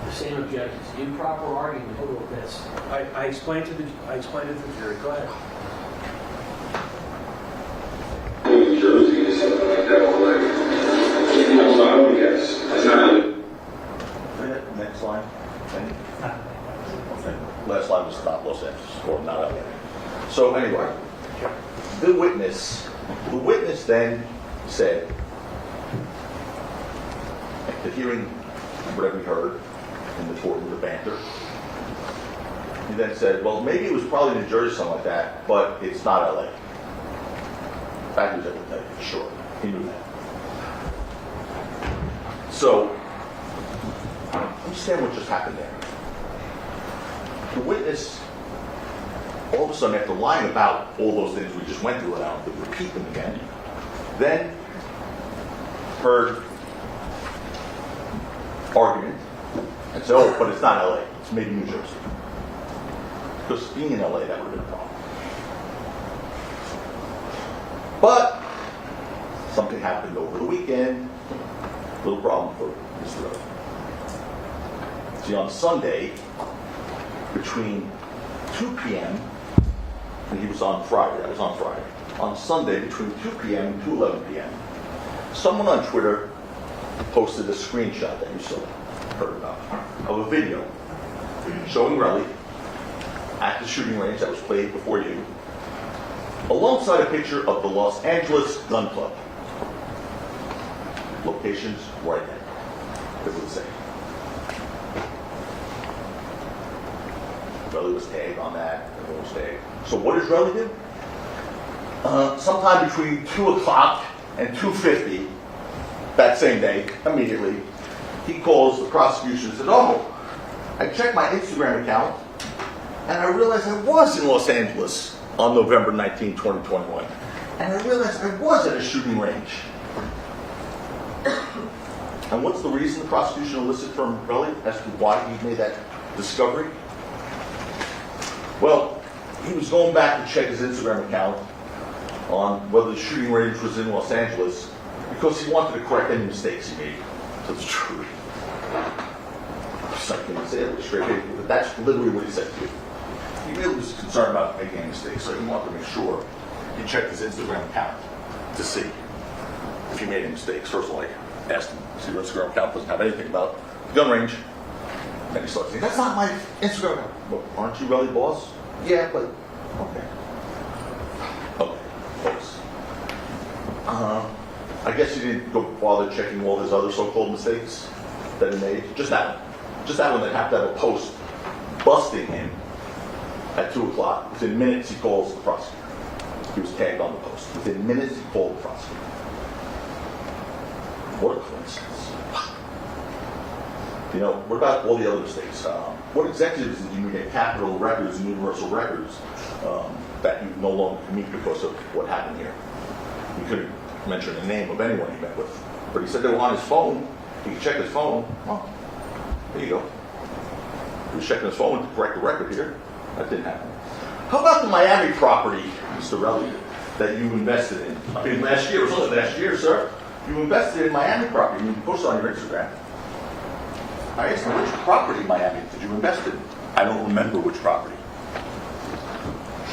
The same objections, improper argument over this.
I explained to the jury. Go ahead.
New Jersey is something like that. Like, I would guess. It's not.
Next line. Okay. Last line was not Los Angeles, or not LA. So anyway, the witness then said, at the hearing, whatever we heard in the courtroom, the banter, he then said, well, maybe it was probably New Jersey, something like that, but it's not LA. That was everything, for sure. He knew that. So, understand what just happened there. The witness, all of a sudden, after lying about all those things we just went through, and I don't have to repeat them again, then heard argument and said, oh, but it's not LA, it's maybe New Jersey. Because being in LA, that would have been a problem. But something happened over the weekend, little problem for Mr. Ephron. See, on Sunday, between 2 p.m., and he was on Friday, that was on Friday. On Sunday, between 2 p.m. and 2:11 p.m., someone on Twitter posted a screenshot that you saw, heard about, of a video showing Relli at the shooting range that was played before you, alongside a picture of the Los Angeles Gun Club. Locations right there. It would say. Relli was tagged on that. Everyone was tagged. So what does Relli do? Sometime between 2 o'clock and 2:50 that same day, immediately, he calls the prosecution and says, oh, I checked my Instagram account and I realized I was in Los Angeles on November 19, 2021. And I realized I was at a shooting range. And what's the reason the prosecution elicited from Relli as to why he made that discovery? Well, he was going back to check his Instagram account on whether the shooting range was in Los Angeles because he wanted to correct any mistakes he made to the truth. I can't say it straight, but that's literally what he said to you. He really was concerned about making any mistakes, so he wanted to make sure he checked his Instagram account to see if he made any mistakes. First of all, I asked him, see, your Instagram account doesn't have anything about the gun range. Then he started saying, that's not my Instagram account. Well, aren't you Relli boss? Yeah, but, okay. Okay, folks. I guess he didn't go bother checking all his other so-called mistakes that he made. Just that one. Just that one that happened to have a post busting him at 2 o'clock. Within minutes, he calls the prosecutor. He was tagged on the post. Within minutes, he called the prosecutor. What a coincidence. You know, what about all the other mistakes? What executives did you meet at Capitol Records and Universal Records that you no longer can meet because of what happened here? He couldn't mention the name of anyone he met with. But he said they were on his phone. He could check his phone. Well, there you go. He was checking his phone to correct the record here. That didn't happen. How about the Miami property, Mr. Relli, that you invested in? I mean, last year, it was only last year, sir. You invested in Miami property. You posted on your Instagram. I asked him, which property in Miami did you invest in? I don't remember which property.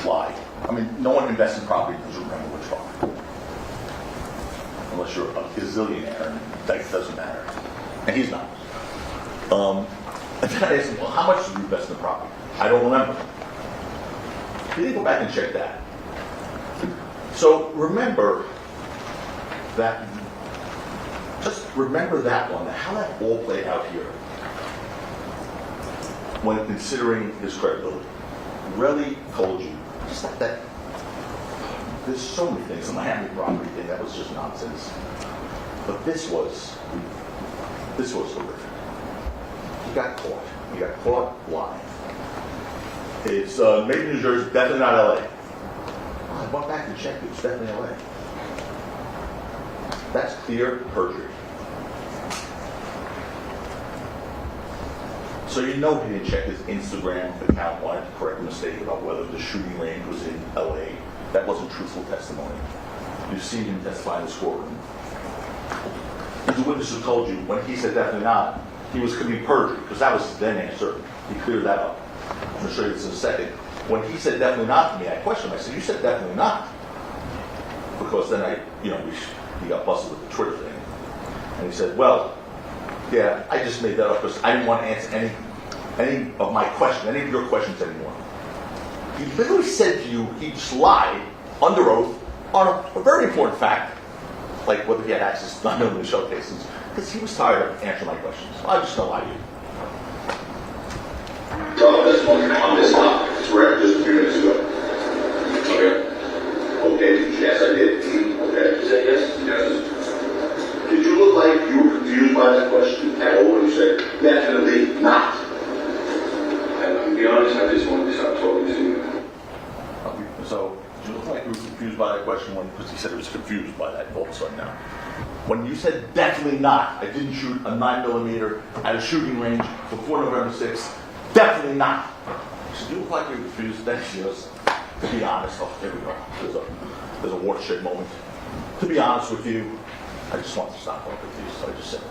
Why? I mean, no one invests in property doesn't remember which property. Unless you're a gazillionaire, and that doesn't matter. And he's not. And then I asked him, well, how much did you invest in the property? I don't remember. He didn't go back and check that. So remember that, just remember that one, how that all played out here. when considering his credibility. Relli told you, just like that. There's so many things. The Miami robbery thing, that was just nonsense. But this was horrific. He got caught. He got caught lying. It's made in New Jersey, definitely not LA. I went back and checked, it's definitely LA. That's clear perjury. So you know he didn't check his Instagram account, wanted to correct a mistake about whether the shooting range was in LA. That wasn't truthful testimony. You've seen him testify in the courtroom. The witness who told you, when he said definitely not, he was committing perjury, because that was his then answer. He cleared that up. I'm going to show you this in a second. When he said definitely not to me, I questioned him. I said, you said definitely not. Because then he got busted with the Twitter thing. And he said, well, yeah, I just made that up because I didn't want to answer any of my questions, any of your questions anymore. He literally said to you, he just lied under oath on a very important fact, like whether he had access to 9mm shell casings, because he was tired of answering my questions. I'm just going to lie to you.
This one on this topic. It's correct, just a few minutes ago. Okay. Okay, yes, I did. Okay. Is that yes? Yes. Did you look like you were confused by that question at all when you said, definitely not? And to be honest, I just wanted to stop talking to you.
So, did you look like you were confused by that question because he said he was confused by that all of a sudden now? When you said definitely not, I didn't shoot a 9mm at a shooting range before November 6th, definitely not. So you look like you're confused, then she goes, to be honest, oh, there we go. There's a watershed moment. To be honest with you, I just want to stop talking with you, so I just said,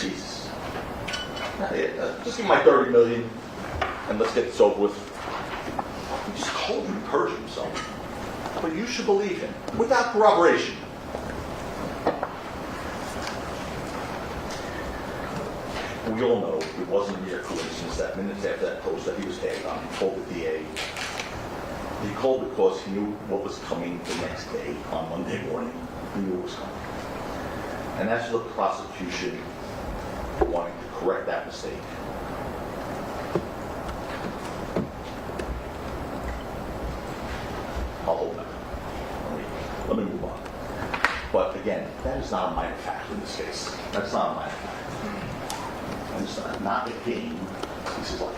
Jesus. Just give me my $30 million, and let's get this over with. He just told him to perjure himself. But you should believe him, without corroboration. We all know it wasn't a mere coincidence that minutes after that post that he was tagged on, he called the DA. He called because he knew what was coming the next day on Monday morning. He knew what was coming. And that's the prosecution wanting to correct that mistake. I'll hold that. Let me move on. But again, that is not a minor fact in this case. That's not a minor fact. And it's not a game. This is life.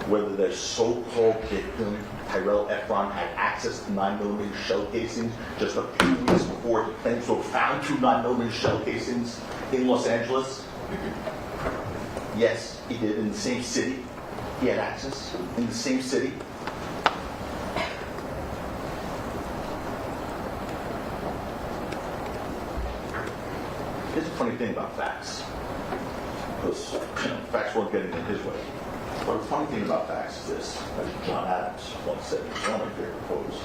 Whether their so-called victim, Terell Ephron, had access to 9mm shell casings just a few weeks before he claims to have found 2 9mm shell casings in Los Angeles. Yes, he did, in the same city. He had access in the same city. Here's a funny thing about facts. Because facts weren't getting in his way. But the funny thing about facts is this, as John Adams once said, it's one of my favorite quotes.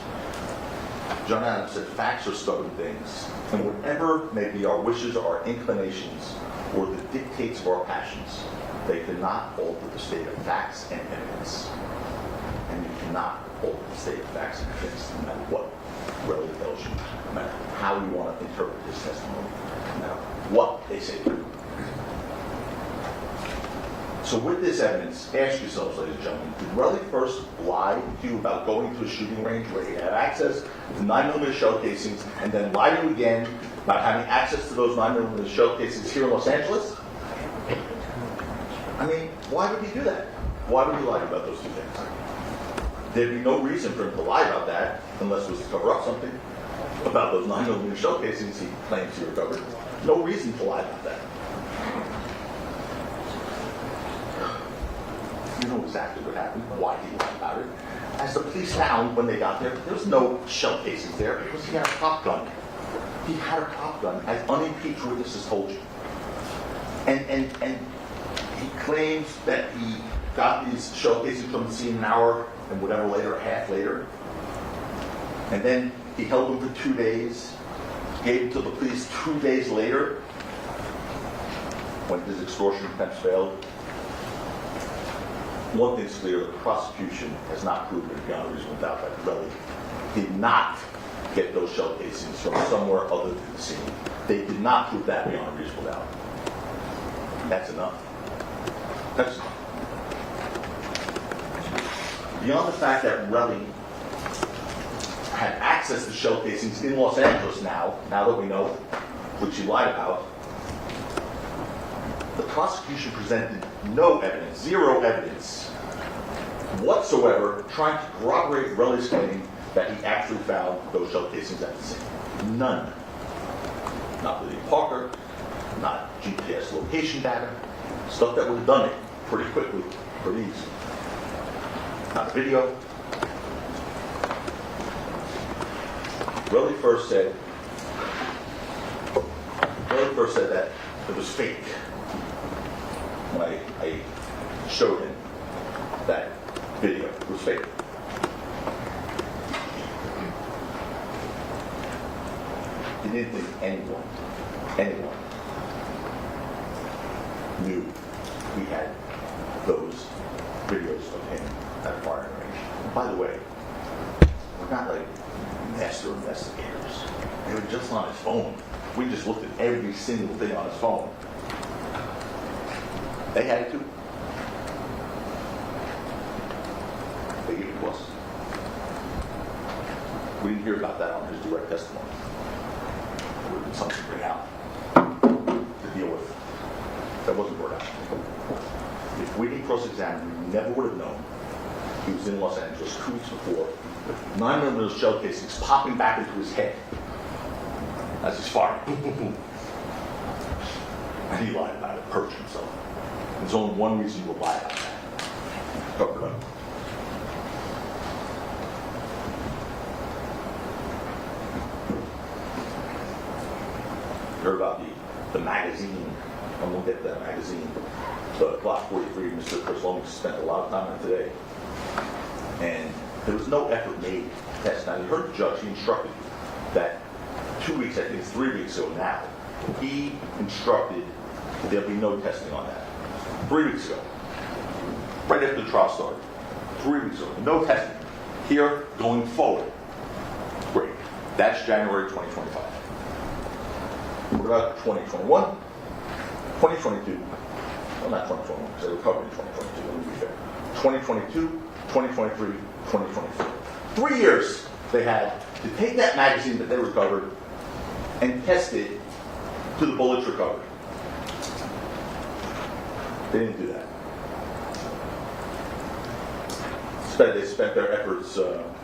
John Adams said, facts are stubborn things, and whatever may be our wishes or our inclinations, or the dictates of our passions, they cannot alter the state of facts and evidence. And you cannot alter the state of facts and evidence, no matter what Relli tells you, no matter how you want to interpret his testimony, no matter what they say. So with this evidence, ask yourselves, ladies and gentlemen, did Relli first lie to you about going to a shooting range where he had access to 9mm shell casings, and then lie to you again about having access to those 9mm shell casings here in Los Angeles? I mean, why would he do that? Why would he lie about those two things? There'd be no reason for him to lie about that unless it was to cover up something about those 9mm shell casings he claims he recovered. No reason to lie about that. You know exactly what happened, why he lied about it. As the police found when they got there, there was no shell casings there because he had a prop gun. He had a prop gun, as unimpeached witnesses told you. And he claims that he got these shell casings from the scene an hour and whatever later, a half later. And then he held them for 2 days, gave them to the police 2 days later when his extortion attempts failed. One thing's clear, the prosecution has not proven beyond a reasonable doubt that Relli did not get those shell casings from somewhere other than the scene. They did not prove that beyond a reasonable doubt. That's enough. That's enough. Beyond the fact that Relli had access to shell casings in Los Angeles now that we know, which he lied about, the prosecution presented no evidence, zero evidence whatsoever trying to corroborate Relli's claim that he actually found those shell casings at the scene. None. Not Lydia Parker, not GPS location data, stuff that would have done it pretty quickly, pretty easy. Not a video. Relli first said that it was fake when I showed him that video. It was fake. He didn't think anyone knew he had those videos of him at a firing range. And by the way, we're not like master investigators. They were just on his phone. We just looked at every single thing on his phone. They had it too. They gave it to us. We didn't hear about that on his direct testimony. It would have been something to bring out to deal with. That wasn't brought out. If we didn't cross-examine him, we never would have known he was in Los Angeles 2 weeks before with 9mm shell casings popping back into his head as he's firing. And he lied about it, perjured himself. There's only one reason you will lie about that. Cover it up. You heard about the magazine. I'm going to get that magazine. The Glock 43, Mr. Chris Lomy spent a lot of time on it today. And there was no effort made to test. Now, you heard the judge, he instructed you that 2 weeks, I think it's 3 weeks ago now, he instructed there'll be no testing on that. 3 weeks ago, right after the trial started, 3 weeks ago, no testing. Here, going forward. Great. That's January 2025. What about 2021? 2022? Well, not 2021, because they recovered in 2022, let me be fair. 2022, 2023, 2024. 3 years they had to take that magazine that they recovered and test it to the bullets recovered. They didn't do that. Instead, they spent their efforts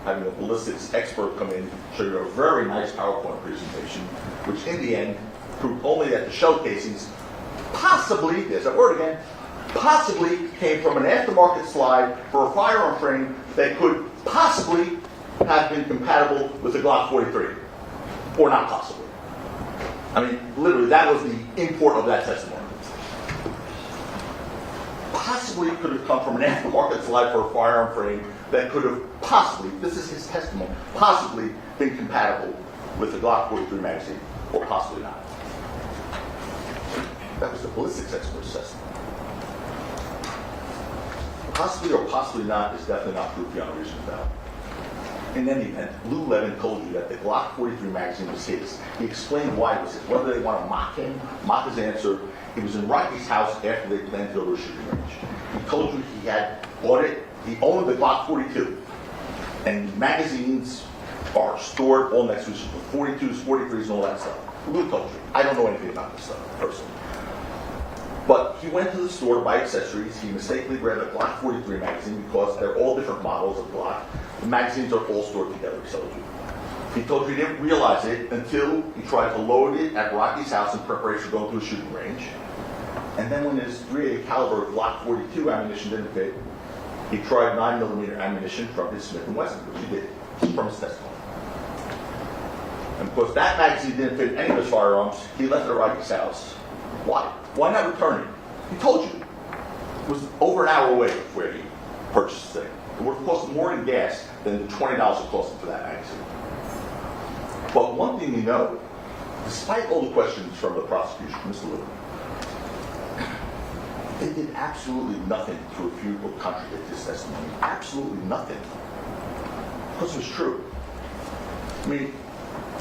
having a ballistics expert come in, show you a very nice PowerPoint presentation, which in the end proved only that the shell casings possibly, there's that word again, possibly came from an aftermarket slide for a firearm frame that could possibly have been compatible with the Glock 43. Or not possibly. I mean, literally, that was the import of that testimony. Possibly could have come from an aftermarket slide for a firearm frame that could have possibly, this is his testimony, possibly been compatible with the Glock 43 magazine, or possibly not. That was the ballistics expert's testimony. Possibly or possibly not is definitely not proof beyond a reasonable doubt. In any event, Lou Levin told you that the Glock 43 magazine was his. He explained why it was his. Whether they want to mock him, mock his answer, he was in Rocky's house after they planned to go to a shooting range. He told you he had bought it, he owned the Glock 42. And magazines are stored all next to each other, 42s, 43s, and all that stuff. Lou told you. I don't know anything about this stuff, personally. But he went to the store to buy accessories. He mistakenly grabbed a Glock 43 magazine because they're all different models of Glock. The magazines are all stored together, he told you. He told you he didn't realize it until he tried to load it at Rocky's house in preparation for going to a shooting range. And then when his .380 caliber Glock 42 ammunition didn't fit, he tried 9mm ammunition from his Smith & Wesson, which he did, from his testimony. And because that magazine didn't fit any of his firearms, he left it at Rocky's house. Why? Why not return it? He told you. It was over an hour away from where he purchased the thing. It would have cost him more in gas than the $20 it cost him for that magazine. But one thing we know, despite all the questions from the prosecution, Mr. Lewin, they did absolutely nothing to refute or contradict his testimony. Absolutely nothing. Because it was true. I mean,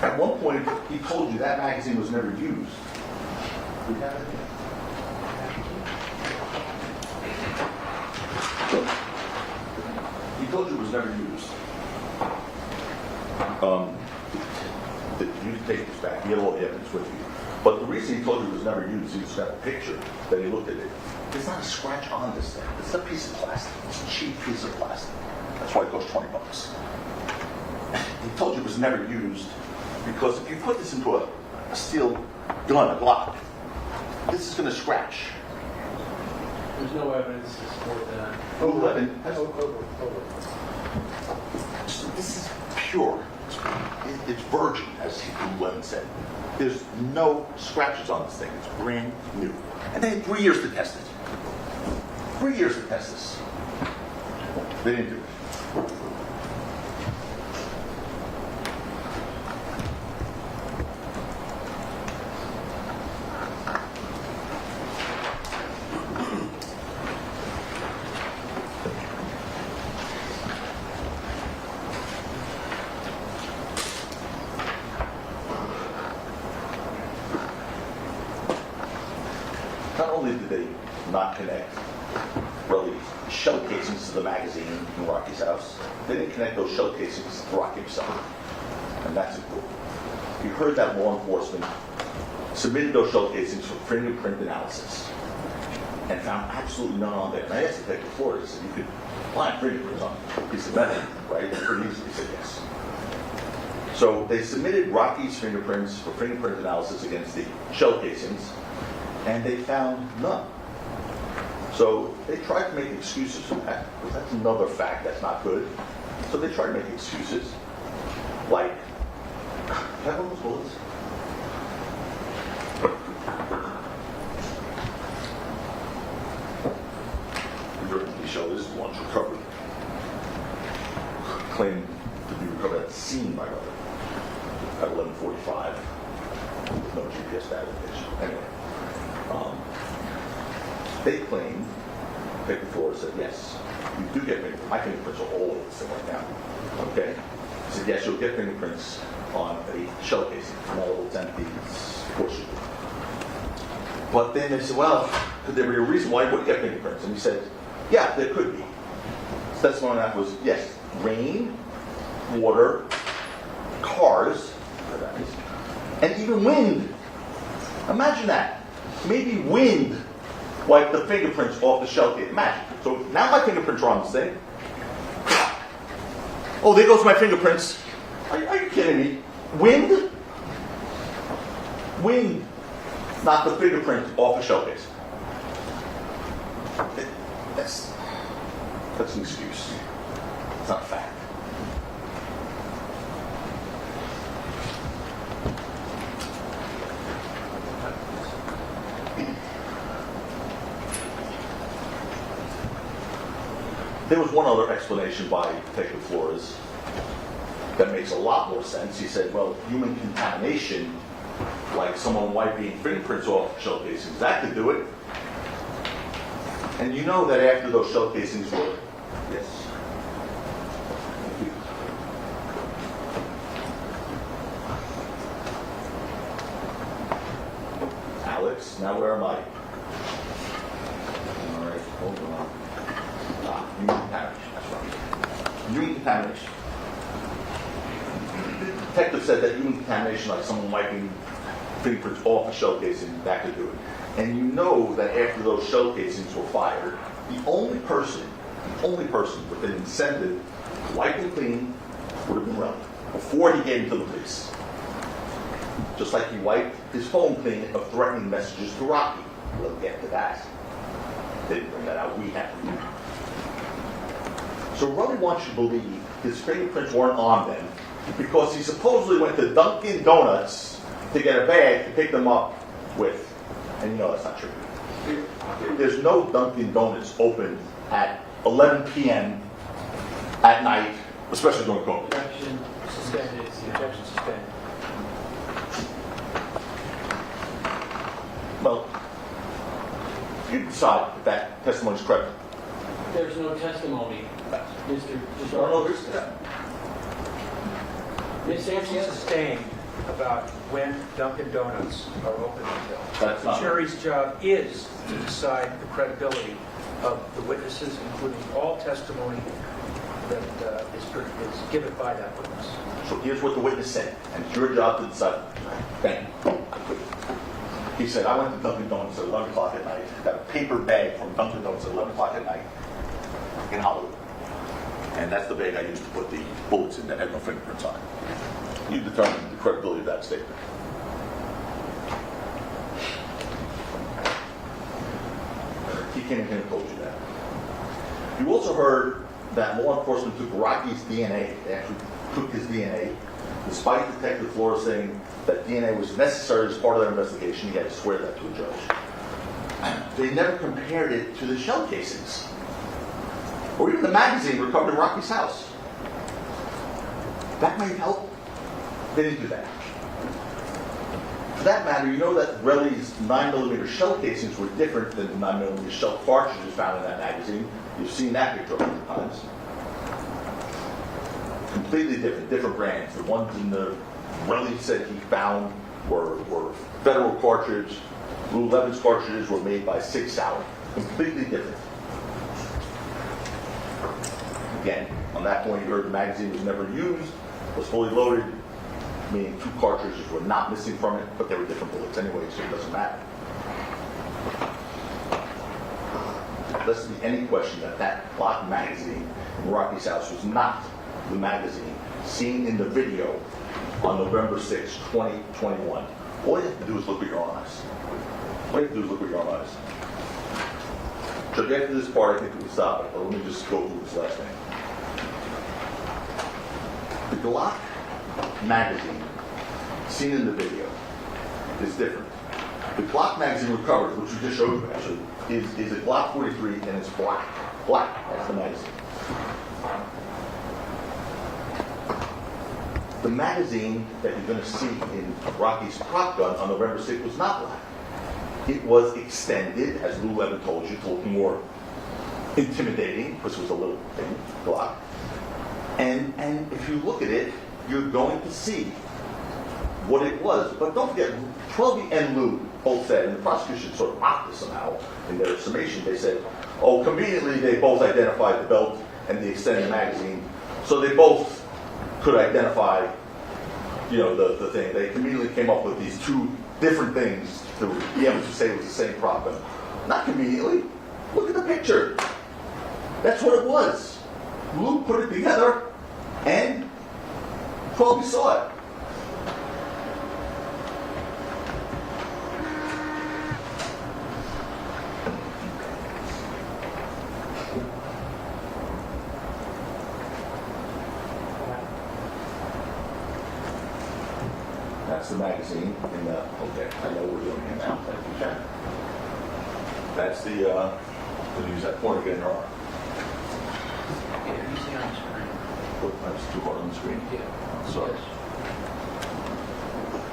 At one point, he told you that magazine was never used. We have it? He told you it was never used. You take this back. He had all the evidence with you. But the reason he told you it was never used, he just got a picture that he looked at it. There's not a scratch on this thing. It's a piece of plastic. It's a cheap piece of plastic. That's why it costs $20. He told you it was never used because if you put this into a steel gun, a Glock, this is going to scratch.
There's no evidence to support that.
This is pure. It's virgin, as Lewin said. There's no scratches on this thing. It's brand new. And they had 3 years to test it. 3 years to test this. They didn't do it. Not only did they not connect really shell casings to the magazine in Rocky's house, they didn't connect those shell casings to Rocky himself. And that's important. You heard that law enforcement submitted those shell casings for fingerprint analysis and found absolutely none on there. And I asked the detective Flores, I said, you could find fingerprints on a piece of metal, right? And pretty easily. He said yes. So they submitted Rocky's fingerprints for fingerprint analysis against the shell casings, and they found none. So they tried to make excuses for that, because that's another fact that's not good. So they tried to make excuses, like, have one of those bullets? The show is once recovered. Claimed to be recovered at the scene, by the way, at 11:45. With no GPS validation. Anyway. They claim, Detective Flores said, yes, you do get fingerprints. My fingerprints are all over this thing right now. Okay? He said, yes, you'll get fingerprints on a shell casing. Metal, it's empty, it's horseshoe. But then they said, well, could there be a reason why you wouldn't get fingerprints? And he said, yeah, there could be. His testimony on that was, yes, rain, water, cars, and even wind. Imagine that. Maybe wind wiped the fingerprints off the shell case. Imagine. So now my fingerprints are on this thing. Oh, there goes my fingerprints. Are you kidding me? Wind? Wind knocked the fingerprint off the shell case. That's an excuse. It's not a fact. There was one other explanation by Detective Flores that makes a lot more sense. He said, well, human contamination, like someone wiping fingerprints off shell casings, that could do it. And you know that after those shell casings were, yes. Alex, now where am I? All right, hold on. Human contamination, that's right. Human contamination. The detective said that human contamination, like someone wiping fingerprints off a shell casing, that could do it. And you know that after those shell casings were fired, the only person with an incentive to wipe them clean would have been Relli before he gave them to the police. Just like he wiped his phone clean of threatening messages to Rocky. We'll get to that. They didn't bring that out. We have to. So Relli wants you to believe his fingerprints weren't on them because he supposedly went to Dunkin' Donuts to get a bag to pick them up with. And you know that's not true. There's no Dunkin' Donuts open at 11 p.m. at night, especially during COVID.
Objection suspended. It's the objection suspended.
Well, you decide if that testimony is credible.
There's no testimony, Mr.
No, there's
Ms. Sanchez,
Sustained. about when Dunkin' Donuts are open until.
That's
The
not-
jury's job is to decide the credibility of the witnesses, including all testimony that is given by that witness.
So here's what the witness said, and it's your job to decide. Thank you. He said, I went to Dunkin' Donuts at 11 o'clock at night, got a paper bag from Dunkin' Donuts at 11 o'clock at night in Hollywood. And that's the bag I used to put the bullets in that had no fingerprints on it. You determine the credibility of that statement. He came in and told you that. You also heard that law enforcement took Rocky's DNA. They actually took his DNA, despite Detective Flores saying that DNA was necessary as part of their investigation. He had to swear that to a judge. They never compared it to the shell casings, or even the magazine recovered in Rocky's house. That might help. They didn't do that. For that matter, you know that Relli's 9mm shell casings were different than the 9mm shell cartridges found in that magazine. You've seen that picture 100 times. Completely different brands. The ones in the Relli said he found were Federal cartridge. Lululemon's cartridges were made by Sig Sauer. Completely different. Again, on that point, you heard the magazine was never used, was fully loaded, meaning 2 cartridges were not missing from it, but they were different bullets anyway, so it doesn't matter. Lest there be any question that that block magazine in Rocky's house was not the magazine seen in the video on November 6, 2021. All you have to do is look with your own eyes. All you have to do is look with your own eyes. So to get to this part, I think we can stop it, but let me just go through this last thing. The Glock magazine seen in the video is different. The Glock magazine recovered, which we just showed you actually, is a Glock 43 and it's black. Black, that's the magazine. The magazine that you're going to see in Rocky's prop gun on November 6th was not black. It was extended, as Lululemon told you, to look more intimidating, because it was a little thing, Glock. And if you look at it, you're going to see what it was. But don't forget, 12 and Lou both said, and the prosecution sort of mocked this somehow in their summation, they said, oh, conveniently they both identified the belt and the extended magazine, so they both could identify, the thing. They conveniently came up with these 2 different things to be able to say it was the same prop gun. Not conveniently. Look at the picture. That's what it was. Lou put it together, and 12 saw it. That's the magazine in the, okay, I know we're doing it now, thank you, Jen. That's the, use that pointer again, your arm.
Yeah, you see on the screen.
What, that's too hard on the screen?
Yeah.
Sorry.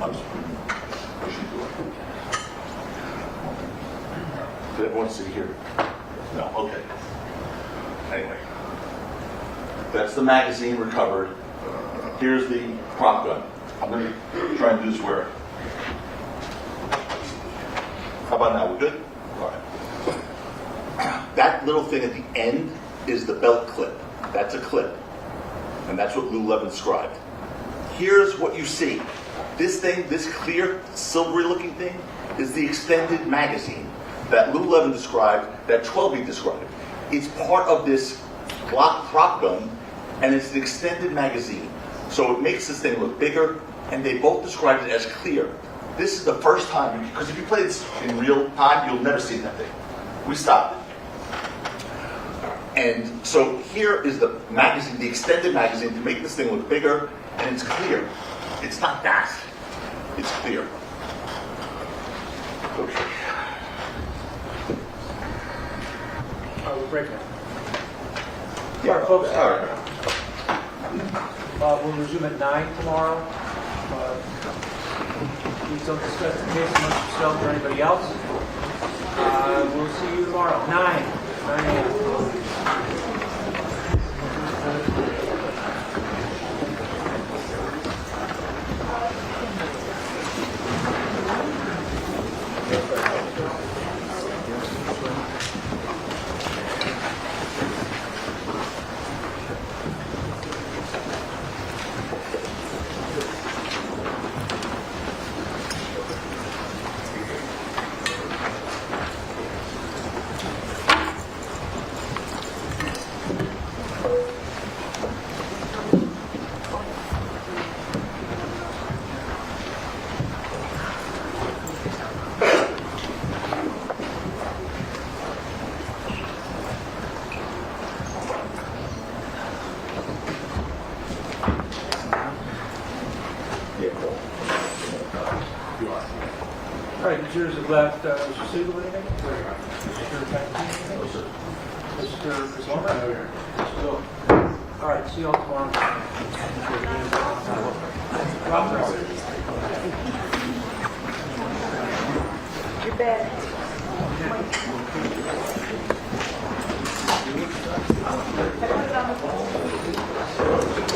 I'm just pushing through it. Did everyone see here? No, okay. Anyway. That's the magazine recovered. Here's the prop gun. I'm going to try and do this where. How about now? We're good? All right. That little thing at the end is the belt clip. That's a clip. And that's what Lululemon described. Here's what you see. This thing, this clear, silvery looking thing, is the extended magazine that Lululemon described, that 12B described. It's part of this Glock prop gun, and it's an extended magazine. So it makes this thing look bigger, and they both described it as clear. This is the first time, because if you play this in real time, you'll never see that thing. We stopped it. And so here is the magazine, the extended magazine, to make this thing look bigger, and it's clear. It's not that. It's clear. Okay.
We'll break now.
Yeah,
All right, folks.
all right.
We'll resume at 9 tomorrow. Please don't discuss the case amongst yourselves or anybody else. We'll see you tomorrow, 9 a.m. All right, the jurors have left. Mr. Siegel, anything? Mr. Palmer? Mr. Bill? All right, see you all tomorrow.
Your bed. I put it on the floor.